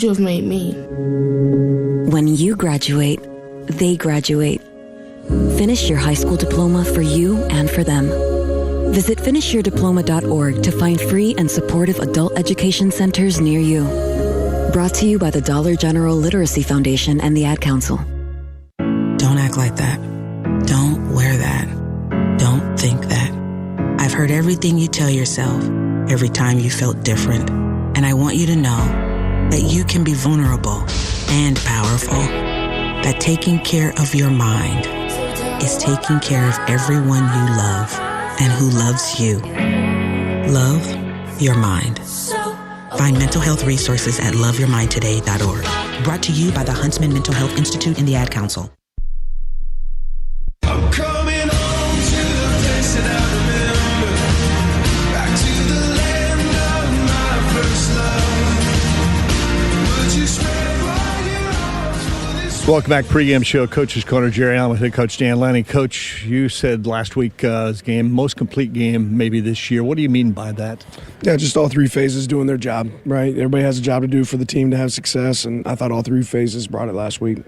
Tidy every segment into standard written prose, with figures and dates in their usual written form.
You have made me. When you graduate, they graduate. Finish your high school diploma for you and for them. Visit finishyourdiploma.org to find free and supportive adult education centers near you. Brought to you by the Dollar General Literacy Foundation and the Ad Council. Don't act like that. Don't wear that. Don't think that. I've heard everything you tell yourself every time you felt different. And I want you to know that you can be vulnerable and powerful. That taking care of your mind is taking care of everyone you love and who loves you. Love your mind. Find mental health resources at loveyourmindtoday.org. Brought to you by the Huntsman Mental Health Institute and the Ad Council. I'm coming home to the place that I remember, back to the land of my first love. Would you spread wide your arms for this? Welcome back, pregame show. Coach's Corner. Jerry Allen with head coach Dan Lanning. Coach, you said last week's game, most complete game maybe this year. What do you mean by that? Yeah, just all three phases doing their job, right? Everybody has a job to do for the team to have success, and I thought all three phases brought it last week.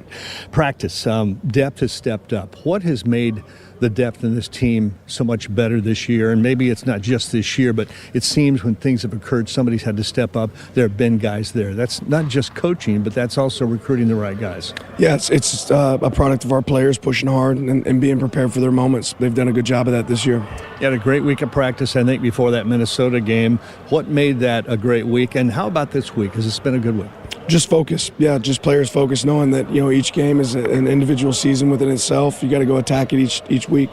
Practice. Depth has stepped up. What has made the depth in this team so much better this year? And maybe it's not just this year, but it seems when things have occurred, somebody's had to step up. There have been guys there. That's not just coaching, but that's also recruiting the right guys. Yeah, it's a product of our players pushing hard and being prepared for their moments. They've done a good job of that this year. You had a great week of practice, I think, before that Minnesota game. What made that a great week? And how about this week? Has it been a good week? Just focus. Yeah, just players focus, knowing that, each game is an individual season within itself. You got to go attack it each week.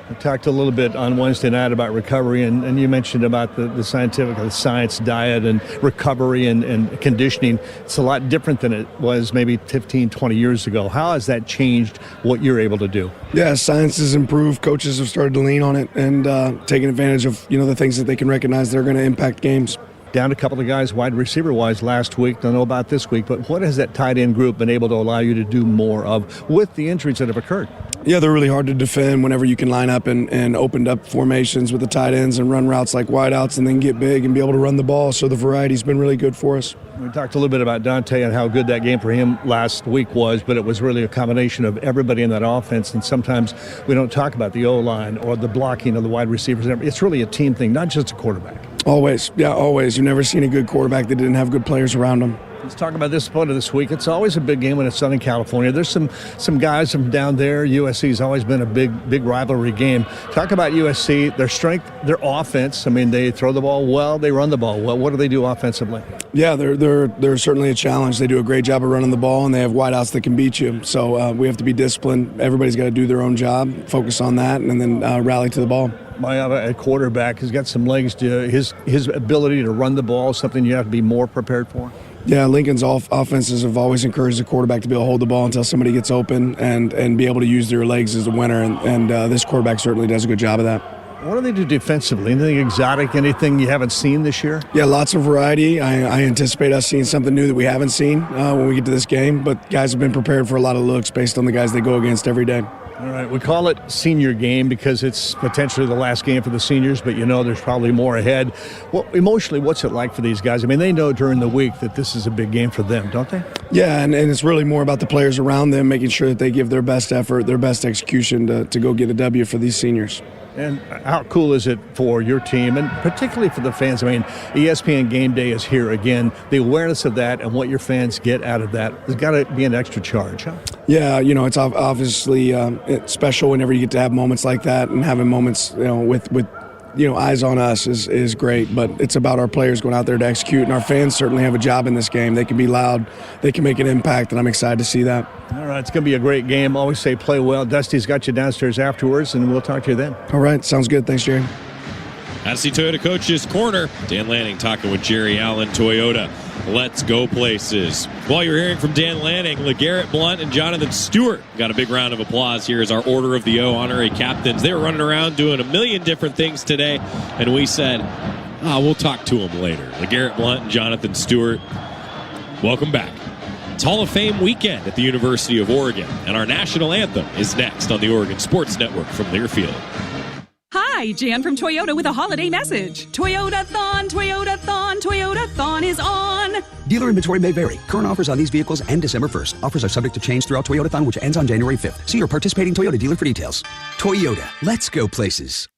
We talked a little bit on Wednesday night about recovery, and you mentioned about the science diet and recovery and conditioning. It's a lot different than it was maybe 15, 20 years ago. How has that changed what you're able to do? Yeah, science has improved. Coaches have started to lean on it and taking advantage of, the things that they can recognize that are going to impact games. Down a couple of guys wide receiver-wise last week. Don't know about this week, but what has that tight end group been able to allow you to do more of with the injuries that have occurred? Yeah, they're really hard to defend whenever you can line up and opened up formations with the tight ends and run routes like wideouts and then get big and be able to run the ball. So the variety's been really good for us. We talked a little bit about Dante and how good that game for him last week was, but it was really a combination of everybody in that offense, and sometimes we don't talk about the O-line or the blocking of the wide receivers. It's really a team thing, not just a quarterback. Always. Yeah, always. You've never seen a good quarterback that didn't have good players around him. Let's talk about this opponent this week. It's always a big game when it's Southern California. There's some guys from down there. USC's always been a big rivalry game. Talk about USC, their strength, their offense. I mean, they throw the ball well, they run the ball well. What do they do offensively? Yeah, they're certainly a challenge. They do a great job of running the ball, and they have wideouts that can beat you. So we have to be disciplined. Everybody's got to do their own job, focus on that, and then rally to the ball. My quarterback has got some legs to his ability to run the ball, something you have to be more prepared for. Yeah, Lincoln's offenses have always encouraged the quarterback to be able to hold the ball until somebody gets open and be able to use their legs as a winner, and this quarterback certainly does a good job of that. What do they do defensively? Anything exotic, anything you haven't seen this year? Yeah, lots of variety. I anticipate us seeing something new that we haven't seen when we get to this game, but guys have been prepared for a lot of looks based on the guys they go against every day. All right, we call it senior game because it's potentially the last game for the seniors, but there's probably more ahead. Well, emotionally, what's it like for these guys? I mean, they know during the week that this is a big game for them, don't they? Yeah, and it's really more about the players around them, making sure that they give their best effort, their best execution to go get a W for these seniors. And how cool is it for your team, and particularly for the fans? I mean, ESPN Gameday is here again. The awareness of that and what your fans get out of that has got to be an extra charge, huh? Yeah, it's obviously it's special whenever you get to have moments like that, and having moments, with eyes on us is great. But it's about our players going out there to execute, and our fans certainly have a job in this game. They can be loud, they can make an impact, and I'm excited to see that. All right, it's going to be a great game. Always say play well. Dusty's got you downstairs afterwards, and we'll talk to you then. All right, sounds good. Thanks, Jerry. Odyssey Toyota Coach's Corner. Dan Lanning talking with Jerry Allen, Toyota. Let's go places. While you're hearing from Dan Lanning, LeGarrette Blount and Jonathan Stewart got a big round of applause here as our Order of the O honorary captains. They were running around doing a million different things today, and we said, we'll talk to them later. LeGarrette Blount and Jonathan Stewart, welcome back. It's Hall of Fame weekend at the University of Oregon, and our national anthem is next on the Oregon Sports Network from Learfield. Hi, Hi, Jan from Toyota with a holiday message. Toyota-thon, Toyota-thon, Toyota-thon is on. Dealer inventory may vary. Current offers on these vehicles end December 1st. Offers are subject to change throughout Toyota-thon, which ends on January 5th. See your participating Toyota dealer for details. Toyota, let's go places.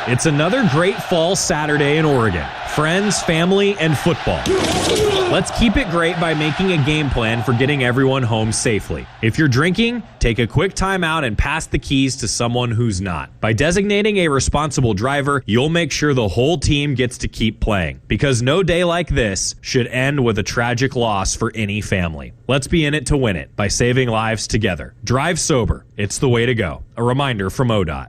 It's another great fall Saturday in Oregon. Friends, family, and football. Let's keep it great by making a game plan for getting everyone home safely. If you're drinking, take a quick time out and pass the keys to someone who's not. By designating a responsible driver, you'll make sure the whole team gets to keep playing. Because no day like this should end with a tragic loss for any family. Let's be in it to win it by saving lives together. Drive sober. It's the way to go. A reminder from ODOT.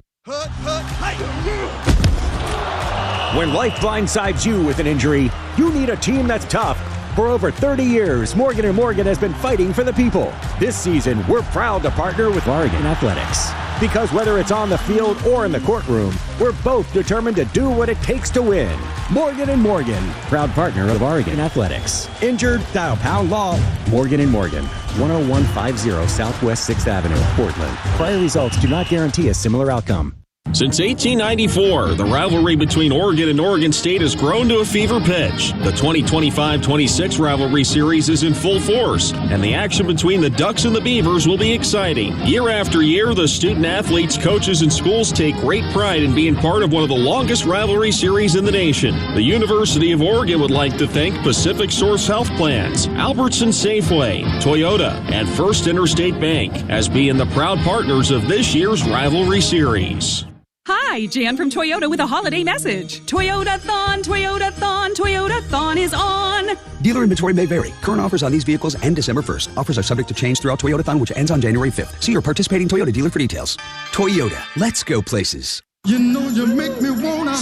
When life blindsides you with an injury, you need a team that's tough. For over 30 years, Morgan & Morgan has been fighting for the people. This season, we're proud to partner with Oregon Athletics. Because whether it's on the field or in the courtroom, we're both determined to do what it takes to win. Morgan & Morgan, proud partner of Oregon Athletics. Injured? Dial Pound Law. Morgan & Morgan, 10150 Southwest 6th Avenue, Portland. Prior results do not guarantee a similar outcome. Since 1894, the rivalry between Oregon and Oregon State has grown to a fever pitch. The 2025-26 rivalry series is in full force, and the action between the Ducks and the Beavers will be exciting. Year after year, the student athletes, coaches, and schools take great pride in being part of one of the longest rivalry series in the nation. The University of Oregon would like to thank Pacific Source Health Plans, Albertson Safeway, Toyota, and First Interstate Bank as being the proud partners of this year's rivalry series. Hi, Jan from Toyota with a holiday message. Toyota-thon, Toyota-thon, Toyota-thon is on. Dealer inventory may vary. Current offers on these vehicles end December 1st. Offers are subject to change throughout Toyota-thon, which ends on January 5th. See your participating Toyota dealer for details. Toyota, let's go places. You know you make me wanna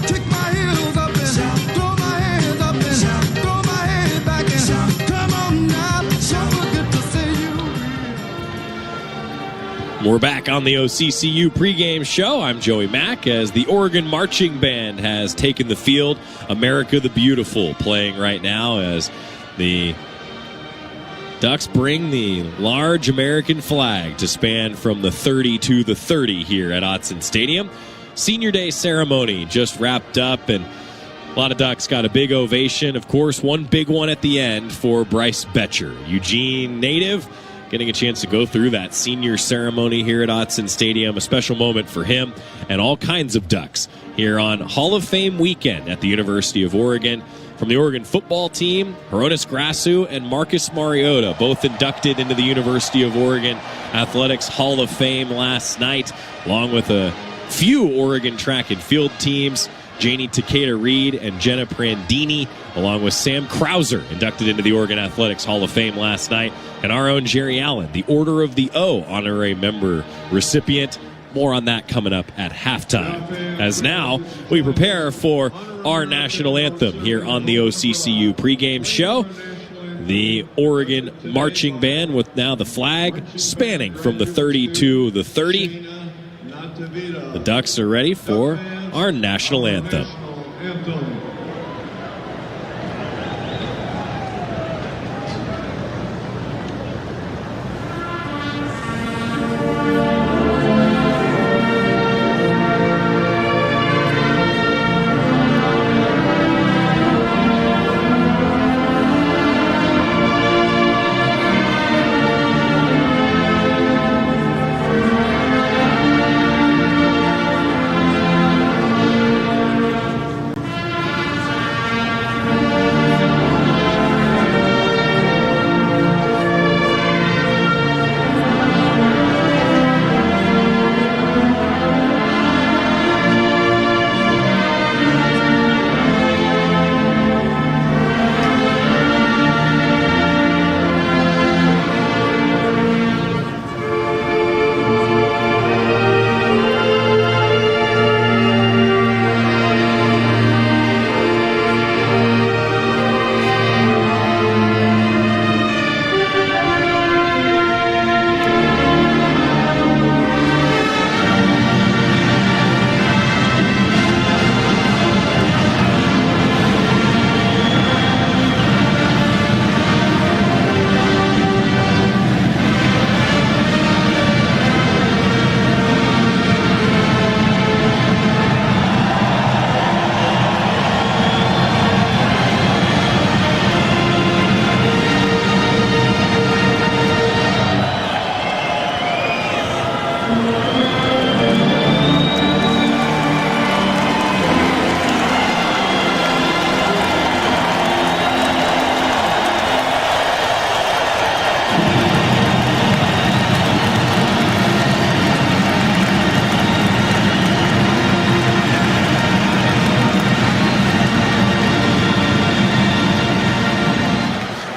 kick my heels up and throw my hands up and throw my head back and come on now, so good to see you. We're back on the OCCU pregame show. I'm Joey Mack as the Oregon Marching Band has taken the field. America the Beautiful playing right now as the Ducks bring the large American flag to span from the 30 to the 30 here at Autzen Stadium. Senior Day ceremony just wrapped up, and a lot of Ducks got a big ovation. Of course, one big one at the end for Bryce Betcher, Eugene native, getting a chance to go through that senior ceremony here at Autzen Stadium. A special moment for him and all kinds of Ducks here on Hall of Fame weekend at the University of Oregon. From the Oregon football team, Hronis Grasu and Marcus Mariota, both inducted into the University of Oregon Athletics Hall of Fame last night, along with a few Oregon track and field teams. Janie Takeda-Reed and Jenna Prandini, along with Sam Krauser, inducted into the Oregon Athletics Hall of Fame last night. And our own Jerry Allen, the Order of the O honorary member recipient. More on that coming up at halftime. As now, we prepare for our national anthem here on the OCCU pregame show. The Oregon Marching Band with now the flag spanning from the 30 to the 30. The Ducks are ready for our national anthem.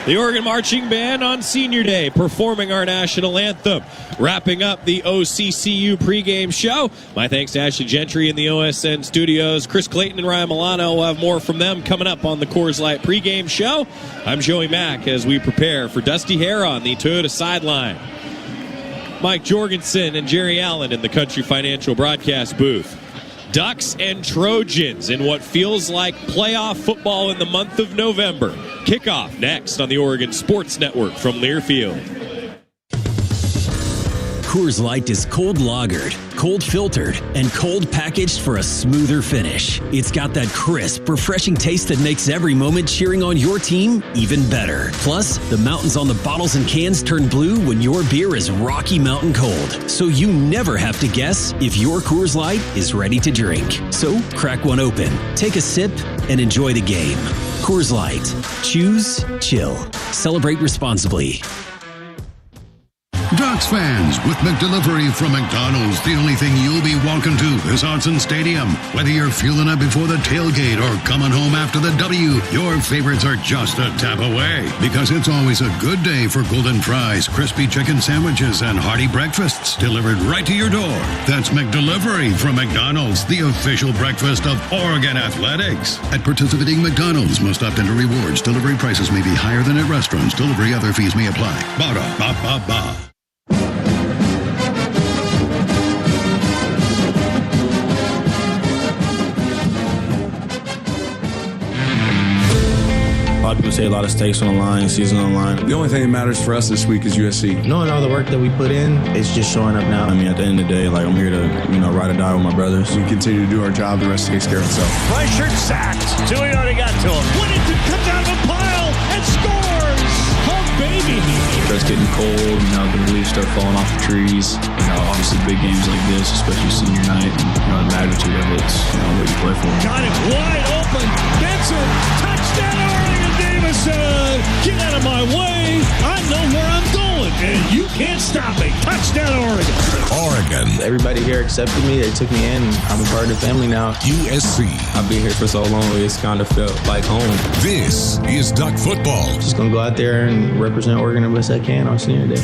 The Oregon Marching Band on Senior Day performing our national anthem. Wrapping up the OCCU pregame show. My thanks to Ashley Gentry in the OSN studios. Chris Clayton and Ryan Milano will have more from them coming up on the Coors Light pregame show. I'm Joey Mack as we prepare for Dusty Hare on the Toyota sideline. Mike Jorgensen and Jerry Allen in the Country Financial broadcast booth. Ducks and Trojans in what feels like playoff football in the month of November. Kickoff next on the Oregon Sports Network from Learfield. Coors Light is cold lagered, cold filtered, and cold packaged for a smoother finish. It's got that crisp, refreshing taste that makes every moment cheering on your team even better. Plus, the mountains on the bottles and cans turn blue when your beer is Rocky Mountain cold. So you never have to guess if your Coors Light is ready to drink. So crack one open, take a sip, and enjoy the game. Coors Light. Choose chill. Celebrate responsibly. Ducks fans, with McDelivery from McDonald's, the only thing you'll be walking to is Autzen Stadium. Whether you're fueling up before the tailgate or coming home after the W, your favorites are just a tap away. Because it's always a good day for golden fries, crispy chicken sandwiches, and hearty breakfasts delivered right to your door. That's McDelivery from McDonald's, the official breakfast of Oregon Athletics. At participating McDonald's, must opt into rewards. Delivery prices may be higher than at restaurants. Delivery other fees may apply. Ba-da-ba-ba-ba. A lot of people say a lot of stakes on the line, season on the line. The only thing that matters for us this week is USC. Knowing all the work that we put in, it's just showing up now. I mean, at the end of the day, I'm here to, ride or die with my brothers. We continue to do our job. The rest takes care of itself. Pressured, sacked. Toyota got to him. Whittington comes out of a pile and scores. Oh, baby. It's getting cold. The leaves start falling off the trees. Obviously big games like this, especially senior night, and the magnitude of it, it's what you play for. Got it wide open. Benson, touchdown Oregon. Davison, get out of my way. I know where I'm going, and you can't stop me. Touchdown Oregon. Everybody here accepted me. They took me in. I'm a part of the family now. USC. I've been here for so long. It's kind of felt like home. This is Duck football. Just going to go out there and represent Oregon the best I can on Senior Day.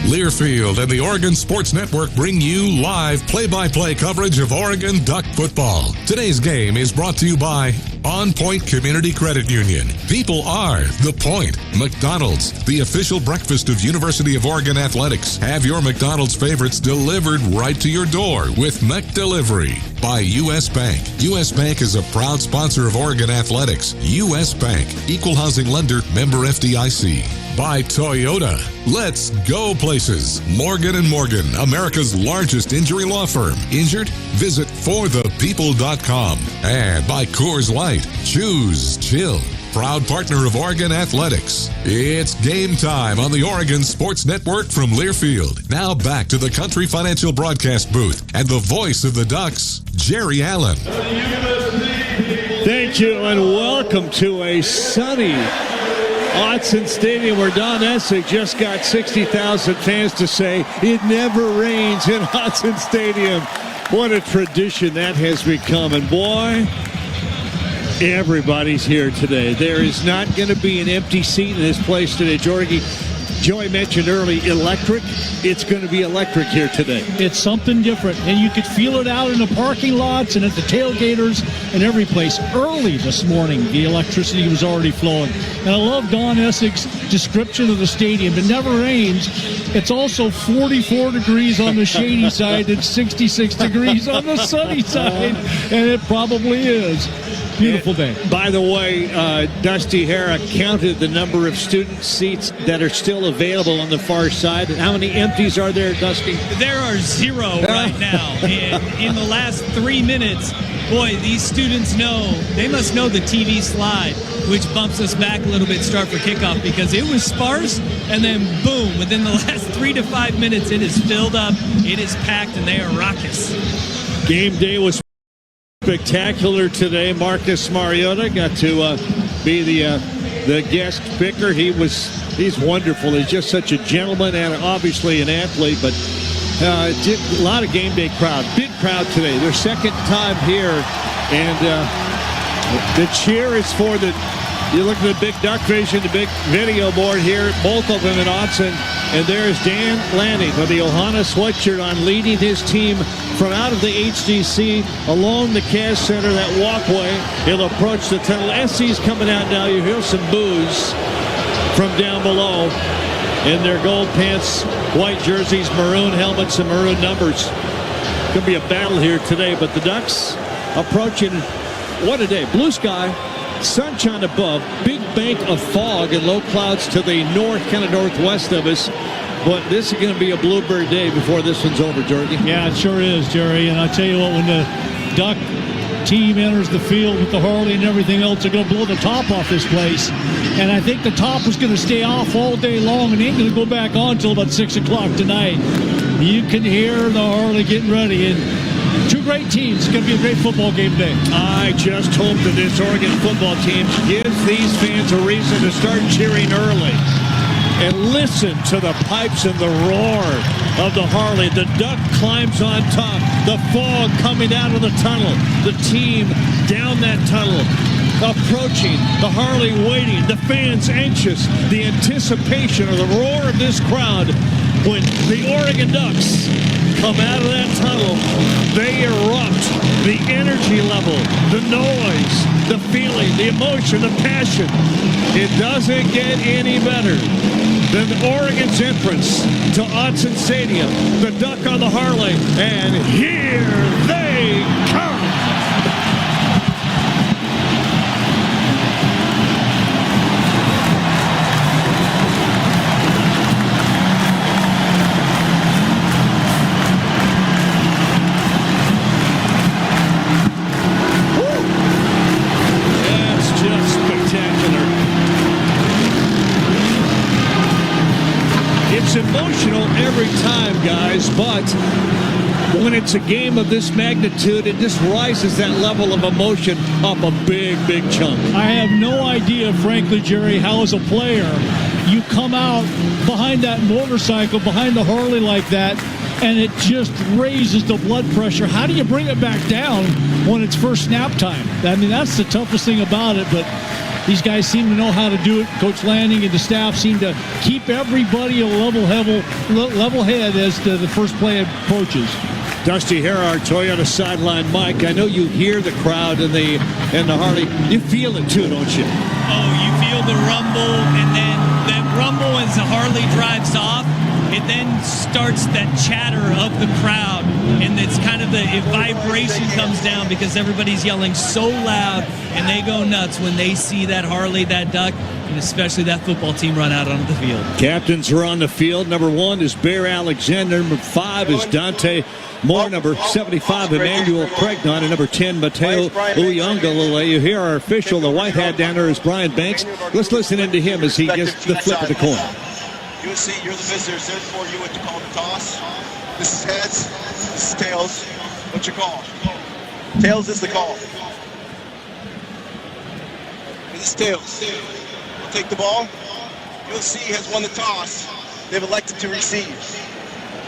Learfield and the Oregon Sports Network bring you live play-by-play coverage of Oregon Duck football. Today's game is brought to you by On Point Community Credit Union. People are the point. McDonald's, the official breakfast of University of Oregon Athletics. Have your McDonald's favorites delivered right to your door with McDelivery. By U.S. Bank. U.S. Bank is a proud sponsor of Oregon Athletics. U.S. Bank, equal housing lender, member FDIC. By Toyota. Let's go places. Morgan & Morgan, America's largest injury law firm. Injured? Visit forthepeople.com. And by Coors Light. Choose chill. Proud partner of Oregon Athletics. It's game time on the Oregon Sports Network from Learfield. Now back to the Country Financial broadcast booth and the voice of the Ducks, Jerry Allen. Thank you and welcome to a sunny Autzen Stadium where Don Essig just got 60,000 fans to say it never rains in Autzen Stadium. What a tradition that has become. And boy, everybody's here today. There is not going to be an empty seat in this place today. Joey mentioned early electric. It's going to be electric here today. It's something different, and you could feel it out in the parking lots and at the tailgaters and every place. Early this morning, the electricity was already flowing. And I love Don Essig's description of the stadium. It never rains. It's also 44 degrees on the shady side and 66 degrees on the sunny side, and it probably is. Beautiful day. By the way, Dusty Hare counted the number of student seats that are still available on the far side. How many empties are there, Dusty? There are 0 right now. And in the last 3 minutes, boy, these students they must know the TV slide, which bumps us back a little bit start for kickoff because it was sparse, and then boom, within the last 3 to 5 minutes, it is filled up, it is packed, and they are raucous. Game day was spectacular today. Marcus Mariota got to be the guest picker. He's wonderful. He's just such a gentleman and obviously an athlete, but a lot of game day crowd. Big crowd today. Their second time here, and the cheer is for the You look at the big duck vision, the big video board here, both of them in Autzen. And there's Dan Lanning with the Ohana sweatshirt on, leading his team from out of the HDC along the Cash Center, that walkway. He'll approach the tunnel. SC's coming out now. You hear some boos from down below in their gold pants, white jerseys, maroon helmets, and maroon numbers. Going to be a battle here today, but the Ducks approaching. What a day. Blue sky. Sunshine above, big bank of fog and low clouds to the north, kind of northwest of us. But this is going to be a bluebird day before this one's over, Jordy. Yeah, it sure is, Jerry. And I tell you what, when the Duck team enters the field with the Harley and everything else, they're going to blow the top off this place. And I think the top is going to stay off all day long and ain't going to go back on until about 6 o'clock tonight. You can hear the Harley getting ready. And two great teams. It's going to be a great football game day. I just hope that this Oregon football team gives these fans a reason to start cheering early. And listen to the pipes and the roar of the Harley. The Duck climbs on top. The fog coming out of the tunnel. The team down that tunnel. Approaching. The Harley waiting. The fans anxious. The anticipation of the roar of this crowd when the Oregon Ducks come out of that tunnel. They erupt. The energy level, the noise, the feeling, the emotion, the passion. It doesn't get any better than Oregon's entrance to Autzen Stadium. The Duck on the Harley, and here they come. It's emotional every time, guys, but when it's a game of this magnitude, it just rises that level of emotion up a big, big chunk. I have no idea, frankly, Jerry, how as a player you come out behind that motorcycle, behind the Harley like that, and it just raises the blood pressure. How do you bring it back down when it's first snap time? I mean, that's the toughest thing about it, but these guys seem to know how to do it. Coach Lanning and the staff seem to keep everybody a level head as the first play approaches. Dusty Harrar, Toyota sideline Mike. I know you hear the crowd and the Harley. You feel it too, don't you? Oh, you feel the rumble, and then that rumble as the Harley drives off. It then starts that chatter of the crowd, and it's kind of the vibration comes down because everybody's yelling so loud, and they go nuts when they see that Harley, that Duck, and especially that football team run out onto the field. Captains are on the field. Number 1 is Bear Alexander. Number 5 is Dante Moore. Number 75, Emmanuel Pregnon. And number 10, Mateo Uyunglele. You hear our official, the white hat down there is Brian Banks. Let's listen into him as he gets the flip of the coin. USC, you're the visitors. There's for you what you call the toss. This is heads. This is tails. What's your call? Tails is the call. This is tails. We'll take the ball. USC has won the toss. They've elected to receive.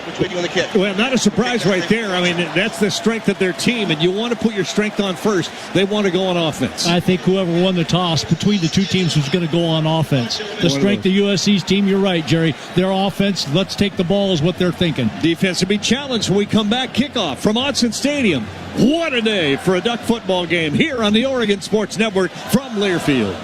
Which way do you want to kick? Well, not a surprise right there. I mean, that's the strength of their team, and you want to put your strength on first. They want to go on offense. I think whoever won the toss between the two teams was going to go on offense. The strength of USC's team, you're right, Jerry. Their offense, let's take the ball is what they're thinking. Defense will be challenged when we come back. Kickoff from Autzen Stadium. What a day for a Duck football game here on the Oregon Sports Network from Learfield.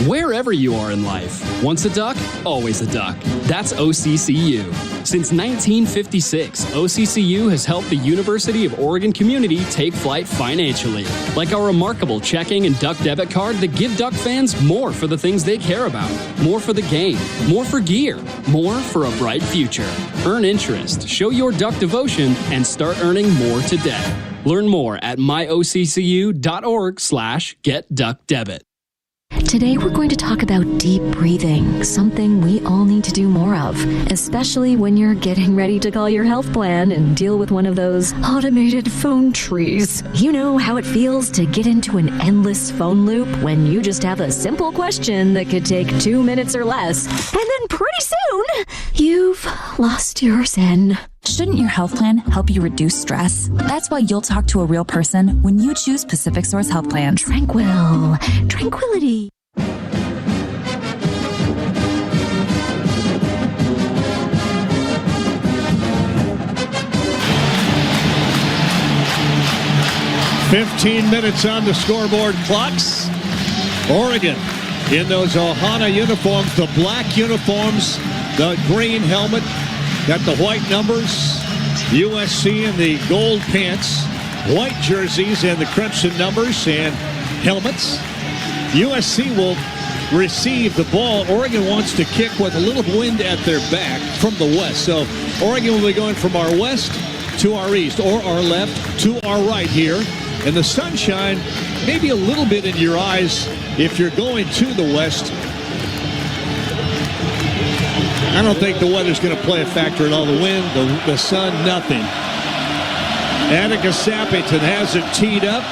Wherever you are in life, once a Duck, always a Duck. That's OCCU. Since 1956, OCCU has helped the University of Oregon community take flight financially. Like our remarkable checking and Duck debit card that give Duck fans more for the things they care about. More for the game, more for gear, more for a bright future. Earn interest, show your Duck devotion, and start earning more today. Learn more at myoccu.org/getduckdebit. Today we're going to talk about deep breathing, something we all need to do more of, especially when you're getting ready to call your health plan and deal with one of those automated phone trees. You know how it feels to get into an endless phone loop when you just have a simple question that could take 2 minutes or less, and then pretty soon, you've lost your zen. Shouldn't your health plan help you reduce stress? That's why you'll talk to a real person when you choose Pacific Source Health Plans. Tranquility. 15 minutes on the scoreboard clocks. Oregon in those Ohana uniforms, the black uniforms, the green helmet, got the white numbers. USC in the gold pants, white jerseys and the crimson numbers and helmets. USC will receive the ball. Oregon wants to kick with a little wind at their back from the west. So Oregon will be going from our west to our east, or our left to our right here. And the sunshine, maybe a little bit in your eyes if you're going to the west. I don't think the weather's going to play a factor at all. The wind, the sun, nothing. Attica Sappington has it teed up.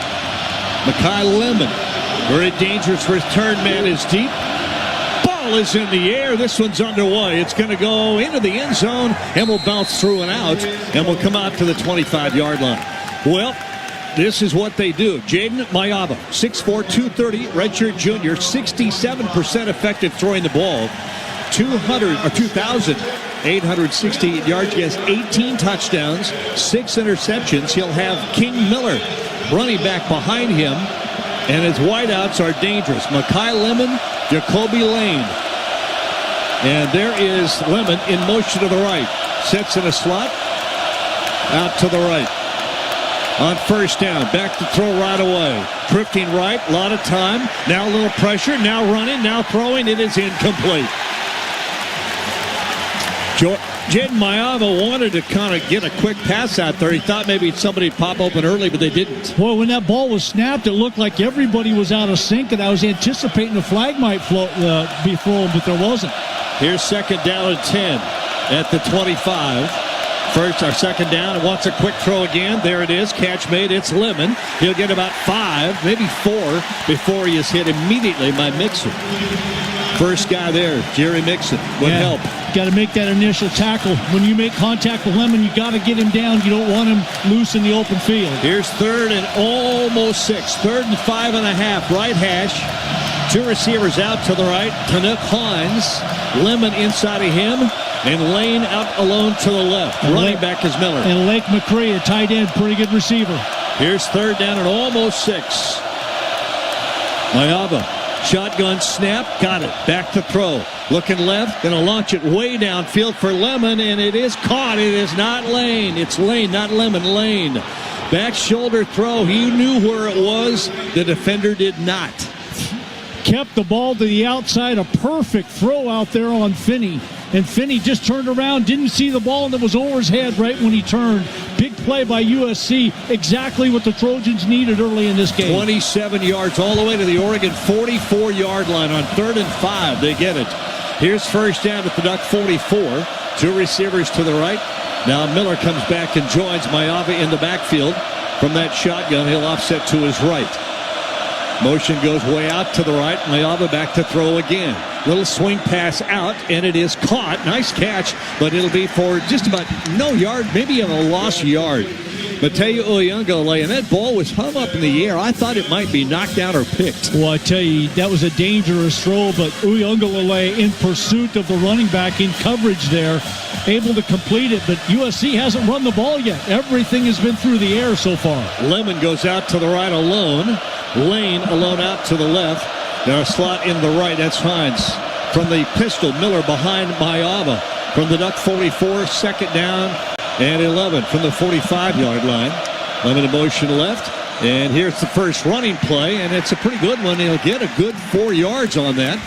Makai Lemon, very dangerous return man, is deep. Ball is in the air. This one's underway. It's going to go into the end zone and will bounce through and out and will come out to the 25-yard line. Well, this is what they do. Jaden Mayaba, 6'4", 230, redshirt junior, 67% effective throwing the ball. 2,868 yards. He has 18 touchdowns, 6 interceptions. He'll have King Miller running back behind him, and his wideouts are dangerous. Makai Lemon, Jacoby Lane. And there is Lemon in motion to the right. Sets in a slot, out to the right. On first down, back to throw right away. Drifting right, a lot of time. Now a little pressure, now running, now throwing. It is incomplete. Jaden Mayava wanted to kind of get a quick pass out there. He thought maybe somebody would pop open early, but they didn't. Well, when that ball was snapped, it looked like everybody was out of sync, and I was anticipating the flag might be thrown, but there wasn't. Here's second down and 10 at the 25. First, our second down, and wants a quick throw again. There it is, catch made. It's Lemon. He'll get about 5, maybe 4, before he is hit immediately by Mixon. First guy there, Jerry Mixon, would help. Got to make that initial tackle. When you make contact with Lemon, you got to get him down. You don't want him loose in the open field. Here's third and almost 6. 3rd and 5.5, right hash. 2 receivers out to the right. Canuck Hines, Lemon inside of him, and Lane out alone to the left. Running back is Miller. And Lake McCree, a tight end, pretty good receiver. Here's 3rd down and almost 6. Mayaba, shotgun snap, got it. Back to throw. Looking left, going to launch it way downfield for Lemon, and it is caught. It is not Lane. It's Lane, not Lemon, Lane. Back shoulder throw. He knew where it was. The defender did not. Kept the ball to the outside. A perfect throw out there on Finney. And Finney just turned around, didn't see the ball, and it was over his head right when he turned. Big play by USC. Exactly what the Trojans needed early in this game. 27 yards all the way to the Oregon 44-yard line on 3rd and 5. They get it. Here's first down at the Duck 44. 2 receivers to the right. Now Miller comes back and joins Mayava in the backfield. From that shotgun, he'll offset to his right. Motion goes way out to the right. Mayava back to throw again. Little swing pass out, and it is caught. Nice catch, but it'll be for just about no yard, maybe a lost yard. Mateo Uyunglele, and that ball was hung up in the air. I thought it might be knocked down or picked. Well, I tell you, that was a dangerous throw, but Uyunglele in pursuit of the running back in coverage there, able to complete it, but USC hasn't run the ball yet. Everything has been through the air so far. Lemon goes out to the right alone. Lane alone out to the left. Now a slot in the right. That's Hines. From the pistol, Miller behind Mayava. From the Duck 44, second down and 11 from the 45-yard line. Lemon in motion left. And here's the first running play, and it's a pretty good one. He'll get a good 4 yards on that.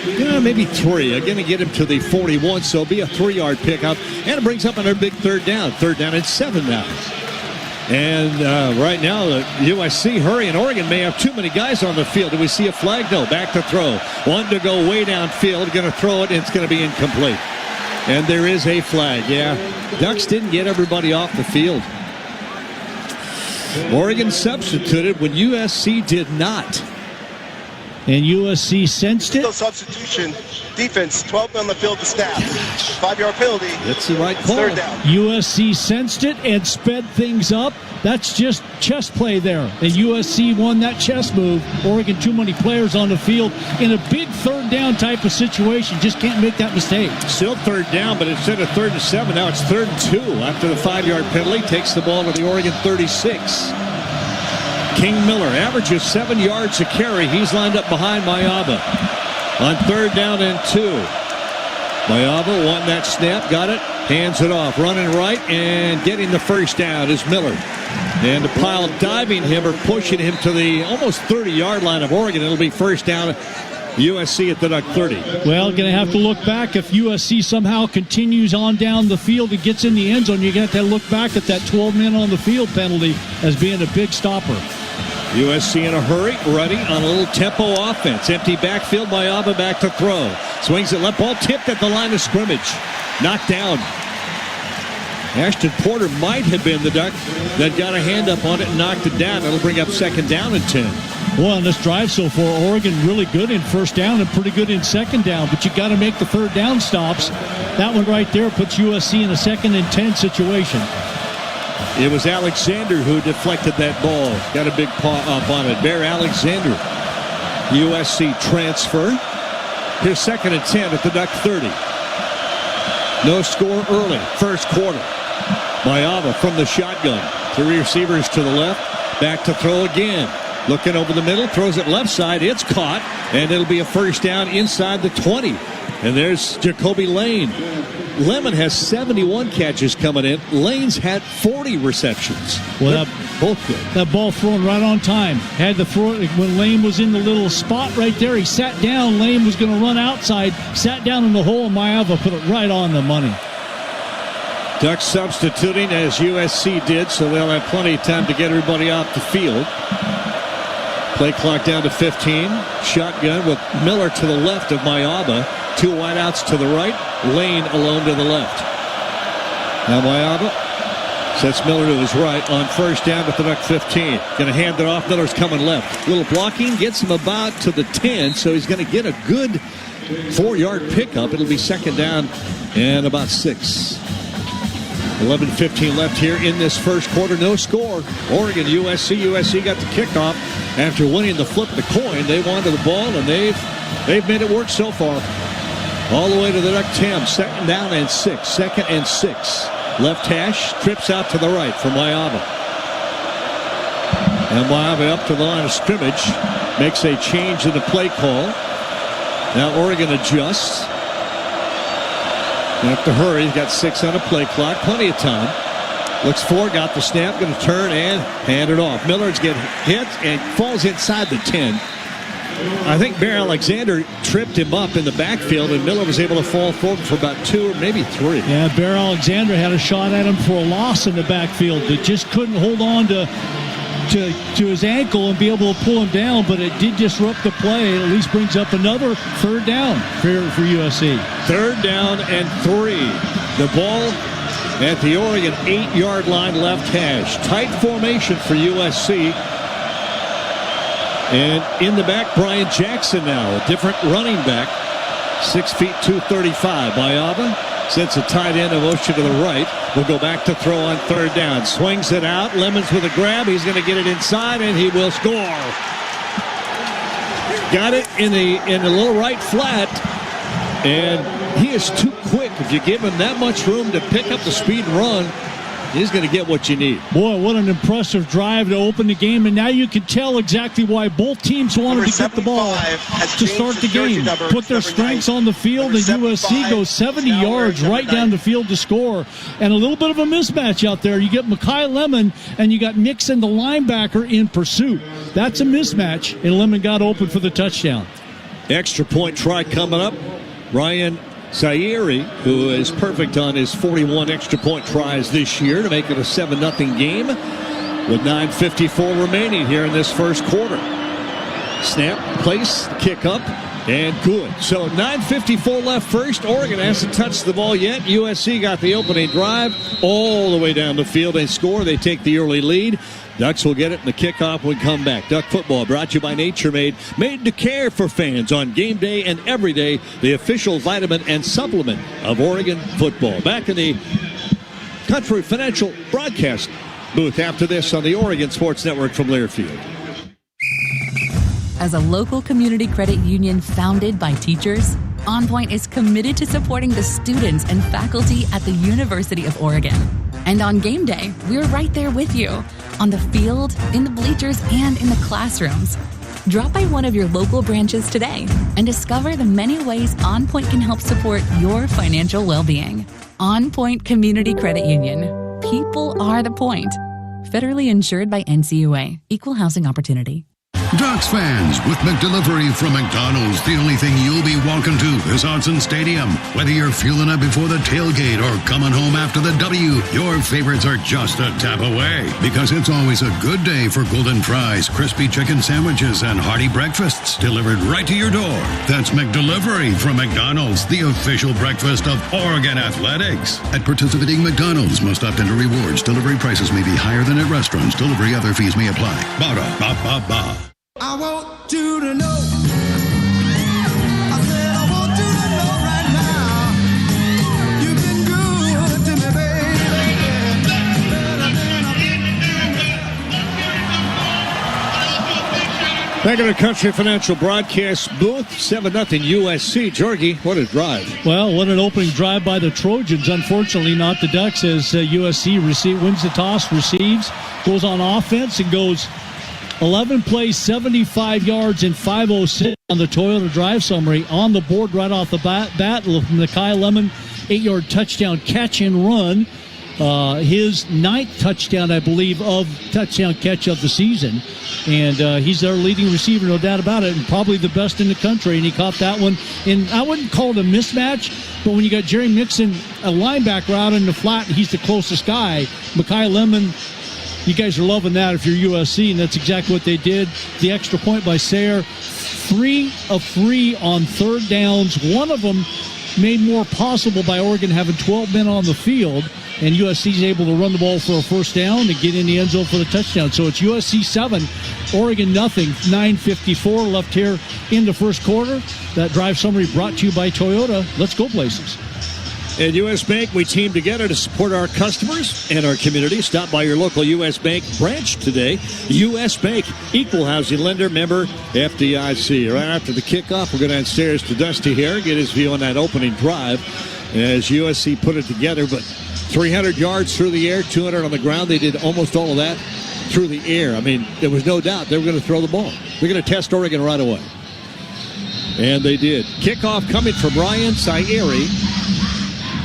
Maybe 3. I'm going to get him to the 41, so it'll be a 3-yard pickup. And it brings up another big third down. 3rd down and 7 now. And right now, USC hurrying. Oregon may have too many guys on the field. Do we see a flag? No. Back to throw. One to go way downfield. Going to throw it, and it's going to be incomplete. And there is a flag. Yeah. Ducks didn't get everybody off the field. Oregon substituted when USC did not. And USC sensed it. No substitution. Defense, 12 on the field to snap. 5-yard penalty. It's the right call. Third down. USC sensed it and sped things up. That's just chess play there. And USC won that chess move. Oregon, too many players on the field in a big third down type of situation. Just can't make that mistake. Still third down, but instead of 3rd and 7, now it's 3rd and 2 after the 5-yard penalty. Takes the ball to the Oregon 36. King Miller averages 7 yards a carry. He's lined up behind Mayaba on 3rd down and 2. Mayaba won that snap, got it, hands it off, running right, and getting the first down is Miller. And the pile diving him or pushing him to the almost 30-yard line of Oregon. It'll be first down USC at the Duck 30. Well, going to have to look back. If USC somehow continues on down the field and gets in the end zone, you're going to have to look back at that 12-men on the field penalty as being a big stopper. USC in a hurry, ready on a little tempo offense. Empty backfield, Mayaba back to throw. Swings it left, ball tipped at the line of scrimmage. Knocked down. Ashton Porter might have been the Duck that got a hand up on it and knocked it down. It'll bring up 2nd down and 10. Well, on this drive so far, Oregon really good in 1st down and pretty good in 2nd down, but you got to make the 3rd down stops. That one right there puts USC in a 2nd and 10 situation. It was Alexander who deflected that ball. Got a big paw up on it. Bear Alexander, USC transfer. Here's 2nd and 10 at the Duck 30. No score early, first quarter. Mayaba from the shotgun. 3 receivers to the left. Back to throw again. Looking over the middle, throws it left side. It's caught, and it'll be a first down inside the 20. And there's Jacoby Lane. Lemon has 71 catches coming in. Lane's had 40 receptions. Well, both good. That ball thrown right on time. Had to throw it when Lane was in the little spot right there. He sat down. Lane was going to run outside. Sat down in the hole, and Mayava put it right on the money. Ducks substituting as USC did, so they'll have plenty of time to get everybody off the field. Play clock down to 15. Shotgun with Miller to the left of Mayaba. 2 wideouts to the right. Lane alone to the left. Now Mayaba sets Miller to his right on first down at the Duck 15. Going to hand it off. Miller's coming left. Little blocking gets him about to the 10, so he's going to get a good 4-yard pickup. It'll be 2nd down and about 6. 11:15 left here in this first quarter. No score. Oregon, USC. USC got the kickoff after winning the flip the coin. They wanted the ball, and they've made it work so far. All the way to the Duck 10. 2nd down and 6. 2nd and 6. Left hash. Trips out to the right for Mayaba. And Mayaba up to the line of scrimmage. Makes a change in the play call. Now Oregon adjusts. They have to hurry. He's got 6 on a play clock. Plenty of time. Looks forward, got the snap, going to turn and hand it off. Miller's getting hit and falls inside the 10. I think Bear Alexander tripped him up in the backfield, and Miller was able to fall forward for about 2 or maybe 3. Yeah, Bear Alexander had a shot at him for a loss in the backfield, but just couldn't hold on to his ankle and be able to pull him down, but it did disrupt the play. It at least brings up another 3rd down for USC. 3rd down and 3. The ball at the Oregon 8-yard line left hash. Tight formation for USC. And in the back, Brian Jackson now, a different running back. 6 feet 235. Mayaba sets a tight end in motion to the right. Will go back to throw on 3rd down. Swings it out. Lemons with a grab. He's going to get it inside, and he will score. Got it in the little right flat, and he is too quick. If you give him that much room to pick up the speed and run, he's going to get what you need. Boy, what an impressive drive to open the game, and now you can tell exactly why both teams wanted to get the ball to start the game. Put their strengths on the field, and USC goes 70 yards right down the field to score. And a little bit of a mismatch out there. You get Mekhi Lemon, and you got Mixon, the linebacker, in pursuit. That's a mismatch, and Lemon got open for the touchdown. Extra point try coming up. Ryan Zaire, who is perfect on his 41 extra point tries this year to make it a 7-0 game with 9:54 remaining here in this first quarter. Snap, place, kick up. And good. So 9:54 left first. Oregon hasn't touched the ball yet. USC got the opening drive all the way down the field and score. They take the early lead. Ducks will get it, and the kickoff will come back. Duck football brought to you by Nature Made. Made to care for fans on game day and every day. The official vitamin and supplement of Oregon football. Back in the Country Financial broadcast booth after this on the Oregon Sports Network from Learfield. As a local community credit union founded by teachers, OnPoint is committed to supporting the students and faculty at the University of Oregon. And on game day, we're right there with you, on the field, in the bleachers, and in the classrooms. Drop by one of your local branches today and discover the many ways OnPoint can help support your financial well-being. OnPoint Community Credit Union. People are the point. Federally insured by NCUA. Equal housing opportunity. Ducks fans, with McDelivery from McDonald's, the only thing you'll be walking to is Autzen Stadium. Whether you're fueling up before the tailgate or coming home after the W, your favorites are just a tap away. Because it's always a good day for golden fries, crispy chicken sandwiches, and hearty breakfasts delivered right to your door. That's McDelivery from McDonald's, the official breakfast of Oregon Athletics. At participating McDonald's, must opt into rewards. Delivery prices may be higher than at restaurants. Delivery other fees may apply. Ba-da-ba-ba-ba. I want you to know. I said I want you to know right now. You've been good to me, baby. Back in the Country Financial broadcast booth, 7-0 USC. Jorgie, what a drive. Well, what an opening drive by the Trojans. Unfortunately, not the Ducks, as USC wins the toss, receives, goes on offense, and goes 11 plays, 75 yards, and 5:06 on the Toyota drive summary. On the board right off the bat, Mekhi Lemon, 8-yard touchdown catch and run. His 9th touchdown, I believe, touchdown catch of the season. And he's their leading receiver, no doubt about it, and probably the best in the country. And he caught that one. And I wouldn't call it a mismatch, but when you got Jerry Mixon, a linebacker out in the flat, and he's the closest guy, Mekhi Lemon, you guys are loving that if you're USC, and that's exactly what they did. The extra point by Sayre, 3 of 3 on third downs. One of them made more possible by Oregon having 12 men on the field, and USC's able to run the ball for a first down and get in the end zone for the touchdown. So it's USC 7, Oregon nothing. 9:54 left here in the first quarter. That drive summary brought to you by Toyota. Let's go places. At U.S. Bank, we team together to support our customers and our community. Stop by your local U.S. Bank branch today. U.S. Bank, equal housing lender, member FDIC. Right after the kickoff, we'll go downstairs to Dusty here, get his view on that opening drive as USC put it together. But 300 yards through the air, 200 on the ground. They did almost all of that through the air. I mean, there was no doubt they were going to throw the ball. They're going to test Oregon right away. And they did. Kickoff coming from Ryan Sayeri.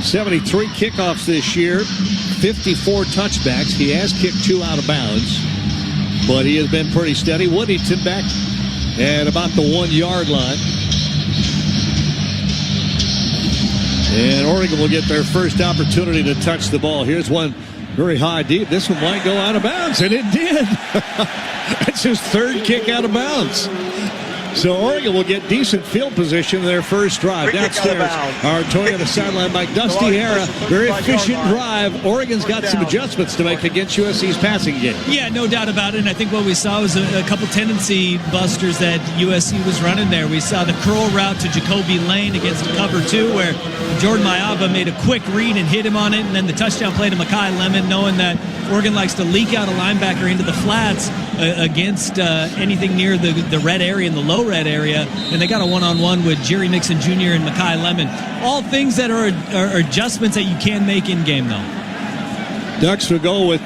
73 kickoffs this year, 54 touchbacks. He has kicked 2 out of bounds, but he has been pretty steady. Woodington back at about the 1-yard line. And Oregon will get their first opportunity to touch the ball. Here's one very high deep. This one might go out of bounds, and it did. That's his 3rd kick out of bounds. So Oregon will get decent field position in their first drive. Downstairs, our Toyota sideline by Dusty Hara. Very efficient drive. Oregon's got some adjustments to make against USC's passing game. Yeah, no doubt about it. And I think what we saw was a couple tendency busters that USC was running there. We saw the curl route to Jacoby Lane against the cover 2, where Jordan Mayava made a quick read and hit him on it. And then the touchdown play to Mekhi Lemon, knowing that Oregon likes to leak out a linebacker into the flats against anything near the red area and the low red area, and they got a one-on-one with Jerry Mixon Jr. and Mekhi Lemon. All things that are adjustments that you can make in-game, though. Ducks will go with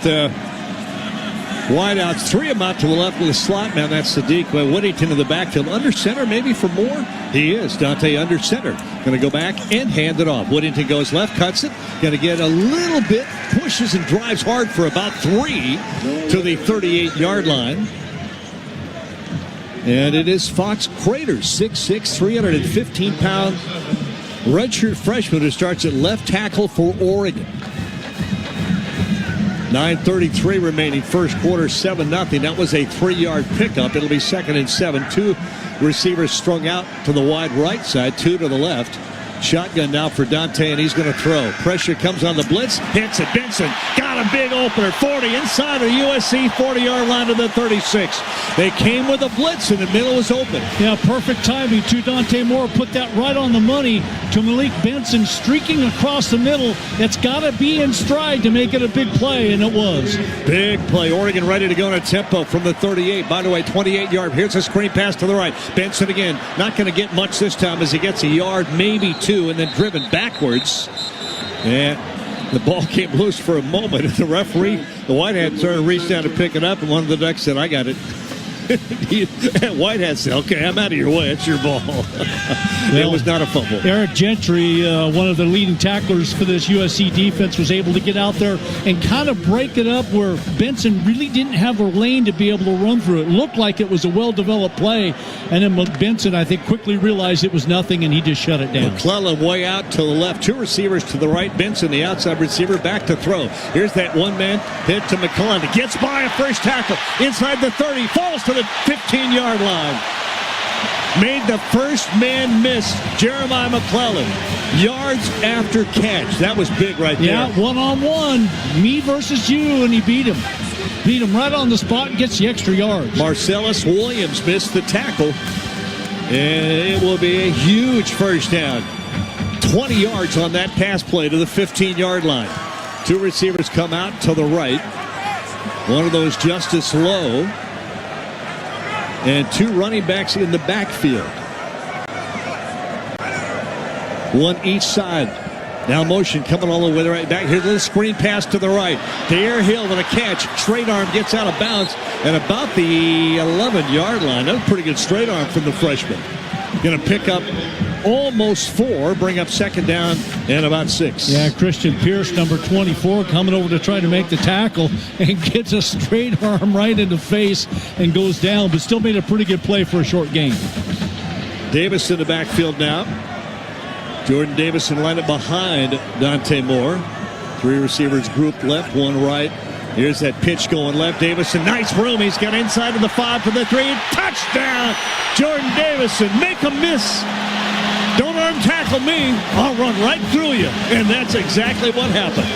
wideouts, 3 of them out to the left with a slot man. That's Sadiq Woodington in the backfield. Under center, maybe for more? He is. Dante under center. Going to go back and hand it off. Woodington goes left, cuts it. Going to get a little bit, pushes and drives hard for about 3 to the 38-yard line. And it is Fox Craters, 6'6", 315-pound redshirt freshman who starts at left tackle for Oregon. 9:33 remaining first quarter, 7-0. That was a 3-yard pickup. It'll be 2nd and 7. 2 receivers strung out to the wide right side, 2 to the left. Shotgun now for Dante, and he's going to throw. Pressure comes on the blitz. Hits it. Benson got a big opener. 40 inside of the USC 40-yard line to the 36. They came with a blitz, and the middle was open. Yeah, perfect timing to Dante Moore. Put that right on the money to Malik Benson streaking across the middle. It's got to be in stride to make it a big play, and it was. Big play. Oregon ready to go in a tempo from the 38. By the way, 28-yard. Here's a screen pass to the right. Benson again. Not going to get much this time as he gets a yard, maybe 2. And then driven backwards. And the ball came loose for a moment. And the referee, the white hat, turned, reached down to pick it up, and one of the Ducks said, I got it. White hat said, okay, I'm out of your way. It's your ball. It was not a fumble. Eric Gentry, one of the leading tacklers for this USC defense, was able to get out there and kind of break it up where Benson really didn't have a lane to be able to run through. It looked like it was a well-developed play, and then Benson, I think, quickly realized it was nothing, and he just shut it down. McClellan way out to the left. 2 receivers to the right. Benson, the outside receiver, back to throw. Here's that one-man hit to McClellan. He gets by a first tackle. Inside the 30. Falls to the 15-yard line. Made the first man miss, Jeremiah McClellan. Yards after catch. That was big right there. Yeah, one-on-one. Me versus you, and he beat him. Beat him right on the spot and gets the extra yards. Marcellus Williams missed the tackle. And it will be a huge first down. 20 yards on that pass play to the 15-yard line. 2 receivers come out to the right. One of those Justice Lowe. And 2 running backs in the backfield. 1 each side. Now motion coming all the way right back. Here's a little screen pass to the right. Dare Hill with a catch. Straight arm gets out of bounds at about the 11-yard line. That was a pretty good straight arm from the freshman. Going to pick up almost 4, bring up second down and about 6. Yeah, Christian Pierce, number 24, coming over to try to make the tackle and gets a straight arm right in the face and goes down, but still made a pretty good play for a short gain. Davis in the backfield now. Jordan Davison lined up behind Dante Moore. 3 receivers grouped left, 1 right. Here's that pitch going left. Davison, nice room. He's got inside of the 5 for the 3. Touchdown! Jordan Davison, make a miss. Don't arm tackle me. I'll run right through you. And that's exactly what happened.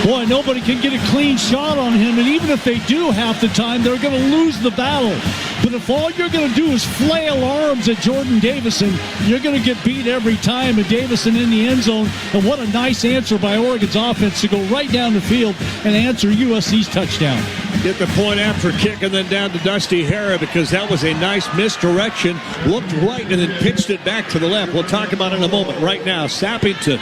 Boy, nobody can get a clean shot on him, and even if they do half the time, they're going to lose the battle. But if all you're going to do is flail arms at Jordan Davison, you're going to get beat every time. And Davison in the end zone, and what a nice answer by Oregon's offense to go right down the field and answer USC's touchdown. Get the point after kick and then down to Dusty Hara because that was a nice misdirection. Looked right and then pitched it back to the left. We'll talk about it in a moment. Right now, Sappington.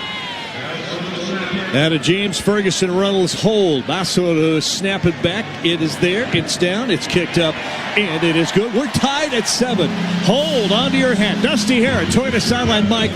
Out of James Ferguson Reynolds hold. Basso to snap it back. It is there. It's down. It's kicked up. And it is good. We're tied at 7. Hold onto your hat. Dusty Hara, Toyota Sideline Mike.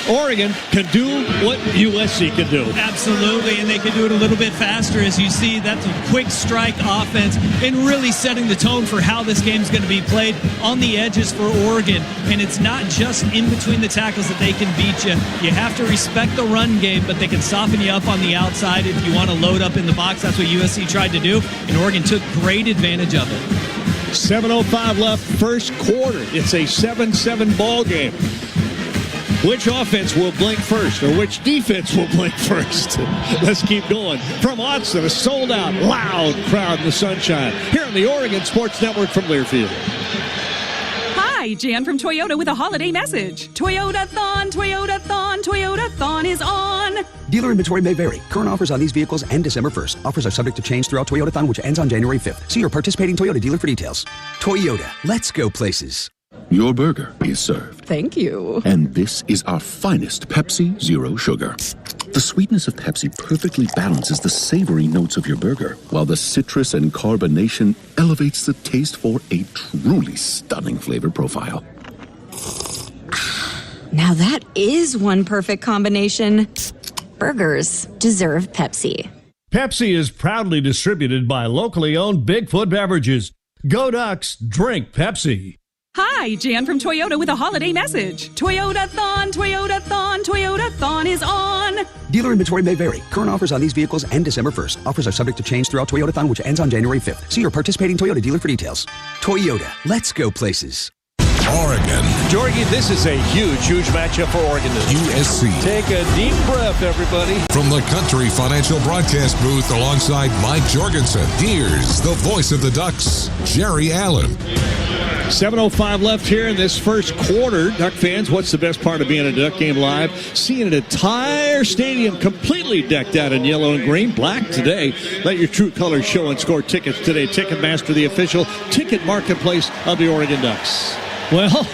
Oregon can do what USC can do. Absolutely, and they can do it a little bit faster. As you see, that's a quick strike offense and really setting the tone for how this game is going to be played on the edges for Oregon. And it's not just in between the tackles that they can beat you. You have to respect the run game, but they can soften you up on the outside if you want to load up in the box. That's what USC tried to do, and Oregon took great advantage of it. 7:05 left, first quarter. It's a 7-7 ball game. Which offense will blink first, or which defense will blink first? Let's keep going. From Autzen, a sold-out, loud crowd in the sunshine. Here on the Oregon Sports Network from Learfield. Hi, Jan from Toyota with a holiday message. Toyota-thon, Toyota-thon, Toyota-thon is on. Dealer inventory may vary. Current offers on these vehicles end December 1st. Offers are subject to change throughout Toyota-thon, which ends on January 5th. See your participating Toyota dealer for details. Toyota, let's go places. Your burger is served. Thank you. And this is our finest Pepsi Zero Sugar. The sweetness of Pepsi perfectly balances the savory notes of your burger, while the citrus and carbonation elevates the taste for a truly stunning flavor profile. Now that is one perfect combination. Burgers deserve Pepsi. Pepsi is proudly distributed by locally owned Bigfoot Beverages. Go Ducks, drink Pepsi. Hi, Jan from Toyota with a holiday message. Toyota-thon, Toyota-thon, Toyota-thon is on. Dealer inventory may vary. Current offers on these vehicles end December 1st. Offers are subject to change throughout Toyota-thon, which ends on January 5th. See your participating Toyota dealer for details. Toyota, let's go places. Oregon. Jorgie, this is a huge matchup for Oregon. USC. Take a deep breath, everybody. From the Country Financial Broadcast booth alongside Mike Jorgensen, here's the voice of the Ducks, Jerry Allen. 7:05 left here in this first quarter. Duck fans, what's the best part of being a Duck game live? Seeing an entire stadium completely decked out in yellow and green. Black today. Let your true colors show and score tickets today. Ticketmaster, the official ticket marketplace of the Oregon Ducks. Well,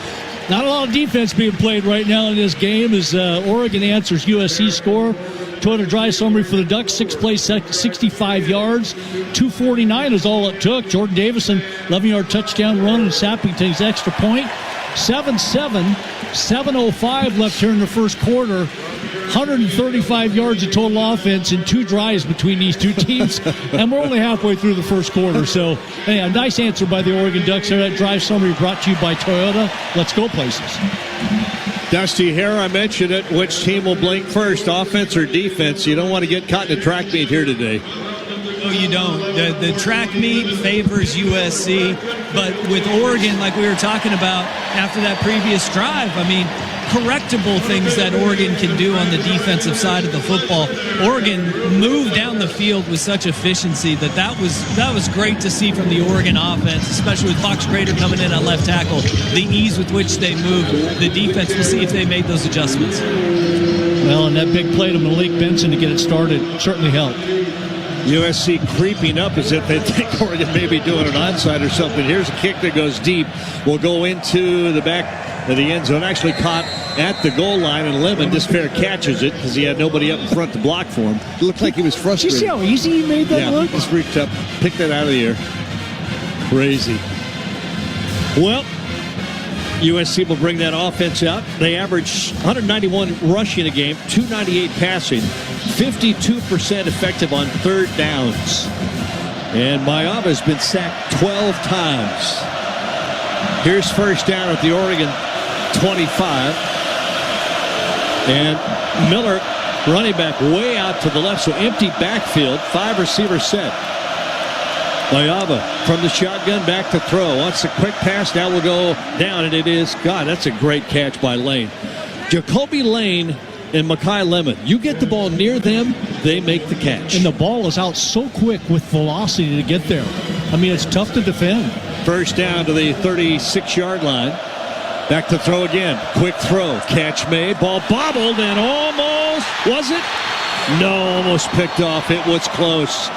not a lot of defense being played right now in this game as Oregon answers USC score. Toyota drive summary for the Ducks, 6 plays, 65 yards. 249 is all it took. Jordan Davison, 11-yard touchdown run, and Sappington's extra point. 7-7, 7:05 left here in the first quarter. 135 yards of total offense in 2 drives between these two teams, and we're only halfway through the first quarter. So, hey, a nice answer by the Oregon Ducks there. That drive summary brought to you by Toyota. Let's go places. Dusty Hare, I mentioned it. Which team will blink first, offense or defense? You don't want to get caught in a track meet here today. No, you don't. The track meet favors USC, but with Oregon, like we were talking about after that previous drive, I mean, correctable things that Oregon can do on the defensive side of the football. Oregon moved down the field with such efficiency that was great to see from the Oregon offense, especially with Fox Crater coming in at left tackle. The ease with which they moved. The defense, we'll see if they made those adjustments. Well, and that big play to Malik Benson to get it started certainly helped. USC creeping up as if they think Oregon may be doing an onside or something. Here's a kick that goes deep. Will go into the back of the end zone. Actually caught at the goal line, and Lemon just fair catches it because he had nobody up in front to block for him. It looked like he was frustrated. Did you see how easy he made that look? Just reached up, picked that out of the air. Crazy. Well, USC will bring that offense out. They average 191 rushing a game, 298 passing, 52% effective on third downs. And Maiyava has been sacked 12 times. Here's first down at the Oregon 25. And Miller, running back, way out to the left, so empty backfield, 5 receiver set. Maiyava from the shotgun back to throw. Wants a quick pass. Now will go down, and it is. God, that's a great catch by Lane. Jacoby Lane and Mekhi Lemon. You get the ball near them, they make the catch. And the ball is out so quick with velocity to get there. I mean, it's tough to defend. First down to the 36-yard line. Back to throw again. Quick throw. Catch made. Ball bobbled and almost. Was it? No, almost picked off. It was close.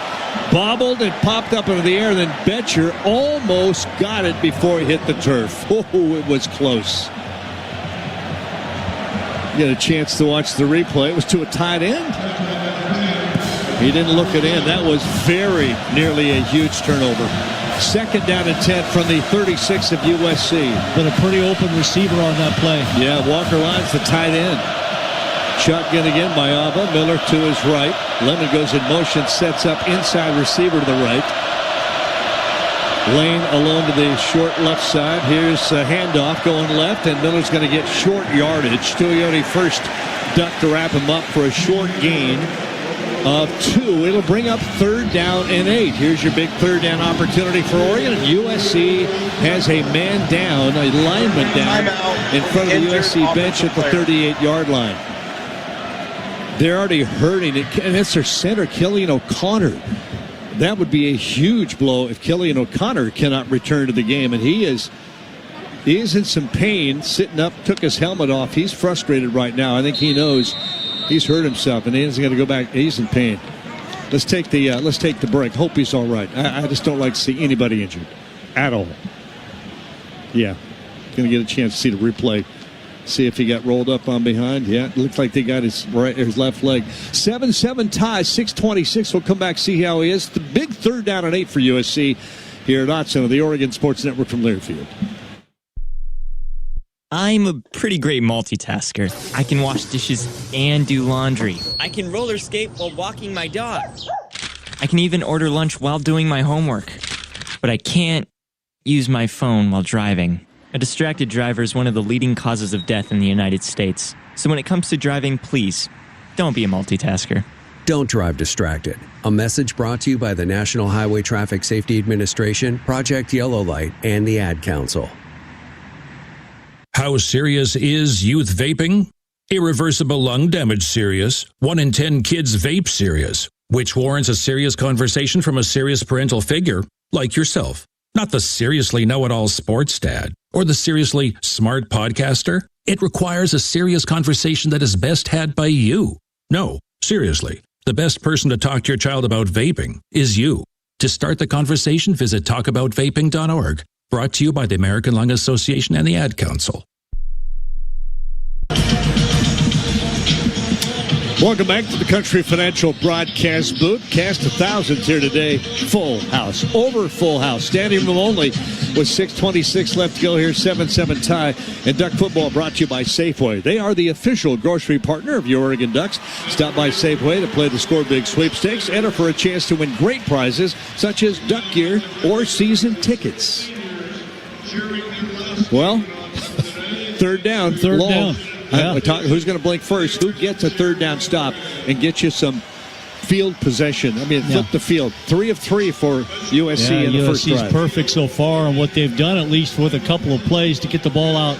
Bobbled and popped up into the air. Then Betcher almost got it before it hit the turf. Oh, it was close. You get a chance to watch the replay. It was to a tight end. He didn't look it in. That was very nearly a huge turnover. Second down and 10 from the 36 of USC. But a pretty open receiver on that play. Yeah, Walker Lyons, the tight end. Shotgun again, Maiyava. Miller to his right. Lemon goes in motion, sets up inside receiver to the right. Lane alone to the short left side. Here's a handoff going left, and Miller's going to get short yardage. Toyota first duck to wrap him up for a short gain of 2. It'll bring up third down and 8. Here's your big third down opportunity for Oregon. And USC has a man down, a lineman down in front of the USC bench at the 38-yard line. They're already hurting it, and it's their center, Killian O'Connor. That would be a huge blow if Killian O'Connor cannot return to the game, and he is in some pain, sitting up, took his helmet off. He's frustrated right now. I think he knows he's hurt himself, and he's going to go back. He's in pain. Let's take the break. Hope he's all right. I just don't like to see anybody injured at all. Yeah, going to get a chance to see the replay. See if he got rolled up on behind. Yeah, it looks like they got his left leg. 7-7 tie, 6:26. We'll come back, see how he is. The big third down and 8 for USC here at Otson of the Oregon Sports Network from Learfield. I'm a pretty great multitasker. I can wash dishes and do laundry. I can roller skate while walking my dog. I can even order lunch while doing my homework. But I can't use my phone while driving. A distracted driver is one of the leading causes of death in the United States. So when it comes to driving, please, don't be a multitasker. Don't drive distracted. A message brought to you by the National Highway Traffic Safety Administration, Project Yellow Light, and the Ad Council. How serious is youth vaping? Irreversible lung damage serious. 1 in 10 kids vape serious, which warrants a serious conversation from a serious parental figure like yourself. Not the seriously know-it-all sports dad or the seriously smart podcaster. It requires a serious conversation that is best had by you. No, seriously, the best person to talk to your child about vaping is you. To start the conversation, visit talkaboutvaping.org. Brought to you by the American Lung Association and the Ad Council. Welcome back to the Country Financial Broadcast Booth. Cast of thousands here today. Full house. Over full house. Standing room only with 6:26 left to go here. 7-7 tie. And Duck Football brought to you by Safeway. They are the official grocery partner of your Oregon Ducks. Stop by Safeway to play the Score Big Sweepstakes. Enter for a chance to win great prizes such as duck gear or season tickets. Well, third down. Third down. Yeah. Who's going to blink first? Who gets a third down stop and gets you some field possession? Flip the field. 3 of 3 for USC in the first drive. USC's perfect so far, and what they've done, at least with a couple of plays to get the ball out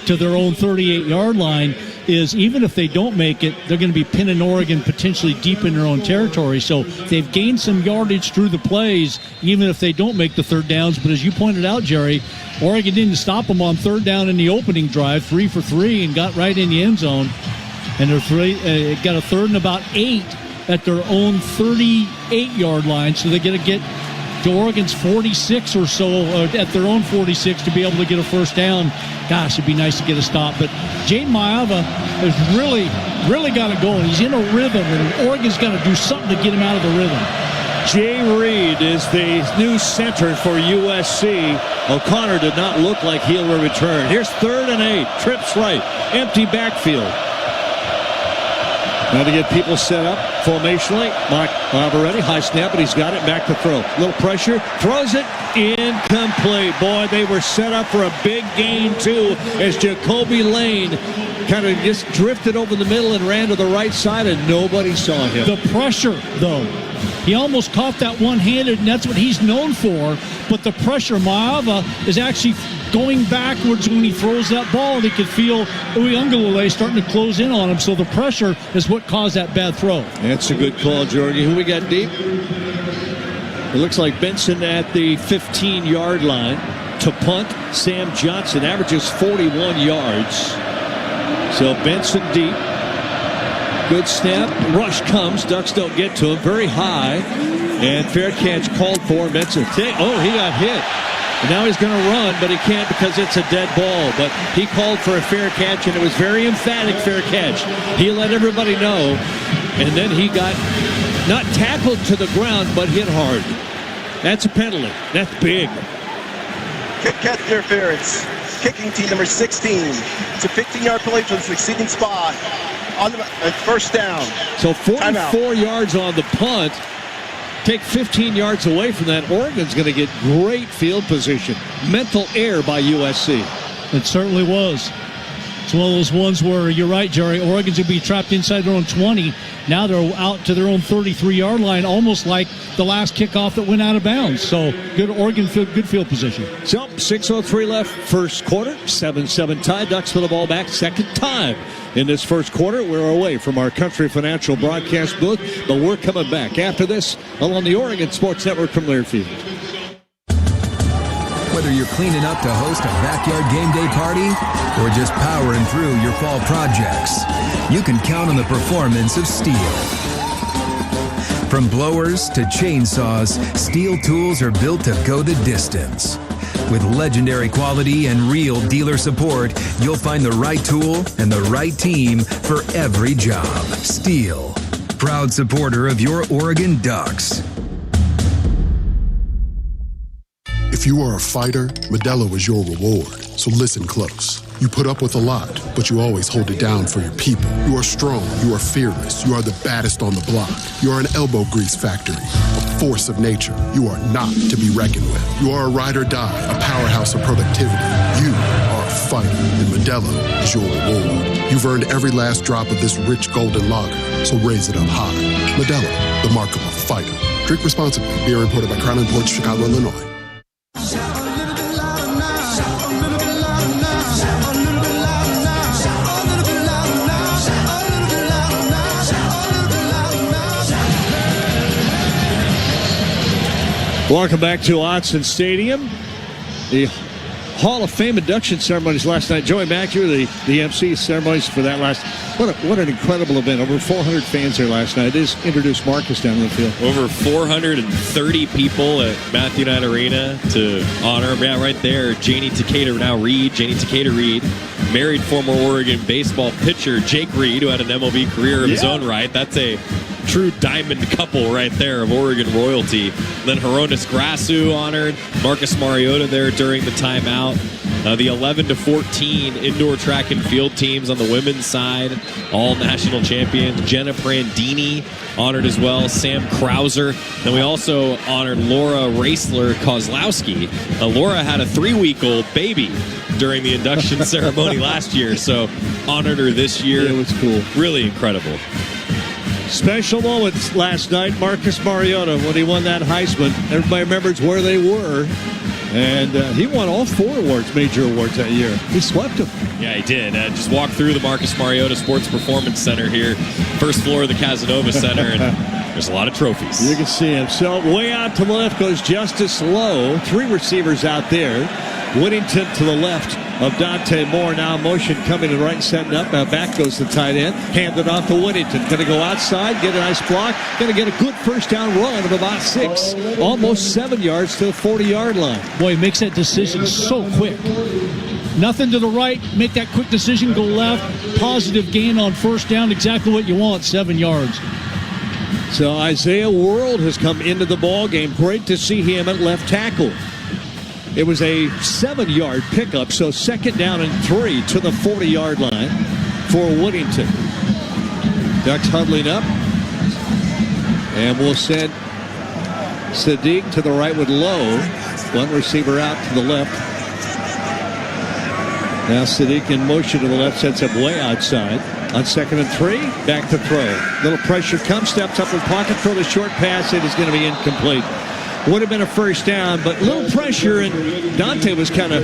to their own 38-yard line, is even if they don't make it, they're going to be pinning Oregon potentially deep in their own territory. So they've gained some yardage through the plays, even if they don't make the third downs. But as you pointed out, Jerry, Oregon didn't stop them on third down in the opening drive, 3 for 3, and got right in the end zone. And they're got a third and about 8 at their own 38-yard line. So they got to get to Oregon's 46 or so, at their own 46, to be able to get a first down. Gosh, it'd be nice to get a stop. But Jaden Maiava has really got it going. He's in a rhythm, and Oregon's got to do something to get him out of the rhythm. Jay Reed is the new center for USC. O'Connor did not look like he'll return. Here's 3rd and 8. Trips right. Empty backfield. Now to get people set up formationally. Mark already high snap, but he's got it. Back to throw. Little pressure. Throws it. Incomplete. Boy, they were set up for a big gain, too, as Jacoby Lane kind of just drifted over the middle and ran to the right side, and nobody saw him. The pressure, though. He almost caught that one-handed, and that's what he's known for. But the pressure, Maiava is actually going backwards when he throws that ball, and he could feel Uiagalelei starting to close in on him. So the pressure is what caused that bad throw. That's a good call, Jordy. Who we got deep? It looks like Benson at the 15-yard line. To punt, Sam Johnson averages 41 yards. So Benson deep. Good snap. Rush comes. Ducks don't get to him. Very high. And fair catch called for. Benson. Oh, he got hit. And now he's going to run, but he can't because it's a dead ball. But he called for a fair catch, and it was very emphatic fair catch. He let everybody know. And then he got not tackled to the ground, but hit hard. That's a penalty. That's big. Kick catch interference. Kicking team number 16. It's a 15-yard play from the succeeding spot on the first down. So 44 yards on the punt. Take 15 yards away from that. Oregon's going to get great field position. Mental error by USC. It certainly was. It's one of those ones where you're right, Jerry. Oregon's going to be trapped inside their own 20. Now they're out to their own 33-yard line, almost like the last kickoff that went out of bounds. So good Oregon field, good field position. So 6:03 left, first quarter. 7-7 tie. Ducks for the ball back second time in this first quarter. We're away from our Country Financial broadcast booth, but we're coming back after this along the Oregon Sports Network from Learfield. Whether you're cleaning up to host a backyard game day party or just powering through your fall projects, you can count on the performance of Steel. From blowers to chainsaws, Steel tools are built to go the distance. With legendary quality and real dealer support, you'll find the right tool and the right team for every job. Steel, proud supporter of your Oregon Ducks. If you are a fighter, Modelo is your reward. So listen close. You put up with a lot, but you always hold it down for your people. You are strong. You are fearless. You are the baddest on the block. You are an elbow grease factory, a force of nature. You are not to be reckoned with. You are a ride or die, a powerhouse of productivity. You are a fighter, and Modelo is your reward. You've earned every last drop of this rich golden lager, so raise it up high. Modelo, the mark of a fighter. Drink responsibly. Beer imported by Crown Imports, Chicago, Illinois. Welcome back to Autzen Stadium. The Hall of Fame induction ceremonies last night. Joey Mack, you were the MC ceremonies for that last. What an incredible event. Over 400 fans there last night. They just introduced Marcus down the field. Over 430 people at Matthew Knight Arena to honor him. Yeah, right there. Janie Takeda Reed, married former Oregon baseball pitcher Jake Reed, who had an MLB career of his own right. That's a true diamond couple right there of Oregon royalty. Then Hronis Grasu honored. Marcus Mariota there during the timeout. The 11 to 14 indoor track and field teams on the women's side, all national champions. Jenna Prandini honored as well. Sam Krauser. Then we also honored Laura Raisler Kozlowski. Laura had a 3-week-old baby during the induction ceremony last year, so honored her this year. Yeah, it was cool. Really incredible. Special moments last night. Marcus Mariota, when he won that Heisman, everybody remembers where they were. And he won all 4 awards, major awards that year. He swept them. Yeah, he did. Just walk through the Marcus Mariota Sports Performance Center here, first floor of the Casanova Center, and there's a lot of trophies. You can see him. So way out to the left goes Justice Lowe. 3 receivers out there. Whittington to the left of Dante Moore. Now motion coming to the right, setting up. Now back goes the tight end. Handed off to Whittington. Going to go outside, get a nice block. Going to get a good first down run of about 6. Almost 7 yards to the 40-yard line. Boy, he makes that decision so quick. Nothing to the right. Make that quick decision, go left. Positive gain on first down. Exactly what you want, 7 yards. So Isaiah World has come into the ball game. Great to see him at left tackle. It was a 7-yard pickup, so 2nd down and 3 to the 40-yard line for Whittington. Ducks huddling up. And we'll send Sadiq to the right with Lowe. One receiver out to the left. Now Sadiq in motion to the left, sets up way outside. On 2nd and 3, back to throw. Little pressure comes, steps up in pocket, throw the short pass. It is going to be incomplete. Would have been a first down, but little pressure, and Dante was kind of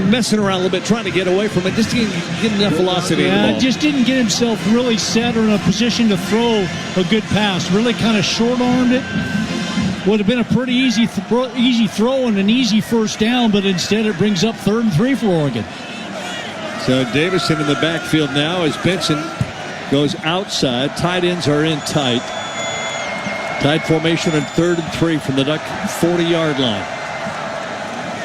messing around a little bit, trying to get away from it. Just didn't get enough velocity in the ball. Just didn't get himself really set or in a position to throw a good pass. Really kind of short-armed it. Would have been a pretty easy throw and an easy first down, but instead it brings up 3rd and 3 for Oregon. So Davison in the backfield now as Benson goes outside. Tight ends are in tight. Tight formation on 3rd and 3 from the Duck 40-yard line.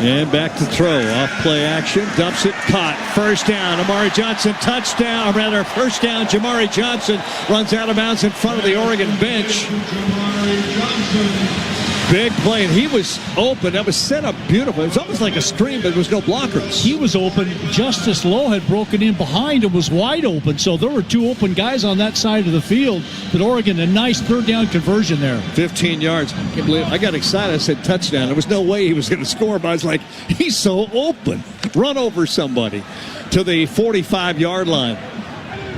And back to throw. Off play action. Dumps it. Caught. First down. Amari Johnson. Touchdown. Rather, first down. Jamari Johnson runs out of bounds in front of the Oregon bench. Big play, and he was open. That was set up beautiful. It was almost like a screen, but there was no blockers. He was open. Justice Lowe had broken in behind and was wide open, so there were 2 open guys on that side of the field. But Oregon, a nice 3rd down conversion there. 15 yards. I can't believe it. I got excited. I said touchdown. There was no way he was going to score, but I was like, he's so open. Run over somebody to the 45-yard line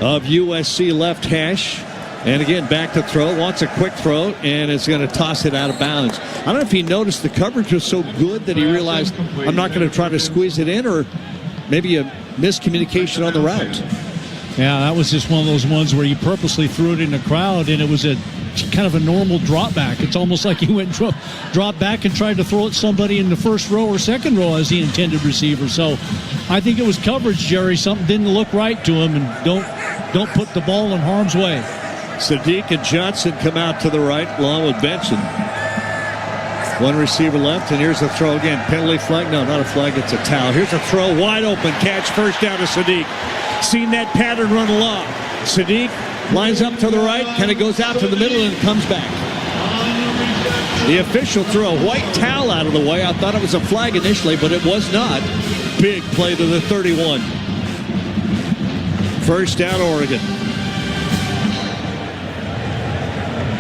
of USC left hash. And again, back to throw. Wants a quick throw, and is going to toss it out of bounds. I don't know if he noticed the coverage was so good that he realized, I'm not going to try to squeeze it in, or maybe a miscommunication on the route. Yeah, that was just one of those ones where he purposely threw it in the crowd, and it was a kind of a normal drop back. It's almost like he went drop back and tried to throw it somebody in the first row or second row as the intended receiver. So I think it was coverage, Jerry. Something didn't look right to him, and don't put the ball in harm's way. Sadiq and Johnson come out to the right along with Benson. One receiver left, and here's a throw again. Penalty flag? No, not a flag. It's a towel. Here's a throw. Wide open catch. First down to Sadiq. Seen that pattern run along. Sadiq lines up to the right, kind of goes out to the middle and comes back. The official threw a white towel out of the way. I thought it was a flag initially, but it was not. Big play to the 31. First down, Oregon.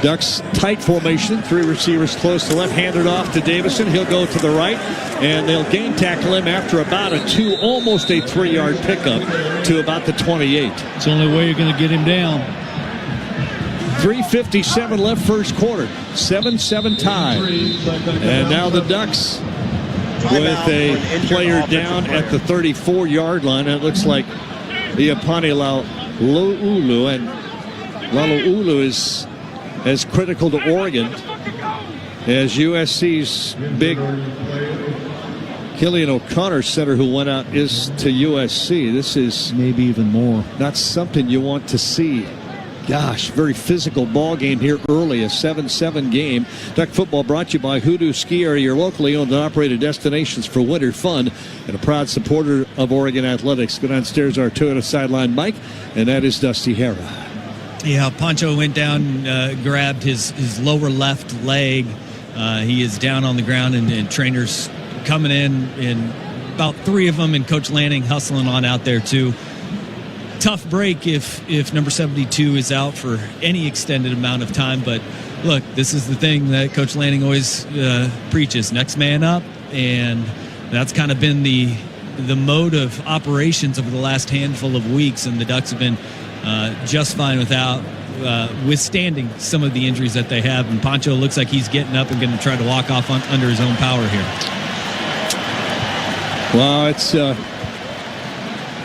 Ducks tight formation. 3 receivers close to left. Handed off to Davison. He'll go to the right, and they'll gain tackle him after about a 2, almost a 3-yard pickup to about the 28. It's the only way you're going to get him down. 3:57 left first quarter. 7-7 tie. And now the Ducks with a player down at the 34-yard line. And it looks like Iapani Laulu, and Laulu is as critical to Oregon as USC's big Killian O'Connor center who went out is to USC. This is maybe even more. Not something you want to see. Gosh, very physical ball game here early, a 7-7 game. Duck football brought to you by Hoodoo Ski Area, your locally owned and operated destinations for winter fun, and a proud supporter of Oregon athletics. Go downstairs, our Toyota sideline Mike, and that is Dusty Hara. Yeah, Poncho went down, grabbed his lower left leg. He is down on the ground, and trainers coming in, and about 3 of them, and Coach Lanning hustling on out there too. Tough break if number 72 is out for any extended amount of time. But look, this is the thing that Coach Lanning always preaches: next man up, and that's kind of been the mode of operations over the last handful of weeks. And the Ducks have been just fine without withstanding some of the injuries that they have. And Poncho looks like he's getting up and going to try to walk off under his own power here. Well, it's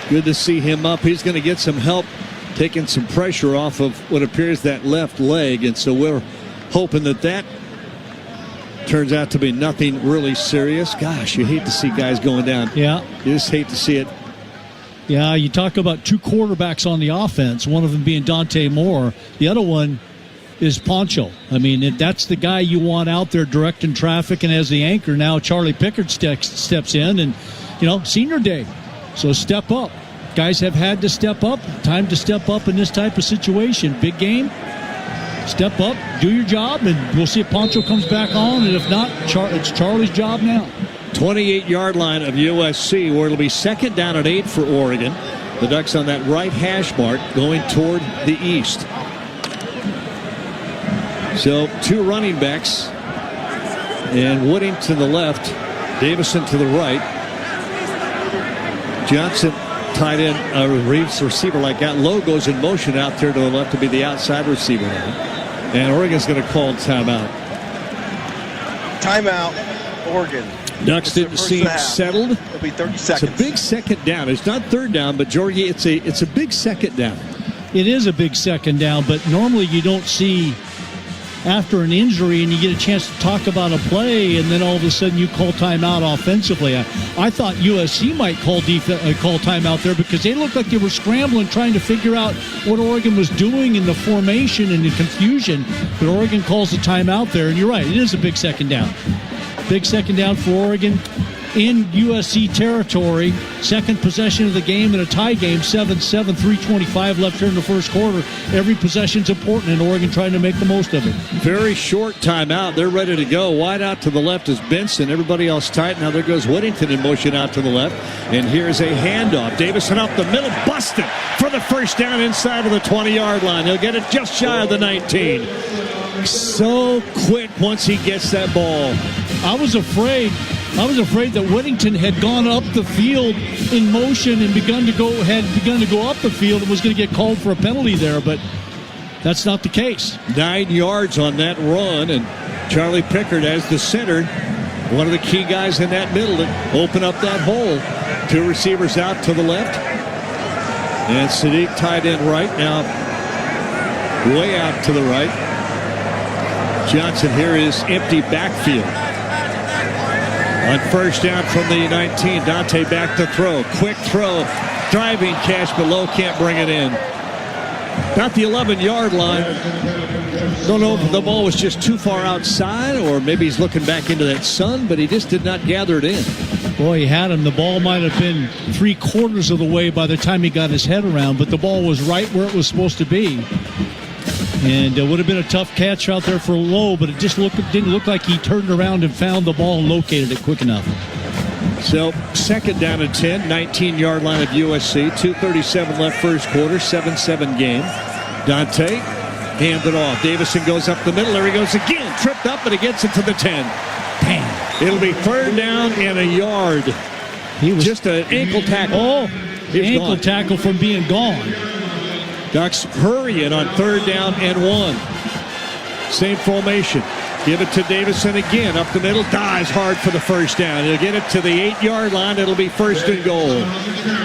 good to see him up. He's going to get some help taking some pressure off of what appears that left leg. And so we're hoping that turns out to be nothing really serious. Gosh, you hate to see guys going down. Yeah. You just hate to see it. Yeah, you talk about 2 quarterbacks on the offense, one of them being Dante Moore. The other one is Poncho. I mean, that's the guy you want out there directing traffic, and as the anchor now, Charlie Pickard steps in, and, senior day. So step up. Guys have had to step up. Time to step up in this type of situation. Big game. Step up, do your job, and we'll see if Poncho comes back on. And if not, it's Charlie's job now. 28-yard line of USC, where it'll be 2nd down and 8 for Oregon. The Ducks on that right hash mark going toward the east. So 2 running backs, and Wooding to the left, Davison to the right. Johnson tied in a Reeves receiver like that. Lowe goes in motion out there to the left to be the outside receiver now. And Oregon's going to call timeout. Timeout, Oregon. Ducks didn't seem settled. It'll be 30 seconds. It's a big 2nd down. It's not 3rd down, but Georgie, it's a big 2nd down. It is a big 2nd down, but normally you don't see after an injury and you get a chance to talk about a play, and then all of a sudden you call timeout offensively. I thought USC might call timeout there because they looked like they were scrambling, trying to figure out what Oregon was doing in the formation and the confusion. But Oregon calls the timeout there, and you're right, it is a big 2nd down. Big 2nd down for Oregon in USC territory. 2nd possession of the game in a tie game, 7-7, 3:25 left here in the first quarter. Every possession's important, and Oregon trying to make the most of it. Very short timeout. They're ready to go. Wide out to the left is Benson. Everybody else tight. Now there goes Whittington in motion out to the left. And here's a handoff. Davison up the middle, busted for the 1st down inside of the 20-yard line. He'll get it just shy of the 19. So quick once he gets that ball. I was afraid that Whittington had gone up the field in motion and begun to go up the field and was going to get called for a penalty there, but that's not the case. 9 yards on that run, and Charlie Pickard as the center, one of the key guys in that middle to open up that hole. 2 receivers out to the left, and Sadiq tied in right now, way out to the right. Johnson here is empty backfield. On 1st down from the 19, Dante back to throw. Quick throw, driving catch, but Lowe can't bring it in. About the 11-yard line. Don't know if the ball was just too far outside or maybe he's looking back into that sun, but he just did not gather it in. Boy, he had him. The ball might have been 3/4 of the way by the time he got his head around, but the ball was right where it was supposed to be. And it would have been a tough catch out there for Lowe, but it just didn't look like he turned around and found the ball and located it quick enough. So 2nd down and 10, 19-yard line of USC, 2:37 left first quarter, 7-7 game. Dante handed off. Davison goes up the middle. There he goes again. Tripped up, but he gets it to the 10. Damn. It'll be 3rd down and a yard. He was just an ankle tackle. Oh, ankle tackle from being gone. Ducks hurrying on 3rd down and 1. Same formation. Give it to Davison again. Up the middle. Dives hard for the 1st down. He'll get it to the 8-yard line. It'll be 1st and goal.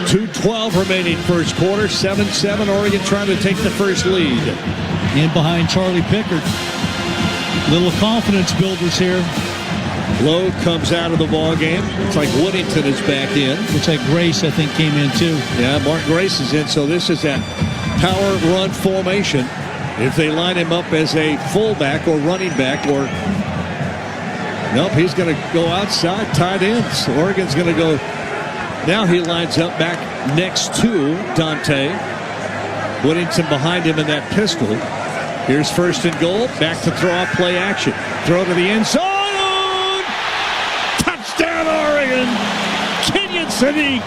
2:12 remaining first quarter. 7-7. Oregon trying to take the first lead. In behind Charlie Pickard. Little confidence builders here. Lowe comes out of the ball game. It's like Woodington is back in. Looks like Grace, I think, came in too. Yeah, Mark Grace is in. So this is that power run formation. If they line him up as a fullback or running back or... Nope, he's going to go outside, tight ends. Oregon's going to go... Now he lines up back next to Dante. Woodington behind him in that pistol. Here's first and goal. Back to throw off play action. Throw to the end zone. Touchdown, Oregon. Kenyon Sadiq.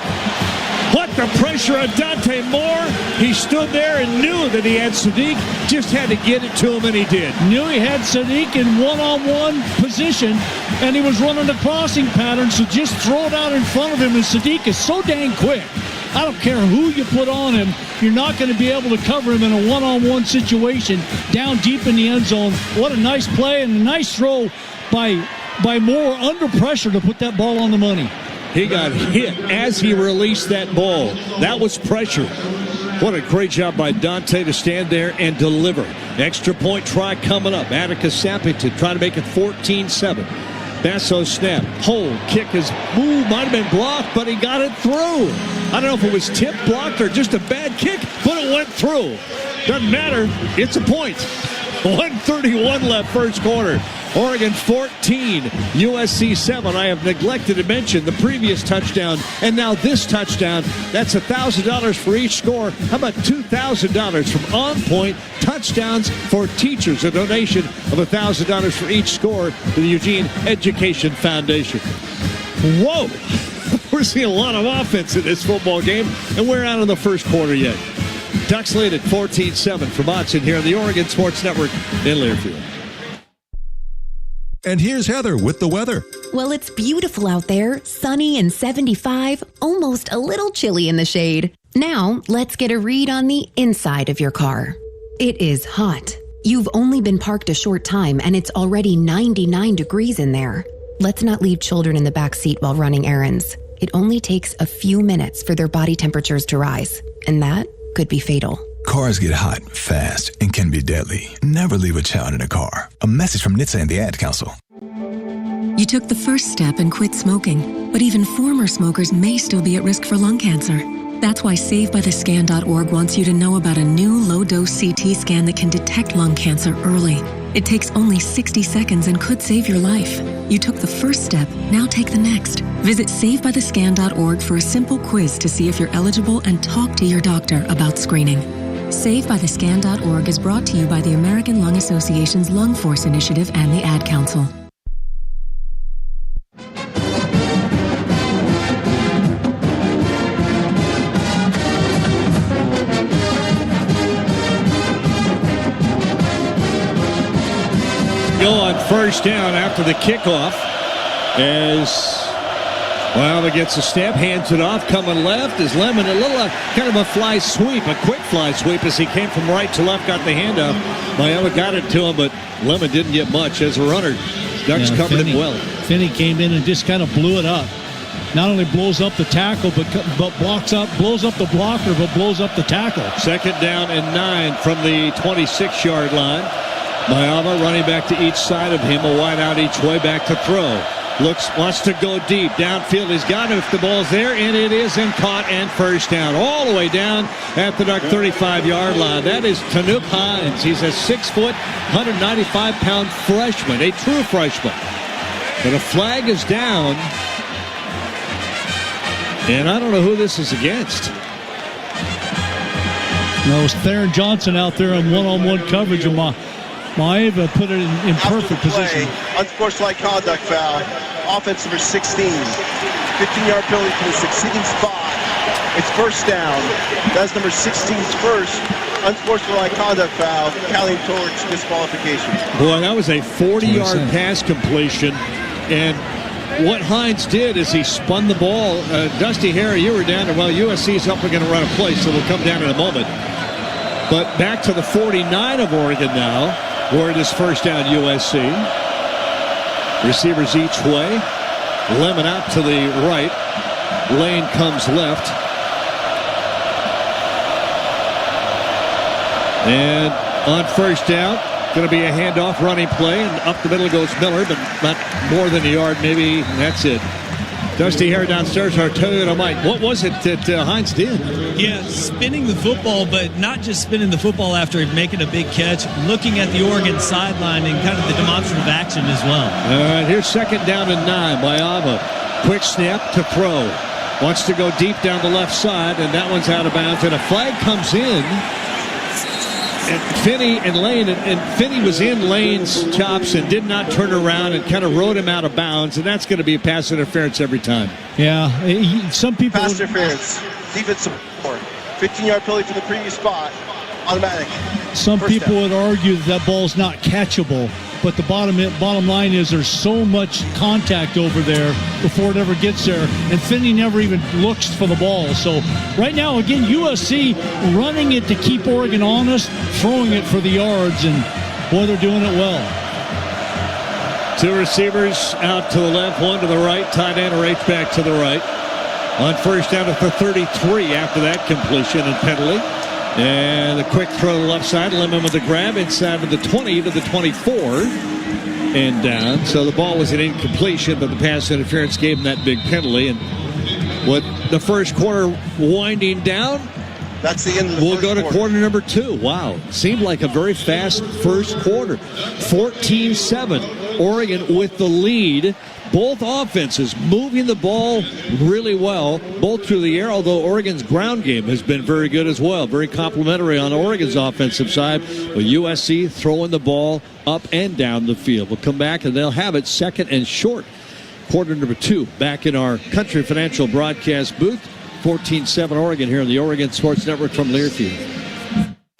What the pressure on Dante Moore. He stood there and knew that he had Sadiq. Just had to get it to him, and he did. Knew he had Sadiq in one-on-one position, and he was running the crossing pattern, so just throw it out in front of him, and Sadiq is so dang quick. I don't care who you put on him, you're not going to be able to cover him in a one-on-one situation down deep in the end zone. What a nice play and a nice throw by Moore under pressure to put that ball on the money. He got hit as he released that ball. That was pressure. What a great job by Dante to stand there and deliver. Extra point try coming up. Atticus Sappington trying to make it 14-7. Basso snap. Hold. Kick is might have been blocked, but he got it through. I don't know if it was tipped, blocked, or just a bad kick, but it went through. Doesn't matter. It's a point. 1:31 left first quarter. Oregon 14, USC 7. I have neglected to mention the previous touchdown and now this touchdown. That's $1,000 for each score. How about $2,000 from On Point Touchdowns for Teachers? A donation of $1,000 for each score to the Eugene Education Foundation. Whoa! We're seeing a lot of offense in this football game, and we're out in the first quarter yet. Ducks lead at 14-7 from Autzen here on the Oregon Sports Network in Learfield. And here's Heather with the weather. Well, it's beautiful out there, sunny and 75, almost a little chilly in the shade. Now, let's get a read on the inside of your car. It is hot. You've only been parked a short time and it's already 99 degrees in there. Let's not leave children in the back seat while running errands. It only takes a few minutes for their body temperatures to rise, and that could be fatal. Cars get hot, fast, and can be deadly. Never leave a child in a car. A message from NHTSA and the Ad Council. You took the first step and quit smoking, but even former smokers may still be at risk for lung cancer. That's why SaveByTheScan.org wants you to know about a new low-dose CT scan that can detect lung cancer early. It takes only 60 seconds and could save your life. You took the first step, now take the next. Visit SaveByTheScan.org for a simple quiz to see if you're eligible and talk to your doctor about screening. SaveByTheScan.org is brought to you by the American Lung Association's Lung Force Initiative and the Ad Council. Go on first down after the kickoff as Wilder gets a step, hands it off, coming left is Lemon. A little kind of a fly sweep, a quick fly sweep as he came from right to left, got the handoff. Wilder got it to him, but Lemon didn't get much as a runner. Ducks covered him well. Finney came in and just kind of blew it up. Not only blows up the tackle, but blows up the blocker, but blows up the tackle. Second down and 9 from the 26-yard line. Mayama running back to each side of him, a wide out each way, back to throw. Wants to go deep. Downfield, he's got it if the ball's there, and it is in caught and first down. All the way down at the Duck 35-yard line. That is Tanuk Hines. He's a 6-foot, 195-pound freshman, a true freshman. But a flag is down, and I don't know who this is against. No, it's Theron Johnson out there in one-on-one coverage, and Maeva put it in perfect position. Unsportsmanlike conduct foul. Offense number 16. 15-yard penalty for the succeeding spot. It's first down. That's number 16's first unsportsmanlike conduct foul, counting towards disqualification. Boy, that was a 40-yard pass completion. And what Hines did is he spun the ball. Dusty Harry, you were down there. Well, USC is up and going to run a play, so we'll come down in a moment. But back to the 49 of Oregon now, where it is first down USC. Receivers each way. Lemon out to the right. Lane comes left. And on first down, Going to be a handoff running play, and up the middle goes Miller, but not more than a yard maybe, and that's it. Dusty Hare downstairs, our Toyota Mike. What was it that Hines did? Yeah, spinning the football, but not just spinning the football after making a big catch, looking at the Oregon sideline and kind of the demonstrative action as well. All right, here's 2nd down and 9 by Ava. Quick snap to throw. Wants to go deep down the left side, and that one's out of bounds, and a flag comes in. And Finney and Lane, and Finney was in Lane's chops and did not turn around and kind of rode him out of bounds, and that's going to be a pass interference every time. Yeah, some people... Pass interference, defensive support, 15-yard penalty from the previous spot, automatic. Some people would argue that ball's not catchable, but the bottom line is there's so much contact over there before it ever gets there, and Finney never even looks for the ball. So right now, again, USC running it to keep Oregon honest, throwing it for the yards, and boy, they're doing it well. 2 receivers out to the left, 1 to the right, tight end or H-back to the right. On 1st down at the 33 after that completion and penalty. And the quick throw to the left side, Lemon with the grab inside of the 20 to the 24 and down. So the ball was an incompletion, but the pass interference gave him that big penalty. And with the first quarter winding down, that's the end of the we'll go to quarter number 2. Wow. Seemed like a very fast first quarter. 14-7. Oregon with the lead. Both offenses moving the ball really well, both through the air, although Oregon's ground game has been very good as well. Very complimentary on Oregon's offensive side. But USC throwing the ball up and down the field. We'll come back and they'll have it 2nd and short. Quarter number 2 back in our Country Financial broadcast booth. 14-7 Oregon here on the Oregon Sports Network from Learfield.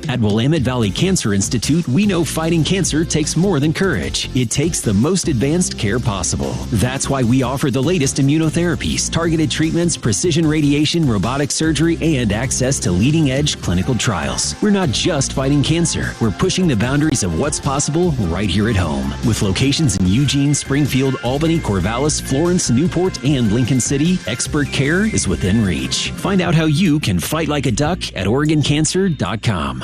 At Willamette Valley Cancer Institute, we know fighting cancer takes more than courage. It takes the most advanced care possible. That's why we offer the latest immunotherapies, targeted treatments, precision radiation, robotic surgery, and access to leading-edge clinical trials. We're not just fighting cancer. We're pushing the boundaries of what's possible right here at home. With locations in Eugene, Springfield, Albany, Corvallis, Florence, Newport, and Lincoln City, expert care is within reach. Find out how you can fight like a duck at OregonCancer.com.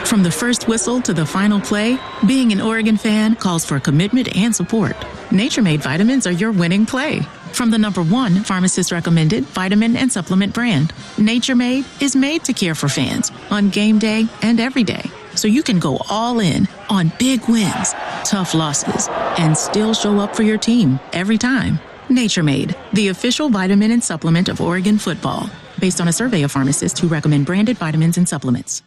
From the first whistle to the final play, being an Oregon fan calls for commitment and support. Nature Made vitamins are your winning play. From the #1 pharmacist recommended vitamin and supplement brand, Nature Made is made to care for fans on game day and every day. So you can go all in on big wins, tough losses, and still show up for your team every time. Nature Made, the official vitamin and supplement of Oregon football, based on a survey of pharmacists who recommend branded vitamins and supplements.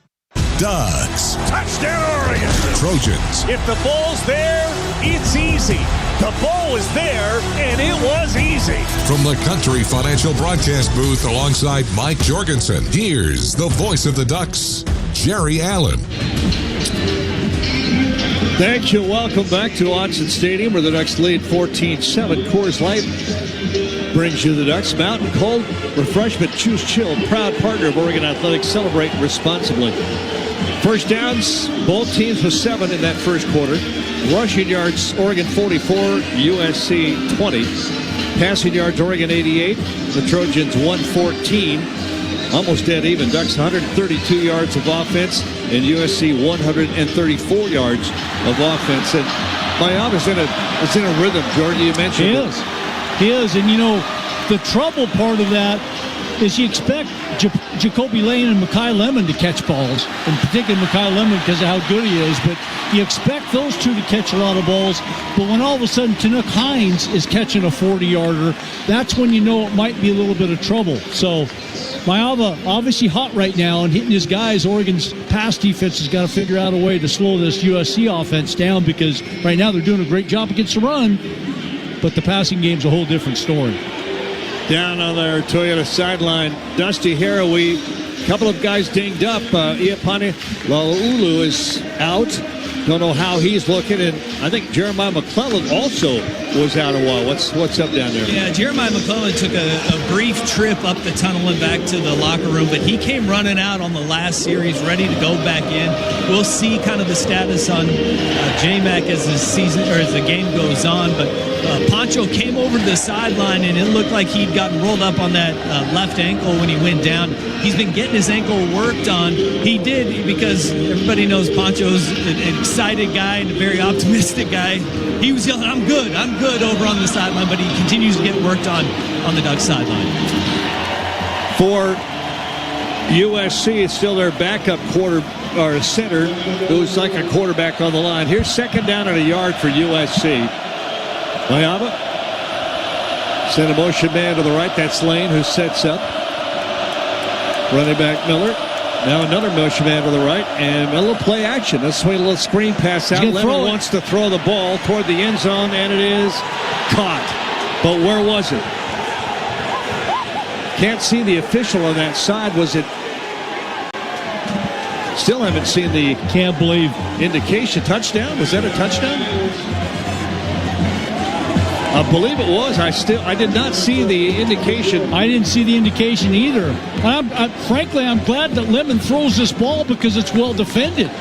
Ducks. Touchdown, Oregon. Trojans. If the ball's there, it's easy. The ball was there, and it was easy. From the Country Financial broadcast booth alongside Mike Jorgensen, here's the voice of the Ducks, Jerry Allen. Thank you. Welcome back to Autzen Stadium, where the Ducks lead 14-7. Coors Light brings you the Ducks. Mountain Cold Refreshment. Choose Chill. Proud partner of Oregon Athletics. Celebrate responsibly. First downs, both teams with 7 in that first quarter. Rushing yards, Oregon 44, USC 20. Passing yards, Oregon 88. The Trojans 114. Almost dead even. Ducks 132 yards of offense, and USC 134 yards of offense. And Mayav is in a rhythm, Jordan. You mentioned He is, and you know, the trouble part of that is you expect Jacoby Lane and Mekhi Lemon to catch balls, and particularly Mekhi Lemon because of how good he is, but you expect those two to catch a lot of balls, but when all of a sudden Tanook Hines is catching a 40-yarder, that's when you know it might be a little bit of trouble. So Mayava obviously hot right now and hitting his guys. Oregon's pass defense has got to figure out a way to slow this USC offense down because right now they're doing a great job against the run, but the passing game's a whole different story. Down on their Toyota sideline, Dusty Haraway, a couple of guys dinged up. Iapane Laulu is out. Don't know how he's looking, and I think Jeremiah McClellan also was out a while. What's up down there? Yeah, Jeremiah McClellan took a brief trip up the tunnel and back to the locker room, but he came running out on the last series, ready to go back in. We'll see kind of the status on J-Mac as the season or as the game goes on, but Poncho came over to the sideline, and it looked like he'd gotten rolled up on that left ankle when he went down. He's been getting his ankle worked on. He did, because everybody knows Poncho's an excited guy and a very optimistic guy. He was yelling, I'm good over on the sideline, but he continues to get worked on the Ducks sideline. For USC, it's still their backup center, who's like a quarterback on the line. Here's second down and a yard for USC. Mayaba send a motion man to the right. That's Lane, who sets up. Running back Miller. Now another motion man to the right, and a little play action. Let's swing a little screen pass out. Lemon wants to throw the ball toward the end zone, and it is caught. But where was it? Can't see the official on that side. Was it? Still haven't seen the indication. Touchdown? Was that a touchdown? I believe it was. I did not see the indication. I didn't see the indication either. Frankly, I'm glad that Lemon throws this ball because it's well defended.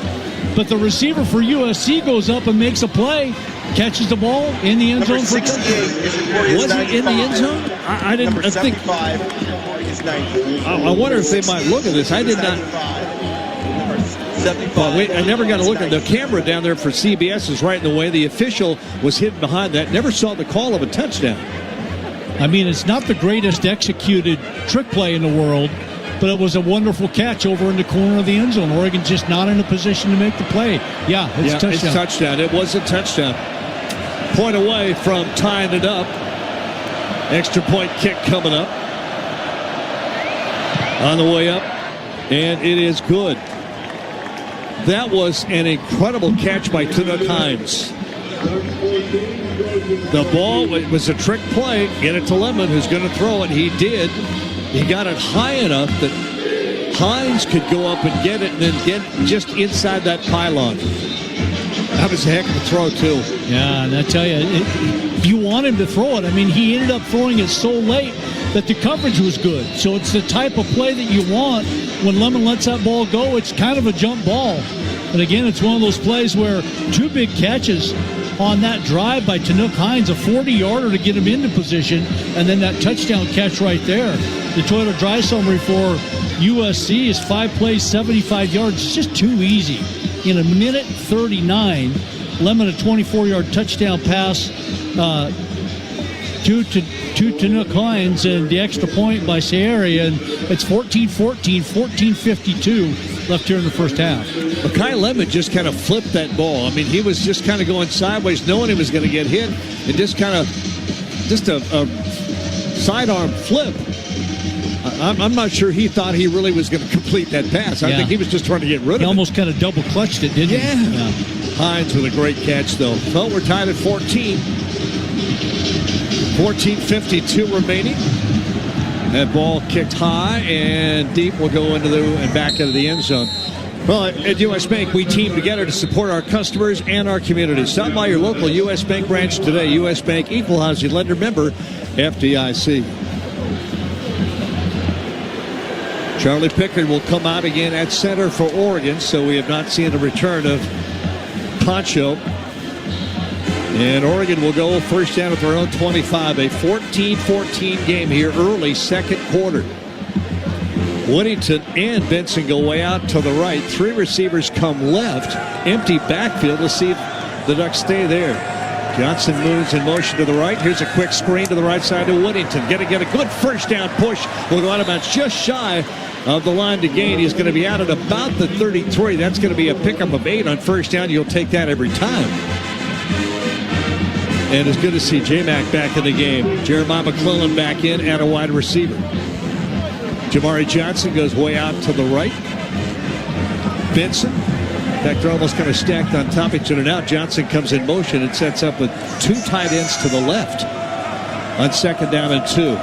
But the receiver for USC goes up and makes a play, catches the ball in the end zone. Number 68 is Victoria's Was it in the end zone? I didn't. Number 75 is 90. I wonder if they might look at this. I did not. Well, I never got to look at the camera down there for CBS is right in the way. The official was hidden behind that. Never saw the call of a touchdown. I mean, it's not the greatest executed trick play in the world, but it was a wonderful catch over in the corner of the end zone. Oregon's just not in a position to make the play. Yeah, it's touchdown. It's touchdown. It was a touchdown. Point away from tying it up. Extra point kick coming up. On the way up, and it is good. That was an incredible catch by Tanook Hines. The ball was a trick play. Get it to Lemon, who's going to throw it. He did. He got it high enough that Hines could go up and get it and then get just inside that pylon. That was a heck of a throw, too. Yeah, and I tell you, if you want him to throw it, I mean, he ended up throwing it so late that the coverage was good. So it's the type of play that you want. When Lemon lets that ball go, it's kind of a jump ball. And again, it's one of those plays where two big catches on that drive by Tanook Hines, a 40-yarder to get him into position, and then that touchdown catch right there. The Toyota drive summary for USC is 5 plays, 75 yards. It's just too easy. In a minute 39, Lemon a 24-yard touchdown pass to Tanook Hines, and the extra point by Sierra, and it's 14-14, 14-52 left here in the first half. Makai Lemon just kind of flipped that ball. I mean, he was just kind of going sideways, knowing he was going to get hit, and just a sidearm flip. I'm not sure he thought he really was going to complete that pass. I think he was just trying to get rid of it. He almost kind of double clutched it, didn't he? Yeah. Hines with a great catch, though. Well, we're tied at 14. 14:52 remaining. That ball kicked high and deep will go into and back into the end zone. Well, at U.S. Bank, we team together to support our customers and our community. Stop by your local U.S. Bank branch today. U.S. Bank, equal housing lender, member FDIC. Charlie Pickard will come out again at center for Oregon, so we have not seen a return of Poncho. And Oregon will go first down at their own 25. A 14-14 game here early, second quarter. Whittington and Benson go way out to the right. 3 receivers come left. Empty backfield. Let's see if the Ducks stay there. Johnson moves in motion to the right. Here's a quick screen to the right side to Whittington. Going to get a good first down push. Will go out about just shy of the line to gain. He's going to be out at about the 33. That's going to be a pickup of 8 on first down. You'll take that every time. And it's good to see J-Mac back in the game. Jeremiah McClellan back in at a wide receiver. Jamari Johnson goes way out to the right. Benson. In fact, they're almost kind of stacked on top of each other now. Johnson comes in motion and sets up with 2 tight ends to the left on second down and 2.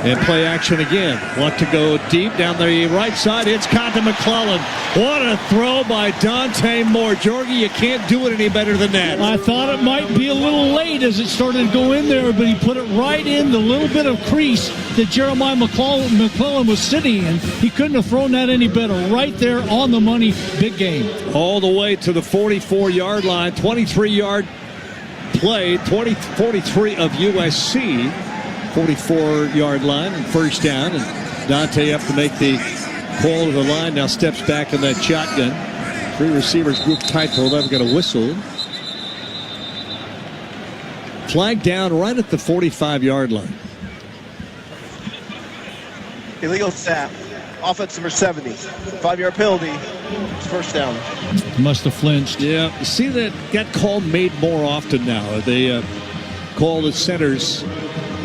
And play action again. Want to go deep down the right side. It's caught to McClellan. What a throw by Dante Moore. Jorgie, you can't do it any better than that. I thought it might be a little late as it started to go in there, but he put it right in the little bit of crease that Jeremiah McClellan was sitting in. He couldn't have thrown that any better. Right there on the money. Big game. All the way to the 44-yard line. 23-yard play. 43 of USC. 44-yard line and first down. And Dante up to make the call to the line. Now steps back in that shotgun. 3 receivers grouped tight to 11. Going to whistle. Flag down right at the 45-yard line. Illegal snap. Offense number 70. 5-yard penalty. It's first down. Must have flinched. Yeah. You see that call made more often now. They call the centers.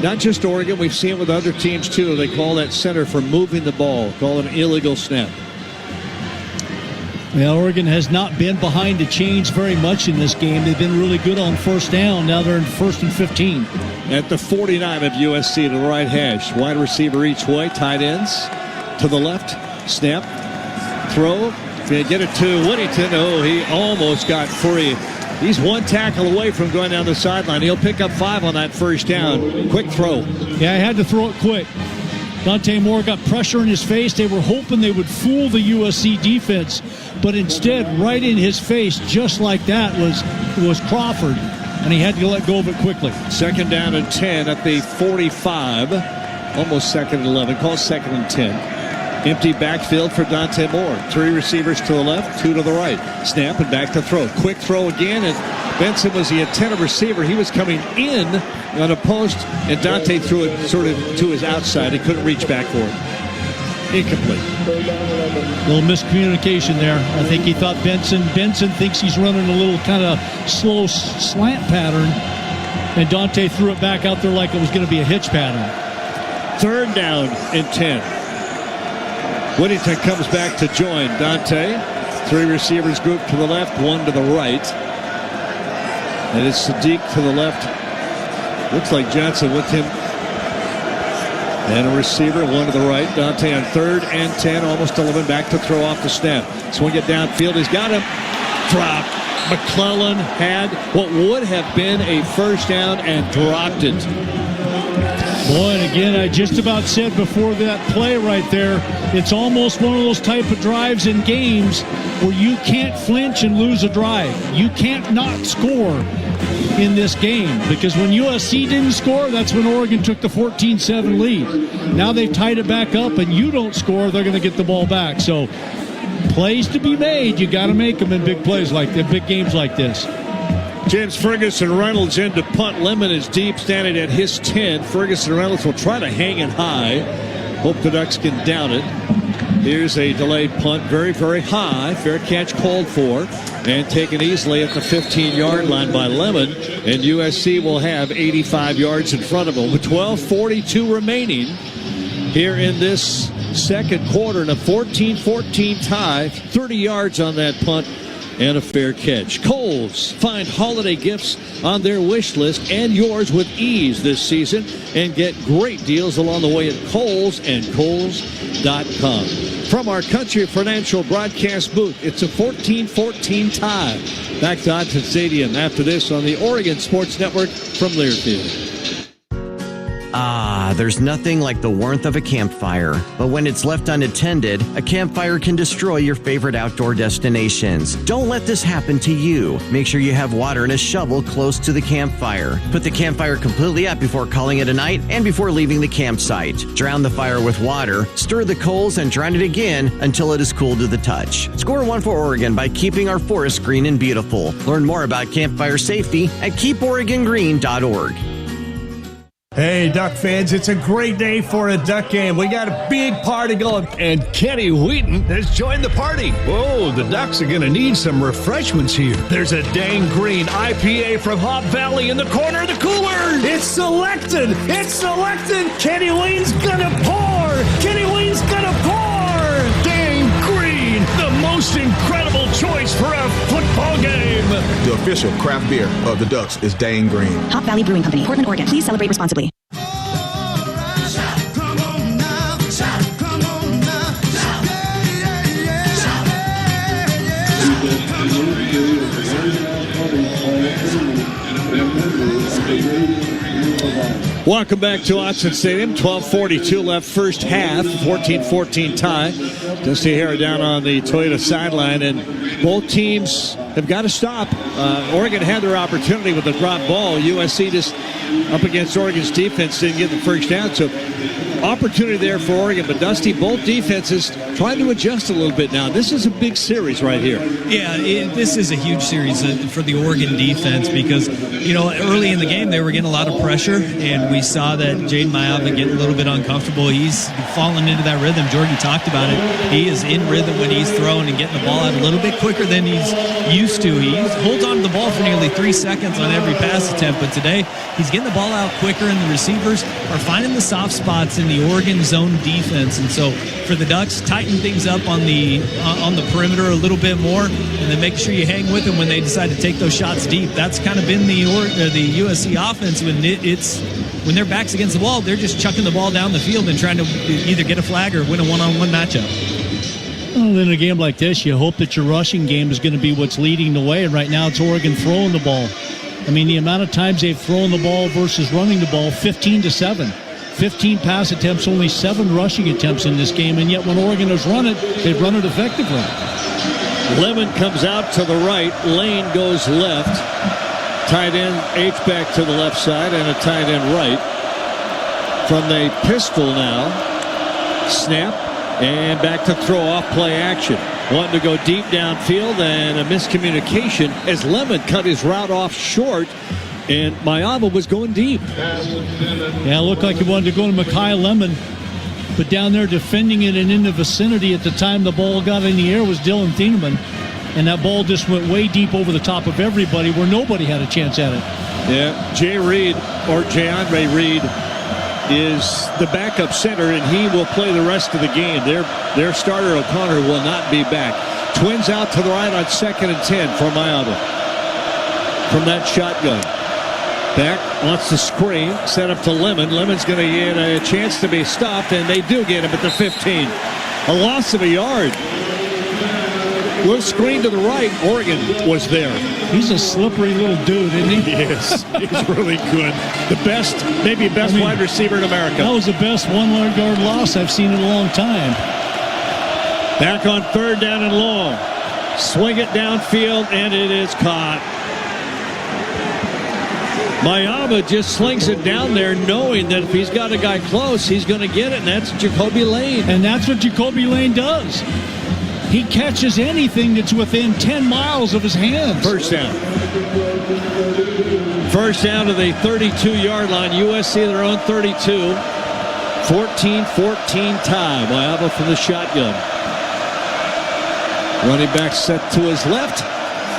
Not just Oregon. We've seen it with other teams, too. They call that center for moving the ball. Call it an illegal snap. Yeah, Oregon has not been behind the chains very much in this game. They've been really good on first down. Now they're in 1st and 15. At the 49 of USC to the right hash. Wide receiver each way. Tight ends to the left. Snap. Throw. Get it to Whittington. Oh, he almost got free. He's one tackle away from going down the sideline. He'll pick up 5 on that first down. Quick throw. Yeah, I had to throw it quick. Dante Moore got pressure in his face. They were hoping they would fool the USC defense, but instead, right in his face, just like that, was Crawford, and he had to let go of it quickly. 2nd down and 10 at the 45. Almost 2nd and 11. Call 2nd and 10. Empty backfield for Dante Moore. 3 receivers to the left, 2 to the right. Snap and back to throw. Quick throw again, and Benson was the attentive receiver. He was coming in on a post, and Dante threw it sort of to his outside. He couldn't reach back for it. Incomplete. A little miscommunication there. I think he thought Benson thinks he's running a little kind of slow slant pattern, and Dante threw it back out there like it was going to be a hitch pattern. 3rd down and 10. Whittington comes back to join Dante. 3 receivers grouped to the left, 1 to the right. And it's Sadiq to the left. Looks like Johnson with him. And a receiver, 1 to the right. Dante on 3rd and 10, almost 11, back to throw off the snap. Swing it downfield, he's got him. Drop. McClellan had what would have been a first down and dropped it. Boy, and again, I just about said before that play right there, it's almost one of those type of drives in games where you can't flinch and lose a drive. You can't not score in this game, because when USC didn't score, that's when Oregon took the 14-7 lead. Now they've tied it back up, and you don't score, they're going to get the ball back. So plays to be made. You got to make them in big plays like that, big games like this. James Ferguson Reynolds into punt. Lemon is deep, standing at his 10. Ferguson Reynolds will try to hang it high. Hope the Ducks can down it. Here's a delayed punt, very, very high. Fair catch called for, and taken easily at the 15-yard line by Lemon. And USC will have 85 yards in front of them with 12:42 remaining here in this second quarter. And a 14-14 tie, 30 yards on that punt, and a fair catch. Kohl's, find holiday gifts on their wish list and yours with ease this season, and get great deals along the way at Kohl's and Kohl's.com. From our Country Financial broadcast booth, it's a 14-14 tie. Back to Autzen Stadium after this on the Oregon Sports Network from Learfield. Ah, there's nothing like the warmth of a campfire. But when it's left unattended, a campfire can destroy your favorite outdoor destinations. Don't let this happen to you. Make sure you have water and a shovel close to the campfire. Put the campfire completely out before calling it a night and before leaving the campsite. Drown the fire with water, stir the coals, and drown it again until it is cool to the touch. Score one for Oregon by keeping our forest green and beautiful. Learn more about campfire safety at keeporegongreen.org. Hey, Duck fans, it's a great day for a Duck game. We got a big party going, and Kenny Wheaton has joined the party. Whoa, the Ducks are going to need some refreshments here. There's a Dang Green IPA from Hop Valley in the corner of the cooler. It's selected. It's selected. Kenny Wheaton's going to pour. Kenny Wheaton's going to pour. Dang Green, the most incredible choice for a football game. The official craft beer of the Ducks is Dang Green. Hop Valley Brewing Company, Portland, Oregon. Please celebrate responsibly. Welcome back to Autzen Stadium. 12:42 left, first half. 14-14 tie. Dusty Hare down on the Toyota sideline, and both teams have got to stop. Oregon had their opportunity with the drop ball. USC just up against Oregon's defense didn't get the first down. So opportunity there for Oregon, but Dusty, both defenses trying to adjust a little bit now. This is a big series right here. Yeah, this is a huge series for the Oregon defense because, early in the game they were getting a lot of pressure, and we saw that Jaden Maiava get a little bit uncomfortable. He's fallen into that rhythm. Jordan talked about it. He is in rhythm when he's throwing and getting the ball out a little bit quicker than he's used to. He holds on to the ball for nearly 3 seconds on every pass attempt, but today he's getting the ball out quicker, and the receivers are finding the soft spots in the Oregon zone defense. And so for the Ducks, tighten things up on the perimeter a little bit more, and then make sure you hang with them when they decide to take those shots deep. That's kind of been the USC offense when their back's against the wall. They're just chucking the ball down the field and trying to either get a flag or win a one-on-one matchup. Well, in a game like this, you hope that your rushing game is going to be what's leading the way. And right now, it's Oregon throwing the ball. I mean, the amount of times they've thrown the ball versus running the ball, 15-7. 15 pass attempts, only 7 rushing attempts in this game, and yet when Oregon has run it, they've run it effectively. Lemon comes out to the right. Lane goes left. Tight end H-back to the left side and a tight end right. From the pistol now. Snap and back to throw off play action. Wanting to go deep downfield and a miscommunication as Lemon cut his route off short. And Maiava was going deep. Yeah, it looked like he wanted to go to Mekhi Lemon. But down there defending it and in the vicinity at the time the ball got in the air was Dylan Thieneman. And that ball just went way deep over the top of everybody where nobody had a chance at it. Yeah, Jay Reed, or Jayandre Reed, is the backup center, and he will play the rest of the game. Their starter, O'Connor, will not be back. Twins out to the right on 2nd and 10 for Maiava. From that shotgun. Back, wants to screen, set up to Lemon. Lemon's going to get a chance to be stopped, and they do get him at the 15. A loss of a yard. Little screen to the right. Oregon was there. He's a slippery little dude, isn't he? He is. He's really good. The best, maybe best wide receiver in America. That was the best 1-yard loss I've seen in a long time. Back on 3rd down and long. Swing it downfield, and it is caught. Maiava just slings it down there knowing that if he's got a guy close, he's going to get it, and that's Jacoby Lane. And that's what Jacoby Lane does. He catches anything that's within 10 miles of his hands. First down. First down to the 32-yard line. USC their own 32. 14-14 tie. Maiava from the shotgun. Running back set to his left.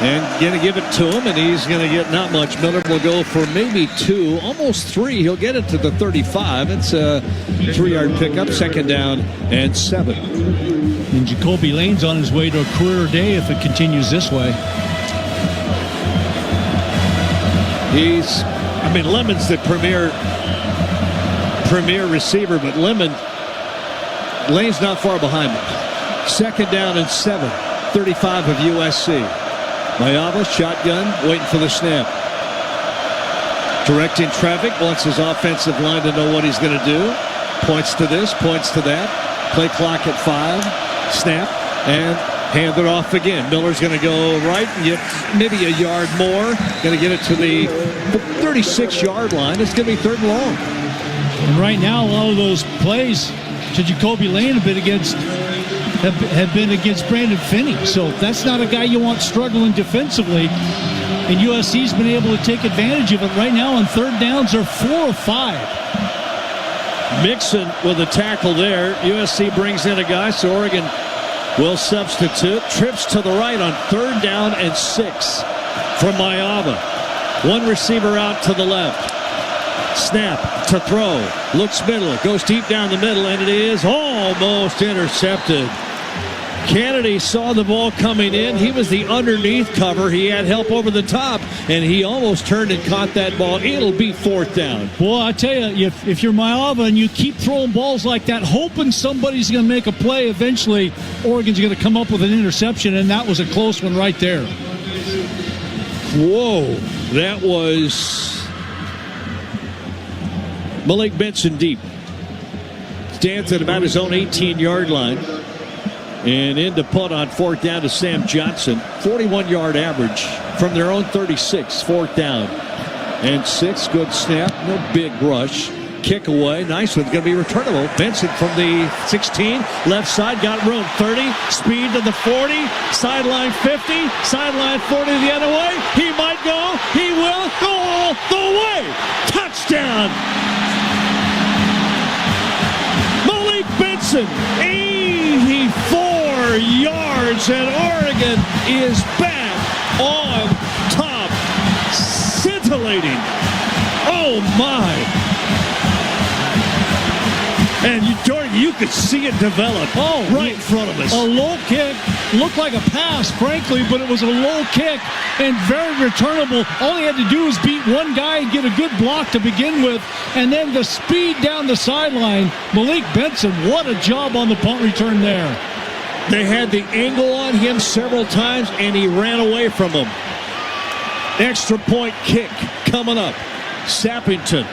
And going to give it to him, and he's going to get not much. Miller will go for maybe 2, almost 3. He'll get it to the 35. It's a 3-yard pickup, 2nd down and 7. And Jacoby Lane's on his way to a career day if it continues this way. Lemon's the premier receiver, but Lane's not far behind him. 2nd down and 7, 35 of USC. Maiava, shotgun, waiting for the snap. Directing traffic, wants his offensive line to know what he's going to do. Points to this, points to that. Play clock at 5. Snap, and hand it off again. Miller's going to go right and get maybe a yard more. Going to get it to the 36-yard line. It's going to be 3rd and long. And right now, a lot of those plays to Jacoby Lane have been against Brandon Finney. So that's not a guy you want struggling defensively. And USC's been able to take advantage of it. Right now on 3rd downs, they're 4 of 5. Mixon with a tackle there. USC brings in a guy, so Oregon will substitute. Trips to the right on 3rd down and 6 from Maiava. One receiver out to the left. Snap to throw. Looks middle. Goes deep down the middle, and it is almost intercepted. Kennedy saw the ball coming in. He was the underneath cover. He had help over the top, and he almost turned and caught that ball. It'll be 4th down. Well, I tell you, if you're Maiava and you keep throwing balls like that, hoping somebody's going to make a play, eventually Oregon's going to come up with an interception, and that was a close one right there. Whoa, that was Malik Benson deep. Stands at about his own 18-yard line. And in to punt on fourth down to Sam Johnson. 41-yard average from their own 36, fourth down. And 6, good snap, no big rush. Kick away, nice one, going to be returnable. Benson from the 16, left side, got room, 30, speed to the 40, sideline 50, sideline 40 the other way. He might go, he will go all the way. Touchdown! Malik Benson, 84 yards, and Oregon is back on top. Scintillating. Oh my. And Jordan, you could see it develop right in front of us. A low kick, looked like a pass, frankly, but it was a low kick and very returnable. All he had to do was beat one guy and get a good block to begin with, and then the speed down the sideline. Malik Benson, what a job on the punt return there. They had the angle on him several times, and he ran away from them. Extra point kick coming up. Sappington.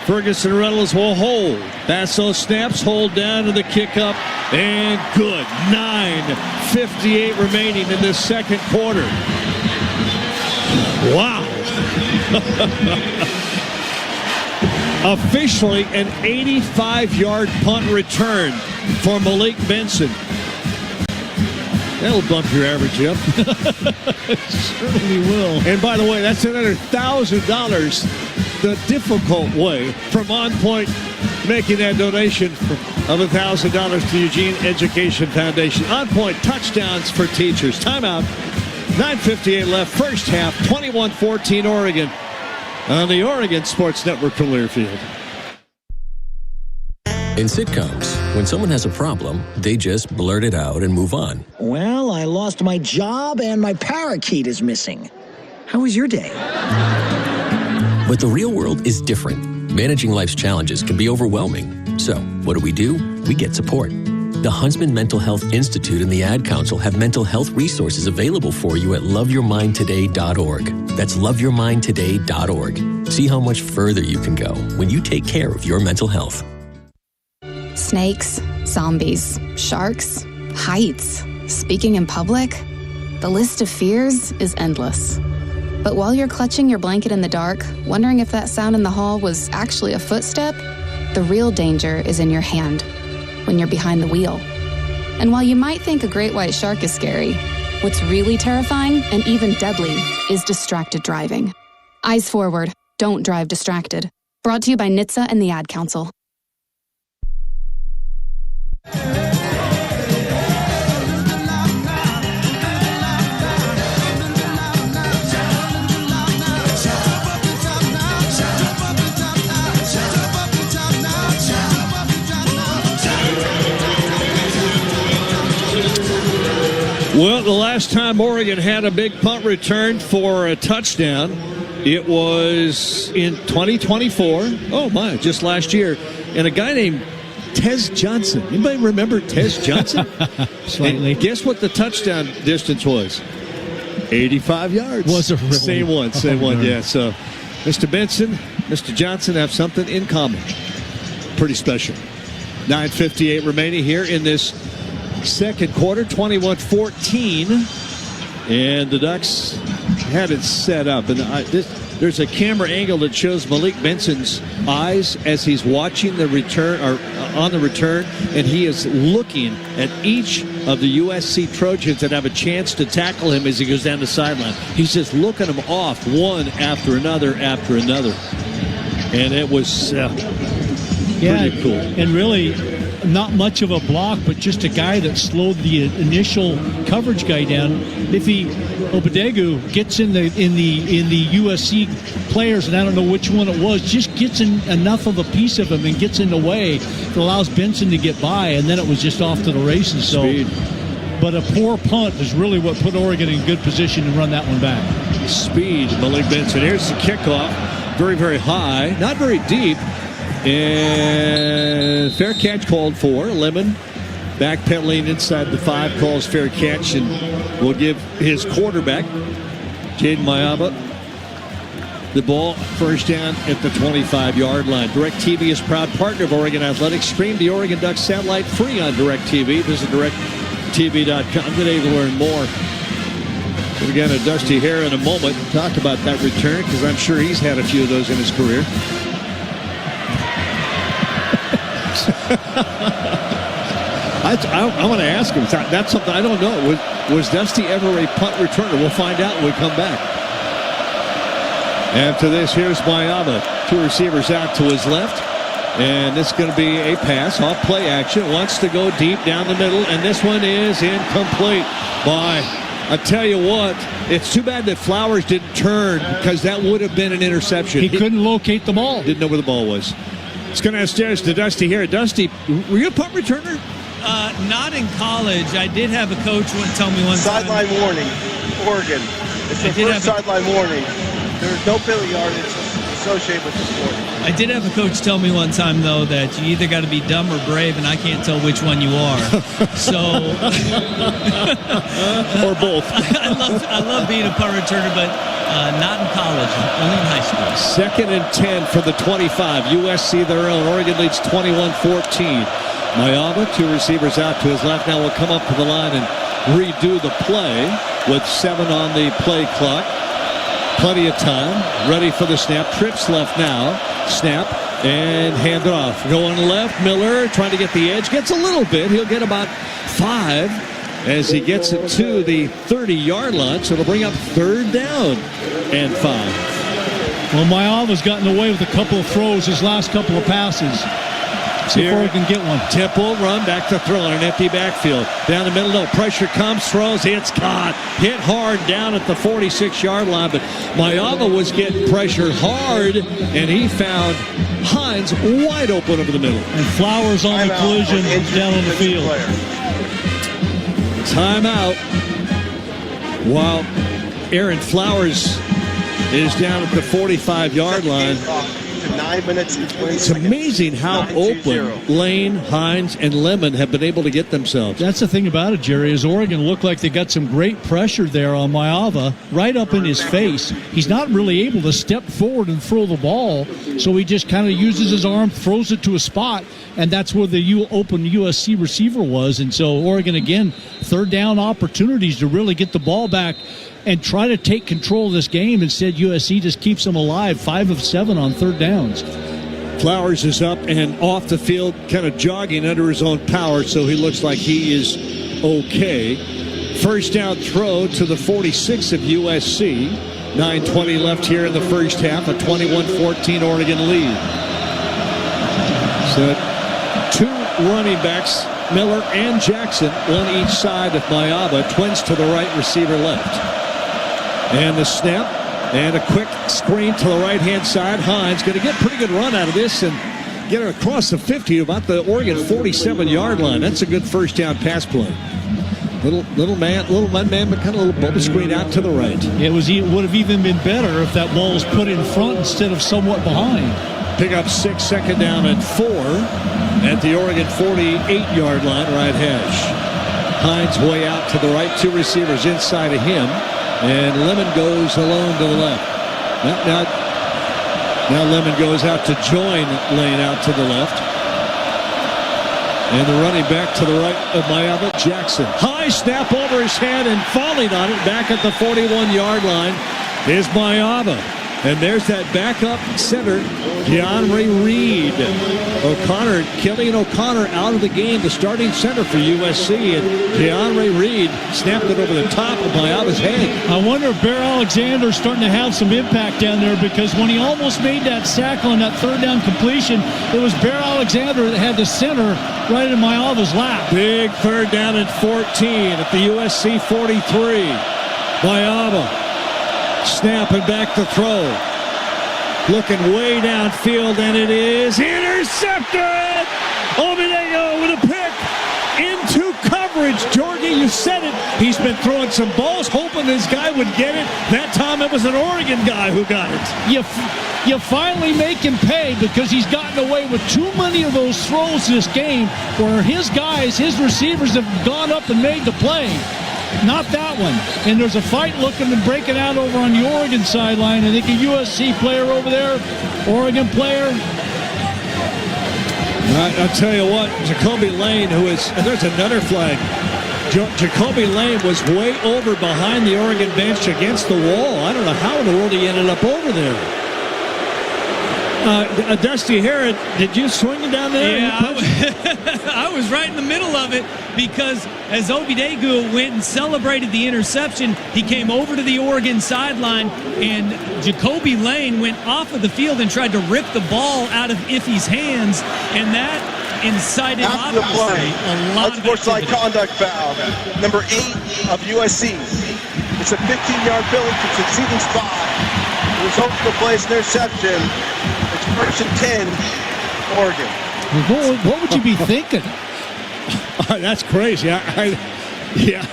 Ferguson Reynolds will hold. Basso snaps, hold down to the kick up, and good. 9:58 remaining in this second quarter. Wow. Officially an 85-yard punt return for Malik Benson. That'll bump your average up. It certainly will. And by the way, that's another $1,000 the difficult way from On Point making that donation of $1,000 to Eugene Education Foundation. On Point touchdowns for teachers. Timeout. 9:58 left. First half. 21-14 Oregon on the Oregon Sports Network from Learfield. In sitcoms, when someone has a problem, they just blurt it out and move on. Well, I lost my job and my parakeet is missing. How was your day? But the real world is different. Managing life's challenges can be overwhelming. So, what do? We get support. The Huntsman Mental Health Institute and the Ad Council have mental health resources available for you at loveyourmindtoday.org. That's loveyourmindtoday.org. See how much further you can go when you take care of your mental health. Snakes, zombies, sharks, heights, speaking in public. The list of fears is endless. But while you're clutching your blanket in the dark, wondering if that sound in the hall was actually a footstep, the real danger is in your hand, when you're behind the wheel. And while you might think a great white shark is scary, what's really terrifying and even deadly is distracted driving. Eyes forward, don't drive distracted. Brought to you by NHTSA and the Ad Council. Well, the last time Oregon had a big punt return for a touchdown, it was in 2024. Oh, my, just last year. And a guy named Tez Johnson. Anybody remember Tez Johnson? Slightly. And guess what the touchdown distance was? 85 yards. Was it really? Same one, yeah. So Mr. Benson, Mr. Johnson have something in common. Pretty special. 9:58 remaining here in this second quarter, 21-14. And the Ducks had it set up. And there's a camera angle that shows Malik Benson's eyes as he's watching the return, or on the return, and he is looking at each of the USC Trojans that have a chance to tackle him as he goes down the sideline. He's just looking them off one after another after another. And it was pretty cool. And really, not much of a block, but just a guy that slowed the initial coverage guy down. If Obadegu gets in the USC players, and I don't know which one it was, just gets in enough of a piece of him and gets in the way, it allows Benson to get by, and then it was just off to the races. Speed. But a poor punt is really what put Oregon in good position to run that one back. Speed, Malik Benson. Here's the kickoff. Very, very high. Not very deep. And fair catch called for. Lemon backpedaling inside the 5, calls fair catch, and will give his quarterback, Jaden Mayaba, the ball first down at the 25-yard line. DirecTV is proud partner of Oregon Athletics. Stream the Oregon Ducks satellite free on DirecTV. Visit DirecTV.com today to learn more. We're going to Dusty Hare in a moment. Talk about that return because I'm sure he's had a few of those in his career. I want to ask him. That's something I don't know. Was Dusty ever a punt returner? We'll find out when we come back. After this, here's Mayava. Two receivers out to his left. And this is going to be a pass off play action. Wants to go deep down the middle. And this one is incomplete by... I tell you what, it's too bad that Flowers didn't turn because that would have been an interception. He couldn't locate the ball. Didn't know where the ball was. Let's go downstairs to Dusty here. Dusty, were you a punt returner? Not in college. I did have a coach tell me one time. Sideline warning, Oregon. It's the first sideline warning. There's no penalty yardage associated with this warning. I did have a coach tell me one time, though, that you either got to be dumb or brave, and I can't tell which one you are. So, or both. I love being a punt returner, but not in college, only in high school. 2nd and 10 for the 25. USC their own. Oregon leads 21-14. Mayava, two receivers out to his left. Now will come up to the line and redo the play with 7 on the play clock. Plenty of time. Ready for the snap. Trips left now. Snap and hand it off. Going left. Miller trying to get the edge. Gets a little bit. He'll get about 5 as he gets it to the 30-yard line. So it'll bring up 3rd down and 5. Well, Mayava's gotten away with a couple of throws his last couple of passes. See if Oregon can get one. Temple run back to throw in an empty backfield. Down the middle, no pressure comes, throws, it's caught. Hit hard down at the 46-yard line, but Mayava was getting pressured hard, and he found Hines wide open over the middle. And Flowers on the collision down on the field. Timeout. While Aaron Flowers is down at the 45-yard line. 9 minutes and 20 It's seconds. amazing how open Lane, Hines, and Lemon have been able to get themselves. That's the thing about it, Jerry, is Oregon looked like they got some great pressure there on Mayava right up in his face. He's not really able to step forward and throw the ball, so he just kind of uses his arm, throws it to a spot, and that's where the open USC receiver was. And so Oregon, again, 3rd down opportunities to really get the ball back and try to take control of this game. Instead, USC just keeps them alive, 5 of 7 on 3rd downs. Flowers is up and off the field, kind of jogging under his own power, so he looks like he is okay. First down throw to the 46 of USC. 9:20 left here in the first half, a 21-14 Oregon lead. So 2 running backs, Miller and Jackson, one each side of Mayava, twins to the right, receiver left. And the snap, and a quick screen to the right-hand side. Hines going to get a pretty good run out of this and get her across the 50 about the Oregon 47-yard line. That's a good first down pass play. Little man, but kind of a little bubble screen out to the right. It would have even been better if that ball was put in front instead of somewhat behind. Pick up 6, 2nd down and 4 at the Oregon 48-yard line, right hash. Hines way out to the right, 2 receivers inside of him. And Lemon goes alone to the left. Now Lemon goes out to join Lane out to the left. And the running back to the right of Mayava, Jackson. High snap over his head and falling on it back at the 41-yard line is Mayava. And there's that backup center, DeAndre Reed. Killian O'Connor out of the game, the starting center for USC. And DeAndre Reed snapped it over the top of Mayava's head. I wonder if Bear Alexander's starting to have some impact down there, because when he almost made that sack on that 3rd down completion, it was Bear Alexander that had the center right in Mayava's lap. Big 3rd down and 14 at the USC 43. Mayava. Snap and back to throw. Looking way downfield, and it is intercepted! Ovidego with a pick into coverage. Georgie, you said it. He's been throwing some balls, hoping this guy would get it. That time it was an Oregon guy who got it. You finally make him pay, because he's gotten away with too many of those throws this game where his guys, his receivers have gone up and made the play. not that one. And there's a fight looking and breaking out over on the Oregon sideline. I think a USC player over there, Oregon player. I'll tell you what, Jacoby Lane, there's another flag. Jacoby Lane was way over behind the Oregon bench against the wall. I don't know how in the world he ended up over there. Dusty Harrod, did you swing it down there? Yeah, I was right in the middle of it because as Obidegu went and celebrated the interception, he came over to the Oregon sideline, and Jacoby Lane went off of the field and tried to rip the ball out of Iffy's hands, and that incited after the play, a lot of unsportsmanlike conduct foul. Number 8 of USC. It's a 15-yard penalty for succeeding spot. The result of the play's interception. It's 1st and 10, Oregon. What would you be thinking? That's crazy. Yeah.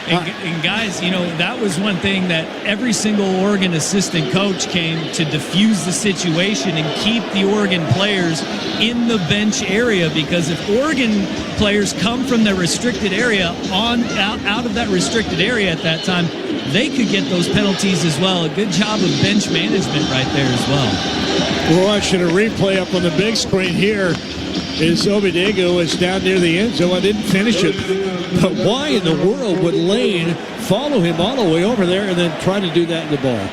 And guys, that was one thing that every single Oregon assistant coach came to diffuse the situation and keep the Oregon players in the bench area, because if Oregon players come from the restricted area out of that restricted area at that time, they could get those penalties as well. A good job of bench management right there as well. We're watching a replay up on the big screen here. Is Obidegu is down near the end zone. I didn't finish it. But why in the world would Lane follow him all the way over there and then try to do that in the ball?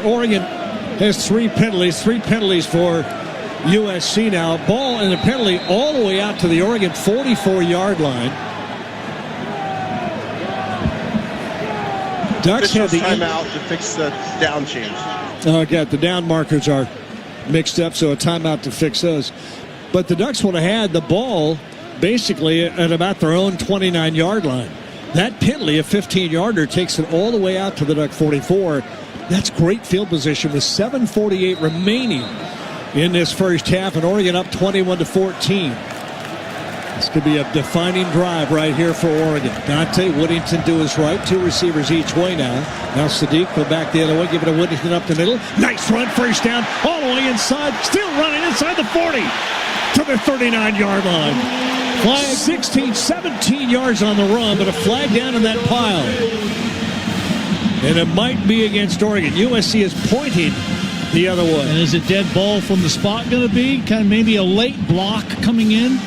Oregon has 3 penalties. 3 penalties for USC now. Ball and the penalty all the way out to the Oregon 44-yard line. Ducks have the timeout to fix the down change. Oh, God, the down markers are mixed up, so a timeout to fix those. But the Ducks would have had the ball basically at about their own 29-yard line. That penalty, a 15-yarder, takes it all the way out to the Duck 44. That's great field position with 7:48 remaining in this first half, and Oregon up 21-14. This could be a defining drive right here for Oregon. Dante Woodington to his right. 2 receivers each way now. Now Sadiq go back the other way. Give it to Woodington up the middle. Nice run. First down. All the way inside. Still running inside the 40 to the 39-yard line. Flag 16, 17 yards on the run, but a flag down in that pile. And it might be against Oregon. USC is pointing the other way. And is a dead ball from the spot going to be? Kind of maybe a late block coming in?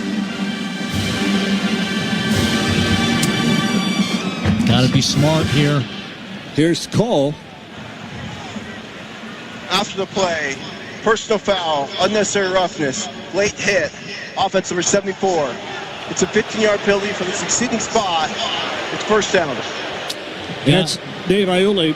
Got to be smart here. Here's the call. After the play, personal foul, unnecessary roughness, late hit, offense number 74. It's a 15-yard penalty from the succeeding spot. It's first down. That's Dave Iuli,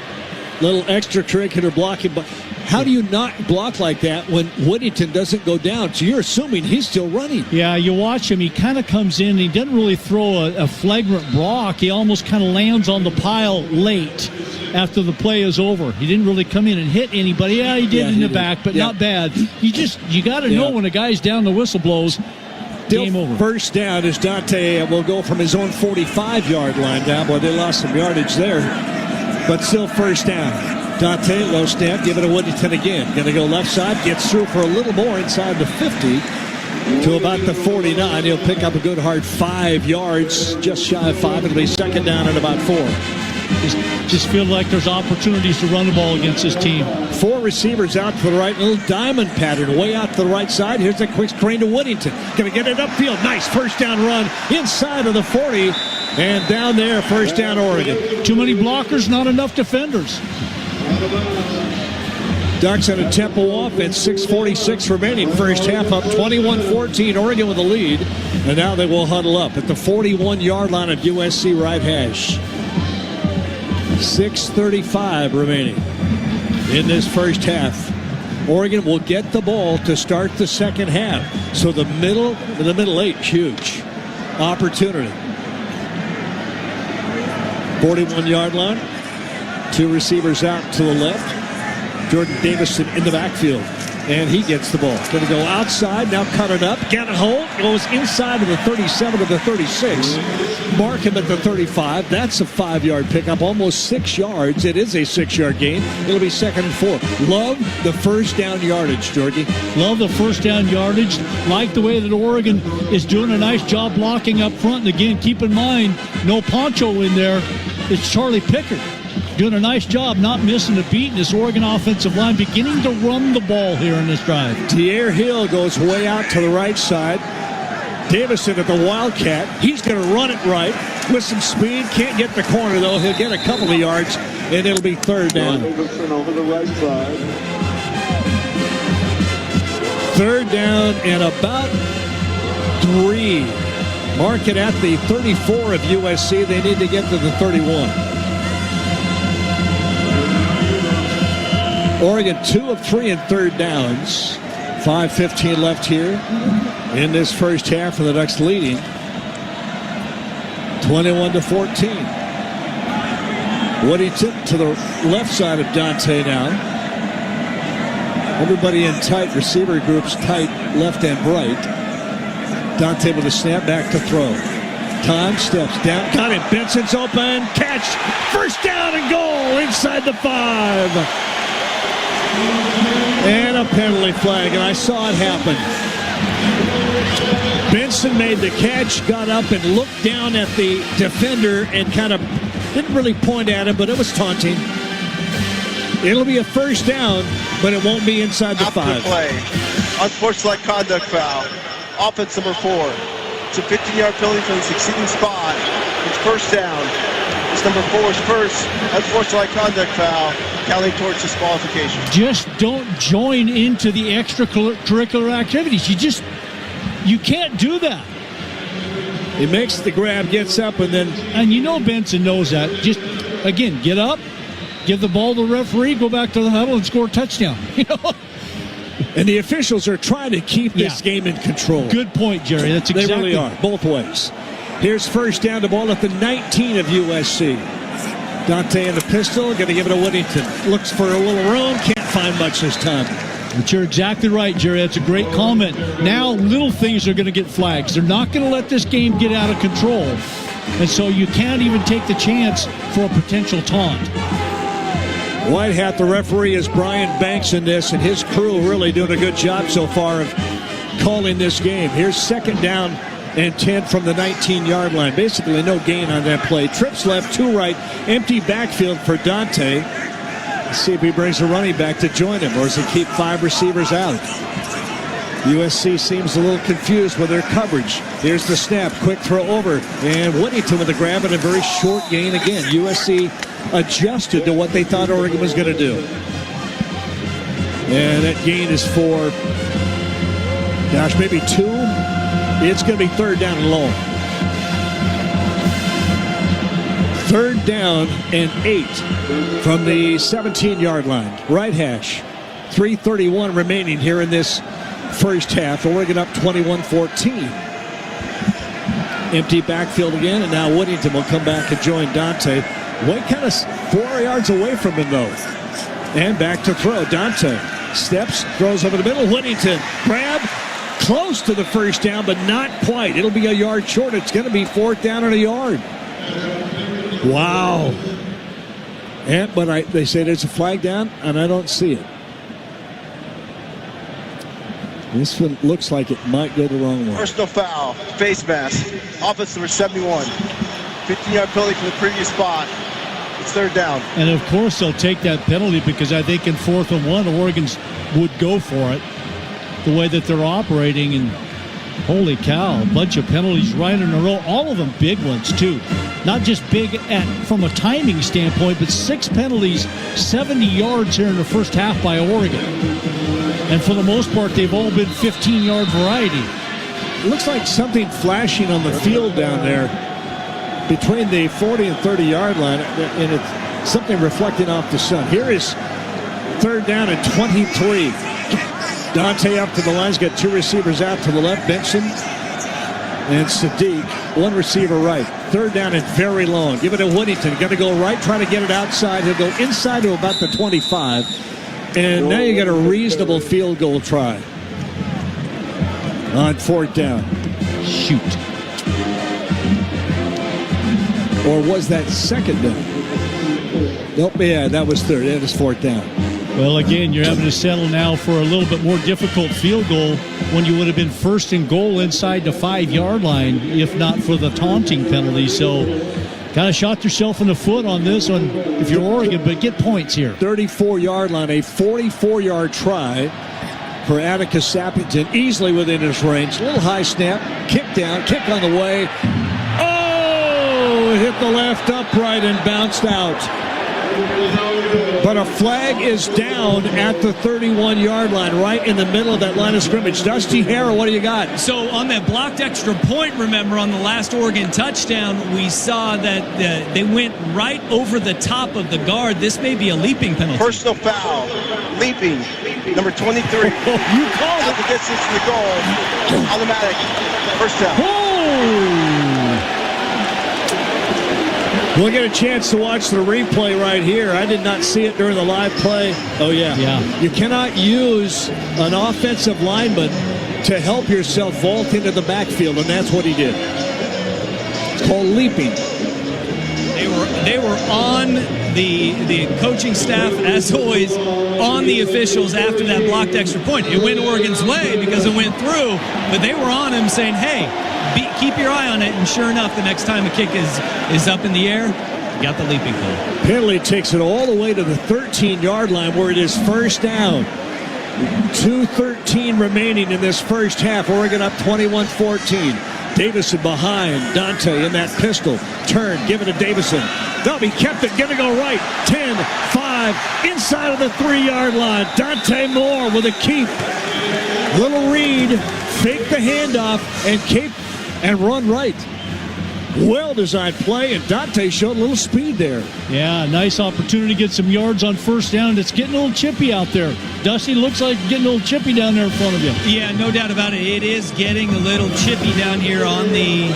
little extracurricular blocking. But how do you not block like that when Woodington doesn't go down? So you're assuming he's still running. Yeah, you watch him. He kind of comes in. He doesn't really throw a flagrant block. He almost kind of lands on the pile late after the play is over. He didn't really come in and hit anybody. Yeah, he did in the back, but not bad. You got to know when a guy's down, the whistle blows. Game over. First down as Dante will go from his own 45-yard line down. Boy, they lost some yardage there. But still first down. Dante, low snap, give it to Woodington again. Going to go left side, gets through for a little more inside the 50 to about the 49. He'll pick up a good hard 5 yards, just shy of 5. It'll be second down at about 4. Just feel like there's opportunities to run the ball against this team. 4 receivers out to the right, little diamond pattern way out to the right side. Here's a quick screen to Woodington. Going to get it upfield. Nice first down run inside of the 40. And down there, first down Oregon. Too many blockers, not enough defenders. Ducks on a tempo offense, 6:46 remaining. First half up 21-14. Oregon with the lead. And now they will huddle up at the 41-yard line of USC right hash. 6:35 remaining in this first half. Oregon will get the ball to start the second half. So the middle 8, huge opportunity. 41-yard line. 2 receivers out to the left. Jordan Davison in the backfield. and he gets the ball. Going to go outside, now cut it up, get a hold, goes inside of the 37 to the 36. Mark him at the 35. That's a 5-yard pickup, almost 6 yards. It is a 6-yard gain. It'll be 2nd and 4. Love the first down yardage, Georgie. Love the first down yardage. Like the way that Oregon is doing a nice job blocking up front. And again, keep in mind, no Poncho in there. It's Charlie Pickard doing a nice job, not missing a beat in this Oregon offensive line, beginning to run the ball here in this drive. Tierre Hill goes way out to the right side. Davison at the Wildcat. He's going to run it right with some speed. Can't get the corner, though. He'll get a couple of yards, and it'll be 3rd down. Davison over the right side. 3rd down and about 3. Mark it at the 34 of USC. They need to get to the 31. Oregon 2 of 3 in 3rd downs. 5:15 left here in this first half, and the Ducks leading 21-14. Woodington to the left side of Dante now. Everybody in tight receiver groups, tight left and right. Dante with a snap, back to throw. Time, steps down, got it. Benson's open, catch, first down and goal inside the 5. And a penalty flag, and I saw it happen. Benson made the catch, got up and looked down at the defender and kind of didn't really point at him, but it was taunting. It'll be a first down, but it won't be inside the 5. Play. Unsportsmanlike conduct foul. Offense number 4. It's a 15-yard penalty from the succeeding spot. It's first down. It's number 4's first unsportsmanlike conduct foul, counting towards disqualification. Just don't join into the extracurricular activities. You can't do that. He makes the grab, gets up, and then... And you know Benson knows that. Just, again, get up, give the ball to the referee, go back to the huddle, and score a touchdown. You know? And the officials are trying to keep this game in control. Good point, Jerry. That's exactly. They really are, both ways. Here's first down, the ball at the 19 of USC. Dante in the pistol, going to give it to Woodington. Looks for a little room, can't find much this time. But you're exactly right, Jerry. That's a great comment. Now little things are going to get flags. They're not going to let this game get out of control. And so you can't even take the chance for a potential taunt. White hat, the referee, is Brian Banks in this, and his crew really doing a good job so far of calling this game. Here's 2nd down and 10 from the 19-yard line. Basically no gain on that play. Trips left, 2 right, empty backfield for Dante. Let's see if he brings a running back to join him, or does he keep 5 receivers out? USC seems a little confused with their coverage. Here's the snap, quick throw over, and Woodington with the grab and a very short gain again. USC adjusted to what they thought Oregon was going to do. And that gain is for, maybe 2. It's going to be 3rd down and long. 3rd down and 8 from the 17-yard line. Right hash. 3:31 remaining here in this first half. Oregon up 21-14. Empty backfield again, and now Woodington will come back and join Dante. White kind of 4 yards away from him, though. And back to throw. Dante steps, throws over the middle. Woodington, grab, close to the first down, but not quite. It'll be a yard short. It's going to be 4th down and a yard. Wow. But they say there's a flag down, and I don't see it. This one looks like it might go the wrong way. Personal foul, face mask, offense number 71. 15-yard penalty from the previous spot. It's 3rd down. And of course they'll take that penalty because I think in 4th and 1, Oregon's would go for it. The way that they're operating, and holy cow, a bunch of penalties right in a row. All of them big ones too. Not just big from a timing standpoint, but 6 penalties, 70 yards here in the first half by Oregon. And for the most part, they've all been 15-yard variety. It looks like something flashing on the field down there between the 40 and 30-yard line, and it's something reflecting off the sun. Here is 3rd down and 23. Dante up to the line. He's got 2 receivers out to the left, Benson and Sadiq. 1 receiver right. 3rd down and very long. Give it to Woodington. Going to go right, try to get it outside. He'll go inside to about the 25. And now you got a reasonable field goal try on 4th down. Shoot. Or was that 2nd down? Nope, yeah, that was 3rd. That is 4th down. Well, again, you're having to settle now for a little bit more difficult field goal when you would have been 1st and goal inside the 5-yard line, if not for the taunting penalty. So, kind of shot yourself in the foot on this one if you're Oregon, but get points here. 34-yard line, a 44-yard try for Atticus Sappington, easily within his range. A little high snap, kick down, kick on the way. Oh, it hit the left upright and bounced out. But a flag is down at the 31-yard line, right in the middle of that line of scrimmage. Dusty Harrow, what do you got? So on that blocked extra point, remember, on the last Oregon touchdown, we saw that they went right over the top of the guard. This may be a leaping penalty. Personal foul, leaping, number 23. You called it. Out the distance to the goal, automatic, first down. Oh! We'll get a chance to watch the replay right here. I did not see it during the live play. Oh, yeah. You cannot use an offensive lineman to help yourself vault into the backfield, and that's what he did. It's called leaping. They were on the coaching staff, as always, on the officials after that blocked extra point. It went Oregon's way because it went through, but they were on him saying, hey, keep your eye on it, and sure enough, the next time a kick is up in the air, you got the leaping call. Penalty takes it all the way to the 13-yard line where it is first down. 2:13 remaining in this first half. Oregon up 21-14. Davison behind Dante in that pistol. Turn, give it to Davison. No, he kept it, gonna go right. 10, 5, inside of the 3-yard line. Dante Moore with a keep. Little read, fake the handoff, and keep and run right. Well-designed play, and Dante showed a little speed there. Yeah, nice opportunity to get some yards on first down. It's getting a little chippy out there. Dusty, looks like getting a little chippy down there in front of you. Yeah, no doubt about it. It is getting a little chippy down here on the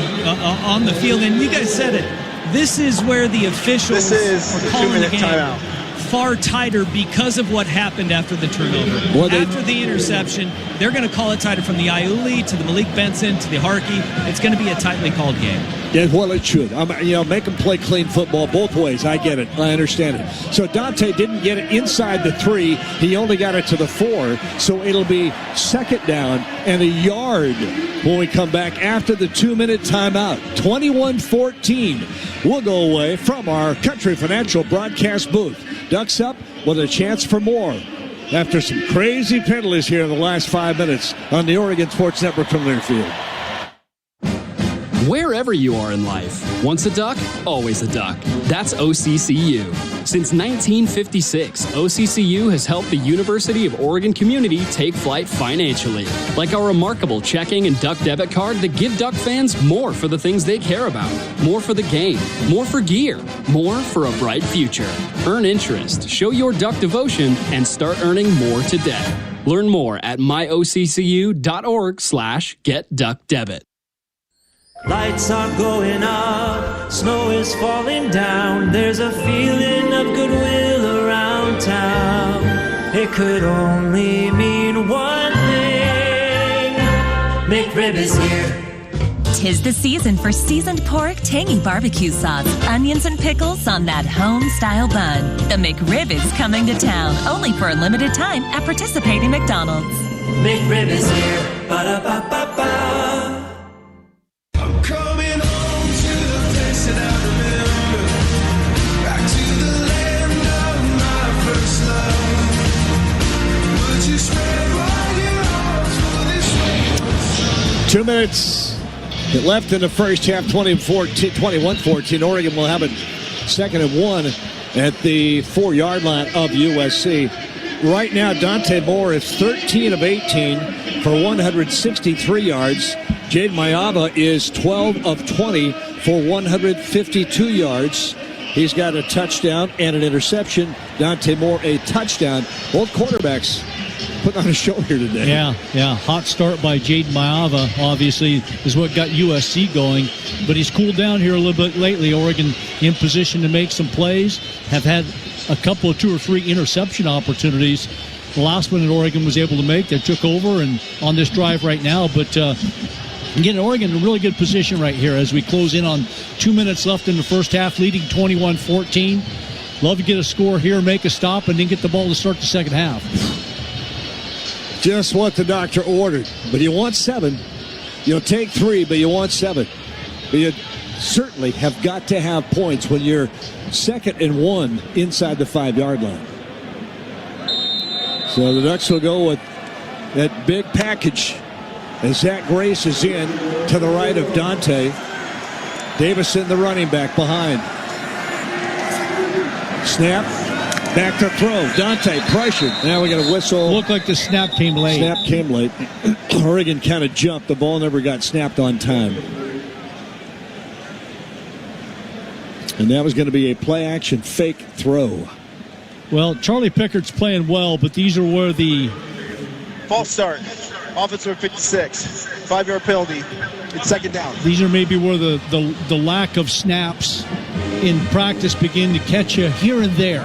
field. And you guys said it. This is where the officials are calling the game timeout. Far tighter because of what happened after the turnover. After the interception, they're going to call it tighter from the Iuli to the Malik Benson to the Harkey. It's going to be a tightly called game. Yeah, well, it should. Make them play clean football both ways. I get it. I understand it. So Dante didn't get it inside the 3. He only got it to the 4. So it'll be second down and a yard when we come back after the 2-minute timeout. 21-14. We'll go away from our Country Financial broadcast booth. Ducks up with a chance for more after some crazy penalties here in the last 5 minutes on the Oregon Sports Network from Learfield. Wherever you are in life, once a duck, always a duck. That's OCCU. Since 1956, OCCU has helped the University of Oregon community take flight financially, like our remarkable checking and duck debit card that give Duck fans more for the things they care about, more for the game, more for gear, more for a bright future. Earn interest, show your Duck devotion, and start earning more today. Learn more at myoccu.org/getduckdebit. Lights are going up, snow is falling down, there's a feeling of goodwill around town. It could only mean one thing, McRib is here. 'Tis the season for seasoned pork, tangy barbecue sauce, onions and pickles on that home-style bun. The McRib is coming to town, only for a limited time at participating McDonald's. McRib is here, ba-da-ba-ba-ba. Coming home to the place that I remember, back to the land of my first love. Would you spread wide your arms for this way? 2 minutes left in the first half, 21-14. Oregon will have it 2nd and 1 at the 4-yard line of USC. Right now, Dante Moore is 13 of 18 for 163 yards. Jade Mayava is 12 of 20 for 152 yards. He's got a touchdown and an interception. Dante Moore, a touchdown. Both quarterbacks putting on a show here today. Yeah. Hot start by Jade Mayava, obviously, is what got USC going. But he's cooled down here a little bit lately. Oregon in position to make some plays. Have had a couple of 2 or 3 interception opportunities. The last one that Oregon was able to make, they took over and on this drive right now. But again, Oregon in a really good position right here as we close in on 2 minutes left in the first half, leading 21-14. Love to get a score here, make a stop, and then get the ball to start the second half. Just what the doctor ordered. But you want 7. You'll take 3, but you want 7. But you certainly have got to have points when you're 2nd and 1 inside the 5-yard line. So the Ducks will go with that big package as Zach Grace is in to the right of Dante. Davison, the running back, behind. Snap. Back to throw. Dante pressured. Now we got a whistle. Looked like the snap came late. Snap came late. Oregon kind of jumped. The ball never got snapped on time. And that was going to be a play-action fake throw. Well, Charlie Pickett's playing well, but these are where the... False start. Offensive 56. 5-yard penalty. It's second down. These are maybe where the lack of snaps in practice begin to catch you here and there.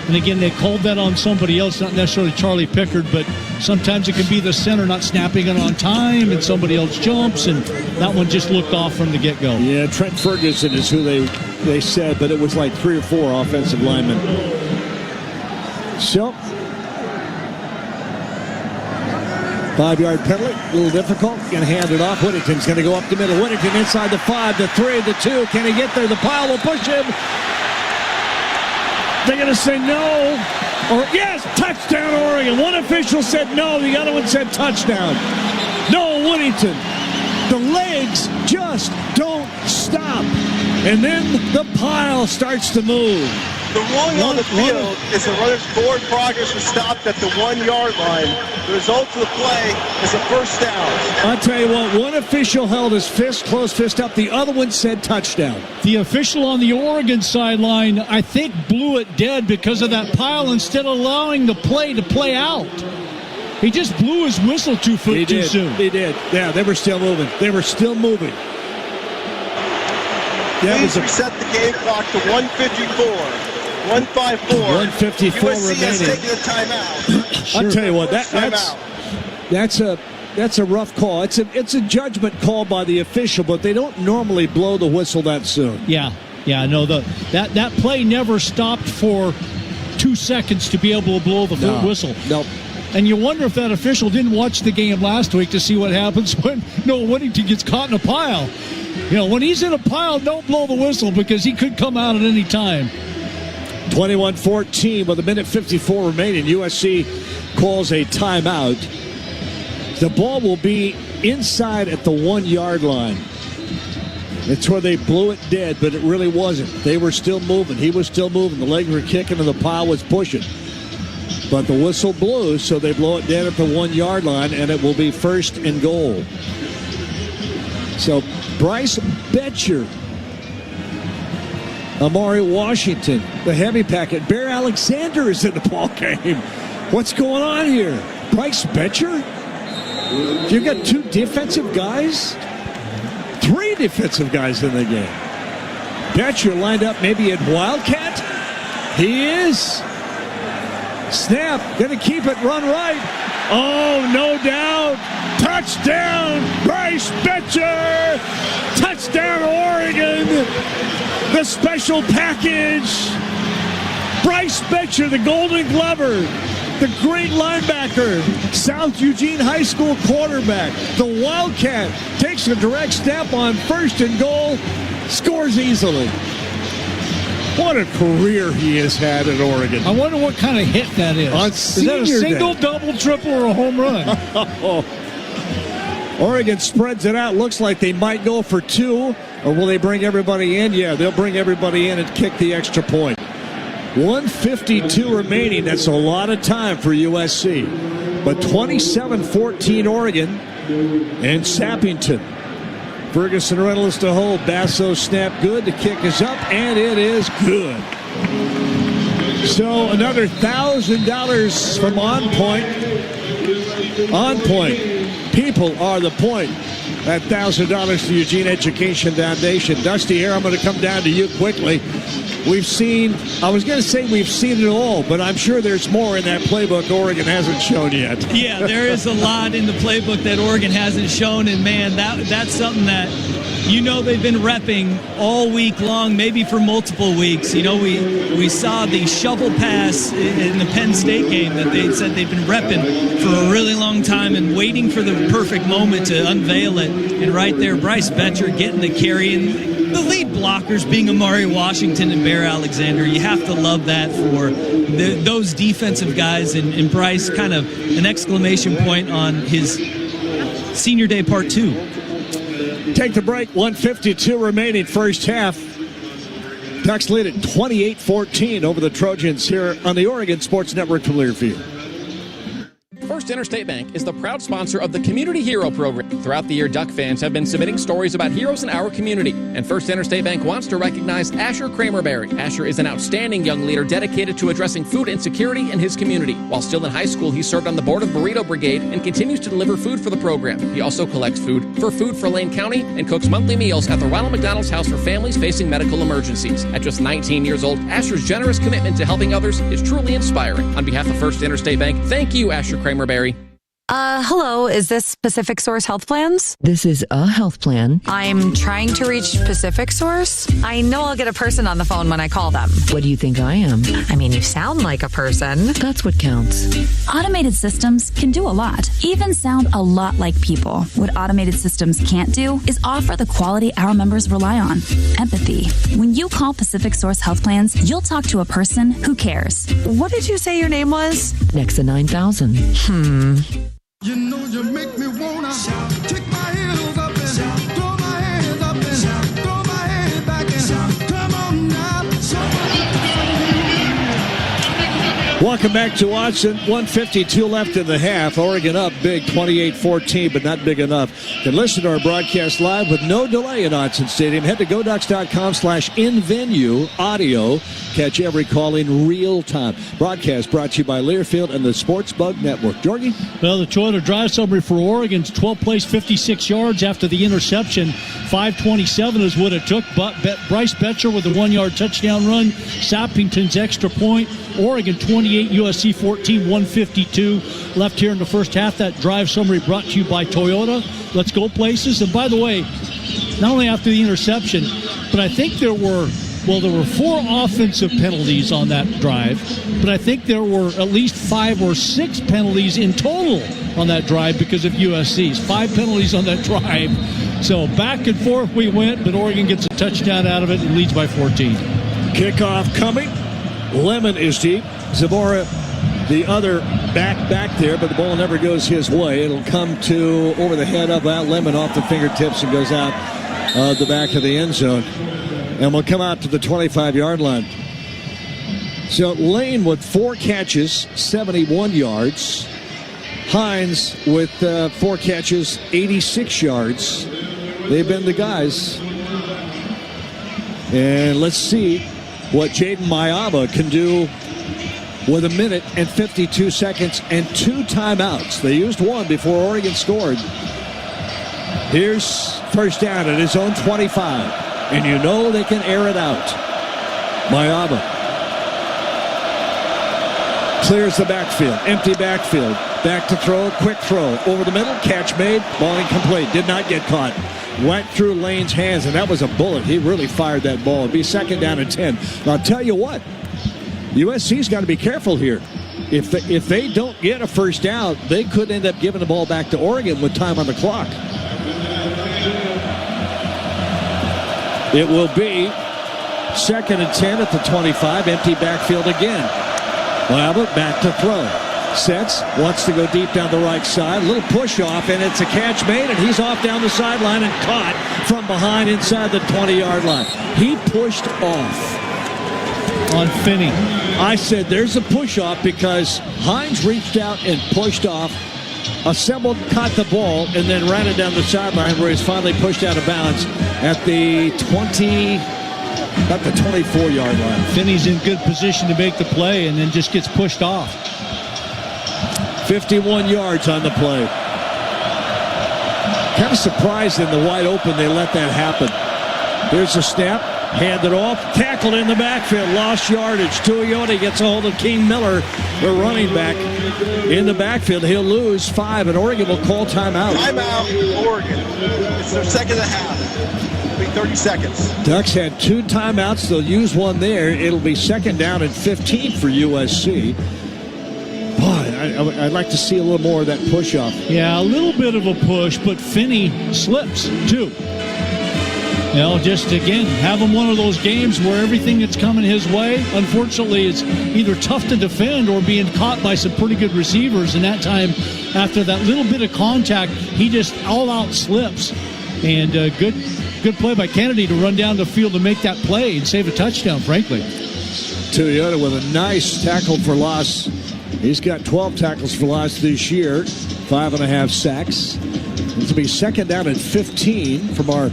And again, they called that on somebody else, not necessarily Charlie Pickard, but sometimes it can be the center not snapping it on time and somebody else jumps, and that one just looked off from the get-go. Yeah, Trent Ferguson is who they said, but it was like 3 or 4 offensive linemen. So, 5-yard penalty, a little difficult. Going to hand it off. Whittington's going to go up the middle. Whittington inside the 5, the 3, the 2. Can he get there? The pile will push him. They're going to say no. Or yes, touchdown Oregon. One official said no. The other one said touchdown. No, Whittington. The legs just don't stop. And then the pile starts to move. The ruling on the field is the runner's forward progress was stopped at the 1-yard line. The result of the play is a first down. I'll tell you what, one official held his fist, closed fist up. The other one said touchdown. The official on the Oregon sideline, I think, blew it dead because of that pile instead of allowing the play to play out. He just blew his whistle too soon. He did. Yeah, they were still moving. Please reset the game clock to 1:54. 1:54. 1:54 USC remaining. has taken a timeout. Sure. I'll tell you what, that's a rough call. It's a judgment call by the official, but they don't normally blow the whistle that soon. Yeah. No, that play never stopped for 2 seconds to be able to blow the full whistle. Nope. And you wonder if that official didn't watch the game last week to see what happens when Noah Whittington gets caught in a pile. When he's in a pile, don't blow the whistle because he could come out at any time. 21-14 with 1:54 remaining. USC calls a timeout. The ball will be inside at the 1-yard line. It's where they blew it dead, but it really wasn't. They were still moving. He was still moving. The legs were kicking and the pile was pushing. But the whistle blew, so they blow it dead at the 1-yard line, and it will be 1st and goal. So Bryce Betcher, Amari Washington, the heavy packet. Bear Alexander is in the ball game. What's going on here? Bryce Betcher? You got 2 defensive guys? 3 defensive guys in the game. Betcher lined up maybe at Wildcat. He is. Snap, gonna keep it, run right. Oh, no doubt. Touchdown, Bryce Betcher. Touchdown, Oregon. The special package. Bryce Betcher, the Golden Glover, the great linebacker, South Eugene High School quarterback. The Wildcat takes a direct snap on 1st and goal, scores easily. What a career he has had at Oregon. I wonder what kind of hit that is. Is that a single, double, triple, or a home run? Oregon spreads it out. Looks like they might go for 2. Or will they bring everybody in? Yeah, they'll bring everybody in and kick the extra point. 1:52 remaining. That's a lot of time for USC. But 27-14 Oregon and Sappington. Ferguson Reynolds to hold. Basso snap good. The kick is up, and it is good. So another $1,000 from On Point. On Point. People are the point. that $1,000 to Eugene Education Foundation. Dusty, here I'm going to come down to you quickly. We've seen it all, but I'm sure there's more in that playbook Oregon hasn't shown yet. Yeah, there is a lot in the playbook that Oregon hasn't shown, and man, that's something that they've been repping all week long, maybe for multiple weeks. We saw the shovel pass in the Penn State game that they said they've been repping for a really long time and waiting for the perfect moment to unveil it. And right there, Bryce Betcher getting the carry, and the lead blockers being Amari Washington and Bear Alexander. You have to love that for those defensive guys, and Bryce kind of an exclamation point on his senior day part 2. Take the break. 1:52 remaining first half. Ducks lead at 28-14 over the Trojans here on the Oregon Sports Network from Learfield. First Interstate Bank is the proud sponsor of the Community Hero Program. Throughout the year, Duck fans have been submitting stories about heroes in our community. And First Interstate Bank wants to recognize Asher Kramerberry. Asher is an outstanding young leader dedicated to addressing food insecurity in his community. While still in high school, he served on the board of Burrito Brigade and continues to deliver food for the program. He also collects food for Lane County and cooks monthly meals at the Ronald McDonald's House for families facing medical emergencies. At just 19 years old, Asher's generous commitment to helping others is truly inspiring. On behalf of First Interstate Bank, thank you, Asher Kramerberry. Hello, is this Pacific Source Health Plans? This is a health plan. I'm trying to reach Pacific Source. I know I'll get a person on the phone when I call them. What do you think I am? I mean, you sound like a person. That's what counts. Automated systems can do a lot, even sound a lot like people. What automated systems can't do is offer the quality our members rely on, empathy. When you call Pacific Source Health Plans, you'll talk to a person who cares. What did you say your name was? Nexa 9000. You know you make me wanna kick my heels up and throw my hands up and throw my head back and come on now. Welcome back to Watson. 1:52 left in the half. Oregon up big, 28-14, but not big enough. You can listen to our broadcast live with no delay in Autzen Stadium. Head to goducks.com/in-venue audio. Catch every call in real time. Broadcast brought to you by Learfield and the Sports Bug Network. Jorgie? Well, the Toyota drive summary for Oregon's 12th place, 56 yards after the interception. 5:27 is what it took. But Bryce Betcher with a 1-yard touchdown run. Sappington's extra point. Oregon 28, USC 14, 152 left here in the first half. That drive summary brought to you by Toyota. Let's go places. And by the way, not only after the interception, but I think there were 4 offensive penalties on that drive, but I think there were at least 5 or 6 penalties in total on that drive because of USC's. 5 penalties on that drive. So back and forth we went, but Oregon gets a touchdown out of it and leads by 14. Kickoff coming. Lemon is deep. Zamora, the other back there, but the ball never goes his way. It'll come to over the head of Lemon off the fingertips and goes out the back of the end zone. And will come out to the 25-yard line. So Lane with 4 catches, 71 yards. Hines with 4 catches, 86 yards. They've been the guys. And let's see what Jaden Mayaba can do with 1 minute and 52 seconds and 2 timeouts. They used 1 before Oregon scored. Here's first down at his own 25. And you know they can air it out. Mayaba clears the backfield. Empty backfield. Back to throw. Quick throw. Over the middle. Catch made. Ball incomplete. Did not get caught. Went through Lane's hands, and that was a bullet. He really fired that ball. It'd be second down and 10. Now, I'll tell you what. USC's got to be careful here. If they don't get a first down, they could end up giving the ball back to Oregon with time on the clock. It will be second and 10 at the 25. Empty backfield again. Mayaba back to throw. Sets, wants to go deep down the right side. Little push off, and it's a catch made, and he's off down the sideline and caught from behind inside the 20-yard line. He pushed off. On Finney. I said there's a push off because Hines reached out and pushed off. Assembled, caught the ball, and then ran it down the sideline where he's finally pushed out of bounds at the 24-yard line. Finney's in good position to make the play and then just gets pushed off. 51 yards on the play. Kind of surprised in the wide open they let that happen. Here's a snap. Handed off. Tackled in the backfield. Lost yardage. Toyota gets a hold of King Miller, the running back, in the backfield. He'll lose 5, and Oregon will call timeout. Timeout, Oregon. It's their second and a half. It'll be 30 seconds. Ducks had 2 timeouts. They'll use one there. It'll be second down and 15 for USC. Boy, I'd like to see a little more of that push-off. Yeah, a little bit of a push, but Finney slips, too. You know, just, again, having one of those games where everything that's coming his way, unfortunately, it's either tough to defend or being caught by some pretty good receivers. And that time, after that little bit of contact, he just all-out slips. And good play by Kennedy to run down the field to make that play and save a touchdown, frankly. Toyota with a nice tackle for loss. He's got 12 tackles for loss this year, 5.5 sacks. This will be second down and 15 from our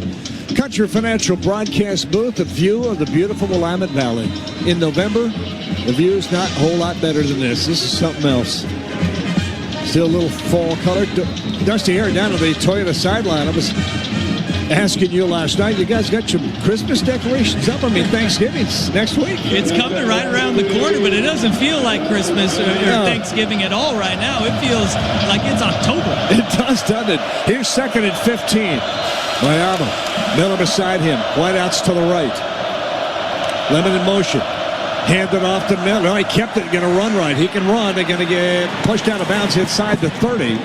Country Financial broadcast booth. A view of the beautiful Willamette Valley. In November, the view is not a whole lot better than this. This is something else. Still a little fall color. Dusty hair down on the Toyota sideline. I was asking you last night, you guys got your Christmas decorations up? I mean, Thanksgiving's next week. It's coming right around the corner, but it doesn't feel like Christmas or Thanksgiving at all right now. It feels like it's October. It does, doesn't it? Here's second and 15. Mayama, Miller beside him. Wideouts to the right. Lemon in motion. Handed off to Miller. No, he kept it. Going to run right. He can run. They're going to get pushed out of bounds inside the 30.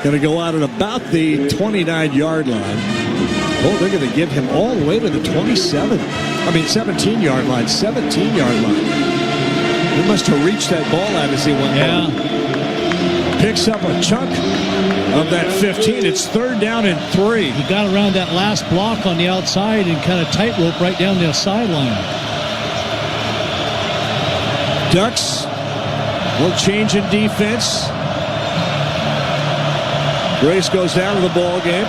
Going to go out at about the 29-yard line. Oh, they're going to give him all the way to the 17-yard line. 17-yard line. He must have reached that ball out as he went down. Picks up a chunk of that 15. It's third down and 3. He got around that last block on the outside and kind of tightrope right down the sideline. Ducks will change in defense. Grace goes down to the ball game.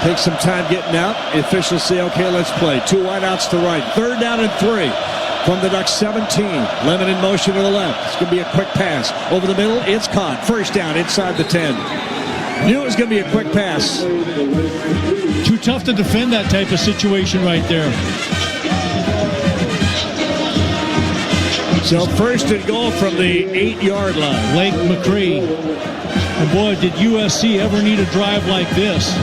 Takes some time getting out. The officials say, okay, let's play. 2 wideouts to right. Third down and 3 from the Ducks 17. Lemon in motion to the left. It's going to be a quick pass. Over the middle, it's caught. First down inside the 10. Knew it was going to be a quick pass. Too tough to defend that type of situation right there. So first and goal from the 8-yard line. Lake McCree. And boy, did USC ever need a drive like this.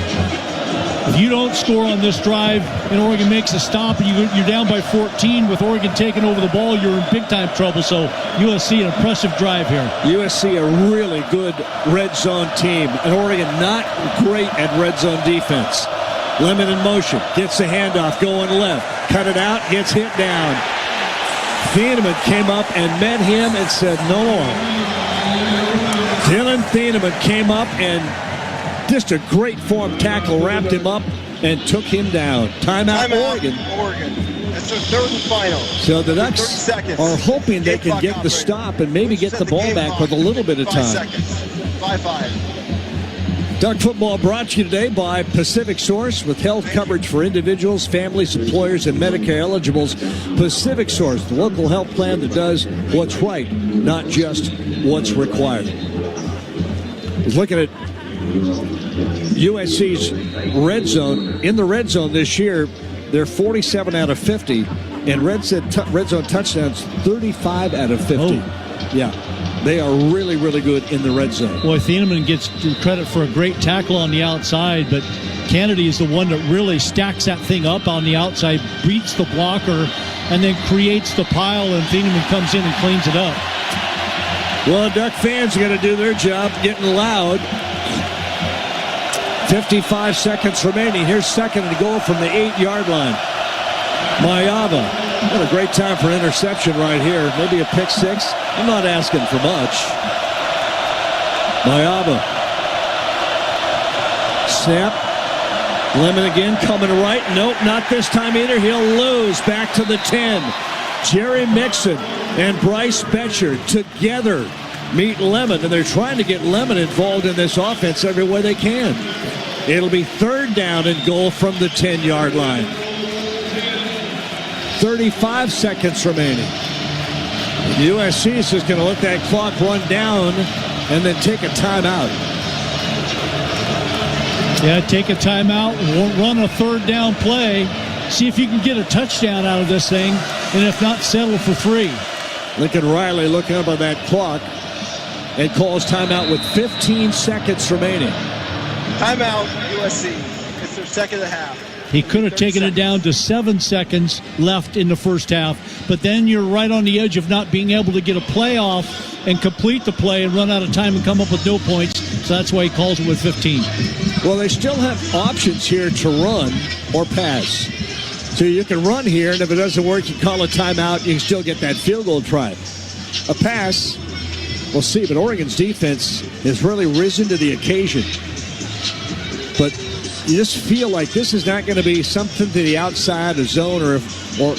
If you don't score on this drive and Oregon makes a stop and you're down by 14 with Oregon taking over the ball, you're in big-time trouble. So USC, an impressive drive here. USC, a really good red zone team. And Oregon not great at red zone defense. Lemon in motion. Gets the handoff going left. Cut it out. Gets hit down. Thieneman came up and met him and said, no more. Dylan Thieneman came up and just a great form tackle, wrapped him up and took him down. Timeout, Oregon. That's their third and final. So the Ducks are hoping they can get the stop and maybe get the ball back with a little bit of time. 5-5. Duck football brought to you today by Pacific Source with health coverage for individuals, families, employers, and Medicare eligibles. Pacific Source, the local health plan that does what's right, not just what's required. He's looking at USC's red zone. In the red zone this year, they're 47 out of 50, and red zone touchdowns 35 out of 50. Oh. Yeah. They are really, really good in the red zone. Boy, Thieneman gets credit for a great tackle on the outside, but Kennedy is the one that really stacks that thing up on the outside, beats the blocker, and then creates the pile, and Thieneman comes in and cleans it up. Well, Duck fans are going to do their job getting loud. 55 seconds remaining. Here's second and goal from the 8-yard line. Mayava. What a great time for interception right here. Maybe a pick 6. I'm not asking for much. Mayava. Snap. Lemon again coming right. Nope, not this time either. He'll lose. Back to the 10. Jerry Mixon and Bryce Betcher together meet Lemon, and they're trying to get Lemon involved in this offense every way they can. It'll be third down and goal from the 10-yard line. 35 seconds remaining. USC is just going to let that clock run down and then take a timeout. Yeah, take a timeout, run a third down play, see if you can get a touchdown out of this thing, and if not, settle for 3. Lincoln Riley looking up on that clock and calls timeout with 15 seconds remaining. Timeout, USC. It's their second and a half. He could have taken it down to 7 seconds left in the first half, but then you're right on the edge of not being able to get a play off and complete the play and run out of time and come up with no points. So that's why he calls it with 15. Well, they still have options here to run or pass. So you can run here, and if it doesn't work, you call a timeout. You can still get that field goal try. A pass, we'll see. But Oregon's defense has really risen to the occasion. But you just feel like this is not going to be something to the outside, a zone, or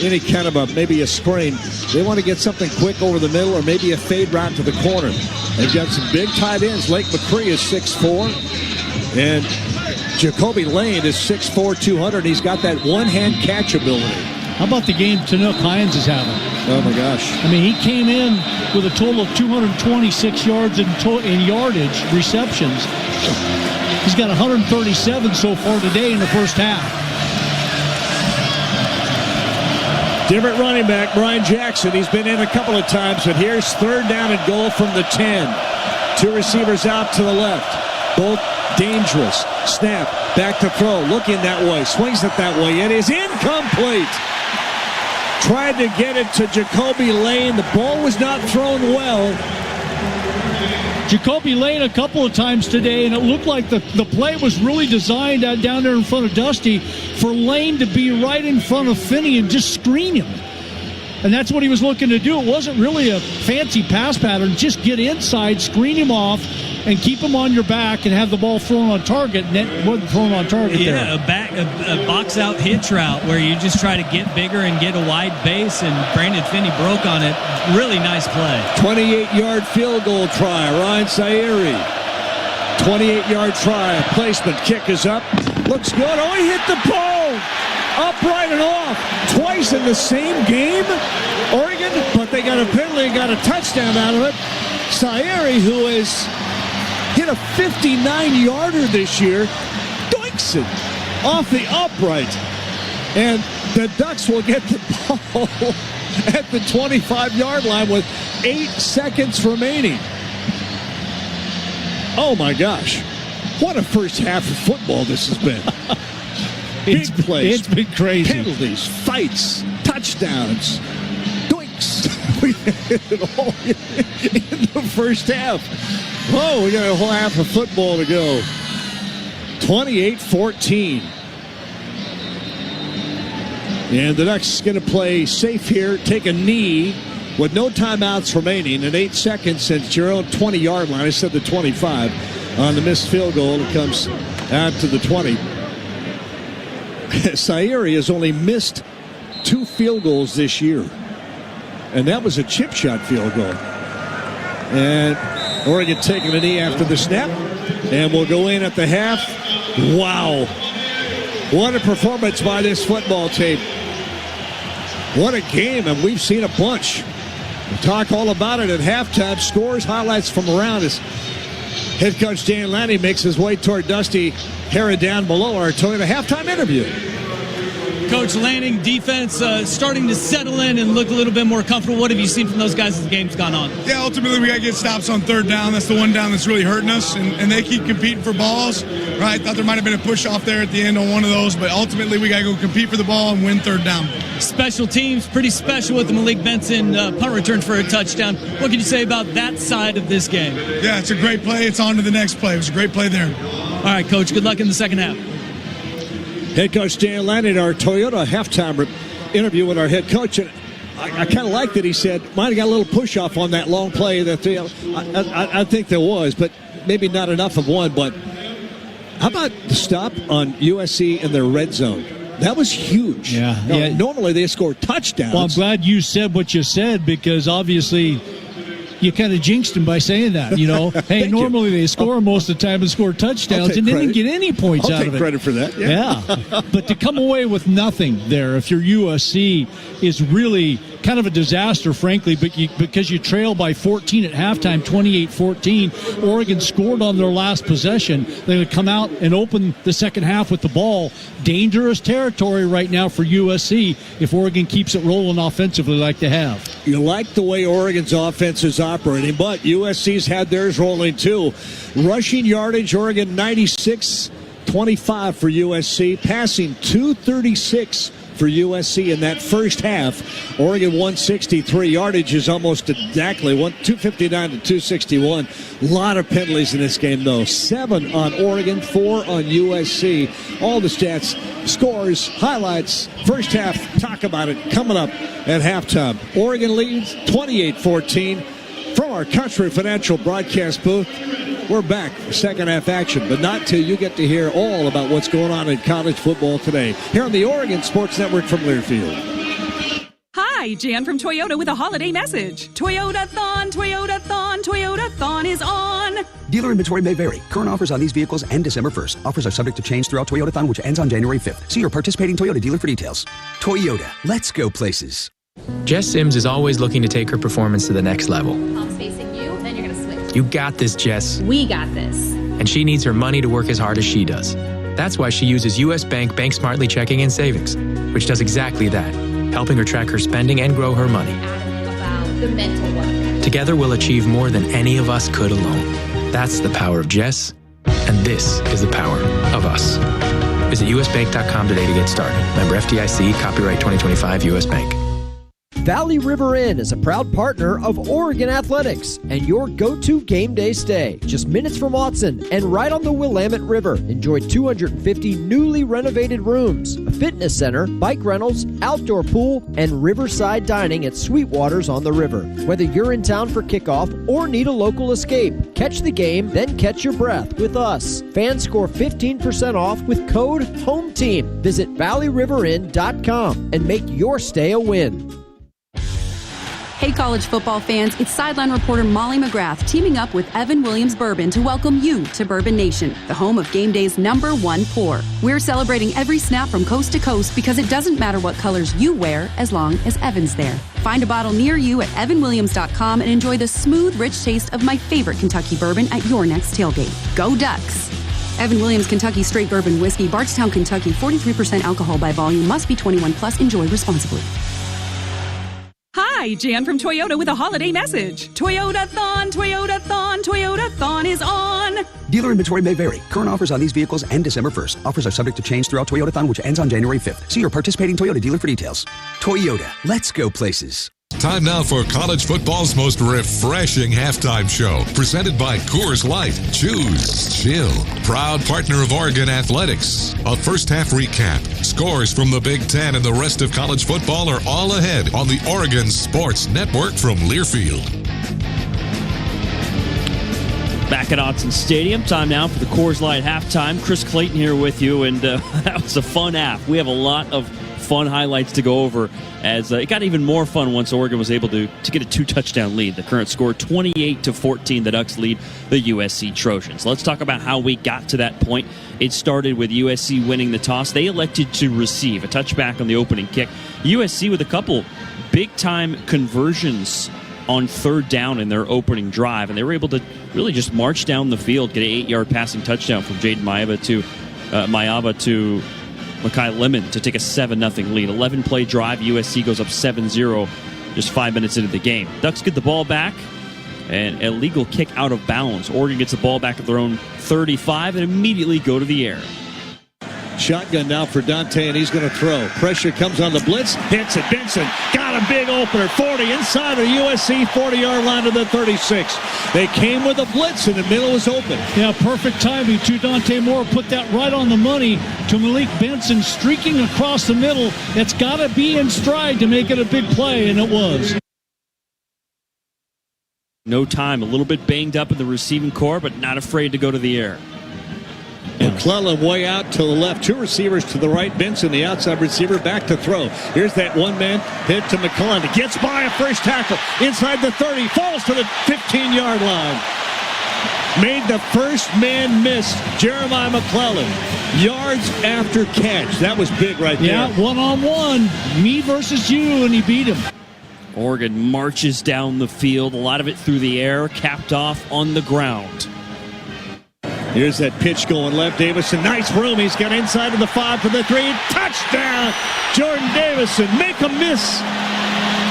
any kind of maybe a screen. They want to get something quick over the middle or maybe a fade route to the corner. They've got some big tight ends. Lake McCree is 6'4", and Jacoby Lane is 6'4", 200. He's got that one-hand catch ability. How about the game Tanook Hines is having? Oh, my gosh. I mean, he came in with a total of 226 yards in yardage receptions. He's got 137 so far today in the first half. Different running back, Brian Jackson. He's been in a couple of times, but here's third down and goal from the 10. 2 receivers out to the left. Both dangerous. Snap, back to throw, looking that way, swings it that way. It is incomplete. Tried to get it to Jacoby Lane. The ball was not thrown well. Jacoby Lane a couple of times today, and it looked like the play was really designed down there in front of Dusty for Lane to be right in front of Finney and just screen him. And that's what he was looking to do. It wasn't really a fancy pass pattern. Just get inside, screen him off, and keep him on your back and have the ball thrown on target. And it wasn't thrown on target there. Yeah, a box-out hitch route where you just try to get bigger and get a wide base, and Brandon Finney broke on it. Really nice play. 28-yard field goal try, Ryan Sayeri. 28-yard try, placement, kick is up. Looks good. Oh, he hit the pole! Upright and off. Twice in the same game, Oregon, but they got a penalty and got a touchdown out of it. Sayeri, who has hit a 59-yarder this year, doinks it off the upright. And the Ducks will get the ball at the 25-yard line with 8 seconds remaining. Oh, my gosh. What a first half of football this has been. Big plays. It's been crazy. Penalties, fights, touchdowns, doinks. We had it all in the first half. Oh, we got a whole half of football to go. 28-14. And the Ducks going to play safe here, take a knee with no timeouts remaining and 8 seconds since your own 20-yard line. I said the 25 on the missed field goal. It comes out to the 20. Sayeri has only missed 2 field goals this year. And that was a chip shot field goal. And Oregon taking a knee after the snap. And we'll go in at the half. Wow. What a performance by this football team. What a game, and we've seen a bunch. We'll talk all about it at halftime. Scores, highlights from around as head coach Dan Lanning makes his way toward Dusty Herod down below our Toyota halftime interview. Coach Lanning, defense starting to settle in and look a little bit more comfortable. What have you seen from those guys as the game's gone on? Yeah, ultimately we got to get stops on third down. That's the one down that's really hurting us, and they keep competing for balls. Right? Thought there might have been a push off there at the end on one of those, but ultimately we got to go compete for the ball and win third down. Special teams, pretty special with the Malik Benson punt return for a touchdown. What can you say about that side of this game? Yeah, it's a great play. It's on to the next play. It was a great play there. All right, Coach, good luck in the second half. Head coach Dan Lanning, our Toyota halftime interview with our head coach. And I kind of like that he said, might have got a little push-off on that long play. That I think there was, but maybe not enough of one. But how about the stop on USC in their red zone? That was huge. Yeah. Normally they score touchdowns. Well, I'm glad you said what you said, because obviously you kind of jinxed him by saying that, you know. Hey, normally they score most of the time and score touchdowns and didn't get any points out of it. I'll take credit for that. Yeah. But to come away with nothing there, if you're USC, is really kind of a disaster, frankly, but because you trail by 14 at halftime, 28-14. Oregon scored on their last possession. They're going to come out and open the second half with the ball. Dangerous territory right now for USC if Oregon keeps it rolling offensively like they have. You like the way Oregon's offense is operating, but USC's had theirs rolling too. Rushing yardage, Oregon 96-25 for USC. Passing 236 for USC in that first half. Oregon 163. Yardage is almost exactly 259 to 261. A lot of penalties in this game, though. 7 on Oregon, 4 on USC. All the stats, scores, highlights, first half. Talk about it coming up at halftime. Oregon leads 28-14 from our Country Financial broadcast booth. We're back for second half action, but not till you get to hear all about what's going on in college football today. Here on the Oregon Sports Network from Learfield. Hi, Jan from Toyota with a holiday message. Toyota-thon, Toyota-thon, Toyota-thon is on. Dealer inventory may vary. Current offers on these vehicles end December 1st. Offers are subject to change throughout Toyota-thon, which ends on January 5th. See your participating Toyota dealer for details. Toyota, let's go places. Jess Sims is always looking to take her performance to the next level. Palms facing you, then you're going to switch. You got this, Jess. We got this. And she needs her money to work as hard as she does. That's why she uses U.S. Bank Bank Smartly Checking and Savings, which does exactly that, helping her track her spending and grow her money. About the mental work. Together we'll achieve more than any of us could alone. That's the power of Jess, and this is the power of us. Visit usbank.com today to get started. Member FDIC, copyright 2025 U.S. Bank. Valley River Inn is a proud partner of Oregon Athletics and your go-to game day stay. Just minutes from Watson and right on the Willamette River. Enjoy 250 newly renovated rooms, a fitness center, bike rentals, outdoor pool, and riverside dining at Sweetwater's on the river. Whether you're in town for kickoff or need a local escape, catch the game, then catch your breath with us. Fans score 15% off with code HOMETEAM. Visit valleyriverin.com and make your stay a win. Hey, college football fans, it's sideline reporter Molly McGrath teaming up with Evan Williams Bourbon to welcome you to Bourbon Nation, the home of Game Day's #1 pour. We're celebrating every snap from coast to coast because it doesn't matter what colors you wear as long as Evan's there. Find a bottle near you at evanwilliams.com and enjoy the smooth, rich taste of my favorite Kentucky bourbon at your next tailgate. Go Ducks! Evan Williams Kentucky Straight Bourbon Whiskey, Bardstown, Kentucky, 43% alcohol by volume, must be 21 plus, enjoy responsibly. Hi, Jan from Toyota with a holiday message. Toyota-thon, Toyota-thon, Toyota-thon is on. Dealer inventory may vary. Current offers on these vehicles end December 1st. Offers are subject to change throughout Toyota-thon, which ends on January 5th. See your participating Toyota dealer for details. Toyota, let's go places. Time now for college football's most refreshing halftime show. Presented by Coors Light. Choose chill. Proud partner of Oregon Athletics. A first half recap. Scores from the Big Ten and the rest of college football are all ahead on the Oregon Sports Network from Learfield. Back at Autzen Stadium. Time now for the Coors Light halftime. Chris Clayton here with you, and that was a fun half. We have a lot of fun highlights to go over as it got even more fun once Oregon was able to get a 2-touchdown lead. The current score 28-14. The Ducks lead the USC Trojans. Let's talk about how we got to that point. It started with USC winning the toss. They elected to receive a touchback on the opening kick. USC with a couple big-time conversions on third down in their opening drive, and they were able to really just march down the field, get an 8-yard passing touchdown from Jaden Maeva to Makai Lemon to take a 7-0 lead. 11-play drive. USC goes up 7-0 just 5 minutes into the game. Ducks get the ball back. An illegal kick out of bounds. Oregon gets the ball back at their own 35 and immediately go to the air. Shotgun now for Dante, and he's going to throw. Pressure comes on the blitz. Hits it. Benson got a big opener. 40 inside the USC 40-yard line to the 36. They came with a blitz, and the middle was open. Yeah, perfect timing to Dante Moore. Put that right on the money to Malik Benson streaking across the middle. It's got to be in stride to make it a big play, and it was. No time. A little bit banged up in the receiving core, but not afraid to go to the air. McClellan way out to the left. Two receivers to the right. Benson, the outside receiver, back to throw. Here's that one-man hit to McClellan. Gets by a first tackle. Inside the 30. Falls to the 15-yard line. Made the first man miss. Jeremiah McClellan. Yards after catch. That was big right there. Yeah, one-on-one. Me versus you, and he beat him. Oregon marches down the field, a lot of it through the air, capped off on the ground. Here's that pitch going left. Davison, nice room. He's got inside of the 5 for the 3. Touchdown, Jordan Davison. Make a miss.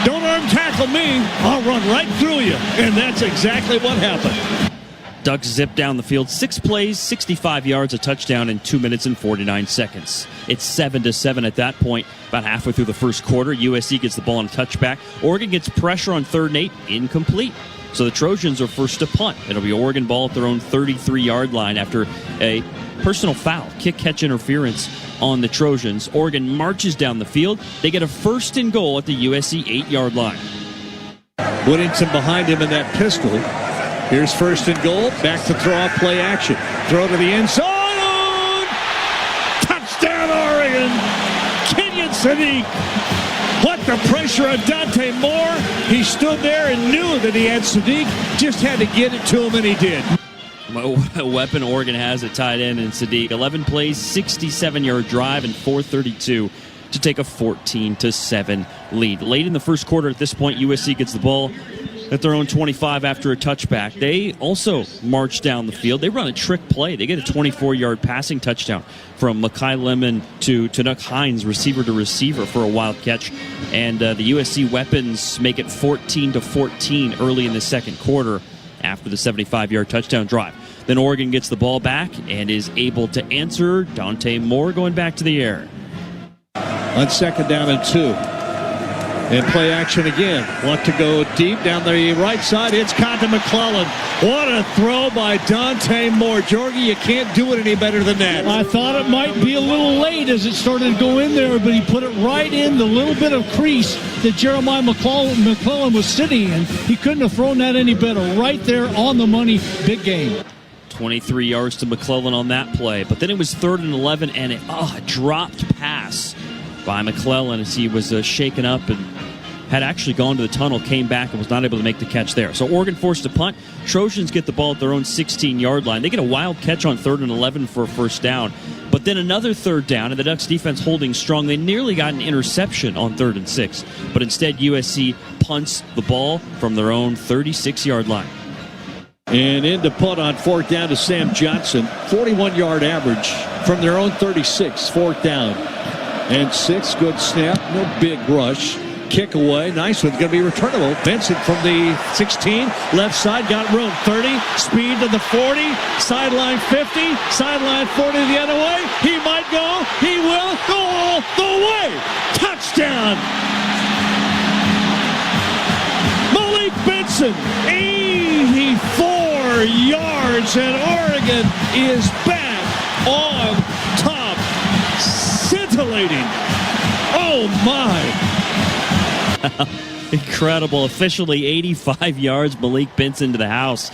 Don't arm tackle me. I'll run right through you. And that's exactly what happened. Ducks zip down the field, 6 plays, 65 yards, a touchdown in 2 minutes and 49 seconds. It's 7-7 at that point, about halfway through the first quarter. USC gets the ball on a touchback. Oregon gets pressure on 3rd and 8, incomplete. So the Trojans are first to punt. It'll be Oregon ball at their own 33-yard line after a personal foul, kick-catch interference on the Trojans. Oregon marches down the field. They get a 1st and goal at the USC 8-yard line. Whittington behind him in that pistol. Here's 1st and goal. Back to throw off play action. Throw to the end zone. Touchdown, Oregon. Kenyon Sadiq. What the pressure on Dante Moore. He stood there and knew that he had Sadiq. Just had to get it to him, and he did. What a weapon Oregon has at tight end in Sadiq. 11 plays, 67-yard drive, and 4:32 to take a 14-7 lead. Late in the first quarter at this point, USC gets the ball at their own 25 after a touchback. They also march down the field. They run a trick play. They get a 24-yard passing touchdown from Makai Lemon to Tanuk Hines, receiver to receiver, for a wild catch. And the USC weapons make it 14-14 early in the second quarter after the 75-yard touchdown drive. Then Oregon gets the ball back and is able to answer. Dante Moore going back to the air. On 2nd down and 2. And play action again. Want to go deep down the right side. It's caught to McClellan. What a throw by Dante Moore. Jorgie, you can't do it any better than that. I thought it might be a little late as it started to go in there, but he put it right in the little bit of crease that Jeremiah McClellan was sitting in. He couldn't have thrown that any better. Right there on the money. Big game. 23 yards to McClellan on that play. But then it was 3rd and 11, and a dropped pass by McClellan as he was shaken up and had actually gone to the tunnel, came back, and was not able to make the catch there. So Oregon forced to punt. Trojans get the ball at their own 16-yard line. They get a wild catch on 3rd and 11 for a 1st down. But then another 3rd down, and the Ducks defense holding strong. They nearly got an interception on 3rd and 6. But instead, USC punts the ball from their own 36-yard line. And into punt on 4th down to Sam Johnson. 41-yard average from their own 36, 4th down. And 6, good snap, no big rush. Kick away, nice one, going to be returnable. Vincent from the 16, left side, got room, 30, speed to the 40, sideline 50, sideline 40 the other way. He might go, he will go all the way. Touchdown! Malik Benson, 84 yards, and Oregon is back on top. Scintillating. Oh my. Incredible. Officially 85 yards. Malik Benson to the house.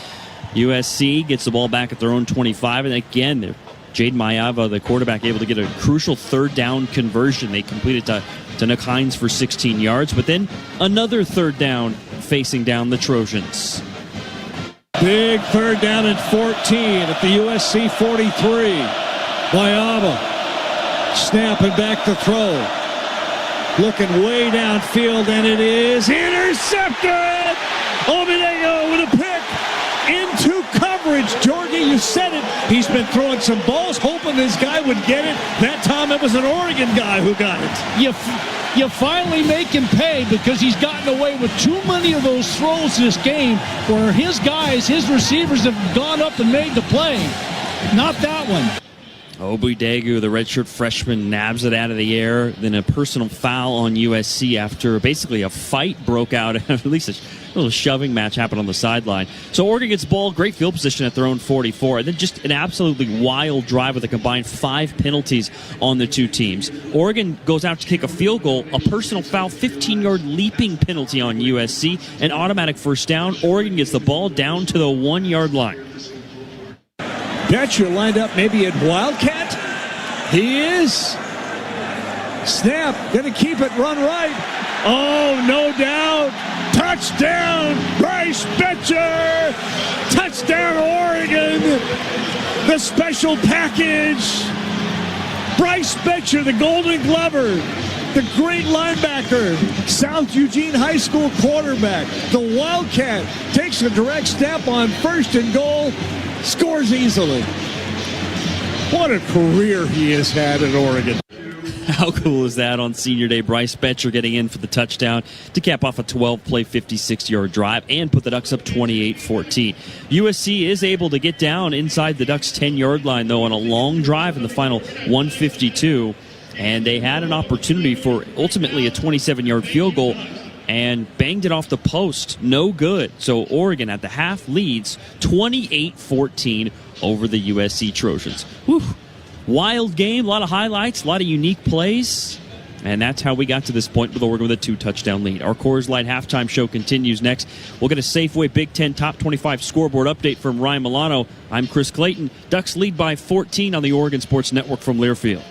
USC gets the ball back at their own 25. And again, Jade Mayava, the quarterback, able to get a crucial 3rd down conversion. They completed to Tanuk Hines for 16 yards. But then another 3rd down facing down the Trojans. Big 3rd down and 14 at the USC 43. Mayava snapping back to throw. Looking way downfield, and it is intercepted! Ovidego with a pick into coverage. Jorgie, you said it. He's been throwing some balls, hoping this guy would get it. That time it was an Oregon guy who got it. You finally make him pay because he's gotten away with too many of those throws this game where his guys, his receivers have gone up and made the play. Not that one. Ovidego, the redshirt freshman, nabs it out of the air. Then a personal foul on USC after basically a fight broke out. At least a little shoving match happened on the sideline. So Oregon gets the ball, great field position at their own 44. And then just an absolutely wild drive with a combined 5 penalties on the two teams. Oregon goes out to kick a field goal, a personal foul, 15-yard leaping penalty on USC, an automatic 1st down. Oregon gets the ball down to the 1-yard line. Betcher lined up maybe at Wildcat. He is. Snap. Going to keep it, run right. Oh, no doubt. Touchdown, Bryce Betcher. Touchdown, Oregon. The special package. Bryce Betcher, the Golden Glover. the great linebacker, South Eugene High School quarterback. The Wildcat takes a direct step on 1st and goal, scores easily. What a career he has had at Oregon. How cool is that on Senior Day? Bryce Betcher getting in for the touchdown to cap off a 12-play, 56-yard drive and put the Ducks up 28-14. USC is able to get down inside the Ducks' 10-yard line, though, on a long drive in the final 152. And they had an opportunity for ultimately a 27-yard field goal and banged it off the post. No good. So Oregon at the half leads 28-14 over the USC Trojans. Whew. Wild game, a lot of highlights, a lot of unique plays, and that's how we got to this point with Oregon with a 2-touchdown lead. Our Coors Light halftime show continues next. We'll get a Safeway Big Ten Top 25 scoreboard update from Ryan Milano. I'm Chris Clayton. Ducks lead by 14 on the Oregon Sports Network from Learfield.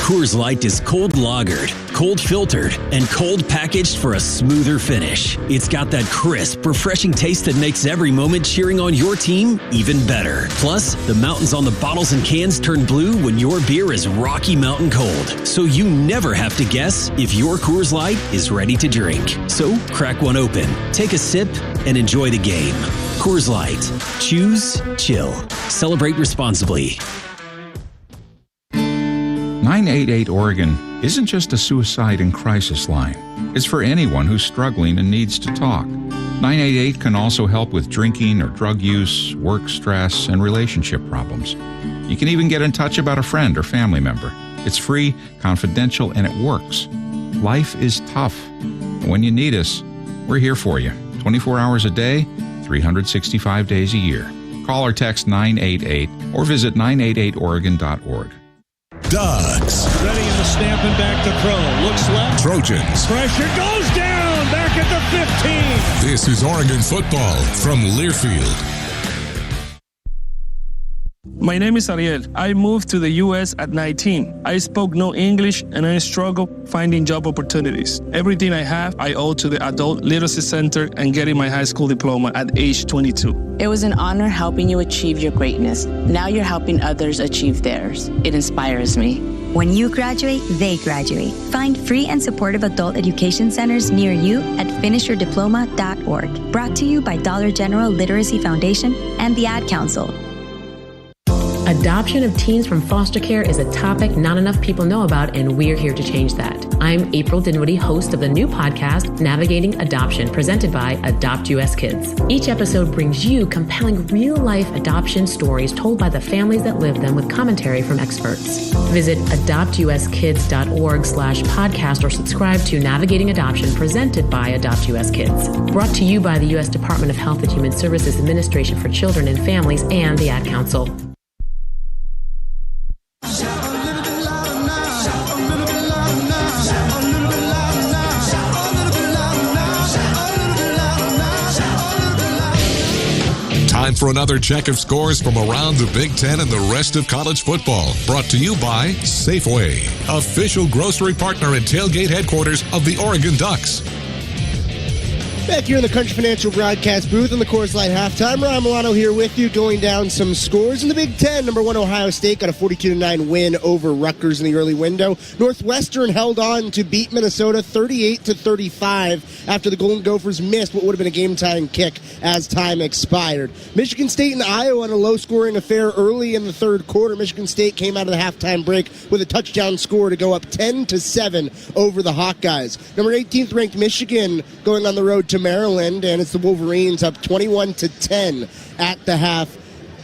Coors Light is cold lagered, cold filtered, and cold packaged for a smoother finish. It's got that crisp, refreshing taste that makes every moment cheering on your team even better. Plus, the mountains on the bottles and cans turn blue when your beer is Rocky Mountain cold. So you never have to guess if your Coors Light is ready to drink. So crack one open, take a sip, and enjoy the game. Coors Light. Choose chill. Celebrate responsibly. 988 Oregon isn't just a suicide and crisis line. It's for anyone who's struggling and needs to talk. 988 can also help with drinking or drug use, work stress, and relationship problems. You can even get in touch about a friend or family member. It's free, confidential, and it works. Life is tough. When you need us, we're here for you. 24 hours a day, 365 days a year. Call or text 988 or visit 988oregon.org. Ducks. Ready in the snap and back to throw. Looks left. Trojans. Pressure goes down. Back at the 15. This is Oregon football from Learfield. My name is Ariel. I moved to the U.S. at 19. I spoke no English and I struggled finding job opportunities. Everything I have, I owe to the Adult Literacy Center and getting my high school diploma at age 22. It was an honor helping you achieve your greatness. Now you're helping others achieve theirs. It inspires me. When you graduate, they graduate. Find free and supportive adult education centers near you at finishyourdiploma.org. Brought to you by Dollar General Literacy Foundation and the Ad Council. Adoption of teens from foster care is a topic not enough people know about, and we're here to change that. I'm April Dinwiddie, host of the new podcast, Navigating Adoption, presented by Adopt US Kids. Each episode brings you compelling real-life adoption stories told by the families that live them with commentary from experts. Visit adoptuskids.org/podcast or subscribe to Navigating Adoption, presented by Adopt US Kids. Brought to you by the U.S. Department of Health and Human Services Administration for Children and Families and the Ad Council. Time for another check of scores from around the Big Ten and the rest of college football. Brought to you by Safeway, official grocery partner and tailgate headquarters of the Oregon Ducks. Back here in the Country Financial broadcast booth in the Coors Light halftime. Ryan Milano here with you, going down some scores in the Big Ten. Number 1, Ohio State got a 42-9 win over Rutgers in the early window. Northwestern held on to beat Minnesota 38-35 after the Golden Gophers missed what would have been a game-tying kick as time expired. Michigan State and Iowa on a low-scoring affair early in the third quarter. Michigan State came out of the halftime break with a touchdown score to go up 10-7 over the Hawkeyes. Number 18th ranked Michigan going on the road to Maryland, and it's the Wolverines up 21-10 at the half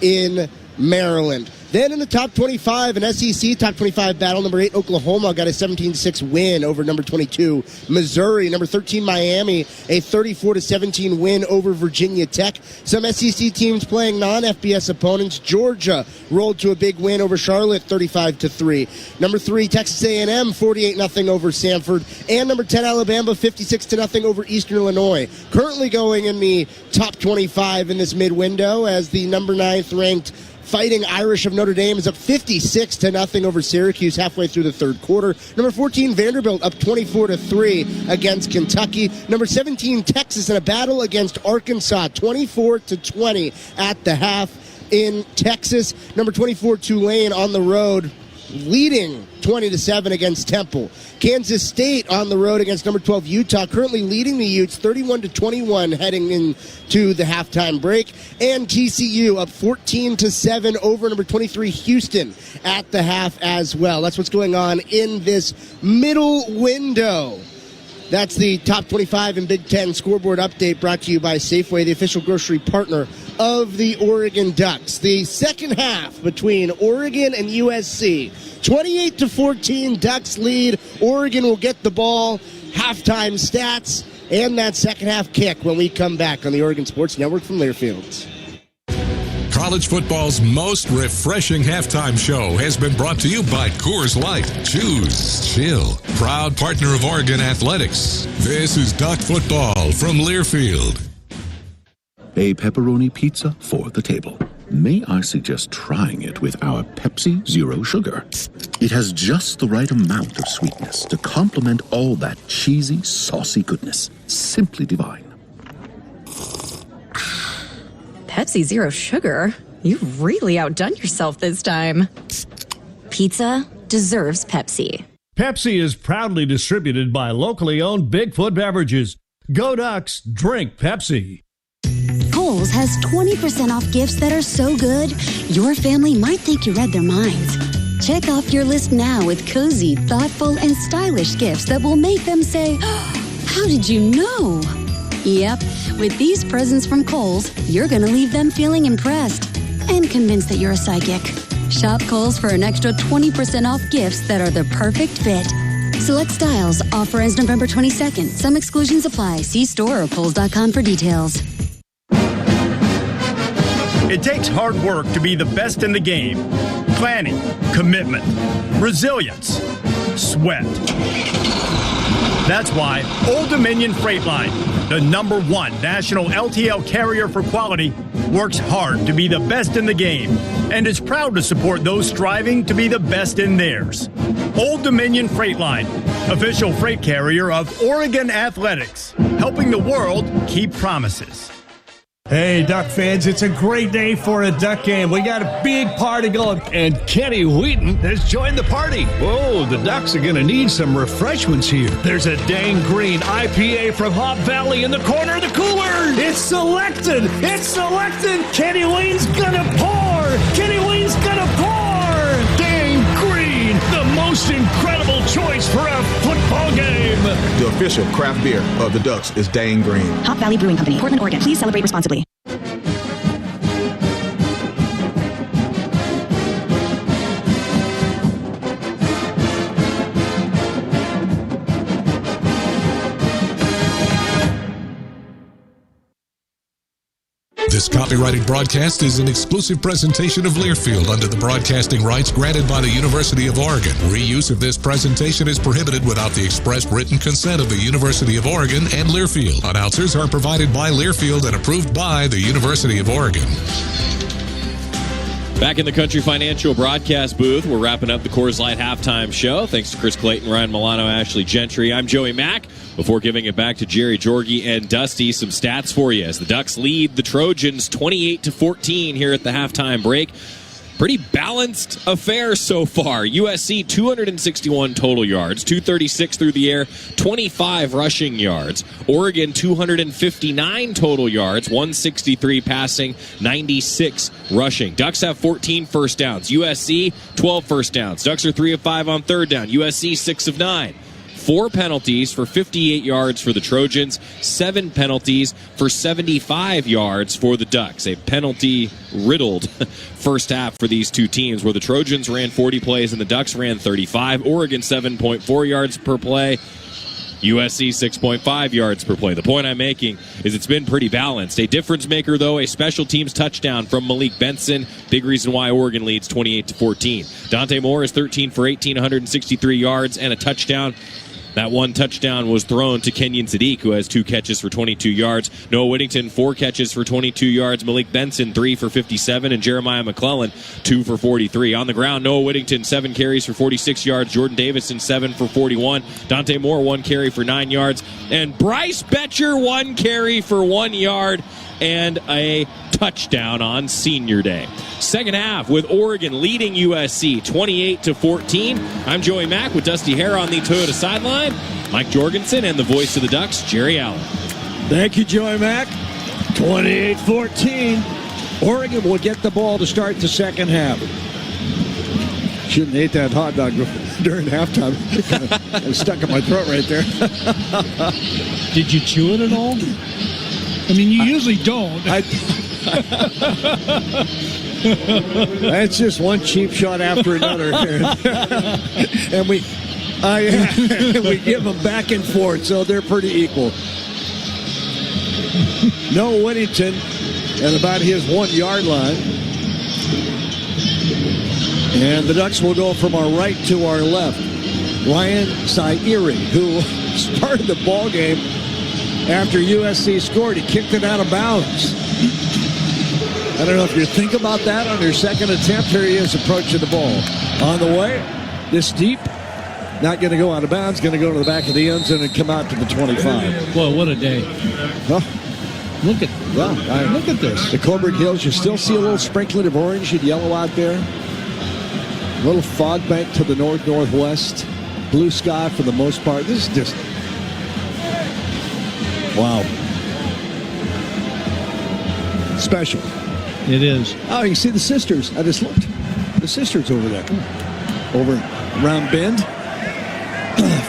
in Maryland. Then in the top 25, an SEC top 25 battle, number 8 Oklahoma got a 17-6 win over number 22 Missouri. Number 13 Miami, a 34-17 win over Virginia Tech. Some SEC teams playing non-FBS opponents. Georgia rolled to a big win over Charlotte, 35-3. Number 3 Texas A&M, 48-0 over Samford. And number 10 Alabama, 56-0 over Eastern Illinois. Currently going in the top 25 in this mid-window as the number 9th ranked Fighting Irish of Notre Dame is up 56-0 over Syracuse halfway through the third quarter. Number 14 Vanderbilt up 24-3 against Kentucky. Number 17 Texas in a battle against Arkansas, 24-20 at the half in Texas. Number 24 Tulane on the road leading 20-7 against Temple. Kansas State on the road against number 12 Utah, currently leading the Utes 31-21 heading into the halftime break. And TCU up 14-7 over number 23 Houston at the half as well. That's what's going on in this middle window. That's the top 25 and Big Ten scoreboard update brought to you by Safeway, the official grocery partner of the Oregon Ducks. The second half between Oregon and USC. 28-14, Ducks lead. Oregon will get the ball. Halftime stats and that second half kick when we come back on the Oregon Sports Network from Learfield. College football's most refreshing halftime show has been brought to you by Coors Light. Choose chill. Proud partner of Oregon Athletics. This is Duck Football from Learfield. A pepperoni pizza for the table. May I suggest trying it with our Pepsi Zero Sugar? It has just the right amount of sweetness to complement all that cheesy, saucy goodness. Simply divine. Pepsi Zero Sugar? You've really outdone yourself this time. Pizza deserves Pepsi. Pepsi is proudly distributed by locally owned Bigfoot Beverages. Go Ducks, drink Pepsi. Kohl's has 20% off gifts that are so good, your family might think you read their minds. Check off your list now with cozy, thoughtful, and stylish gifts that will make them say, "How did you know?" Yep, with these presents from Kohl's, you're going to leave them feeling impressed and convinced that you're a psychic. Shop Kohl's for an extra 20% off gifts that are the perfect fit. Select styles. Offer ends November 22nd. Some exclusions apply. See store or Kohls.com for details. It takes hard work to be the best in the game. Planning, commitment, resilience, sweat. That's why Old Dominion Freight Line, the #1 national LTL carrier for quality, works hard to be the best in the game and is proud to support those striving to be the best in theirs. Old Dominion Freight Line, official freight carrier of Oregon Athletics, helping the world keep promises. Hey, Duck fans, it's a great day for a Duck game. We got a big party going, and Kenny Wheaton has joined the party. Whoa, the Ducks are going to need some refreshments here. There's a Dang Green IPA from Hop Valley in the corner of the cooler. It's selected. It's selected. Kenny Wheaton's going to pour. Kenny Wheaton's going to pour. Dang Green, the most incredible choice for a football game. The official craft beer of the Ducks is Dang Green. Hop Valley Brewing Company, Portland, Oregon. Please celebrate responsibly. This copyrighted broadcast is an exclusive presentation of Learfield under the broadcasting rights granted by the University of Oregon. Reuse of this presentation is prohibited without the express written consent of the University of Oregon and Learfield. Announcers are provided by Learfield and approved by the University of Oregon. Back in the Country Financial broadcast booth, we're wrapping up the Coors Light halftime show. Thanks to Chris Clayton, Ryan Milano, Ashley Gentry. I'm Joey Mack. Before giving it back to Jerry Jorge and Dusty, some stats for you as the Ducks lead the Trojans 28-14 here at the halftime break. Pretty balanced affair so far. USC 261 total yards, 236 through the air, 25 rushing yards. Oregon 259 total yards, 163 passing, 96 rushing. Ducks have 14 first downs. USC 12 first downs. Ducks are 3 of 5 on third down. USC 6 of 9. 4 penalties for 58 yards for the Trojans, 7 penalties for 75 yards for the Ducks. A penalty-riddled first half for these two teams where the Trojans ran 40 plays and the Ducks ran 35. Oregon 7.4 yards per play. USC 6.5 yards per play. The point I'm making is it's been pretty balanced. A difference maker, though, a special teams touchdown from Malik Benson. Big reason why Oregon leads 28-14. Dante Moore is 13 for 18, 163 yards and a touchdown. That one touchdown was thrown to Kenyon Sadiq, who has 2 catches for 22 yards. Noah Whittington, 4 catches for 22 yards. Malik Benson, 3 for 57. And Jeremiah McClellan, 2 for 43. On the ground, Noah Whittington, 7 carries for 46 yards. Jordan Davison, 7 for 41. Dante Moore, 1 carry for 9 yards. And Bryce Betcher, 1 carry for 1 yard and a touchdown on Senior Day. Second half with Oregon leading USC 28-14. I'm Joey Mack with Dusty Hare on the Toyota sideline. Mike Jorgensen and the voice of the Ducks, Jerry Allen. Thank you, Joey Mack. 28-14. Oregon will get the ball to start the second half. Shouldn't ate that hot dog during halftime. It kind of stuck in my throat right there. Did you chew it at all? I mean, you usually don't. That's just one cheap shot after another. And we give them back and forth, so they're pretty equal. No Whittington at about his 1 yard line. And the Ducks will go from our right to our left. Ryan Zaire, who started the ball game after USC scored. He kicked it out of bounds. I don't know if you think about that on your second attempt. Here he is approaching the ball. On the way, this deep, not going to go out of bounds, going to go to the back of the end zone and come out to the 25. Boy, what a day. Huh? Look at this. The Coburg Hills, you still see a little sprinkling of orange and yellow out there. A little fog bank to the northwest. Blue sky for the most part. This is just... wow. Special. It is. Oh, you can see the sisters. I just looked. The sisters over there. Over around Bend.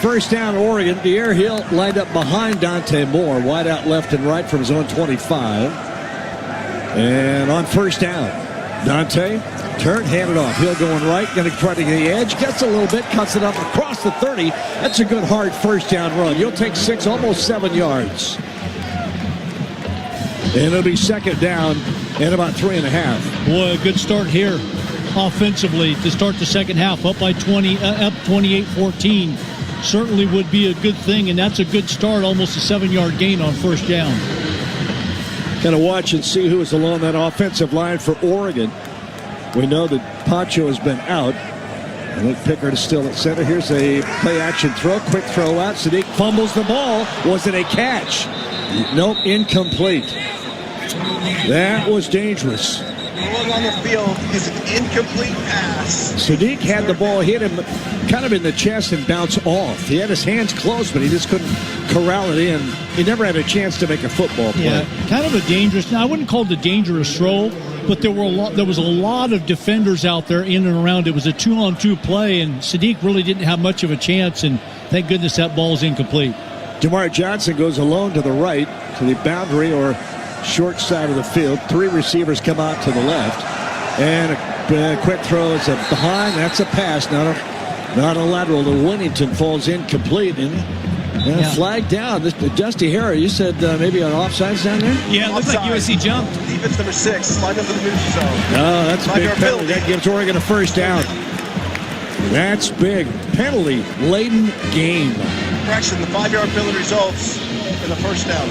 First down, Oregon. De'Aaron Hill lined up behind Dante Moore. Wide out left and right from his own 25. And on first down, Dante, turn, hand it off. Hill going right, going to try to get the edge. Gets a little bit, cuts it up across the 30. That's a good, hard first down run. You'll take 6, almost 7 yards. And it'll be second down and about 3.5. Boy, a good start here offensively to start the second half. Up by 20, up 28-14. Certainly would be a good thing, and that's a good start, almost a 7-yard gain on first down. Going to watch and see who is along that offensive line for Oregon. We know that Pacho has been out. And Luke Pickard is still at center. Here's a play-action throw, quick throw out. Sadiq fumbles the ball. Was it a catch? Nope, incomplete. That was dangerous. Going on the field is an incomplete pass. Sadiq had the ball hit him kind of in the chest and bounce off. He had his hands closed, but he just couldn't corral it in. He never had a chance to make a football play. Yeah, kind of a dangerous. Now, I wouldn't call it a dangerous throw, but there was a lot of defenders out there in and around. It was a 2-on-2 play, and Sadiq really didn't have much of a chance, and thank goodness that ball's incomplete. DeMar Johnson goes alone to the right, to the boundary or short side of the field. 3 receivers come out to the left. And a quick throw is a behind. That's a pass, not a lateral. The Whittington falls incomplete. And flag down. Dusty Hare, you said maybe an offsides down there? Yeah, it looks like USC jumped. Defense number 6, slide into the neutral zone. No, that's a big penalty. That gives Oregon a first down. That's big. Penalty-laden game. Correction, the 5-yard penalty results in the first down.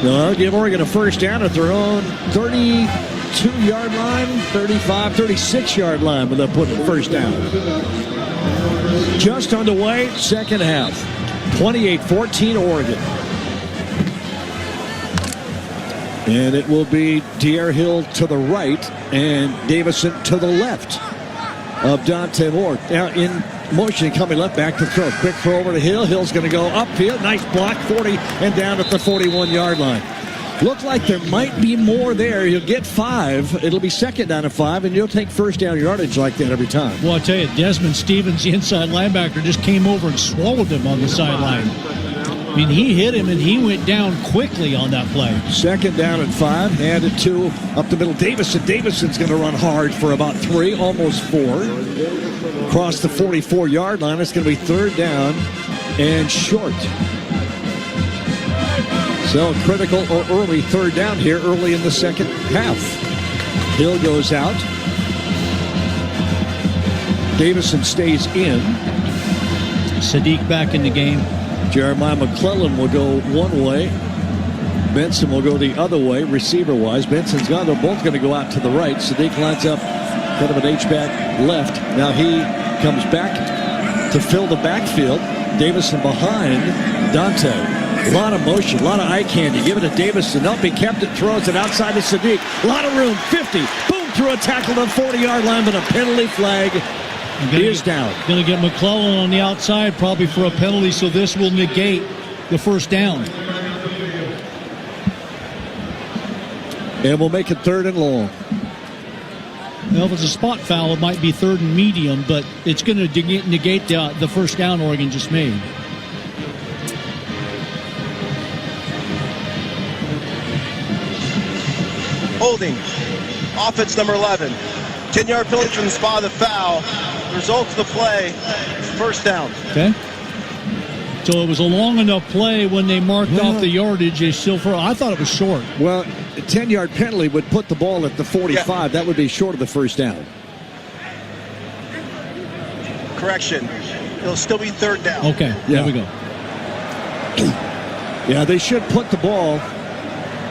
No, give Oregon a first down at their own 32-yard line, 35, 36-yard line, but they'll put the first down. Just underway, second half. 28-14 Oregon. And it will be De'Aaron Hill to the right and Davison to the left of Dante Moore. Now in motion, coming left, back to throw. Quick throw over to Hill. Hill's going to go upfield. Nice block, 40, and down at the 41-yard line. Looked like there might be more there. You'll get 5. It'll be second down and 5, and you'll take first down yardage like that every time. Well, I tell you, Desmond Stevens, the inside linebacker, just came over and swallowed him on the sideline. I mean, he hit him, and he went down quickly on that play. Second down and 5, handed to up the middle. Davison's going to run hard for about 3, almost 4. Across the 44-yard line, it's going to be third down and short. So critical or early third down here early in the second half. Hill goes out. Davison stays in. Sadiq back in the game. Jeremiah McClellan will go one way. Benson will go the other way, receiver-wise. Benson's gone. They're both going to go out to the right. Sadiq lines up kind of an H-back left. Now he comes back to fill the backfield. Davison behind Dante. A lot of motion, a lot of eye candy. Give it to Davison. Nope, he kept it, throws it outside to Sadiq. A lot of room, 50. Boom, through a tackle to the 40-yard line, but a penalty flag is down. Going to get McClellan on the outside probably for a penalty, so this will negate the first down. And we'll make it 3rd and long. Well, if it's a spot foul, it might be 3rd and medium, but it's going to negate the first down Oregon just made. Holding. Offense number 11. 10-yard penalty from the spot of the foul. Results of the play, first down. Okay. So it was a long enough play when they marked off the yardage. I thought it was short. Well, a 10-yard penalty would put the ball at the 45. Yeah. That would be short of the first down. Correction. It'll still be 3rd down. Okay, there we go. Yeah, they should put the ball.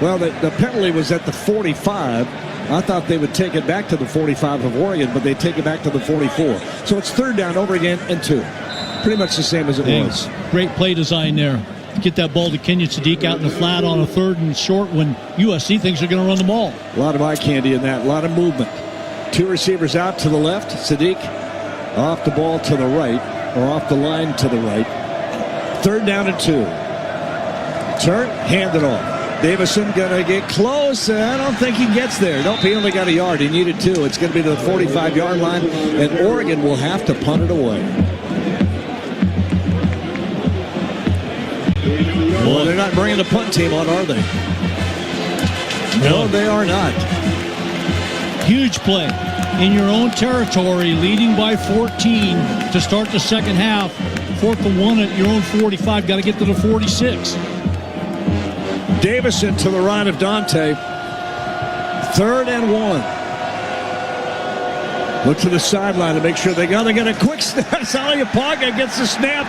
Well, the penalty was at the 45. I thought they would take it back to the 45 of Oregon, but they take it back to the 44. So it's 3rd down over again and 2. Pretty much the same as it was. Great play design there. Get that ball to Kenyon Sadiq out in the flat on a 3rd and short when USC thinks they're going to run the ball. A lot of eye candy in that. A lot of movement. 2 receivers out to the left. Sadiq off the ball to the right, or off the line to the right. 3rd down and 2. Turn, hand it off. Davison going to get close. I don't think he gets there. Nope, he only got a yard. He needed 2. It's going to be to the 45-yard line, and Oregon will have to punt it away. Well, they're not bringing the punt team on, are they? No, they are not. Huge play. In your own territory, leading by 14 to start the second half. 4th and 1 at your own 45. Got to get to the 46. Davison to the right of Dante. 3rd and 1. Look to the sideline to make sure they got a quick snap. Saliapaga gets the snap.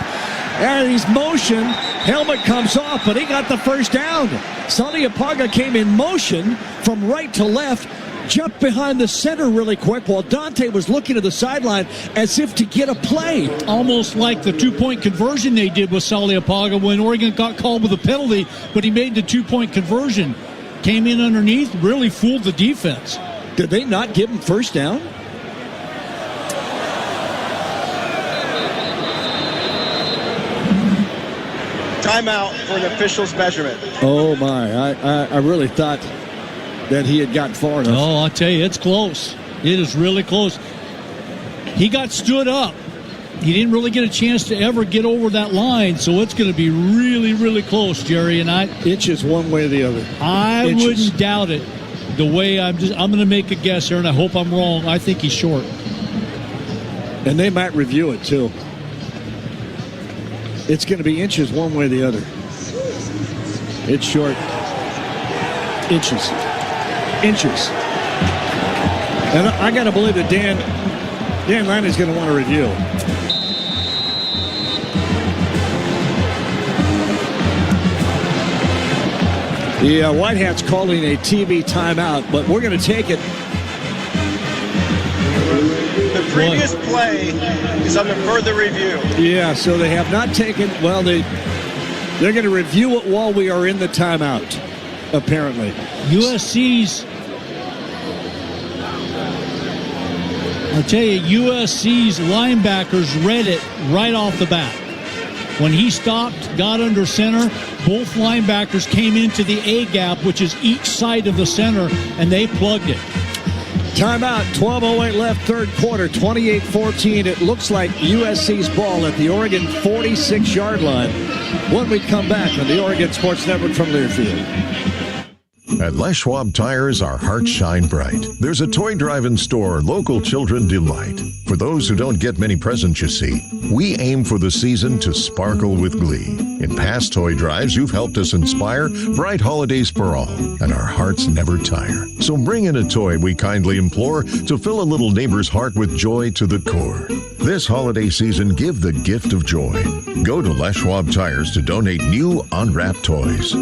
And he's motion. Helmet comes off, but he got the first down. Saliapaga came in motion from right to left, jumped behind the center really quick while Dante was looking to the sideline as if to get a play. Almost like the 2-point conversion they did with Saliapaga when Oregon got called with a penalty, but he made the 2-point conversion. Came in underneath, really fooled the defense. Did they not give him first down? Timeout for an official's measurement. Oh, my. I really thought that he had gotten far enough. Oh, I'll tell you, it's close. It is really close. He got stood up. He didn't really get a chance to ever get over that line, so it's going to be really, really close, Jerry. And inches one way or the other. I wouldn't doubt it. The way I'm going to make a guess here, and I hope I'm wrong. I think he's short. And they might review it, too. It's going to be inches one way or the other. It's short. Inches. And I got to believe that Dan Laney's going to want to review. The White Hats calling a TV timeout, but we're going to take it. The previous play is under further review. Yeah, so they have not taken, well, they're going to review it while we are in the timeout, apparently. I'll tell you, USC's linebackers read it right off the bat. When he stopped, got under center, both linebackers came into the A gap, which is each side of the center, and they plugged it. Timeout, 12:08 left, third quarter, 28-14. It looks like USC's ball at the Oregon 46-yard line when we come back on the Oregon Sports Network from Learfield. At Les Schwab Tires, our hearts shine bright. There's a toy drive-in store local children delight. For those who don't get many presents, you see, we aim for the season to sparkle with glee. In past toy drives, you've helped us inspire bright holidays for all, and our hearts never tire. So bring in a toy, we kindly implore, to fill a little neighbor's heart with joy to the core. This holiday season, give the gift of joy. Go to Les Schwab Tires to donate new unwrapped toys.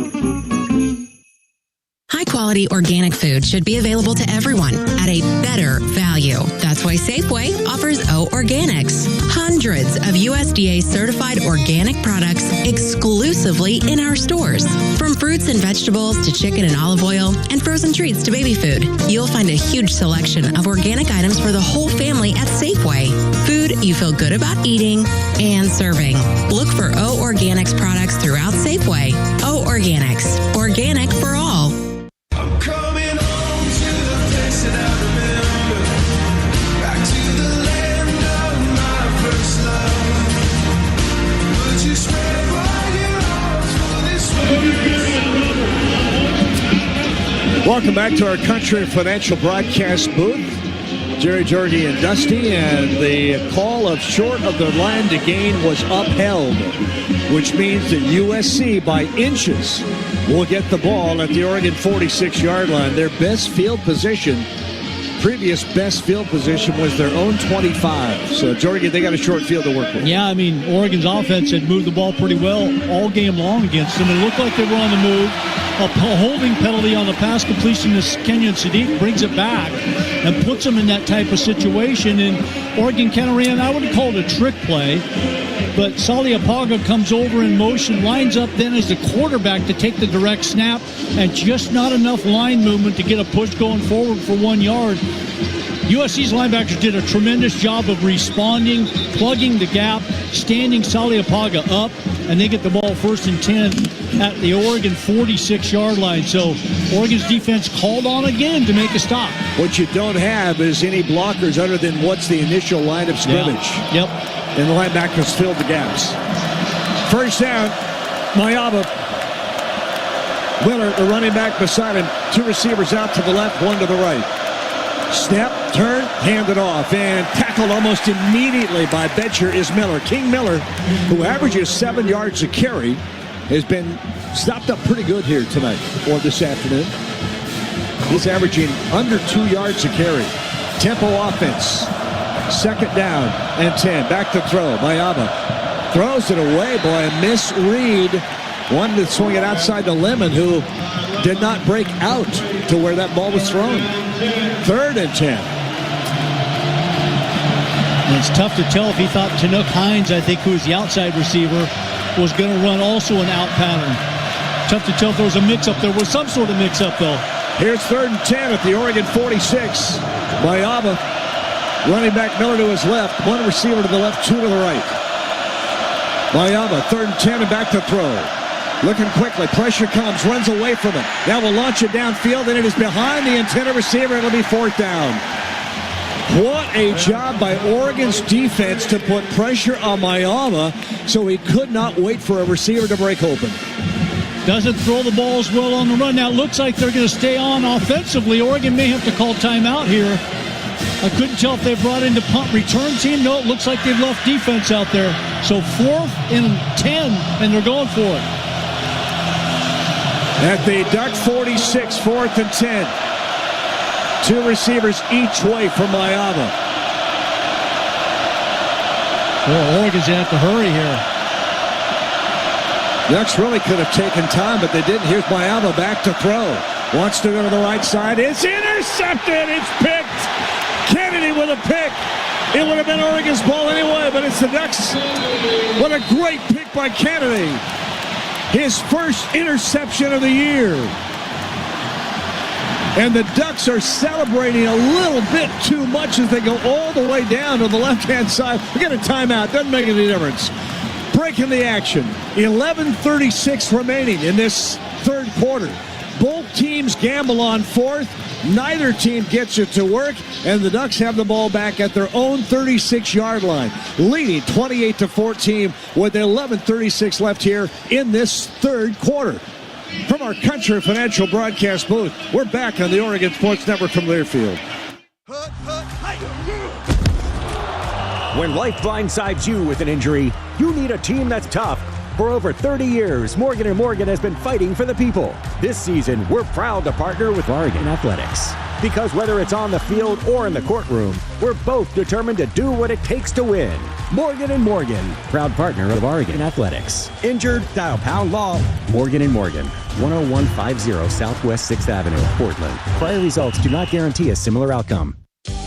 High high-quality organic food should be available to everyone at a better value. That's why Safeway offers O Organics. Hundreds of USDA-certified organic products exclusively in our stores. From fruits and vegetables to chicken and olive oil and frozen treats to baby food, you'll find a huge selection of organic items for the whole family at Safeway. Food you feel good about eating and serving. Look for O Organics products throughout Safeway. O Organics. Organic for all. I'm coming home to the place that I remember. Back to the land of my first love. Would you spread your arms for this one? Welcome back to our Country Financial broadcast booth. Jerry, Jordy, and Dusty, and the call of short of the line to gain was upheld, which means that USC by inches will get the ball at the Oregon 46-yard line. Their best field position, previous best field position was their own 25. So, Jordy, they got a short field to work with. Yeah, I mean, Oregon's offense had moved the ball pretty well all game long against them. It looked like they were on the move. A holding penalty on the pass completion to Kenyon Sadiq brings it back and puts them in that type of situation. And Oregon kind of ran, I wouldn't call it a trick play, but Saliapaga comes over in motion, lines up then as the quarterback to take the direct snap, and just not enough line movement to get a push going forward for 1 yard. USC's linebackers did a tremendous job of responding, plugging the gap, standing Saliapaga up, and they get the ball 1st and 10 at the Oregon 46-yard line. So Oregon's defense called on again to make a stop. What you don't have is any blockers other than what's the initial line of scrimmage. Yeah. Yep. And the linebackers filled the gaps. First down, Mayaba. Miller, the running back beside him. 2 receivers out to the left, 1 to the right. Snap, turn, hand it off, and tackled almost immediately by Betcher is Miller. King Miller, who averages 7 yards a carry, has been stopped up pretty good here tonight or this afternoon. He's averaging under 2 yards a carry. Tempo offense. 2nd down and 10. Back to throw. Mayaba throws it away. Boy, a misread. Wanted to swing it outside to Lemon, who did not break out to where that ball was thrown. 3rd and 10. And it's tough to tell if he thought Tanook Hines, I think, who is the outside receiver, was going to run also an out pattern. Tough to tell if there was a mix-up. There was some sort of mix-up, though. Here's 3rd and 10 at the Oregon 46. Mayaba, running back Miller to his left. 1 receiver to the left, 2 to the right. Mayaba, 3rd and 10 and back to throw. Looking quickly, pressure comes, runs away from it. Now we'll launch it downfield, and it is behind the intended receiver. It'll be 4th down. What a job by Oregon's defense to put pressure on Mayaba so he could not wait for a receiver to break open. Doesn't throw the ball as well on the run. Now it looks like they're going to stay on offensively. Oregon may have to call timeout here. I couldn't tell if they brought in the punt return team. No, it looks like they've left defense out there. So 4th and 10, and they're going for it. At the Duck 46, 4th and 10. 2 receivers each way from Mayaba. Well, Oregon's going to have to hurry here. Ducks really could have taken time, but they didn't. Here's Mayaba back to throw. Wants to go to the right side. It's intercepted. It's picked. Kennedy with a pick. It would have been Oregon's ball anyway, but it's the Ducks. What a great pick by Kennedy. His first interception of the year. And the Ducks are celebrating a little bit too much as they go all the way down to the left-hand side. We got a timeout. Doesn't make any difference. Breaking the action. 11:36 remaining in this 3rd quarter. Both teams gamble on 4th. Neither team gets it to work, and the Ducks have the ball back at their own 36-yard line, leading 28-14 with 11:36 left here in this 3rd quarter. From our Country Financial broadcast booth, we're back on the Oregon Sports Network from Learfield. When life blindsides you with an injury, you need a team that's tough. For over 30 years, Morgan & Morgan has been fighting for the people. This season, we're proud to partner with Oregon Athletics. Because whether it's on the field or in the courtroom, we're both determined to do what it takes to win. Morgan & Morgan, proud partner of Oregon Athletics. Injured? Dial pound law. Morgan & Morgan, 10150 Southwest 6th Avenue, Portland. Prior results do not guarantee a similar outcome.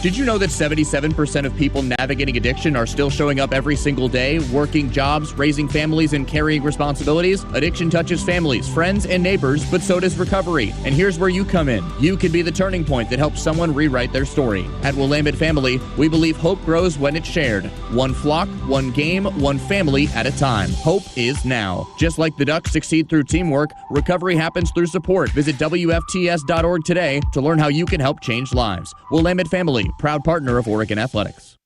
Did you know that 77% of people navigating addiction are still showing up every single day, working jobs, raising families, and carrying responsibilities? Addiction touches families, friends, and neighbors, but so does recovery. And here's where you come in. You can be the turning point that helps someone rewrite their story. At Willamette Family, we believe hope grows when it's shared. One flock, one game, one family at a time. Hope is now. Just like the Ducks succeed through teamwork, recovery happens through support. Visit WFTS.org today to learn how you can help change lives. Willamette Family, proud partner of Oregon Athletics.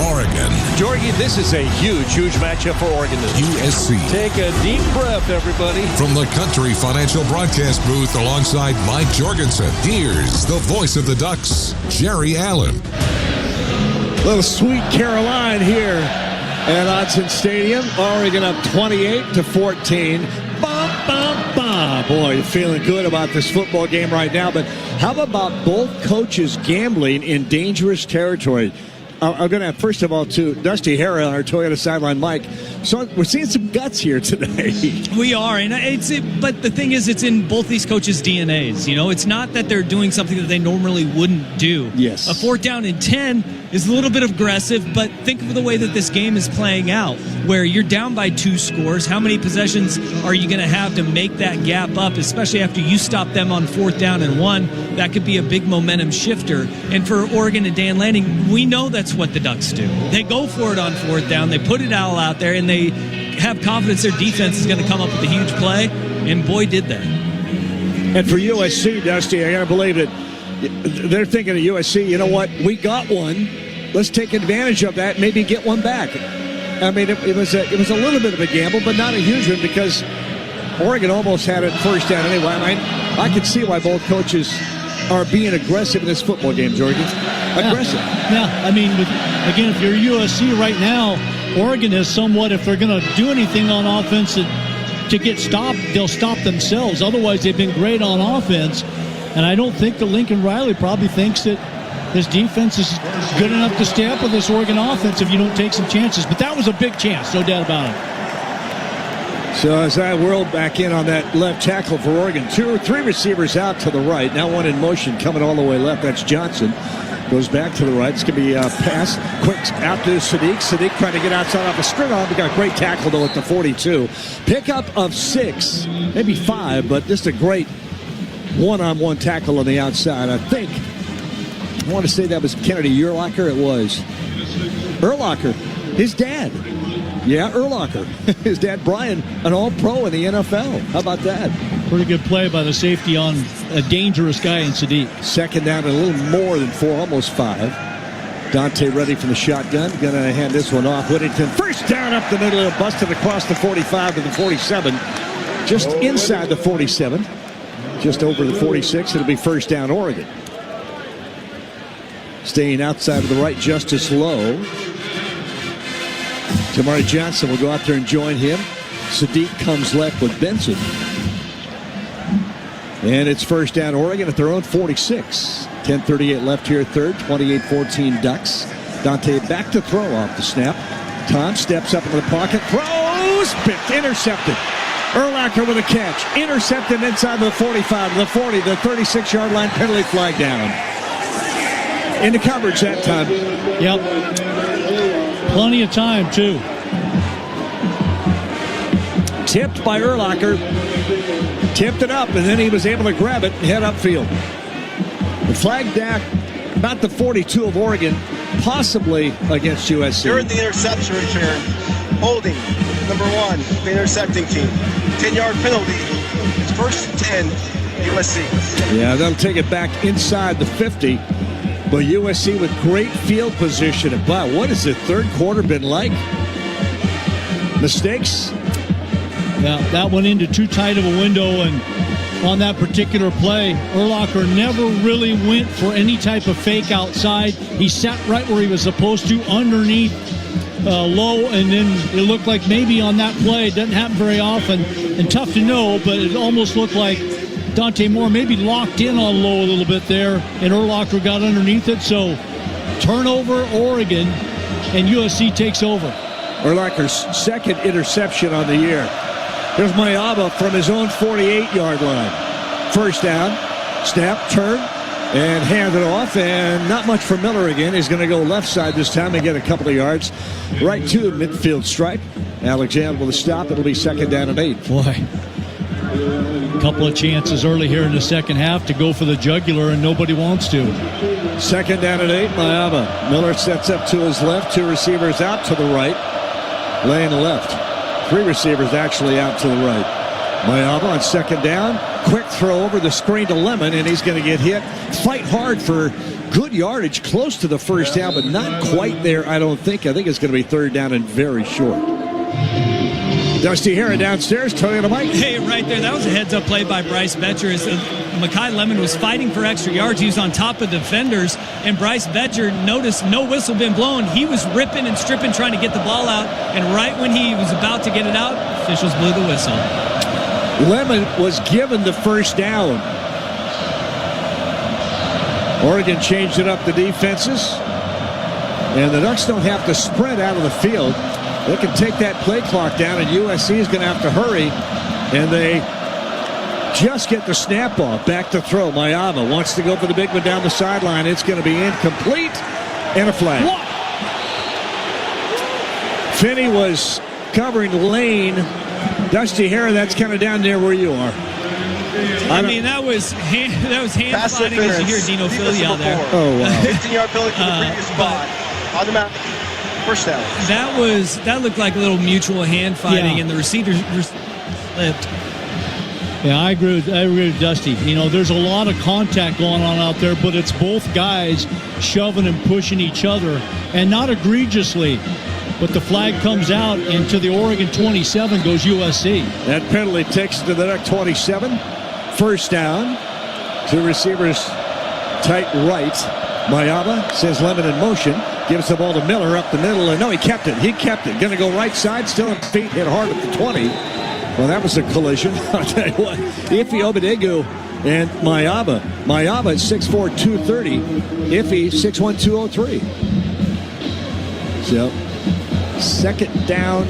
Oregon. Georgie, this is a huge matchup for Oregon. USC. Take a deep breath, everybody. From the Country Financial Broadcast booth alongside Mike Jorgensen, here's the voice of the Ducks, Jerry Allen. Little Sweet Caroline here at Autzen Stadium. Oregon up 28-14. Boy, you're feeling good about this football game right now, but how about both coaches gambling in dangerous territory? I'm going to have, first of all, to Dusty Hara, our Toyota sideline Mike. So we're seeing some guts here today. We are, and but the thing is, it's in both these coaches' DNAs. You know, it's not that they're doing something that they normally wouldn't do. Yes. A 4th down and 10 is a little bit aggressive, but think of the way that this game is playing out, where you're down by 2 scores. How many possessions are you going to have to make that gap up, especially after you stop them on 4th down and 1? That could be a big momentum shifter. And for Oregon and Dan Lanning, we know that's what the Ducks do. They go for it on 4th down. They put it all out there, and they have confidence their defense is going to come up with a huge play, and boy, did they. And for USC, Dusty, I got to believe it. They're thinking of USC, you know what? We got one. Let's take advantage of that, maybe get one back. I mean, it was a little bit of a gamble, but not a huge one because Oregon almost had it 1st down anyway. I mean, I can see why both coaches are being aggressive in this football game, Jordan. Aggressive. Yeah, I mean, again, if you're USC right now, Oregon is somewhat, if they're going to do anything on offense to get stopped, they'll stop themselves. Otherwise, they've been great on offense. And I don't think that Lincoln Riley probably thinks that his defense is good enough to stay up with this Oregon offense if you don't take some chances. But that was a big chance, no doubt about it. So as I whirl back in on that left tackle for Oregon, 2 or 3 receivers out to the right. Now one in motion coming all the way left. That's Johnson. Goes back to the right. It's going to be a pass. Quick out to Sadiq. Sadiq trying to get outside off a string on. We got a great tackle, though, at the 42. Pickup of 6, maybe 5, but just a great one-on-one tackle on the outside. I want to say that was Kennedy Urlacher. It was Urlacher, his dad. Yeah, Urlacher. His dad, Brian, an all-pro in the NFL. How about that? Pretty good play by the safety on a dangerous guy in Sadiq. 2nd down and a little more than 4, almost 5. Dante ready for the shotgun. Going to hand this one off. Whittington, 1st down up the middle. Busted across the 45 to the 47. Just inside the 47. Just over the 46. It'll be 1st down Oregon. Staying outside of the right, Justice Lowe. Tamari Johnson will go out there and join him. Sadiq comes left with Benson. And it's 1st down Oregon at their own 46. 10:38 left here, 3rd. 28-14 Ducks. Dante back to throw off the snap. Tom steps up into the pocket. Throws! Picked. Intercepted. Urlacher with a catch. Intercepted inside the 45, the 40, the 36-yard line. Penalty flag down. Into coverage that time. Yep. Plenty of time, too. Tipped by Urlacher. Tipped it up, and then he was able to grab it and head upfield. The flag down about the 42 of Oregon, possibly against USC. You're at the interception return. Holding, number 1, the intercepting team. 10-yard penalty. It's 1st and 10, USC. Yeah, they'll take it back inside the 50. But USC with great field position. And wow, what has the 3rd quarter been like? Mistakes? Yeah, that went into too tight of a window, and on that particular play, Urlacher never really went for any type of fake outside. He sat right where he was supposed to, underneath low, and then it looked like maybe on that play, it doesn't happen very often, and tough to know, but it almost looked like Dante Moore maybe locked in on low a little bit there, and Urlacher got underneath it. So turnover, Oregon, and USC takes over. Urlacher's second interception on the year. There's Mayaba from his own 48-yard line. First down, snap, turn, and hand it off. And not much for Miller again. He's going to go left side this time and get a couple of yards right to the midfield stripe. Alexander with a stop. It'll be 2nd down and 8. Boy, a couple of chances early here in the second half to go for the jugular, and nobody wants to. 2nd down and 8, Mayaba. Miller sets up to his left. 2 receivers out to the right. Lane left. 3 receivers actually out to the right. Mayaba on 2nd down. Quick throw over the screen to Lemon, and he's going to get hit. Fight hard for good yardage, close to the first down, but not quite there, I don't think. I think it's going to be 3rd down and very short. Dusty Herron downstairs, Tony on the mic. Hey, right there. That was a heads-up play by Bryce Betcher. As Mekhi Lemon was fighting for extra yards. He was on top of defenders, and Bryce Betcher noticed no whistle been blown. He was ripping and stripping, trying to get the ball out, and right when he was about to get it out, officials blew the whistle. Lemon was given the first down. Oregon changed it up the defenses, and the Ducks don't have to sprint out of the field. They can take that play clock down, and USC is going to have to hurry, and they just get the snap off. Back to throw. Mayaba wants to go for the big one down the sideline. It's going to be incomplete, and a flag. What? Finney was covering Lane. Dusty Herron, that's kind of down there where you are. I mean, that was hand fighting as you hear Dino Philly out there. Oh, wow. 15-yard penalty from the previous spot. On the mountain. First down. That looked like a little mutual hand fighting, and the receivers slipped. Yeah, I agree with Dusty. You know, there's a lot of contact going on out there, but it's both guys shoving and pushing each other, and not egregiously. But the flag comes out, and to the Oregon 27 goes USC. That penalty takes it to the Duck 27. First down. 2 receivers tight right. Mayaba sends Lemon in motion. Gives the ball to Miller up the middle. And no, he kept it. Going to go right side. Still on feet. Hit hard at the 20. Well, that was a collision. I'll tell you what. Iffy Obadegu and Mayaba. Mayaba at 6'4", 230. Iffy 6'1", 203. So, 2nd down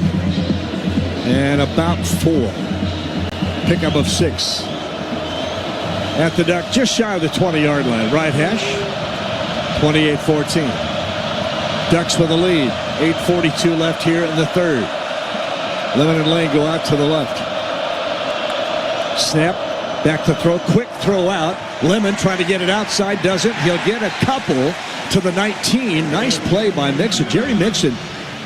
and about 4. Pickup of 6. At the Duck, just shy of the 20-yard line. Right hash. 28-14. Ducks with the lead. 8:42 left here in the 3rd. Lemon and Lane go out to the left. Snap. Back to throw. Quick throw out. Lemon trying to get it outside. Doesn't. He'll get a couple to the 19. Nice play by Mixon. Jerry Mixon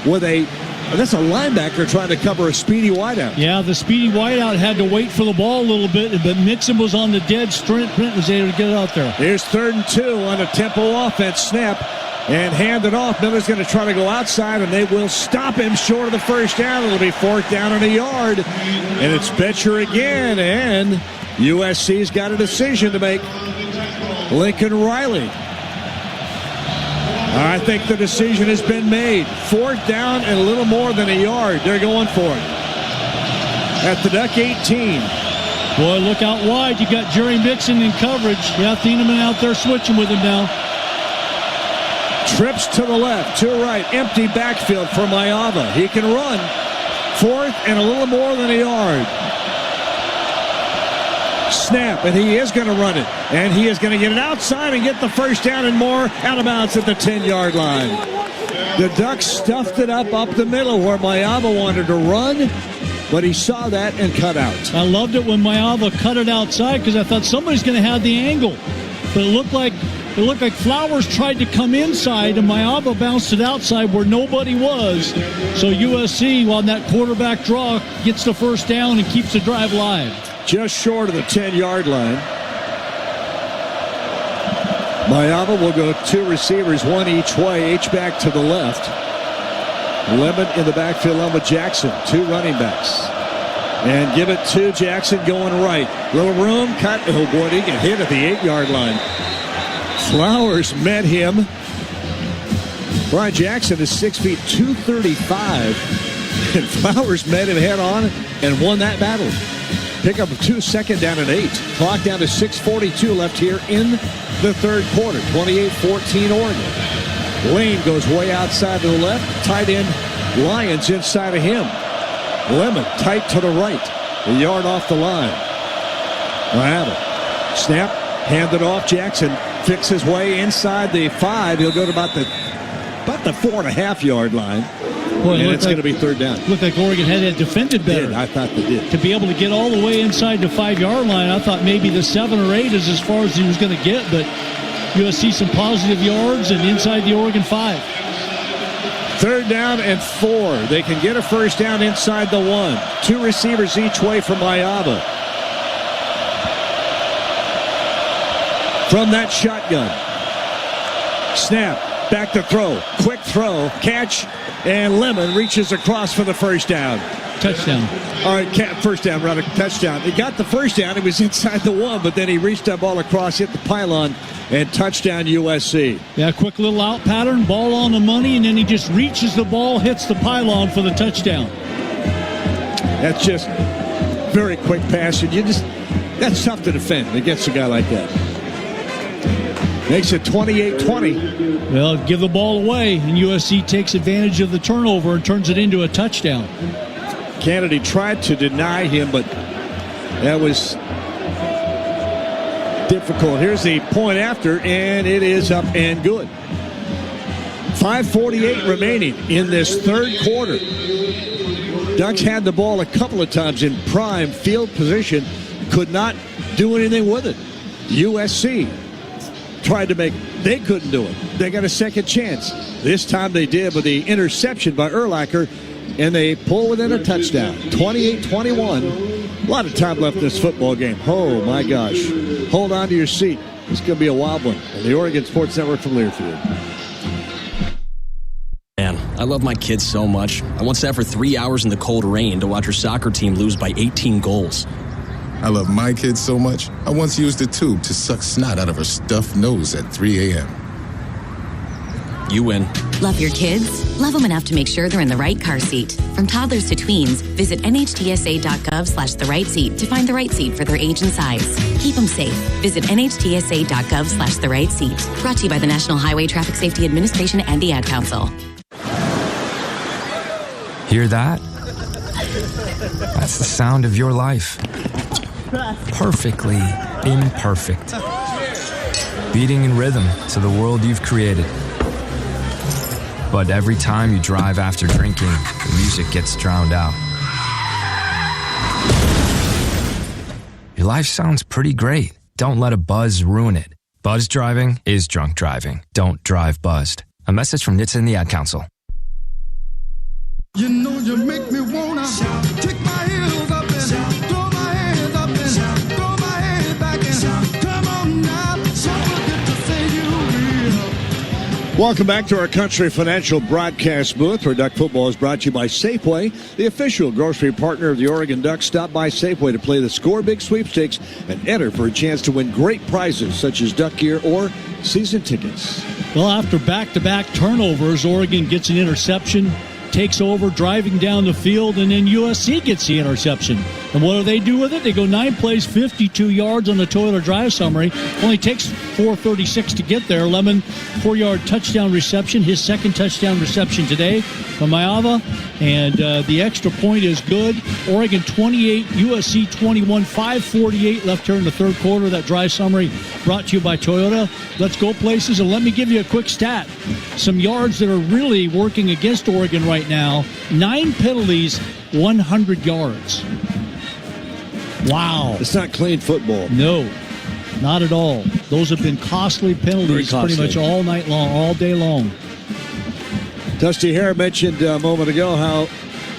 with that's a linebacker trying to cover a speedy wideout. Yeah, the speedy wideout had to wait for the ball a little bit, but Mixon was on the dead sprint. Brent was able to get it out there. Here's 3rd and 2 on a tempo offense. Snap and hand it off. Miller's going to try to go outside, and they will stop him short of the first down. It'll be 4th down and a yard. And it's Betcher again, and USC's got a decision to make. Lincoln Riley. I think the decision has been made. 4th down and a little more than a yard. They're going for it. At the Duck 18. Boy, look out wide. You got Jerry Mixon in coverage. Yeah, Thieneman out there switching with him now. Trips to the left, to right. Empty backfield for Mayaba. He can run. 4th and a little more than a yard. Snap, and he is going to run it. And he is going to get it outside and get the first down and more. Out of bounds at the 10-yard line. The Ducks stuffed it up the middle where Mayaba wanted to run, but he saw that and cut out. I loved it when Mayaba cut it outside because I thought somebody's going to have the angle. But it looked like Flowers tried to come inside, and Mayaba bounced it outside where nobody was. So USC, on that quarterback draw, gets the first down and keeps the drive live. Just short of the 10-yard line. Mayaba will go 2 receivers, 1 each way, H-back to the left. Lemon in the backfield along with Jackson, 2 running backs. And give it to Jackson going right. Little room, cut. Oh, boy, he get hit at the 8-yard line. Flowers met him. Brian Jackson is 6 feet 235. And Flowers met him head on and won that battle. Pick up 2, second down and 8. Clock down to 6:42 left here in the third quarter. 28-14 Oregon. Lane goes way outside to the left. Tight end Lyons inside of him. Lemon tight to the right. A yard off the line. Miami. Snap. Hand it off. Jackson fix his way inside the 5. He'll go to about the 4.5-yard line. Boy, and it's going to be third down. Looked like Oregon had that defended better. I thought they did. To be able to get all the way inside the 5-yard line, I thought maybe the 7 or 8 is as far as he was going to get, but USC some positive yards and inside the Oregon 5. Third down and 4. They can get a first down inside the 1. 2 receivers each way from Mayava. From that shotgun. Snap. Back to throw. Quick throw. Catch. And Lemon reaches across for the first down. Touchdown. All right, first down, rather, touchdown. He got the first down. It was inside the 1, but then he reached that ball across, hit the pylon, and touchdown USC. Yeah, quick little out pattern, ball on the money, and then he just reaches the ball, hits the pylon for the touchdown. That's just very quick passing. That's tough to defend against a guy like that. Makes it 28-20. Well, give the ball away, and USC takes advantage of the turnover and turns it into a touchdown. Kennedy tried to deny him, but that was difficult. Here's the point after, and it is up and good. 5:48 remaining in this third quarter. Ducks had the ball a couple of times in prime field position, could not do anything with it. USC tried to make it. They couldn't do it. They got a second chance. This time they did with the interception by Urlacher, and they pull within a touchdown. 28-21. A lot of time left in this football game. Oh, my gosh. Hold on to your seat. It's going to be a wild one. On the Oregon Sports Network from Learfield. Man, I love my kids so much. I once sat for 3 hours in the cold rain to watch her soccer team lose by 18 goals. I love my kids so much, I once used a tube to suck snot out of her stuffed nose at 3 a.m. You win. Love your kids? Love them enough to make sure they're in the right car seat. From toddlers to tweens, visit nhtsa.gov/the-right-seat to find the right seat for their age and size. Keep them safe. Visit nhtsa.gov/the-right-seat. Brought to you by the National Highway Traffic Safety Administration and the Ad Council. Hear that? That's the sound of your life. Perfectly imperfect. Beating in rhythm to the world you've created. But every time you drive after drinking, the music gets drowned out. Your life sounds pretty great. Don't let a buzz ruin it. Buzz driving is drunk driving. Don't drive buzzed. A message from NHTSA and the Ad Council. You know you make me wanna kick my heels up and throw my hands up and throw my head back and come on now, so forget to say you will. Welcome back to our Country Financial broadcast booth, where Duck football is brought to you by Safeway, the official grocery partner of the Oregon Ducks. Stop by Safeway to play the Score Big Sweepstakes and enter for a chance to win great prizes such as duck gear or season tickets. Well, after back-to-back turnovers, Oregon gets an interception, takes over, driving down the field, and then USC gets the interception. And what do they do with it? They go 9 plays, 52 yards on the Toyota drive summary. Only takes 4:36 to get there. Lemon, 4-yard touchdown reception, his second touchdown reception today from Mayava. And the extra point is good. Oregon 28, USC 21, 5:48 left here in the third quarter. That drive summary brought to you by Toyota. Let's go places, and let me give you a quick stat. Some yards that are really working against Oregon right now. 9 penalties, 100 yards. Wow. It's not clean football. No, not at all. Those have been costly penalties pretty much all night long, all day long. Dusty Hare mentioned a moment ago how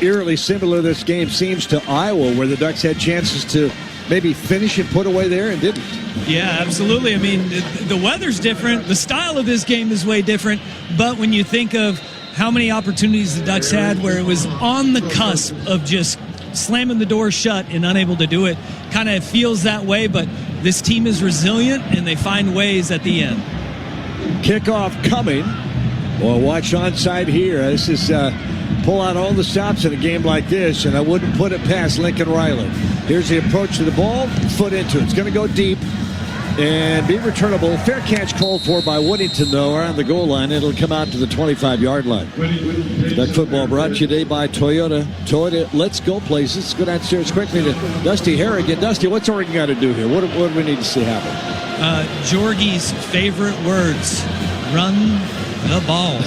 eerily similar this game seems to Iowa, where the Ducks had chances to maybe finish and put away there and didn't. Yeah, absolutely. I mean, the weather's different. The style of this game is way different. But when you think of how many opportunities the Ducks had where it was on the cusp of just slamming the door shut and unable to do it, kind of feels that way. But this team is resilient, and they find ways at the end. Kickoff coming. Well, watch onside here. This is pull out all the stops in a game like this, and I wouldn't put it past Lincoln Riley. Here's the approach to the ball. Foot into it. It's going to go deep and be returnable. Fair catch called for by Whittington, though, around the goal line. It'll come out to the 25-yard line. That football brought to you today by Toyota. Toyota, let's go places. Let's go downstairs quickly to Dusty Harrigan. Dusty, what's Oregon got to do here? What do we need to see happen? Jorgie's favorite words, run the ball.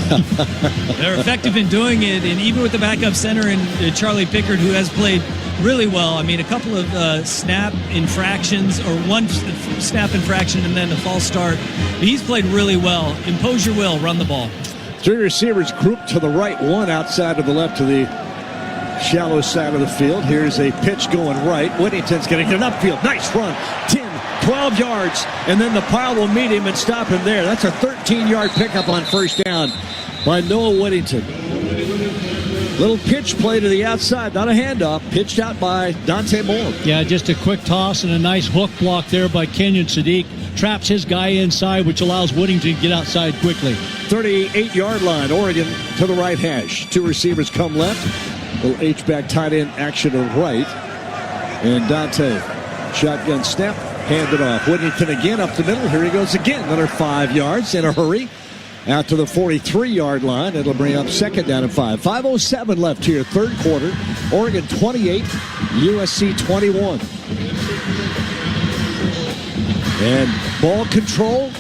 They're effective in doing it, and even with the backup center and Charlie Pickard, who has played really well. I mean, a couple of snap infractions, or one snap infraction and then a false start. He's played really well. Impose your will, run the ball. 3 receivers grouped to the right, 1 outside of the left to the shallow side of the field. Here's a pitch going right. Whittington's going to get an upfield. Nice run. 10, 12 yards, and then the pile will meet him and stop him there. That's a 13-yard pickup on first down by Noah Whittington. Little pitch play to the outside, not a handoff, pitched out by Dante Moore. Yeah, just a quick toss and a nice hook block there by Kenyon Sadiq. Traps his guy inside, which allows Whittington to get outside quickly. 38-yard line, Oregon to the right hash. 2 receivers come left. Little H-back tight end action to the right. And Dante, shotgun snap, handed off. Whittington again up the middle. Here he goes again. Another 5 yards in a hurry. Out to the 43-yard line. It'll bring up second down and 5. 5:07 left here, third quarter. Oregon 28, USC 21. And ball control.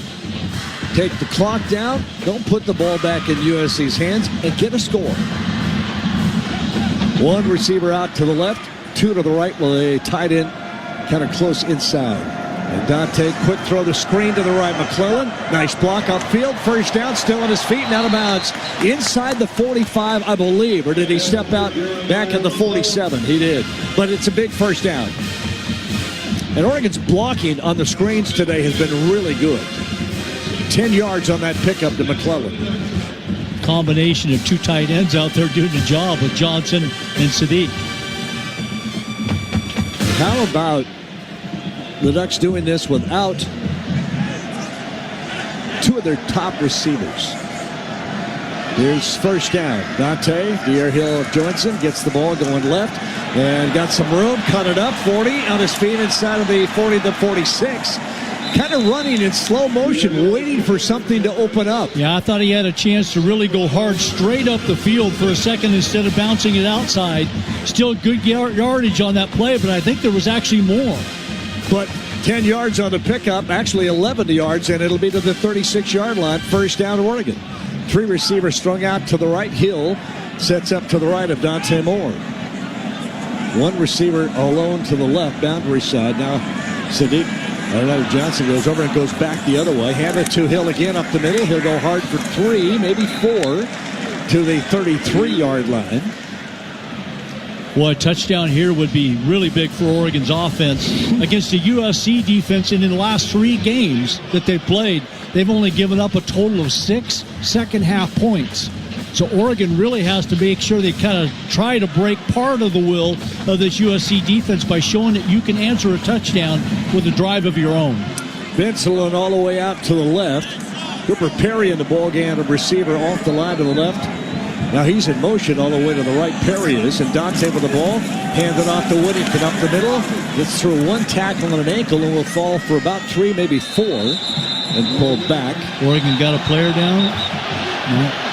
Take the clock down. Don't put the ball back in USC's hands and get a score. 1 receiver out to the left, 2 to the right with a tight end kind of close inside. And Dante, quick throw the screen to the right. McClellan, nice block upfield. First down, still on his feet and out of bounds. Inside the 45, I believe. Or did he step out back in the 47? He did. But it's a big first down. And Oregon's blocking on the screens today has been really good. 10 yards on that pickup to McClellan. Combination of 2 tight ends out there doing the job with Johnson and Sadiq. How about the Ducks doing this without 2 of their top receivers? Here's first down. Dante, Deerhill Johnson gets the ball going left and got some room, cut it up, 40 on his feet inside of the 40 to 46. Kind of running in slow motion, waiting for something to open up. Yeah, I thought he had a chance to really go hard straight up the field for a second instead of bouncing it outside. Still good yardage on that play, but I think there was actually more. But 10 yards on the pickup, actually 11 yards, and it'll be to the 36-yard line. First down, Oregon. 3 receivers strung out to the right. Hill sets up to the right of Dante Moore. 1 receiver alone to the left, boundary side. Now, Sadiq, Johnson goes over and goes back the other way. Hand it to Hill again up the middle. He'll go hard for 3, maybe 4, to the 33-yard line. Well, a touchdown here would be really big for Oregon's offense. Against the USC defense, and in the last 3 games that they've played, they've only given up a total of 6 second-half points. So Oregon really has to make sure they kind of try to break part of the will of this USC defense by showing that you can answer a touchdown with a drive of your own. Bensalon all the way out to the left. Cooper Perry in the ball game, a receiver off the line to the left. Now he's in motion all the way to the right. Perry is, and Dante with the ball. Handed off to Whittington up the middle. Gets through 1 tackle on an ankle and will fall for about 3, maybe 4, and pulled back. Oregon got a player down. Yeah.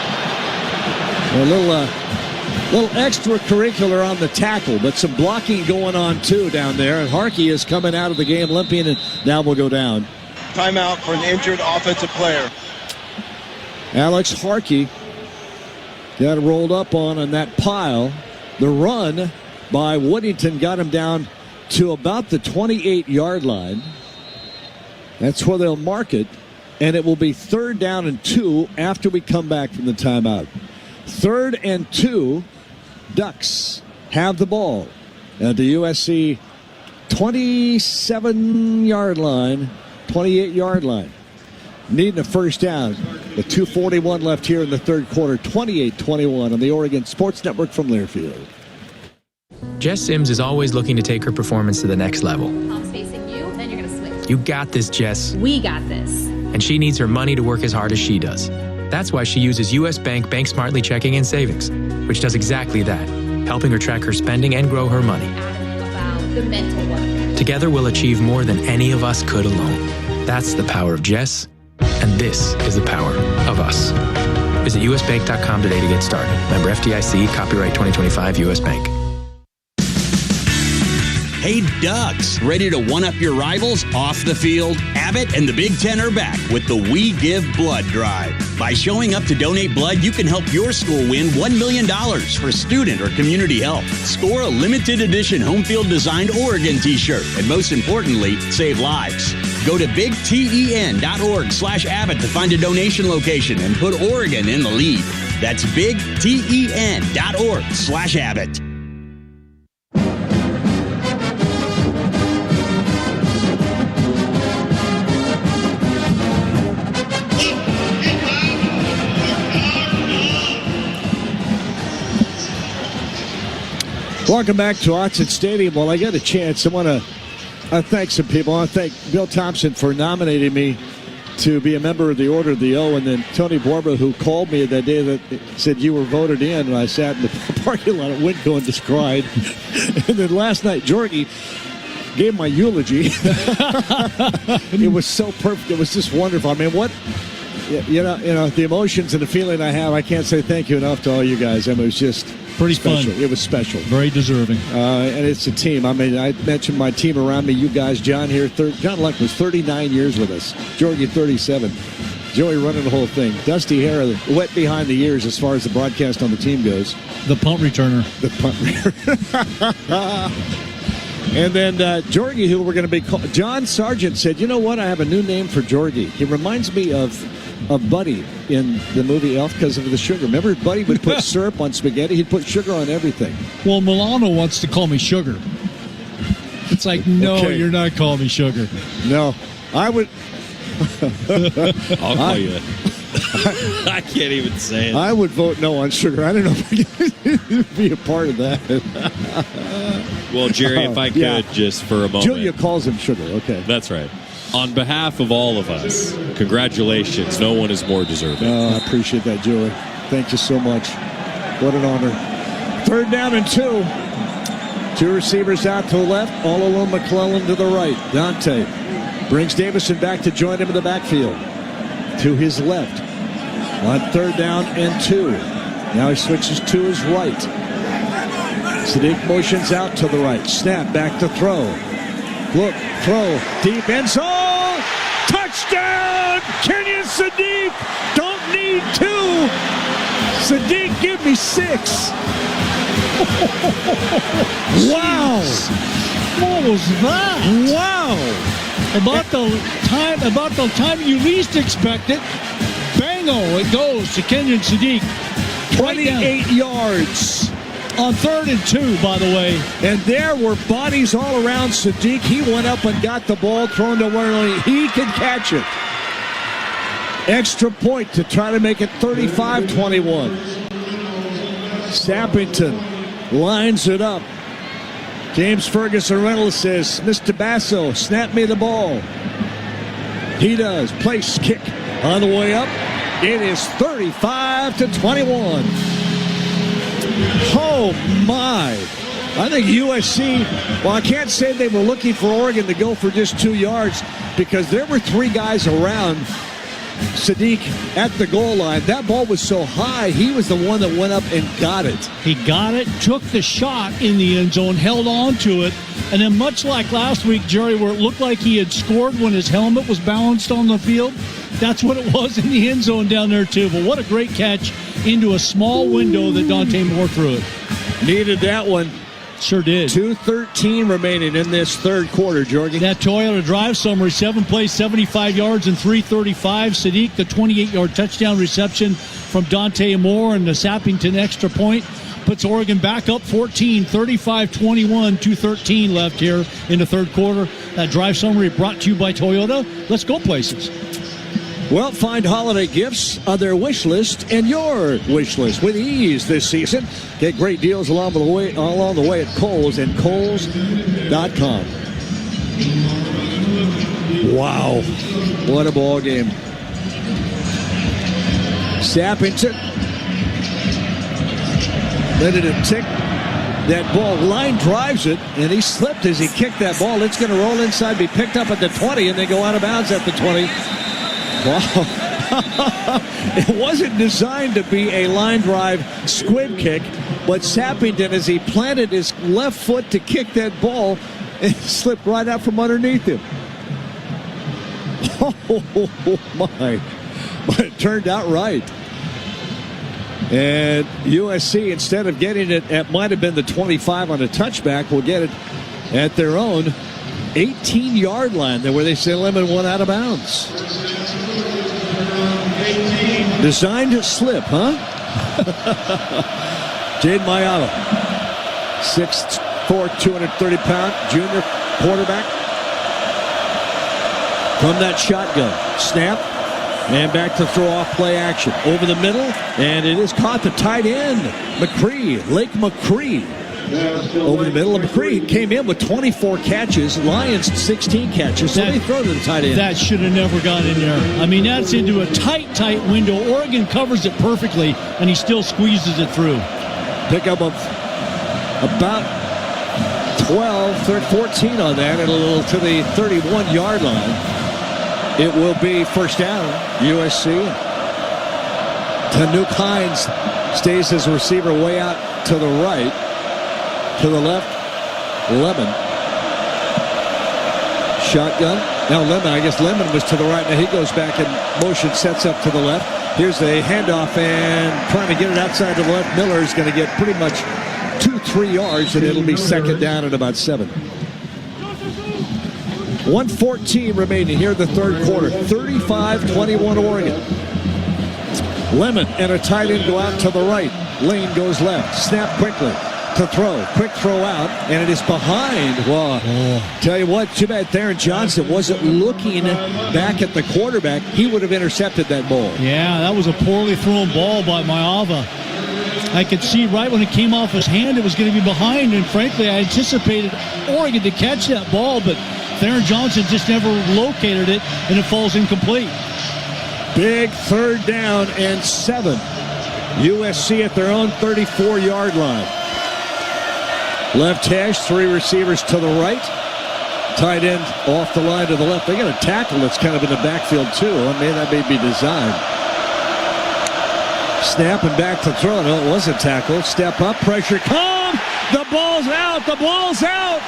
A little extracurricular on the tackle, but some blocking going on too down there. And Harkey is coming out of the game limping, and now will go down. Timeout for an injured offensive player. Alex Harkey got rolled up on that pile. The run by Whittington got him down to about the 28-yard line. That's where they'll mark it, and it will be 3rd down and 2 after we come back from the timeout. 3rd and 2, Ducks have the ball at the USC 27-yard line, 28-yard line. Needing a first down. The 2:41 left here in the third quarter, 28-21 on the Oregon Sports Network from Learfield. Jess Sims is always looking to take her performance to the next level. Palms facing you, then you're going to switch. You got this, Jess. We got this. And she needs her money to work as hard as she does. That's why she uses U.S. Bank Bank Smartly Checking and Savings, which does exactly that, helping her track her spending and grow her money. the mental work. Together we'll achieve more than any of us could alone. That's the power of Jess, and this is the power of us. Visit usbank.com today to get started. Member FDIC, copyright 2025 U.S. Bank. Hey, Ducks, ready to one-up your rivals off the field? Abbott and the Big Ten are back with the We Give Blood Drive. By showing up to donate blood, you can help your school win $1 million for student or community health. Score a limited edition home field designed Oregon t-shirt, and most importantly, save lives. Go to bigten.org/Abbott to find a donation location and put Oregon in the lead. That's bigten.org/Abbott. Welcome back to Autzen Stadium. Well, I got a chance. I want to thank some people. I want to thank Bill Thompson for nominating me to be a member of the Order of the O, and then Tony Borba, who called me that day that said you were voted in, and I sat in the parking lot at Winco and just cried. And then last night, Jorgie gave my eulogy. It was so perfect. It was just wonderful. I mean, what... You know, the emotions and the feeling I have, I can't say thank you enough to all you guys. I mean, it was just pretty special. fun. It was special. Very deserving. And it's a team. I mean, I mentioned my team around me. You guys, John here, John Luck was 39 years with us. Jorgie, 37. Joey running the whole thing. Dusty Hare, wet behind the ears as far as the broadcast on the team goes. The punt returner. The punt returner. And then Jorgie, who we're going to be called, John Sargent said, you know what, I have a new name for Jorgie. He reminds me of Buddy in the movie Elf because of the sugar. Remember, Buddy would put syrup on spaghetti? He'd put sugar on everything. Well, Milano wants to call me Sugar. It's like, no, Okay. You're not calling me Sugar. No, I would. I'll call you that. I can't even say it. I would vote no on sugar. I don't know if I could be a part of that. Well, Jerry, if I could, just for a moment. Julia calls him sugar. Okay. That's right. On behalf of all of us, congratulations. No one is more deserving. I appreciate that, Julie. Thank you so much. What an honor. 3rd down and 2. 2 receivers out to the left. All alone McClellan to the right. Dante brings Davison back to join him in the backfield. To his left. On 3rd down and 2. Now he switches to his right. Sadiq motions out to the right. Snap, back to throw. Look, throw, deep end zone. Touchdown! Kenyon Sadiq! Don't need 2. Sadiq, give me 6. Wow! What was that? Wow! About the time you least expect it, bango, it goes to Kenyon Sadiq. 28 yards. On 3rd and 2, by the way. And there were bodies all around Sadiq. He went up and got the ball thrown to where only he could catch it. Extra point to try to make it 35-21. Sappington lines it up. James Ferguson Reynolds says, Mr. Basso, snap me the ball. He does. Place kick on the way up. It is 35-21. Oh, my. I think USC, well, I can't say they were looking for Oregon to go for just 2 yards because there were 3 guys around Sadiq at the goal line. That ball was so high, he was the one that went up and got it. He got it, took the shot in the end zone, held on to it, and then much like last week, Jerry, where it looked like he had scored when his helmet was balanced on the field, that's what it was in the end zone down there, too. But what a great catch into a small window that Dante Moore threw it. Needed that one. Sure did. 2:13 remaining in this 3rd quarter, Jorgie. That Toyota drive summary, 7 plays, 75 yards, and 335. Sadiq, the 28-yard touchdown reception from Dante Moore, and the Sappington extra point puts Oregon back up 14, 35-21, 2:13 left here in the 3rd quarter. That drive summary brought to you by Toyota. Let's go places. Well, find holiday gifts on their wish list and your wish list with ease this season. Get great deals along the way at Kohl's and Kohls.com. Wow. What a ball game. Sappington. Let it tick. that ball. Line drives it, and he slipped as he kicked that ball. It's going to roll inside, be picked up at the 20, and they go out of bounds at the 20. Wow. It wasn't designed to be a line drive squib kick, but Sappington, as he planted his left foot to kick that ball, it slipped right out from underneath him. Oh, my. But it turned out right. And USC, instead of getting it might have been the 25 on a touchback, will get it at their own 18-yard line, where they say Lemon went out of bounds. Designed to slip, huh? Jade Mayala, 6'4", 230-pound junior quarterback. From that shotgun, snap, and back to throw off play action. Over the middle, and it is caught the tight end, Lake McCree. Over the middle of McCree, came in with 24 catches, Lions 16 catches, so they throw to the tight end. That should have never gone in there. I mean, that's into a tight window. Oregon covers it perfectly, and he still squeezes it through. Pickup of about 14 on that, and a little to the 31-yard line. It will be first down, USC. Tanuk Hines stays as a receiver way out to the right. To the left, Lemon. Shotgun. Now Lemon, I guess Lemon was to the right. Now he goes back in motion, sets up to the left. Here's a handoff and trying to get it outside to the left. Miller is going to get pretty much 2-3 yards, and it'll be second down at about 7. 1:14 remaining here in the third quarter. 35-21 Oregon. Lemon and a tight end go out to the right. Lane goes left. Snap quickly. To throw. Quick throw out, and it is behind. Well, tell you what, too bad Theron Johnson wasn't looking back at the quarterback. He would have intercepted that ball. Yeah, that was a poorly thrown ball by Mayava. I could see right when it came off his hand it was going to be behind, and frankly, I anticipated Oregon to catch that ball, but Theron Johnson just never located it, and it falls incomplete. Big third down and 7. USC at their own 34-yard line. Left hash, 3 receivers to the right. Tight end off the line to the left. They got a tackle that's kind of in the backfield, too. I mean, that may be designed. Snap and back to throw. No, it was a tackle. Step up, pressure come. The ball's out. The ball's out.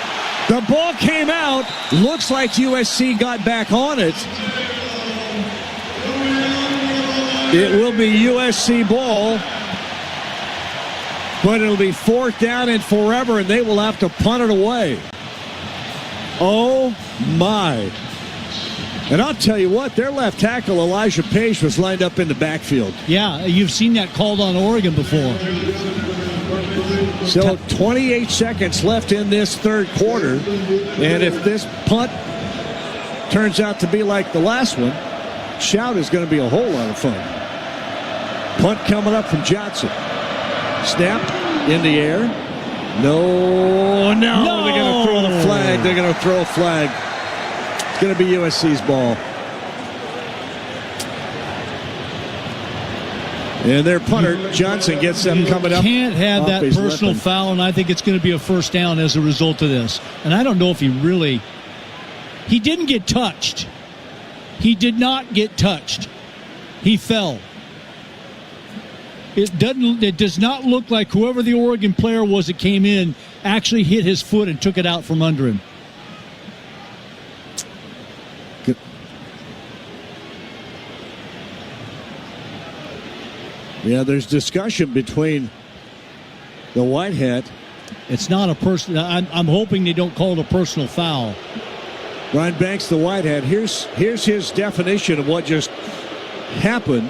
The ball came out. Looks like USC got back on it. It will be USC ball. But it'll be 4th down and forever, and they will have to punt it away. Oh, my. And I'll tell you what, their left tackle, Elijah Page, was lined up in the backfield. Yeah, you've seen that called on Oregon before. So 28 seconds left in this third quarter. And if this punt turns out to be like the last one, shout is going to be a whole lot of fun. Punt coming up from Johnson. Snap in the air. No. They're going to throw the flag. They're going to throw a flag. It's going to be USC's ball. And their punter, Johnson, gets them coming up. You can't have that personal foul, and I think it's going to be a first down as a result of this. And I don't know if he didn't get touched. He did not get touched. He fell. It does not look like whoever the Oregon player was that came in actually hit his foot and took it out from under him. Good. Yeah, there's discussion between the white hat. It's not a personal. I'm hoping they don't call it a personal foul. Ryan Banks, the white hat. Here's his definition of what just happened.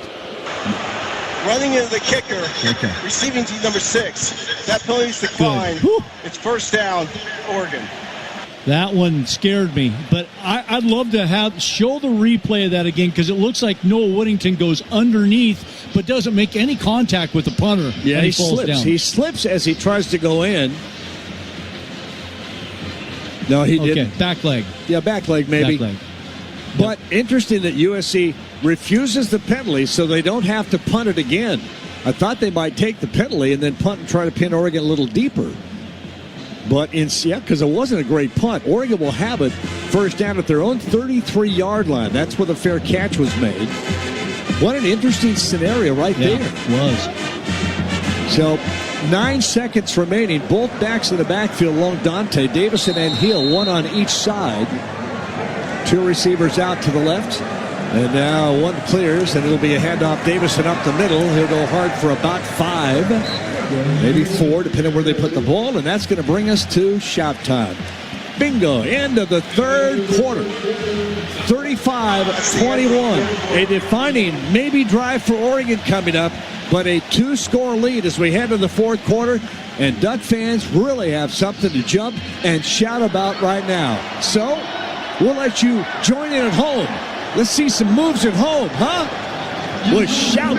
Running into the kicker, receiving team number 6. That penalty's declined. It's first down, Oregon. That one scared me, but I'd love to show the replay of that again because it looks like Noah Whittington goes underneath but doesn't make any contact with the punter. Yeah, he falls slips. down. He slips as he tries to go in. No, he didn't. Back leg. Yeah, back leg maybe. Back leg. But interesting that USC refuses the penalty so they don't have to punt it again. I thought they might take the penalty and then punt and try to pin Oregon a little deeper. But because it wasn't a great punt. Oregon will have it first down at their own 33-yard line. That's where the fair catch was made. What an interesting scenario right there. It was. So 9 seconds remaining. Both backs in the backfield along Dante. Davison and Hill, one on each side. 2 receivers out to the left. And now one clears, and it'll be a handoff. Davison up the middle. He'll go hard for about 5, maybe 4, depending on where they put the ball. And that's going to bring us to shout time. Bingo. End of the third quarter. 35-21. A defining maybe drive for Oregon coming up, but a 2-score lead as we head to the fourth quarter. And Duck fans really have something to jump and shout about right now. So we'll let you join in at home. Let's see some moves at home, huh? We'll shout.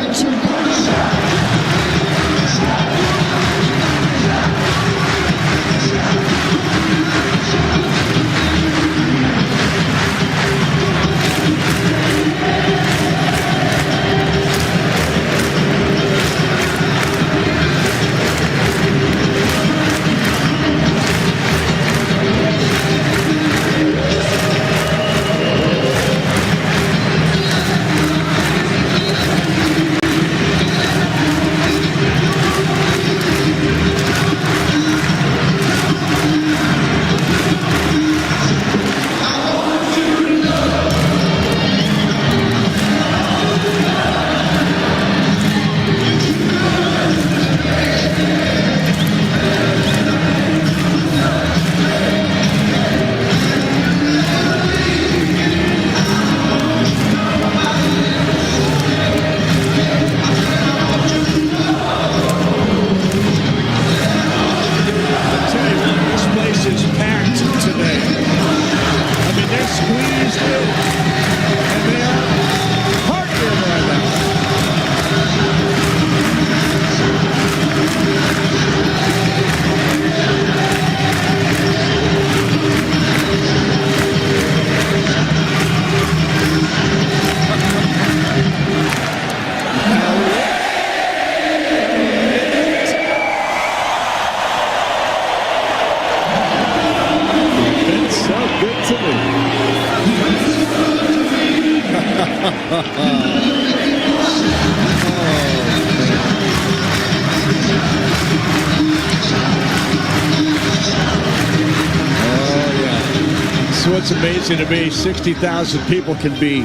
What's amazing to me, 60,000 people can be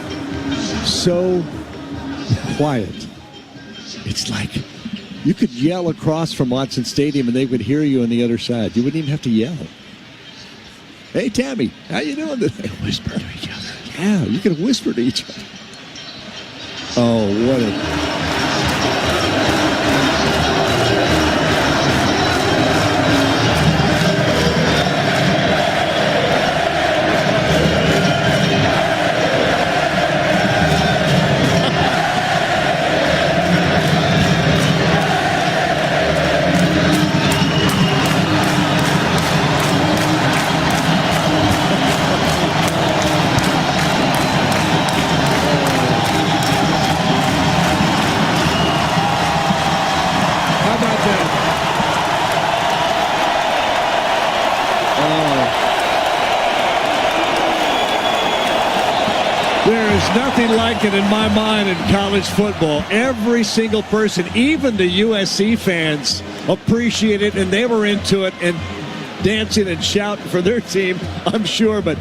so quiet. It's like you could yell across from Watson Stadium and they would hear you on the other side. You wouldn't even have to yell. Hey, Tammy, how you doing today? Whisper to each other. Yeah, you can whisper to each other. Oh, what a... Nothing like it in my mind in college football. Every single person, even the USC fans, appreciate it, and they were into it and dancing and shouting for their team, I'm sure. But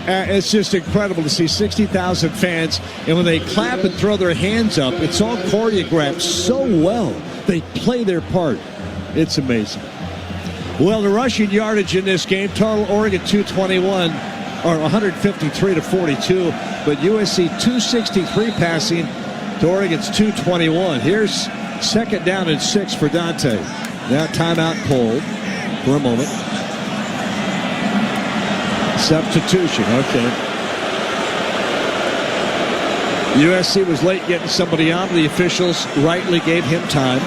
it's just incredible to see 60,000 fans, and when they clap and throw their hands up, it's all choreographed so well. They play their part. It's amazing. Well, the rushing yardage in this game, total Oregon 221, or 153 to 42. But USC 263 passing to Oregon's 221. Here's second down and 6 for Dante. Now timeout called for a moment. Substitution, okay. USC was late getting somebody on. The officials rightly gave him time.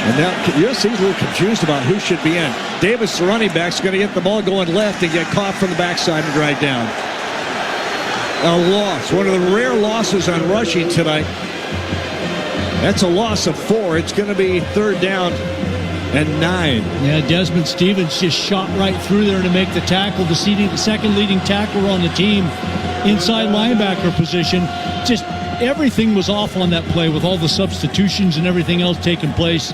And now USC's a little confused about who should be in. Davis, the running back, is going to get the ball going left and get caught from the backside and dragged down. A loss. One of the rare losses on rushing tonight. That's a loss of 4. It's going to be third down Yeah, Desmond Stevens just shot right through there to make the tackle. The second leading tackler on the team, inside linebacker position. Just everything was off on that play with all the substitutions and everything else taking place.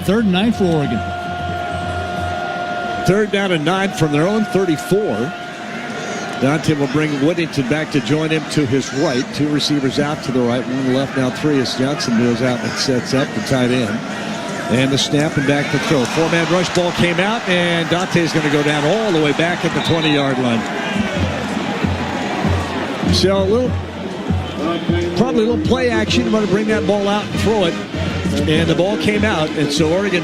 3rd and 9 for Oregon. 3rd down and 9 from their own 34. Dante will bring Whittington back to join him to his right. 2 receivers out to the right, 1 left, now 3 as Johnson goes out and sets up the tight end. And the snap and back to throw. 4-man rush ball came out, and Dante's going to go down all the way back at the 20-yard line. So probably a little play action. Want to bring that ball out and throw it. And the ball came out, and so Oregon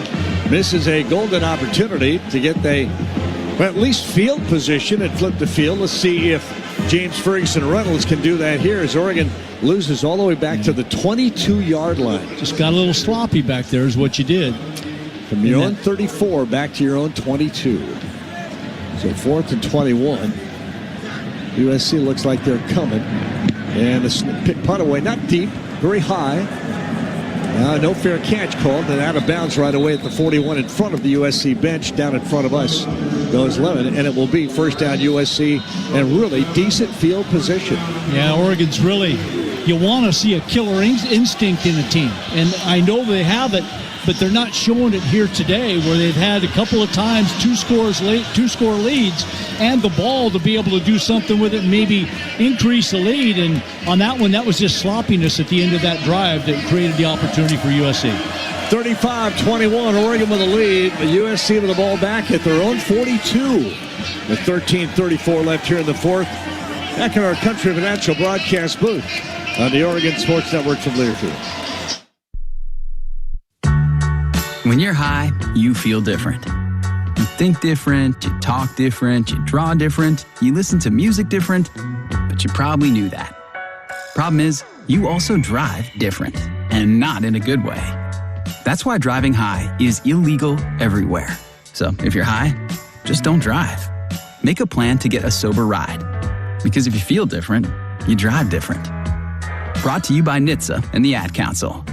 misses a golden opportunity to get at least field position and flip the field. Let's see if James Ferguson Reynolds can do that here as Oregon loses all the way back to the 22-yard line. Just got a little sloppy back there is what you did. From your own 34 back to your own 22. So 4th and 21. USC looks like they're coming. And the punt away, not deep, very high. No fair catch called, and out of bounds right away at the 41 in front of the USC bench. Down in front of us goes Lemon, and it will be 1st down USC and really decent field position. Yeah, Oregon's really, you want to see a killer instinct in a team, and I know they have it, but they're not showing it here today, where they've had a couple of times 2-score leads and the ball to be able to do something with it and maybe increase the lead. And on that one, that was just sloppiness at the end of that drive that created the opportunity for USC. 35-21, Oregon with a lead. The USC with the ball back at their own 42. With 13:34 left here in the 4th. Back in our Country Financial broadcast booth on the Oregon Sports Network from Learfield. When you're high, you feel different. You think different, you talk different, you draw different, you listen to music different, but you probably knew that. Problem is, you also drive different, and not in a good way. That's why driving high is illegal everywhere. So if you're high, just don't drive. Make a plan to get a sober ride. Because if you feel different, you drive different. Brought to you by NHTSA and the Ad Council.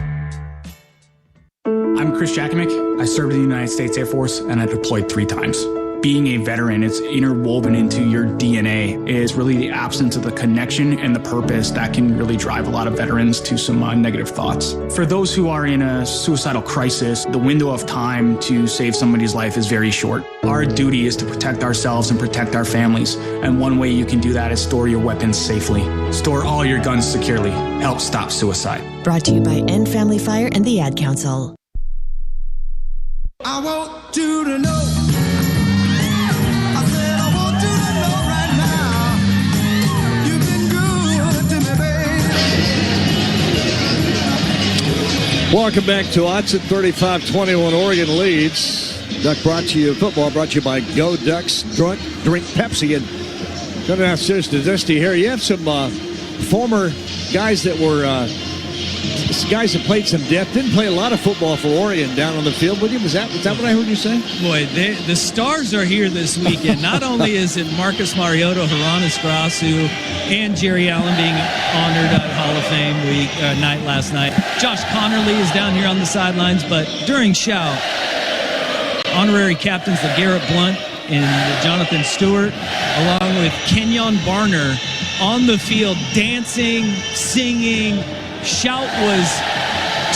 I'm Chris Jakimick. I served in the United States Air Force and I deployed 3 times. Being a veteran, it's interwoven into your DNA. It is really the absence of the connection and the purpose that can really drive a lot of veterans to some negative thoughts. For those who are in a suicidal crisis, the window of time to save somebody's life is very short. Our duty is to protect ourselves and protect our families. And one way you can do that is store your weapons safely. Store all your guns securely. Help stop suicide. Brought to you by End Family Fire and the Ad Council. I want you to know. I said I want you to know right now. You've been good to me, baby. Welcome back to Odds at 35-21. Oregon leads. Football brought to you by Go Ducks. Drink Pepsi. And coming downstairs to Dusty here. You have some former guys that were guys that played some depth. Didn't play a lot of football for Oregon down on the field with you. Was that what I heard you say? Boy, the stars are here this weekend. Not only is it Marcus Mariota, Haranis Grasu, and Jerry Allen being honored at Hall of Fame night last night. Josh Connerly is down here on the sidelines, but during shout, honorary captains LeGarrette Blount and Jonathan Stewart, along with Kenyon Barner on the field, dancing, singing. Shout was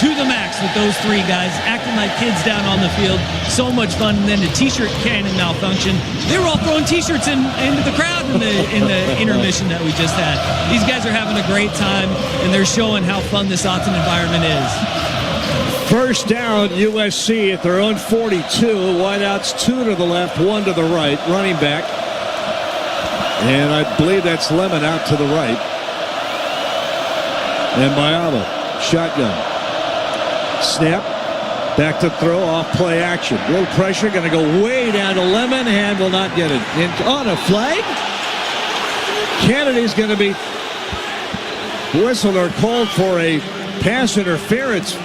to the max with those 3 guys, acting like kids down on the field. So much fun. And then the T-shirt cannon malfunction. They were all throwing T-shirts into the crowd in the intermission that we just had. These guys are having a great time, and they're showing how fun this Autzen environment is. 1st down, USC at their own 42. Wideouts 2 to the left, 1 to the right. Running back. And I believe that's Lemon out to the right. And Bayama, shotgun. Snap, back to throw, off play action. A little pressure, going to go way down to Lemon, and will not get it. On a flag? Kennedy's going to be whistled or called for a pass interference.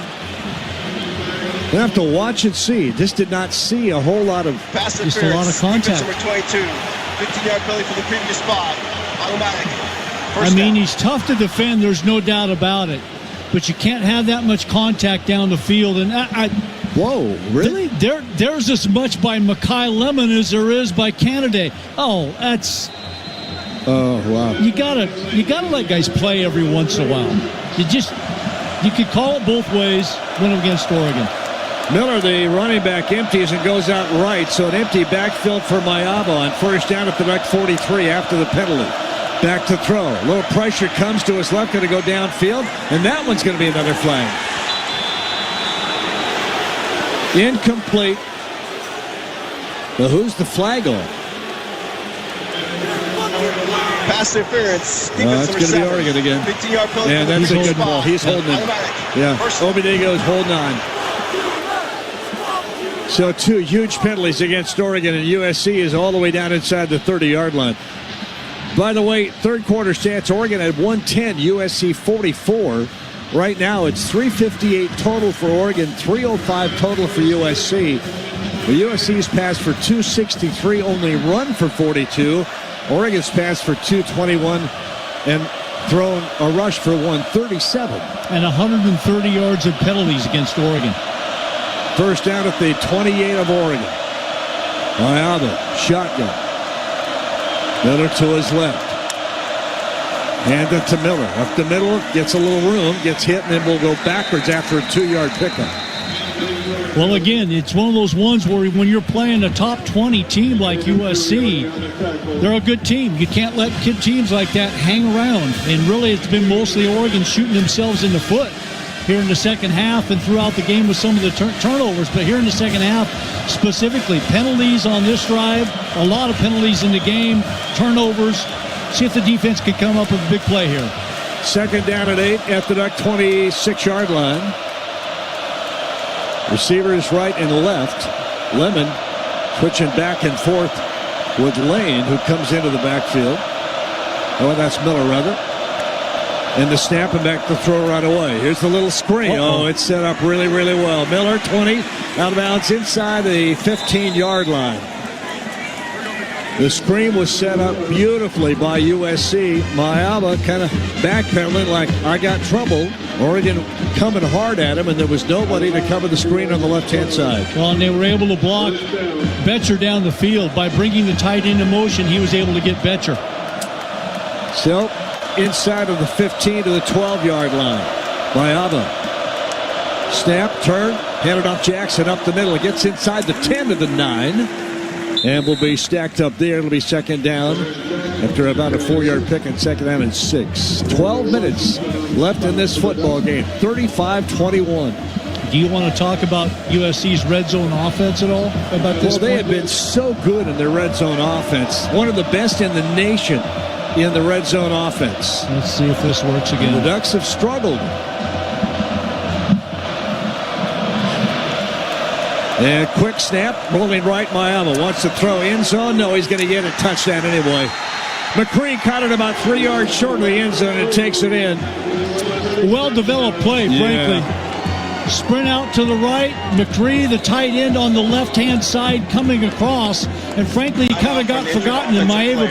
We'll have to watch and see. Just did not see a whole lot of, pass just a lot of contact. Number 22, 15-yard penalty for the previous spot. Automatic. He's tough to defend. There's no doubt about it. But you can't have that much contact down the field. And Whoa, really? There's as much by Mekhi Lemon as there is by Gameday. Oh, that's... Oh, wow. You gotta let guys play every once in a while. You could call it both ways when against Oregon. Miller, the running back, empties and goes out right. So an empty backfield for Mayaba on first down at the direct 43 after the penalty. Back to throw. A little pressure comes to his left, going to go downfield, and that one's going to be another flag. Incomplete. But who's the flag on? Pass interference. It's going to be Oregon again. 15-yard penalty. Yeah, that's a good ball. He's holding it. Yeah, Obidigo's holding on. So 2 huge penalties against Oregon, and USC is all the way down inside the 30-yard line. By the way, third quarter stats, Oregon had 110, USC 44. Right now, it's 358 total for Oregon, 305 total for USC. The USC's passed for 263, only run for 42. Oregon's passed for 221 and thrown a rush for 137. And 130 yards of penalties against Oregon. First down at the 28 of Oregon. Mayaba, shotgun. Miller to his left. Hand it to Miller. Up the middle, gets a little room, gets hit, and then will go backwards after a 2-yard pickup. Well, again, it's one of those ones where when you're playing a top 20 team like USC, they're a good team. You can't let teams like that hang around. And really, it's been mostly Oregon shooting themselves in the foot here in the second half and throughout the game with some of the turnovers. But here in the second half, specifically, penalties on this drive, a lot of penalties in the game, turnovers. See if the defense can come up with a big play here. Second down at 8 at the Duck 26-yard line. Receivers right and left. Lemon switching back and forth with Lane, who comes into the backfield. Oh, that's Miller, rather. And the snap and back to throw right away. Here's the little screen. Oh, it's set up really, really well. Miller, 20, out of bounds inside the 15-yard line. The screen was set up beautifully by USC. Mayaba kind of backpedaling like, I got trouble. Oregon coming hard at him, and there was nobody to cover the screen on the left-hand side. Well, and they were able to block Betcher down the field. By bringing the tight end in motion, he was able to get Betcher. So, inside of the 15 to the 12-yard line. Mayaba. Snap, turn, handed off Jackson up the middle. It gets inside the 10 to the 9. And will be stacked up there. It'll be second down after about a 4-yard pick and second down and 6. 12 minutes left in this football game. 35-21. Do you want to talk about USC's red zone offense at all? About this they have been so good in their red zone offense. One of the best in the nation in the red zone offense. Let's see if this works again. The Ducks have struggled. And quick snap, rolling right. Mayaba wants to throw end zone. No, he's going to get a touchdown anyway. McCree caught it about 3 yards short of the end zone and takes it in. Well-developed play, frankly. Sprint out to the right. McCree, the tight end on the left-hand side, coming across. And frankly, he kind of got forgotten, and Mayaba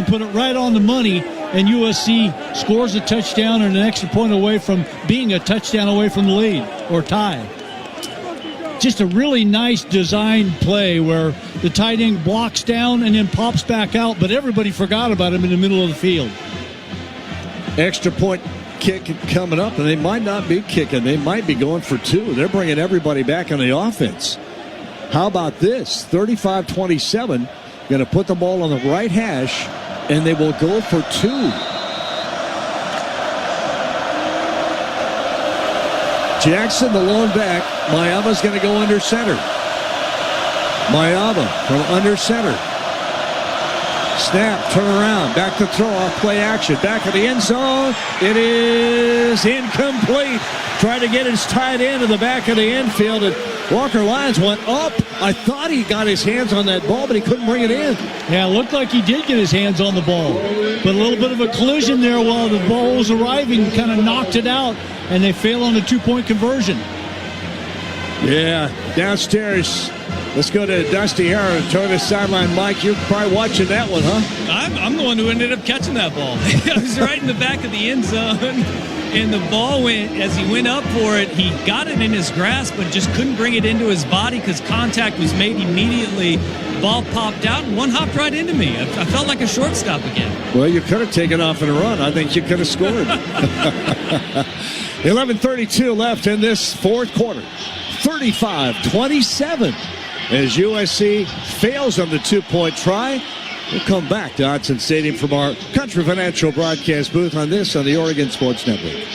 put it right on the money. And USC scores a touchdown and an extra point away from being a touchdown away from the lead or tie. Just a really nice designed play where the tight end blocks down and then pops back out, but everybody forgot about him in the middle of the field. Extra point kick coming up, and they might not be kicking. They might be going for 2. They're bringing everybody back on the offense. How about this? 35-27. Going to put the ball on the right hash, and they will go for 2. Jackson, the lone back. Mayaba's going to go under center. Mayaba from under center. Snap, turn around, back to throw off play action. Back of the end zone. It is incomplete. Tried to get his tight end to the back of the infield, and Walker Lyons went up. I thought he got his hands on that ball, but he couldn't bring it in. Yeah, it looked like he did get his hands on the ball. But a little bit of a collision there while the ball was arriving, kind of knocked it out, and they fail on the 2-point conversion. Yeah, downstairs Let's go to Dusty Harrow, Toyota sideline. Mike, you're probably watching that one, huh? I'm the one who ended up catching that ball. I was right in the back of the end zone, and the ball went, as he went up for it, he got it in his grasp, but just couldn't bring it into his body because contact was made immediately. Ball popped out, and one hopped right into me. I felt like a shortstop again. Well, you could have taken off and run. I think you could have scored. 11:32 left in this fourth quarter. 35-27 as USC fails on the two-point try. We'll come back to Autzen Stadium from our Country Financial broadcast booth on the Oregon Sports Network.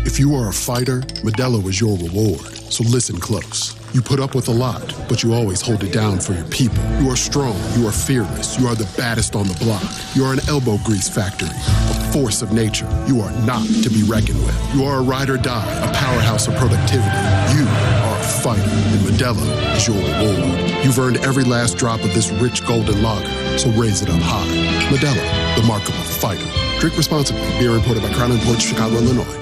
If you are a fighter, Modelo is your reward. So listen close. You put up with a lot, but you always hold it down for your people. You are strong. You are fearless. You are the baddest on the block. You are an elbow grease factory, a force of nature. You are not to be reckoned with. You are a ride or die, a powerhouse of productivity. You are a fighter, and Modelo is your reward. You've earned every last drop of this rich golden lager, so raise it up high. Modelo, the mark of a fighter. Drink responsibly. Beer imported by Crown Imports, Chicago, Illinois.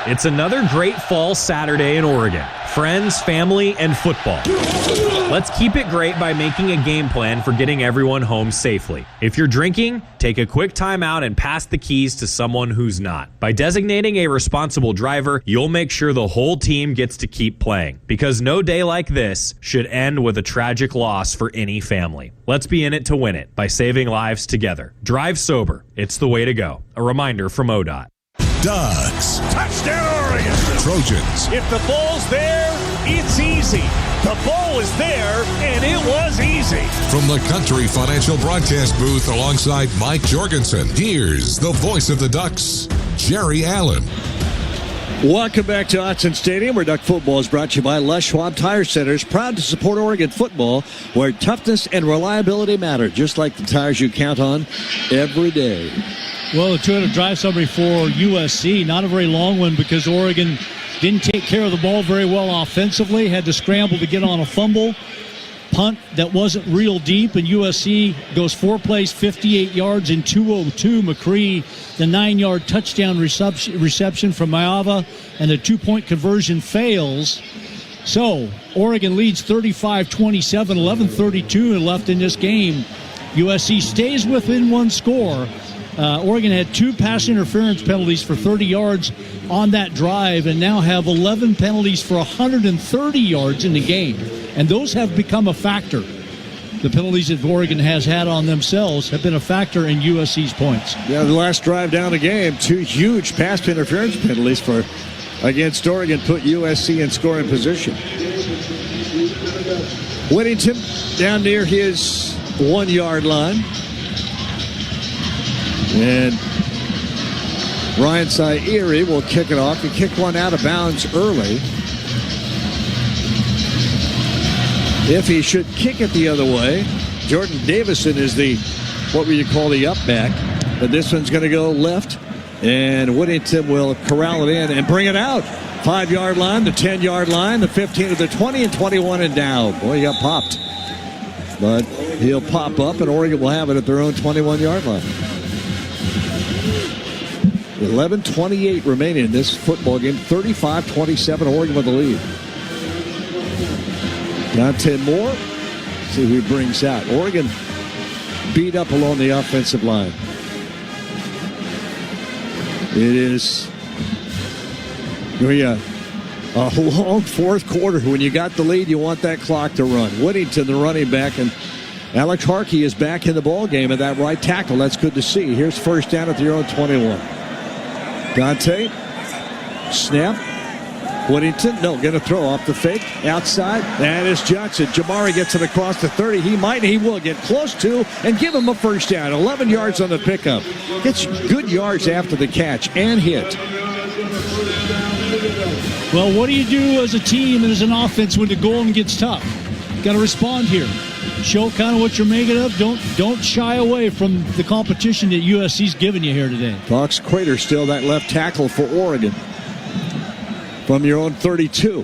It's another great fall Saturday in Oregon. Friends, family, and football. Let's keep it great by making a game plan for getting everyone home safely. If you're drinking, take a quick time out and pass the keys to someone who's not. By designating a responsible driver, you'll make sure the whole team gets to keep playing. Because no day like this should end with a tragic loss for any family. Let's be in it to win it by saving lives together. Drive sober. It's the way to go. A reminder from ODOT. Ducks. Touchdown, Oregon. Trojans. If the ball's there, it's easy. The ball was there, and it was easy. From the Country Financial broadcast booth alongside Mike Jorgensen, here's the voice of the Ducks, Jerry Allen. Welcome back to Autzen Stadium, where Duck football is brought to you by Les Schwab Tire Centers, proud to support Oregon football, where toughness and reliability matter, just like the tires you count on every day. Well, the Toyota drive summary for USC, not a very long one because Oregon didn't take care of the ball very well offensively, had to scramble to get on a fumble. Punt that wasn't real deep, and USC goes 4 plays, 58 yards in 2:02. McCree, the 9-yard touchdown reception from Maava, and the 2-point conversion fails. So, Oregon leads 35-27, 11:32 left in this game. USC stays within one score. Oregon had 2 pass interference penalties for 30 yards on that drive and now have 11 penalties for 130 yards in the game. And those have become a factor. The penalties that Oregon has had on themselves have been a factor in USC's points. Yeah, the last drive down the game, 2 huge pass interference penalties against Oregon put USC in scoring position. Whittington down near his 1-yard line. And Ryan Sairi will kick it off. He kicked one out of bounds early. If he should kick it the other way, Jordan Davison is what would you call the up back. But this one's going to go left. And Whittington will corral it in and bring it out. 5-yard line, the 10-yard line, the 15 to the 20, and 21 and down. Boy, he got popped. But he'll pop up, and Oregon will have it at their own 21-yard line. 11:28 remaining in this football game. 35-27, Oregon with the lead. Dante Moore, see who he brings out. Oregon beat up along the offensive line. It is a long fourth quarter. When you got the lead, you want that clock to run. Whittington, the running back, and Alex Harkey is back in the ball game at that right tackle. That's good to see. Here's first down at their own 21. Dante, snap. Whittington, going to throw off the fake. Outside, that is Johnson. Jamari gets it across the 30. He will get close to and give him a first down. 11 yards on the pickup. Gets good yards after the catch and hit. Well, what do you do as a team and as an offense when the going gets tough? Got to respond here. Show kind of what you're making of. Don't shy away from the competition that USC's giving you here today. Fox Crater still that left tackle for Oregon. From your own 32.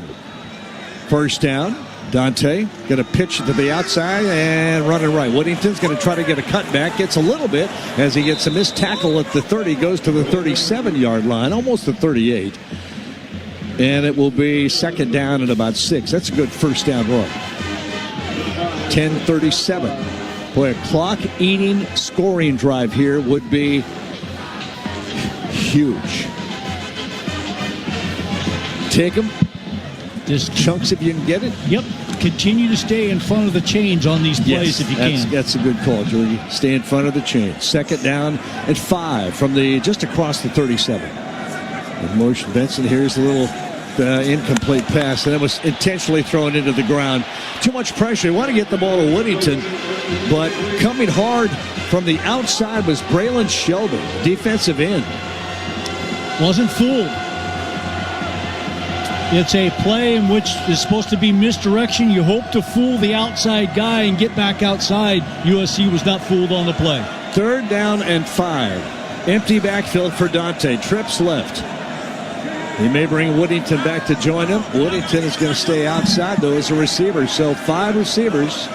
First down. Dante going to pitch to the outside and running right. Whittington's going to try to get a cutback. Gets a little bit as he gets a missed tackle at the 30. Goes to the 37-yard line. Almost the 38. And it will be second down and about 6. That's a good first down run. 10:37. Boy, a clock-eating scoring drive here would be huge. Take them. Just chunks if you can get it. Yep. Continue to stay in front of the chains on these plays if you can. That's a good call, Jordy. Stay in front of the chains. Second down and 5 from just across the 37. In motion, Benson. Here's a little incomplete pass, and that was intentionally thrown into the ground. Too much pressure. You want to get the ball to Whittington, but coming hard from the outside was Braylon Shelby, defensive end. Wasn't fooled. It's a play in which is supposed to be misdirection. You hope to fool the outside guy and get back outside. USC was not fooled on the play. Third down and 5. Empty backfield for Dante. Trips left. He may bring Whittington back to join him. Whittington is going to stay outside, though, as a receiver. So 5 receivers.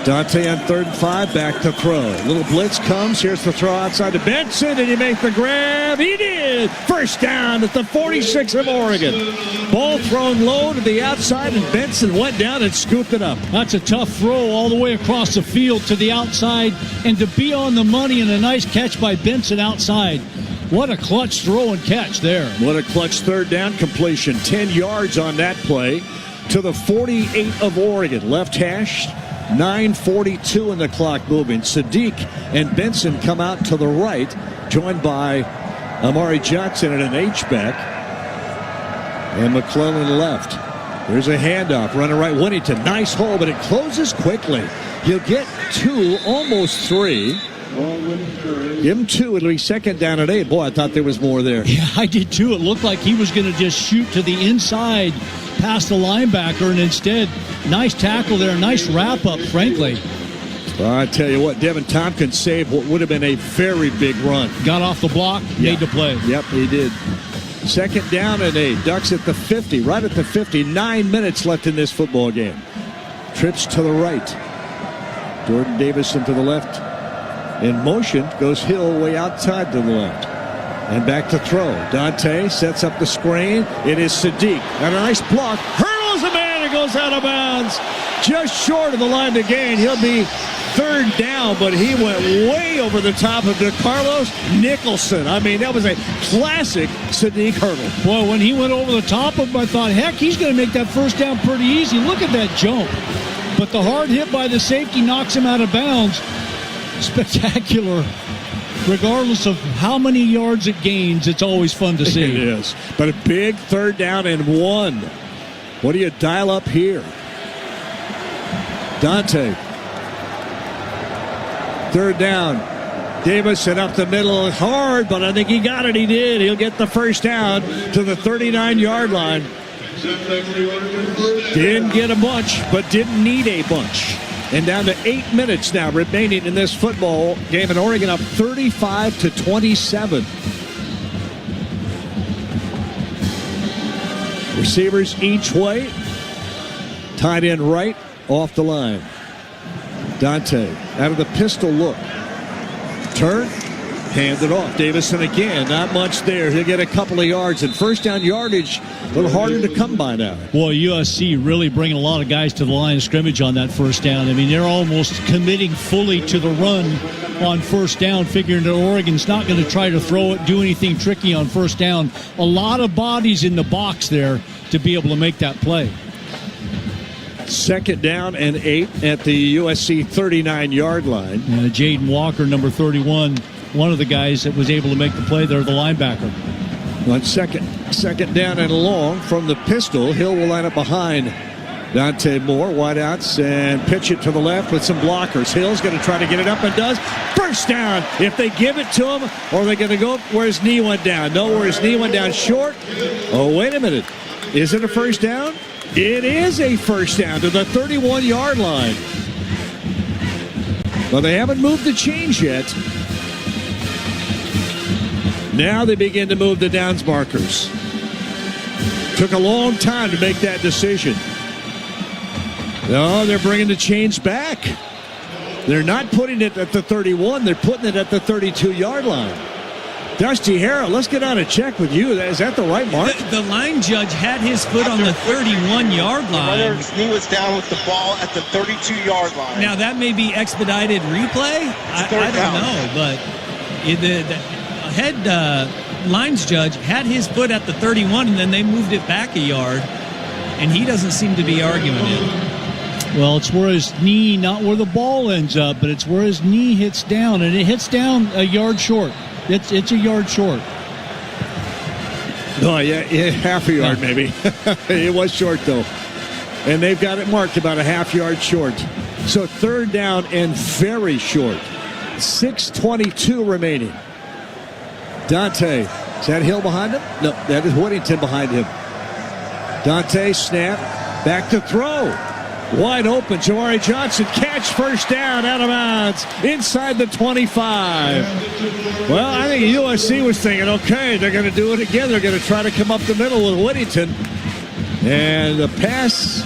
Dante on 3rd and 5, back to throw. Little blitz comes. Here's the throw outside to Benson. Did he make the grab? He did. First down at the 46 of Oregon. Ball thrown low to the outside, and Benson went down and scooped it up. That's a tough throw all the way across the field to the outside, and to be on the money, and a nice catch by Benson outside. What a clutch throw and catch there. What a clutch third down completion. 10 yards on that play to the 48 of Oregon. Left hash. 9:42 in the clock moving. Sadiq and Benson come out to the right, joined by Amari Johnson and an H-back. And McClellan left. There's a handoff. Running right, Whittington. Nice hole, but it closes quickly. He'll get 2, almost 3. Give him 2. It'll be second down and 8. Boy, I thought there was more there. Yeah, I did too. It looked like he was going to just shoot to the inside past the linebacker, and instead, nice tackle there. Nice wrap-up, frankly. Well, I tell you what, Devin Tompkins saved what would have been a very big run. Got off the block, made the play. Yep, he did. Second down and 8. Ducks at the 50, right at the 50. 9 minutes left in this football game. Trips to the right. Jordan Davison to the left. In motion, goes Hill way outside to the left. And back to throw. Dante sets up the screen. It is Sadiq. And a nice block. Hurdles a man and goes out of bounds. Just short of the line to gain. He'll be third down, but he went way over the top of DeCarlos Nicholson. I mean, that was a classic Sadiq hurdle. Well, when he went over the top of him, I thought, heck, he's going to make that first down pretty easy. Look at that jump. But the hard hit by the safety knocks him out of bounds. Spectacular. Regardless of how many yards it gains, it's always fun to see. It is. But a big third down and 1. What do you dial up here? Dante. Third down. Davison up the middle. Hard, but I think he got it. He did. He'll get the first down to the 39-yard line. Didn't get a bunch, but didn't need a bunch. And down to 8 minutes now remaining in this football game, and Oregon up 35-27. Receivers each way. Tight end right off the line. Dante out of the pistol look. Turn. Hand it off. Davison again. Not much there. He'll get a couple of yards. And first down yardage, a little harder to come by now. Boy, USC really bringing a lot of guys to the line of scrimmage on that first down. I mean, they're almost committing fully to the run on first down, figuring that Oregon's not going to try to throw it, do anything tricky on first down. A lot of bodies in the box there to be able to make that play. Second down and 8 at the USC 39-yard line. And Jaden Walker, number 31, one of the guys that was able to make the play there, the linebacker. 1 second. Second down and long from the pistol. Hill will line up behind Dante Moore. Wideouts and pitch it to the left with some blockers. Hill's going to try to get it up and does. First down. If they give it to him, or are they going to go where his knee went down? No, where his knee went down short. Oh, wait a minute. Is it a first down? It is a first down to the 31-yard line. Well, they haven't moved the chains yet. Now they begin to move the downs markers. Took a long time to make that decision. No, they're bringing the chains back. They're not putting it at the 31. They're putting it at the 32-yard line. Dusty Harrell, let's get on a check with you. Is that the right mark? The line judge had his foot on the 31-yard line. His knee was down with the ball at the 32-yard line. Now, that may be expedited replay. I don't know, but the head lines judge had his foot at the 31, and then they moved it back a yard, and he doesn't seem to be arguing it. Well, it's where his knee, not where the ball ends up, but it's where his knee hits down, and it hits down a yard short. It's a yard short. Oh, yeah, half a yard maybe. It was short, though. And they've got it marked about a half yard short. So third down and very short. 6:22 remaining. Dante, is that Hill behind him? No, that is Whittington behind him. Dante, snap, back to throw. Wide open, Jamari Johnson, catch, first down, out of bounds, inside the 25. Well, I think USC was thinking, okay, they're going to do it again. They're going to try to come up the middle with Whittington. And the pass,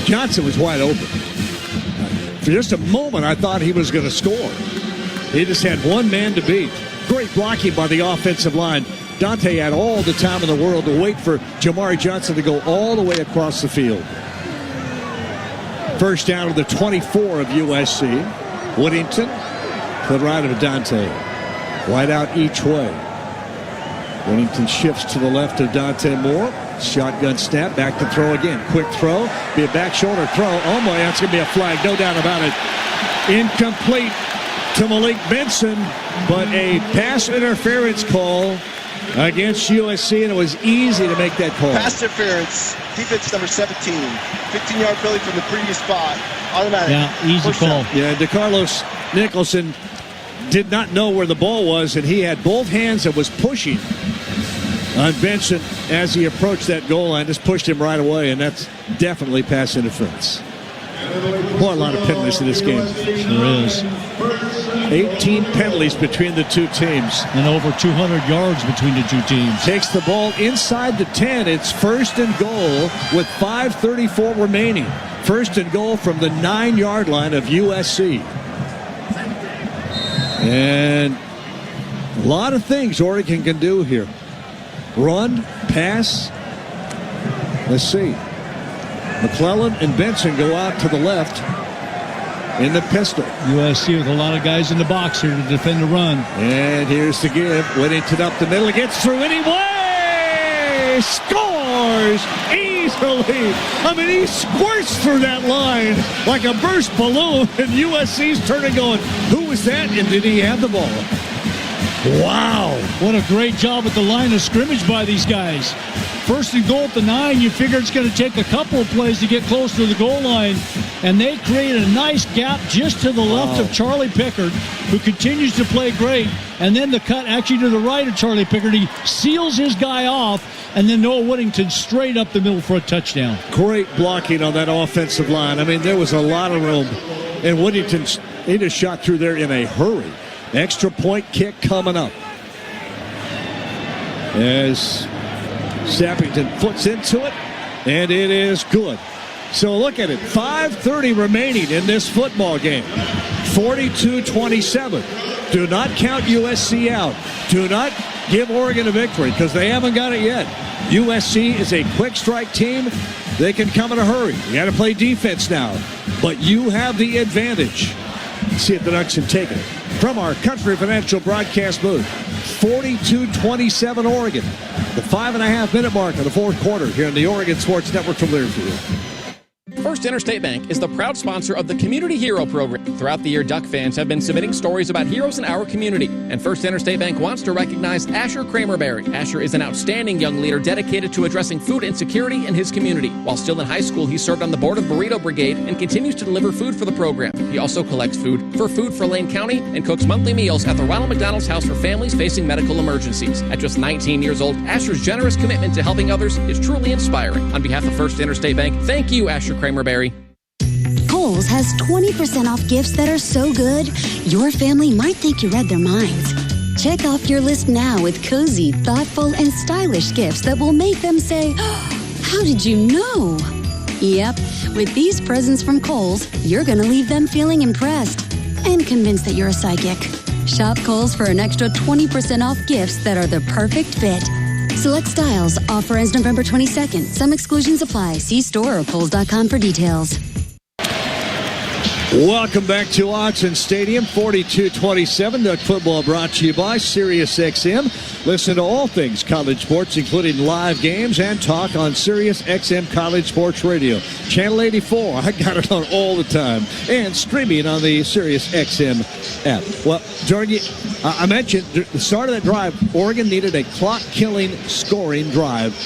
Johnson was wide open. For just a moment, I thought he was going to score. He just had one man to beat. Great blocking by the offensive line. Dante had all the time in the world to wait for Jamari Johnson to go all the way across the field. First down to the 24 of USC. Whittington to the right of Dante. Wide out each way. Whittington shifts to the left of Dante Moore. Shotgun snap, back to throw again. Quick throw, be a back shoulder throw. Oh my, that's going to be a flag, no doubt about it. Incomplete to Malik Benson, but a pass interference call against USC, and it was easy to make that call. Pass interference, defense number 17. 15-yard penalty from the previous spot. Automatic. Yeah, easy call. Yeah, DeCarlos Nicholson did not know where the ball was, and he had both hands and was pushing on Benson as he approached that goal line. Just pushed him right away, and that's definitely pass interference. Boy, a lot of penalties in this game. Sure is. 18 penalties between the two teams. And over 200 yards between the two teams. Takes the ball inside the 10. It's first and goal with 5:34 remaining. First and goal from the 9-yard line of USC. And a lot of things Oregon can do here. Run, pass. Let's see. McClellan and Benson go out to the left in the pistol. USC with a lot of guys in the box here to defend the run. And here's the give. Whittington up the middle. It gets through anyway. Scores easily. I mean, he squirts through that line like a burst balloon. And USC's turning going, who was that? And did he have the ball? Wow. What a great job at the line of scrimmage by these guys. First and goal at the 9, you figure it's going to take a couple of plays to get close to the goal line. And they created a nice gap just to the left of Charlie Pickard, who continues to play great. And then the cut actually to the right of Charlie Pickard. He seals his guy off, and then Noah Whittington straight up the middle for a touchdown. Great blocking on that offensive line. I mean, there was a lot of room. And Whittington, he just shot through there in a hurry. Extra point kick coming up. As Sappington foots into it, and it is good. So look at it, 5:30 remaining in this football game. 42-27. Do not count USC out. Do not give Oregon a victory because they haven't got it yet. USC is a quick strike team. They can come in a hurry. You got to play defense now. But you have the advantage. Let's see if the Ducks can take it. From our Country Financial broadcast booth, 42-27 Oregon. The 5.5-minute mark of the fourth quarter here in the Oregon Sports Network from Learfield. First Interstate Bank is the proud sponsor of the Community Hero Program. Throughout the year, Duck fans have been submitting stories about heroes in our community. And First Interstate Bank wants to recognize Asher Kramerberry. Asher is an outstanding young leader dedicated to addressing food insecurity in his community. While still in high school, he served on the board of Burrito Brigade and continues to deliver food for the program. He also collects food for Lane County and cooks monthly meals at the Ronald McDonald's House for families facing medical emergencies. At just 19 years old, Asher's generous commitment to helping others is truly inspiring. On behalf of First Interstate Bank, thank you, Asher Kramerberry. Kohl's has 20% off gifts that are so good, your family might think you read their minds. Check off your list now with cozy, thoughtful, and stylish gifts that will make them say, oh, how did you know? Yep, with these presents from Kohl's, you're going to leave them feeling impressed and convinced that you're a psychic. Shop Kohl's for an extra 20% off gifts that are the perfect fit. Select styles. Offer ends November 22nd. Some exclusions apply. See store or Kohl's.com for details. Welcome back to Autzen Stadium, 42-27. Duck football brought to you by SiriusXM. Listen to all things college sports, including live games and talk on SiriusXM College Sports Radio. Channel 84, I got it on all the time. And streaming on the SiriusXM app. Well, Jordan, I mentioned the start of that drive, Oregon needed a clock-killing scoring drive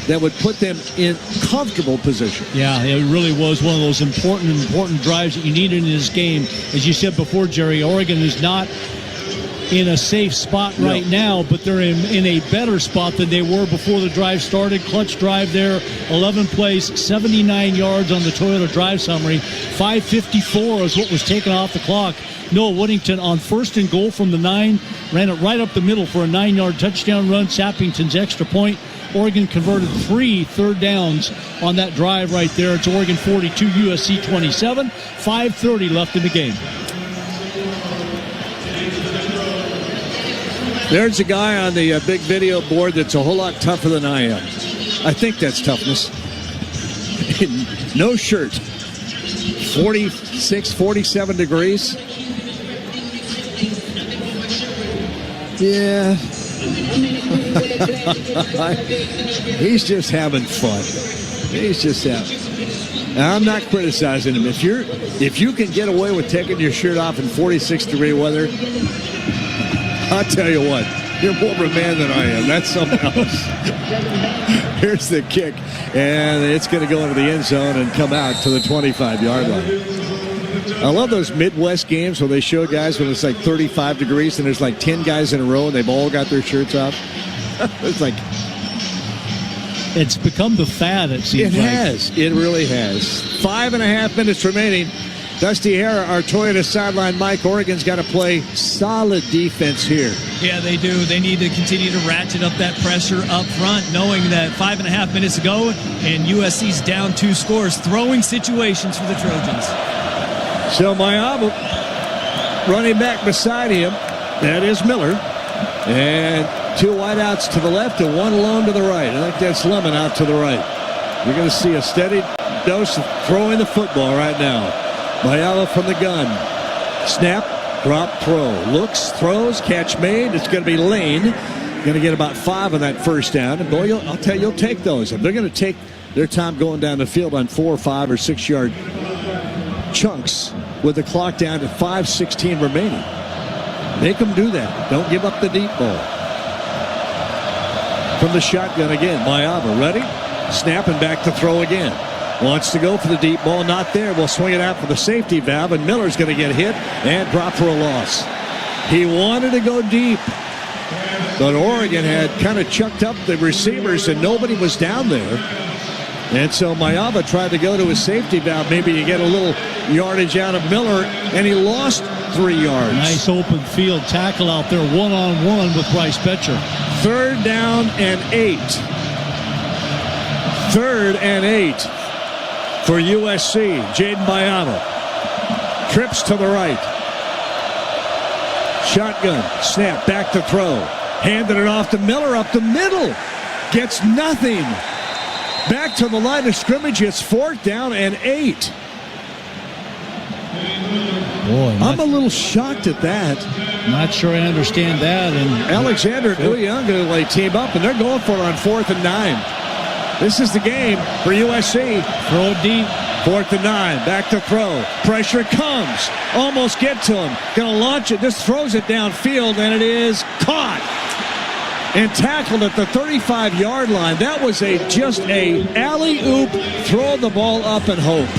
that would put them in comfortable position. Yeah, it really was one of those important drives that you needed in this game. As you said before, Jerry, Oregon is not in a safe spot right now, but they're in a better spot than they were before the drive started. Clutch drive there, 11 plays, 79 yards on the Toyota drive summary. 5:54 is what was taken off the clock. Noah Woodington on 1st and goal from the 9, ran it right up the middle for a 9-yard touchdown run. Sappington's extra point. Oregon converted 3 third downs on that drive right there. It's Oregon 42, USC 27. 5:30 left in the game. There's a guy on the big video board that's a whole lot tougher than I am. I think that's toughness. No shirt. 46, 47 degrees. Yeah. He's just having fun. He's just having. Now, I'm not criticizing him. If you can get away with taking your shirt off in 46-degree weather, I'll tell you what, you're more of a man than I am. That's something else. Here's the kick, and it's going to go into the end zone and come out to the 25-yard line. I love those Midwest games where they show guys when it's like 35 degrees and there's like 10 guys in a row and they've all got their shirts off. It's like... It's become the fad, it seems like. It has. It really has. 5.5 minutes remaining. Dusty Hare, our Toyota sideline Mike. Oregon's got to play solid defense here. Yeah, they do. They need to continue to ratchet up that pressure up front, knowing that 5.5 minutes ago, and USC's down 2 scores, throwing situations for the Trojans. So Mayaba running back beside him. That is Miller. And 2 wideouts to the left and 1 lone to the right. I think that's Lemon out to the right. You're going to see a steady dose of throwing the football right now. Mayala from the gun. Snap, drop, throw. Looks, throws, catch made. It's going to be Lane. Going to get about 5 on that first down. And boy, I'll tell you, you'll take those. If they're going to take their time going down the field on 4 or 5 or 6 yard chunks with the clock down to 5:16 remaining, make them do that. Don't give up the deep ball. From the shotgun again, Mayaba ready. Snapping back to throw again. Wants to go for the deep ball, not there. We'll swing it out for the safety valve, and Miller's going to get hit and drop for a loss. He wanted to go deep, but Oregon had kind of chucked up the receivers, and nobody was down there. And so Mayaba tried to go to his safety valve. Maybe you get a little yardage out of Miller, and he lost 3 yards. Nice open field tackle out there, one-on-one with Bryce Betcher. 3rd down and 8. 3rd and 8 for USC. Jaden Mayaba trips to the right. Shotgun, snap, back to throw. Handed it off to Miller up the middle. Gets nothing. Back to the line of scrimmage. It's 4th down and 8. Boy, I'm a little shocked at that. Not sure I understand that. And Alexander and Uyunglele team up, and they're going for it on 4th and 9. This is the game for USC. Throw deep. 4th and 9. Back to throw. Pressure comes. Almost get to him. Going to launch it. Just throws it downfield, and it is caught and tackled at the 35-yard line. That was just a alley-oop. Throw the ball up and hope.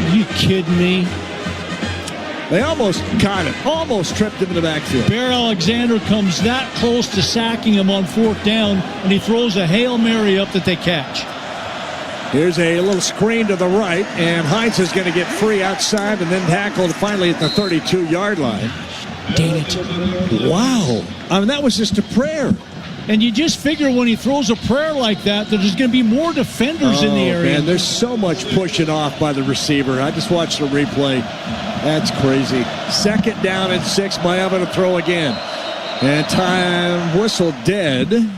Are you kidding me? They almost caught him. Almost tripped him in the backfield. Bear Alexander comes that close to sacking him on 4th down, and he throws a Hail Mary up that they catch. Here's a little screen to the right, and Hines is going to get free outside and then tackled finally at the 32-yard line. Dang it. Wow. I mean, that was just a prayer. And you just figure when he throws a prayer like that there's going to be more defenders in the area. Man, there's so much pushing off by the receiver. I just watched the replay. That's crazy. 2nd down and 6. Miami to throw again. And time whistle dead.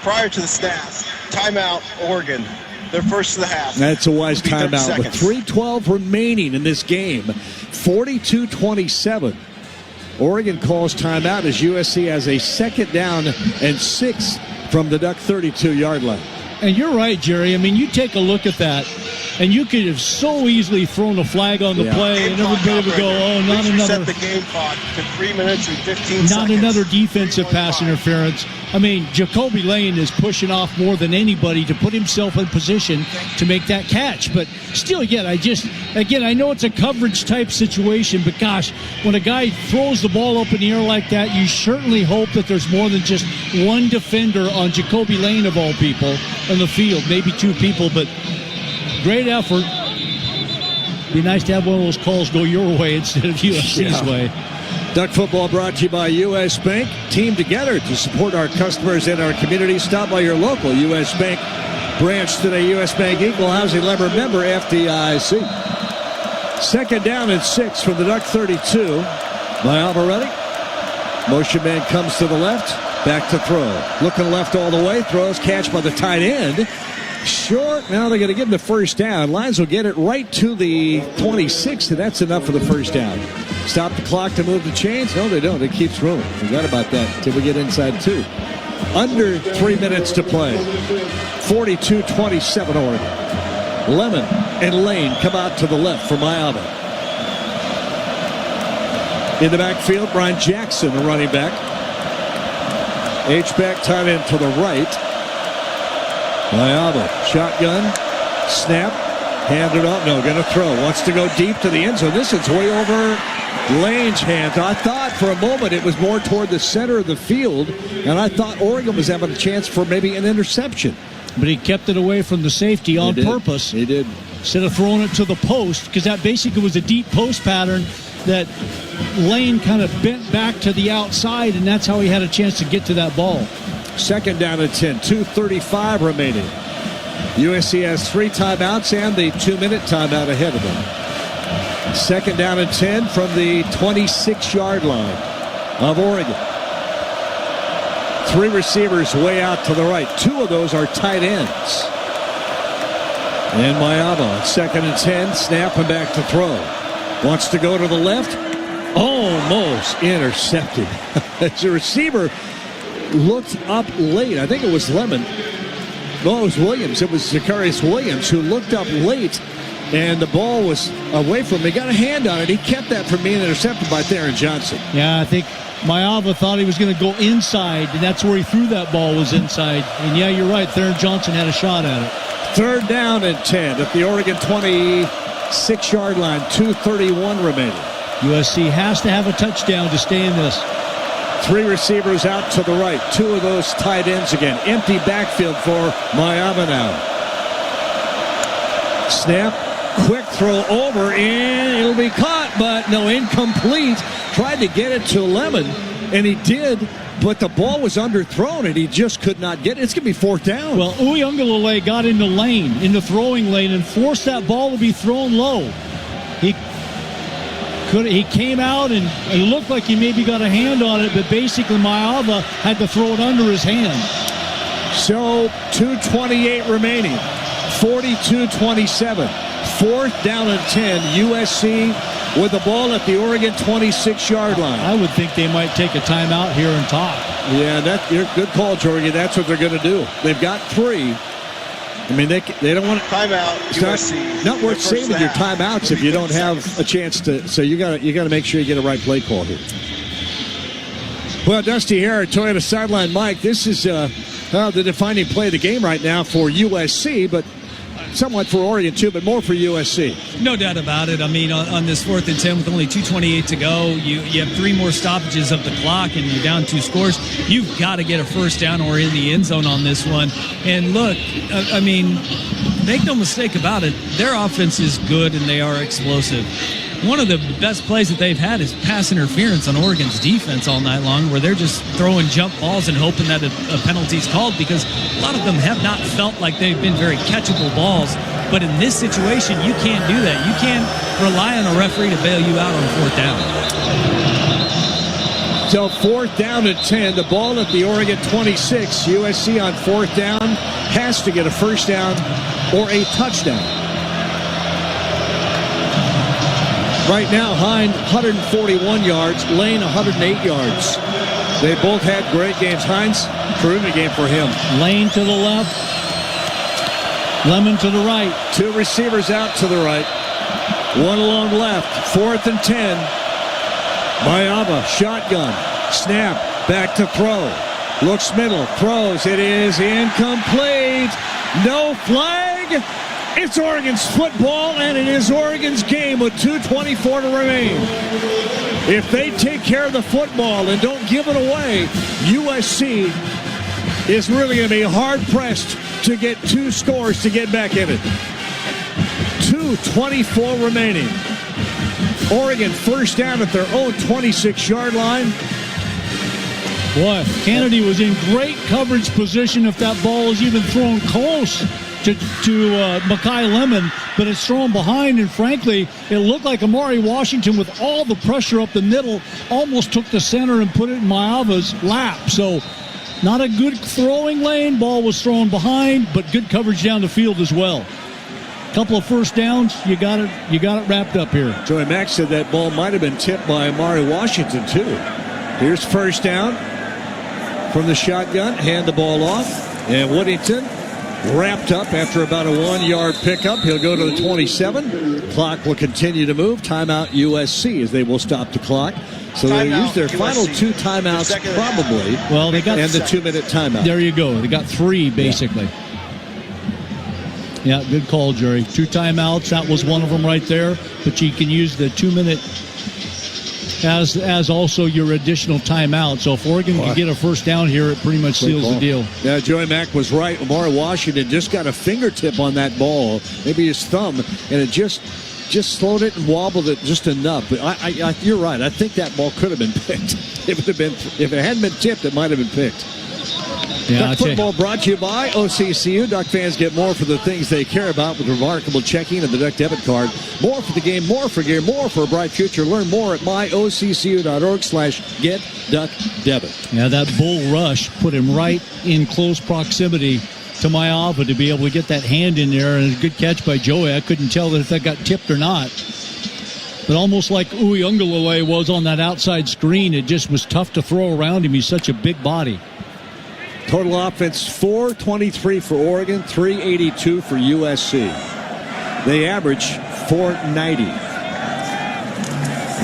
Prior to the snap, timeout, Oregon. They're first to the half. That's a wise It'll be 30 timeout. With seconds. 3:12 remaining in this game. 42-27. Oregon calls timeout as USC has a 2nd down and 6 from the Duck 32-yard line. And you're right, Jerry. I mean, you take a look at that, and you could have so easily thrown a flag on the play, and everybody would go, oh, not another. Set the game clock to 3 minutes and 15 seconds. Not another defensive pass interference. I mean, Jacoby Lane is pushing off more than anybody to put himself in position to make that catch. But still, I know it's a coverage type situation, but gosh, when a guy throws the ball up in the air like that, you certainly hope that there's more than just one defender on Jacoby Lane, of all people, on the field. Maybe 2 people, but great effort. Be nice to have one of those calls go your way instead of USC's way. Duck football brought to you by U.S. Bank. Team together to support our customers in our community. Stop by your local U.S. Bank branch today. U.S. Bank Equal Housing Lender member FDIC. 2nd down and 6 from the Duck 32. Miami ready. Motion man comes to the left. Back to throw. Looking left all the way. Throws, catch by the tight end. Short. Now they're going to give him the 1st down. Lions will get it right to the 26, and that's enough for the 1st down. Stop the clock to move the chains? No, they don't. It keeps rolling. Forgot about that until we get inside 2. Under 3 minutes to play. 42-27 Oregon. Lemon and Lane come out to the left for Miami. In the backfield, Brian Jackson, the running back. H-back tight end to the right. Miami, shotgun, snap, handed off. No, going to throw. Wants to go deep to the end zone. This is way over Lane's hands. I thought for a moment it was more toward the center of the field, and I thought Oregon was having a chance for maybe an interception. But he kept it away from the safety on purpose. He did. Instead of throwing it to the post, because that basically was a deep post pattern that Lane kind of bent back to the outside, and that's how he had a chance to get to that ball. 2nd down and 10, 2:35 remaining. USC has 3 timeouts and the 2-minute timeout ahead of them. 2nd down and 10 from the 26-yard line of Oregon. 3 receivers way out to the right. 2 of those are tight ends. And Miami, 2nd and 10, snap and back to throw. Wants to go to the left. Almost intercepted. As a receiver looked up late. I think it was Lemon. No, it was Williams. It was Zacharias Williams who looked up late, and the ball was away from him. He got a hand on it. He kept that from being intercepted by Theron Johnson. Yeah, I think Miami thought he was going to go inside, and that's where he threw that ball, was inside. And yeah, you're right. Theron Johnson had a shot at it. 3rd down and 10 at the Oregon 26-yard line. 2:31 remaining. USC has to have a touchdown to stay in this. 3 receivers out to the right. 2 of those tight ends again. Empty backfield for Miami now. Snap. Quick throw over, and it'll be caught, but no, incomplete. Tried to get it to Lemon, and he did, but the ball was underthrown, and he just could not get it. It's going to be 4th down. Well, Uiagalelei got in the throwing lane, and forced that ball to be thrown low. He came out and it looked like he maybe got a hand on it, but basically Miami had to throw it under his hand. So 2:28 remaining. 42-27. 4th down and 10. USC with the ball at the Oregon 26-yard line. I would think they might take a timeout here and talk. Yeah, you're good call, Jorgie. That's what they're going to do. They've got 3. I mean, they don't want to timeout. USC. Not worth saving your timeouts if you don't have a chance to. So you got to make sure you get a right play call here. Well, Dusty here, Toyota Sideline Mike. This is the defining play of the game right now for USC, but somewhat for Oregon too, but more for USC. No doubt about it. I mean, on this 4th and 10 with only 2:28 to go, you have 3 more stoppages of the clock and you're down 2 scores. You've got to get a 1st down or in the end zone on this one. And look, I mean, make no mistake about it, their offense is good and they are explosive. one of the best plays that they've had is pass interference on Oregon's defense all night long, where they're just throwing jump balls and hoping that a penalty's called, because a lot of them have not felt like they've been very catchable balls. But in this situation, you can't do that. You can't rely on a referee to bail you out on fourth down. So 4th down and 10. The ball at the Oregon 26. USC on 4th down has to get a first down or a touchdown. Right now, Hind 141 yards, Lane 108 yards. They both had great games. Hind's terrific game for him. Lane to the left, Lemon to the right. 2 receivers out to the right. 1 along left. 4th and 10. Mayava, shotgun, snap, back to throw. Looks middle, throws. It is incomplete. No flag. It's Oregon's football, and it is Oregon's game with 2:24 to remain. If they take care of the football and don't give it away, USC is really going to be hard-pressed to get 2 scores to get back in it. 2:24 remaining. Oregon first down at their own 26-yard line. Boy, Kennedy was in great coverage position if that ball is even thrown close to Mekhi Lemon, but it's thrown behind, and frankly, it looked like Amari Washington, with all the pressure up the middle, almost took the center and put it in Mayava's lap. So not a good throwing lane. Ball was thrown behind, but good coverage down the field as well. Couple of first downs, you got it wrapped up here. Joey Mack said that ball might have been tipped by Amari Washington too. Here's first down from the shotgun. Hand the ball off, and Whittington wrapped up after about a 1-yard pickup. He'll go to the 27. Clock will continue to move. Timeout USC, as they will stop the clock. So they use their final USC. 2 timeouts probably. Well, they got, and the 2-minute timeout. There you go. They got 3 basically. Yeah, good call, Jerry. 2 timeouts. That was one of them right there. But you can use the 2-minute as also your additional timeout. So if Oregon can get a first down here, it pretty much seals the deal. Yeah, Joey Mack was right. Amari Washington just got a fingertip on that ball, maybe his thumb, and it just slowed it and wobbled it just enough. But you're right. I think that ball could have been picked. If it hadn't been tipped, it might have been picked. Yeah, Duck Football brought to you by OCCU. Duck fans get more for the things they care about with remarkable checking and the Duck debit card. More for the game, more for gear, more for a bright future. Learn more at myoccu.org/getduckdebit. Yeah, that bull rush put him right in close proximity to Mayava to be able to get that hand in there, and a good catch by Joey. I couldn't tell if that got tipped or not. But almost like Uiagalelei was on that outside screen, it just was tough to throw around him. He's such a big body. Total offense, 423 for Oregon, 382 for USC. They average 490.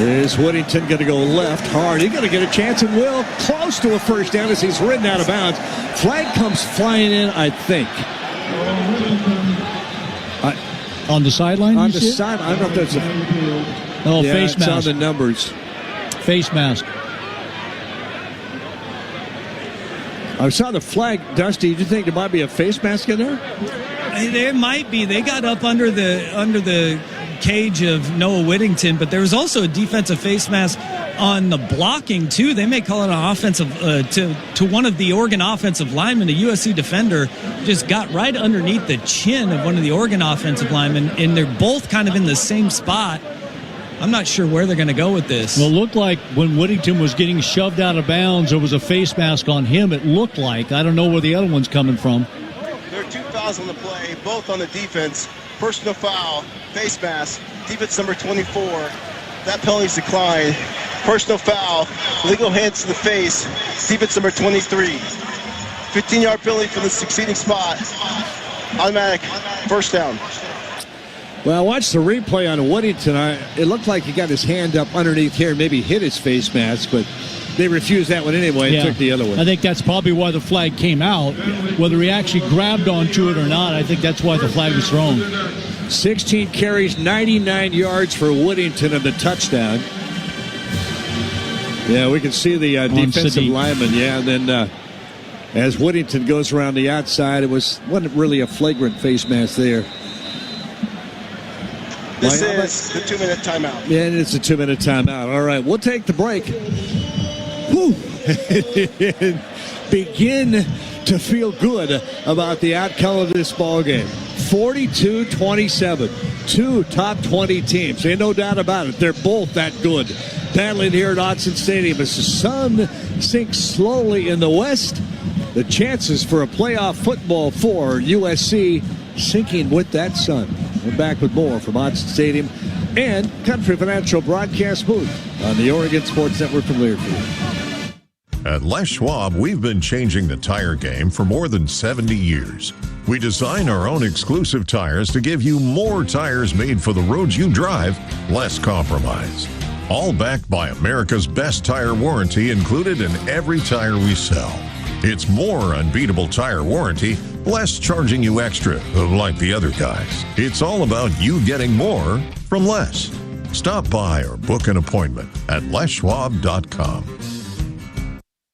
Is Whittington going to go left hard? He's going to get a chance and will. Close to a first down as he's ridden out of bounds. Flag comes flying in, I think. On the sideline? On the sideline. I don't know if that's a... Oh, yeah, face mask. It's on the numbers. Face mask. I saw the flag, Dusty. Did you think there might be a face mask in there? There might be. They got up under the cage of Noah Whittington, but there was also a defensive face mask on the blocking too. They may call it an offensive to one of the Oregon offensive linemen. A USC defender just got right underneath the chin of one of the Oregon offensive linemen, and they're both kind of in the same spot. I'm not sure where they're going to go with this. Well, it looked like when Whittington was getting shoved out of bounds, there was a face mask on him, it looked like. I don't know where the other one's coming from. There are 2 fouls on the play, both on the defense. Personal foul, face mask, defense number 24. That penalty's declined. Personal foul, legal hands to the face, defense number 23. 15-yard penalty for the succeeding spot. Automatic first down. Well, I watched the replay on Whittington. It looked like he got his hand up underneath here and maybe hit his face mask, but they refused that one anyway and took the other one. I think that's probably why the flag came out. Whether he actually grabbed onto it or not, I think that's why the flag was thrown. 16 carries, 99 yards for Whittington and the touchdown. Yeah, we can see the defensive lineman. Yeah, and then as Whittington goes around the outside, it wasn't really a flagrant face mask there. This is the 2-minute timeout. Yeah, and it's a 2-minute timeout. All right, we'll take the break. Whew. Begin to feel good about the outcome of this ball game. 42-27. Two top 20 teams. Ain't no doubt about it. They're both that good. Battling here at Autzen Stadium as the sun sinks slowly in the west. The chances for a playoff football for USC sinking with that sun. We're back with more from Autzen Stadium and Country Financial Broadcast Booth on the Oregon Sports Network from Learfield. At Les Schwab, we've been changing the tire game for more than 70 years. We design our own exclusive tires to give you more tires made for the roads you drive, less compromise. All backed by America's best tire warranty included in every tire we sell. It's more unbeatable tire warranty, less charging you extra, like the other guys. It's all about you getting more from less. Stop by or book an appointment at leschwab.com.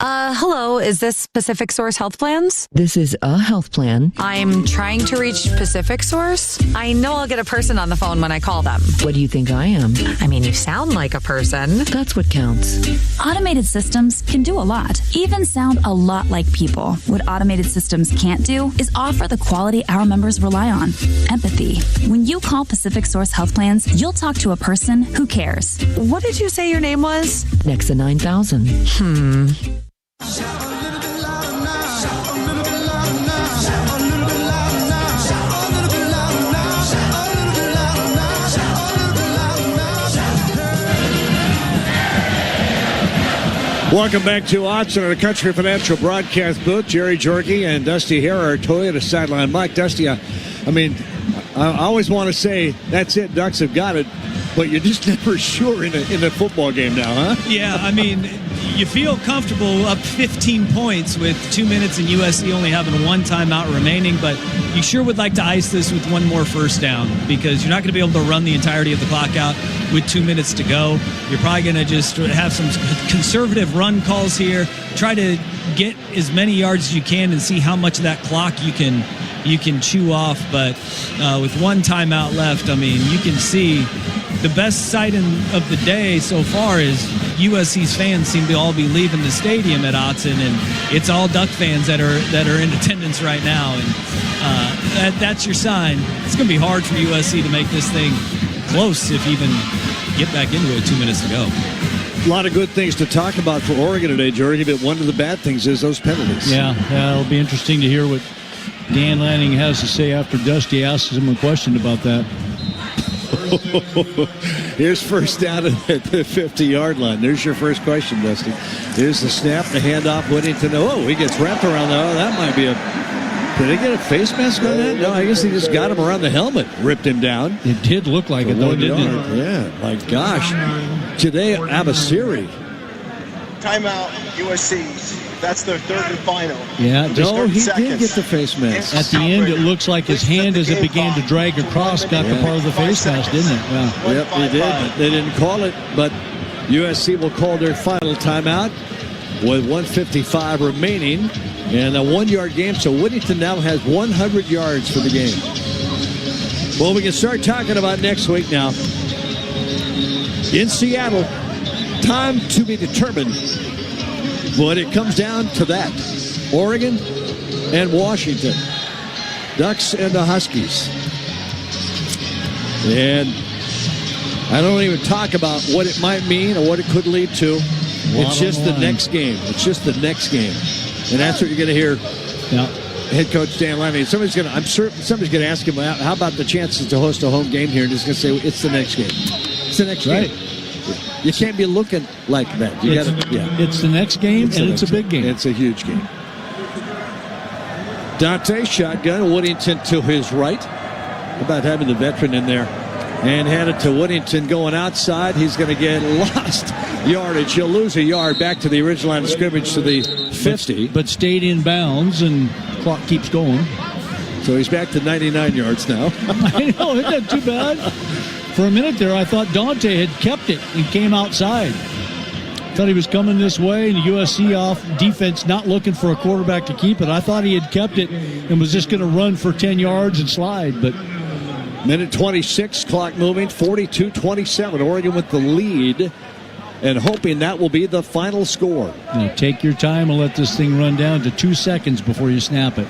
Hello, is this Pacific Source Health Plans? This is a health plan. I'm trying to reach Pacific Source. I know I'll get a person on the phone when I call them. What do you think I am? I mean, you sound like a person. That's what counts. Automated systems can do a lot, even sound a lot like people. What automated systems can't do is offer the quality our members rely on, empathy. When you call Pacific Source Health Plans, you'll talk to a person who cares. What did you say your name was? Nexa 9000. Welcome back to Autzen at the Country Financial Broadcast Booth. Jerry Jorge and Dusty here, our Toyota sideline. Mike, Dusty, I always want to say, that's it, Ducks have got it, but you're just never sure in a football game now, huh? Yeah, I mean, you feel comfortable up 15 points with 2 minutes and USC only having one timeout remaining, but you sure would like to ice this with one more first down because you're not going to be able to run the entirety of the clock out with 2 minutes to go. You're probably going to just have some conservative run calls here, try to get as many yards as you can and see how much of that clock you can chew off. But with one timeout left, I mean, you can see the best sight of the day so far is USC's fans seem to all be leaving the stadium at Autzen, and it's all Duck fans that are in attendance right now, and that's your sign. It's going to be hard for USC to make this thing close if even get back into it 2 minutes to go. A lot of good things to talk about for Oregon today, Jorge, but one of the bad things is those penalties. Yeah, it'll be interesting to hear what Dan Lanning has to say after Dusty asks him a question about that. Here's first down at the 50-yard line. There's your first question, Dusty. Here's the snap, the handoff, Whittington. Oh, he gets wrapped around the... Oh, that might be a... Did they get a face mask on that? No, I guess he just got him around the helmet, ripped him down. It did look like it, though, didn't it? Yeah, my gosh. Today, Abasiri. Timeout, USC. That's their third and final. Yeah, no, he did get the face mask. At the end, it looks like his hand, as it began to drag across, got the part of the face mask, didn't it? Yeah. Yep, he did. They didn't call it, but USC will call their final timeout with 1:55 remaining and a 1-yard game. So Whittington now has 100 yards for the game. Well, we can start talking about next week now. In Seattle, time to be determined. But it comes down to that. Oregon and Washington. Ducks and the Huskies. And I don't even talk about what it might mean or what it could lead to. It's just the next game. It's just the next game. And that's what you're going to hear. Yeah. Head coach Dan Lanning. I'm sure somebody's going to ask him, how about the chances to host a home game here? And he's going to say, it's the next game. It's the next game. You can't be looking like that. It's the next game, and it's a big game. It's a huge game. Dante shotgun, Whittington to his right. How about having the veteran in there? And hand it to Whittington going outside. He's going to get lost yardage. He'll lose a yard back to the original line of scrimmage to the 50. But stayed in bounds, and clock keeps going. So he's back to 99 yards now. I know, isn't that too bad? For a minute there, I thought Dante had kept it and came outside. Thought he was coming this way, and the USC off defense not looking for a quarterback to keep it. I thought he had kept it and was just going to run for 10 yards and slide, but Minute 26, clock moving, 42-27. Oregon with the lead and hoping that will be the final score. Take your time and let this thing run down to 2 seconds before you snap it.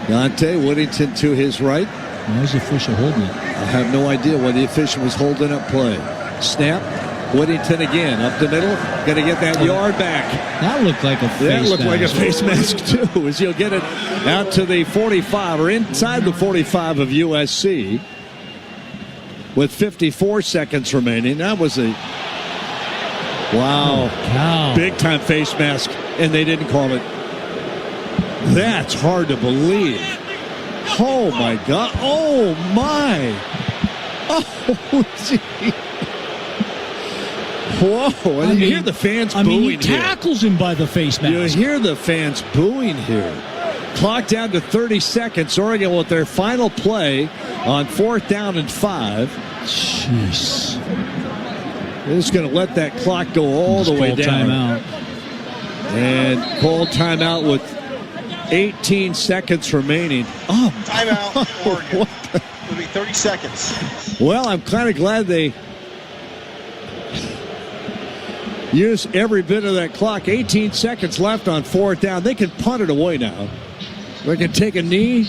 Dante Whittington to his right. Why is the official holding it? I have no idea why the official was holding up play. Snap. Whittington again up the middle. Going to get that yard back. That looked like a face mask. That looked like a face mask too, as he'll get it out to the 45 or inside the 45 of USC with 54 seconds remaining. That was a big time face mask, and they didn't call it. That's hard to believe. Oh my God! Oh my! Oh gee! Whoa, and you hear the fans booing he tackles him by the face mask. You hear the fans booing here. Clock down to 30 seconds. Oregon with their final play on 4th down and 5. Jeez. They're just going to let that clock go all the way down. Timeout. And call timeout with 18 seconds remaining. Oh, timeout, Oregon. It'll be 30 seconds. Well, I'm kind of glad they use every bit of that clock. 18 seconds left on 4th down. They can punt it away now. They can take a knee.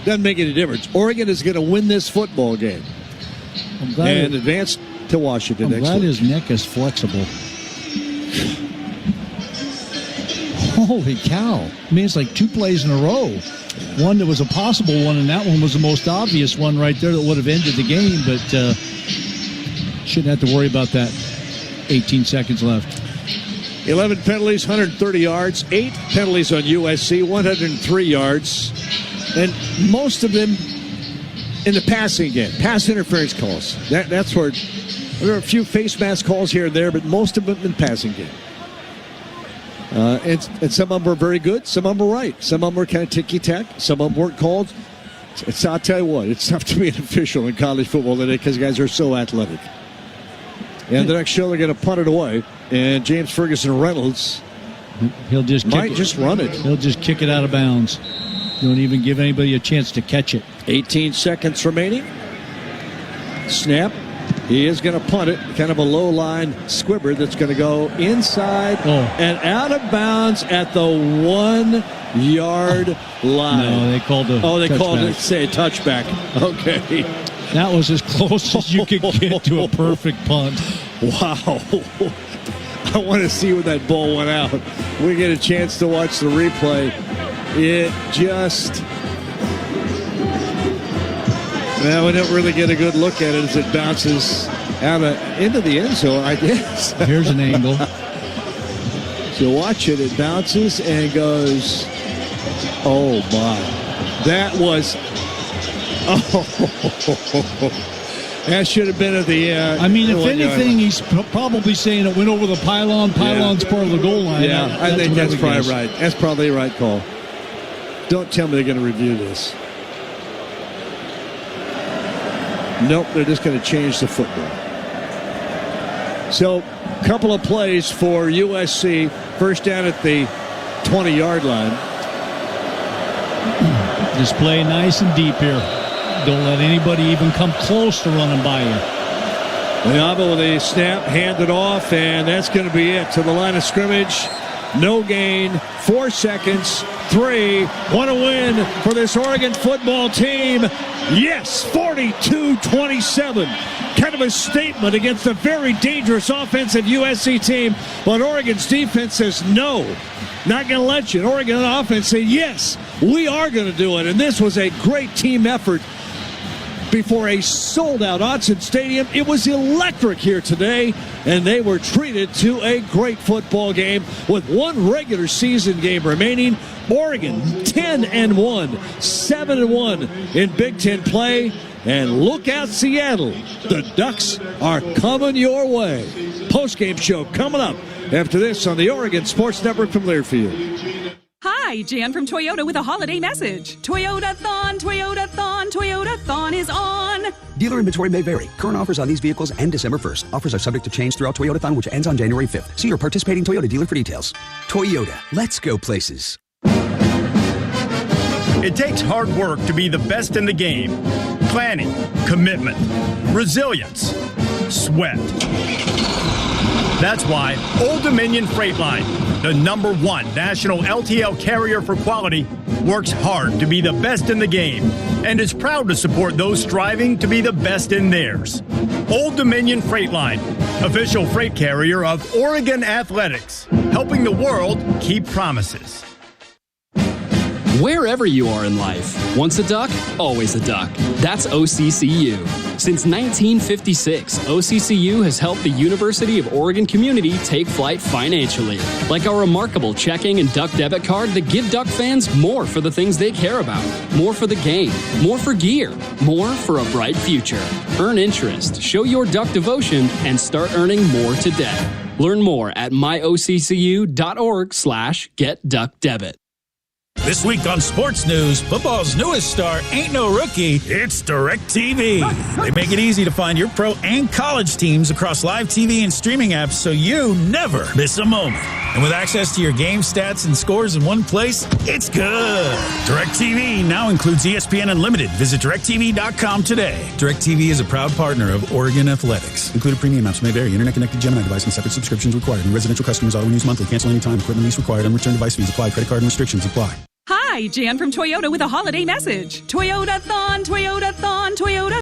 Doesn't make any difference. Oregon is going to win this football game and advance to Washington. I'm glad his neck is flexible. Holy cow. I mean, it's like 2 plays in a row. One that was a possible one, and that one was the most obvious one right there that would have ended the game, but shouldn't have to worry about that. 18 seconds left. 11 penalties, 130 yards. 8 penalties on USC, 103 yards. And most of them in the passing game. Pass interference calls. That's where there are a few face mask calls here and there, but most of them in passing game. And some of them were very good. Some of them were right. Some of them were kind of ticky-tack. Some of them weren't called. I'll tell you what, it's tough to be an official in college football today because guys are so athletic. And the next show, they're going to punt it away. And James Ferguson Reynolds might just run it. He'll just kick it out of bounds. Don't even give anybody a chance to catch it. 18 seconds remaining. Snap. He is going to punt it. Kind of a low-line squibber that's going to go inside and out of bounds at the 1-yard line. No, they called it. They called it, say, touchback. Okay. That was as close as you could get to a perfect punt. Wow. I want to see where that ball went out. We get a chance to watch the replay. It just... Well, we don't really get a good look at it as it bounces out into the end zone, I guess. Here's an angle. So watch it. It bounces and goes... Oh, my. That was... That should have been at the I mean, if anything, he's probably saying it went over the pylon. Pylon's part of the goal line. Yeah, I think that's probably right. That's probably the right call. Don't tell me they're going to review this. Nope, they're just going to change the football. So, a couple of plays for USC. First down at the 20-yard line. Just play nice and deep here. Don't let anybody even come close to running by you. Leaba with a snap, hand it off, and that's going to be it. To the line of scrimmage. No gain. 4 seconds. 3. What a win for this Oregon football team. Yes, 42-27. Kind of a statement against a very dangerous offensive USC team. But Oregon's defense says no. Not going to let you. And Oregon offense say yes, we are going to do it. And this was a great team effort before a sold-out Autzen Stadium. It was electric here today, and they were treated to a great football game with one regular season game remaining. Oregon 10-1, 7-1 in Big Ten play. And look out, Seattle. The Ducks are coming your way. Post-game show coming up after this on the Oregon Sports Network from Learfield. Hi, Jan from Toyota with a holiday message. Toyota-thon, Toyota-thon, Toyota-thon is on. Dealer inventory may vary. Current offers on these vehicles end December 1st. Offers are subject to change throughout Toyota-thon, which ends on January 5th. See your participating Toyota dealer for details. Toyota, let's go places. It takes hard work to be the best in the game. Planning, commitment, resilience, sweat. That's why Old Dominion Freight Line, the #1 national LTL carrier for quality, works hard to be the best in the game and is proud to support those striving to be the best in theirs. Old Dominion Freight Line, official freight carrier of Oregon Athletics, helping the world keep promises. Wherever you are in life, once a duck, always a duck. That's OCCU. Since 1956, OCCU has helped the University of Oregon community take flight financially, like our remarkable checking and duck debit card that give Duck fans more for the things they care about, more for the game, more for gear, more for a bright future. Earn interest, show your Duck devotion, and start earning more today. Learn more at myoccu.org/getduckdebit. This week on Sports News, football's newest star ain't no rookie, it's DirecTV. They make it easy to find your pro and college teams across live TV and streaming apps so you never miss a moment. And with access to your game stats and scores in one place, it's good. DirecTV now includes ESPN Unlimited. Visit DirecTV.com today. DirecTV is a proud partner of Oregon Athletics. Included premium apps may vary. Internet-connected Gemini device and separate subscriptions required. New residential customers auto-renews monthly. Cancel anytime. Equipment lease required. Unreturned device fees apply. Credit card and restrictions apply. Hi, Jan from Toyota with a holiday message. Toyota-thon, Toyota-thon, Toyota.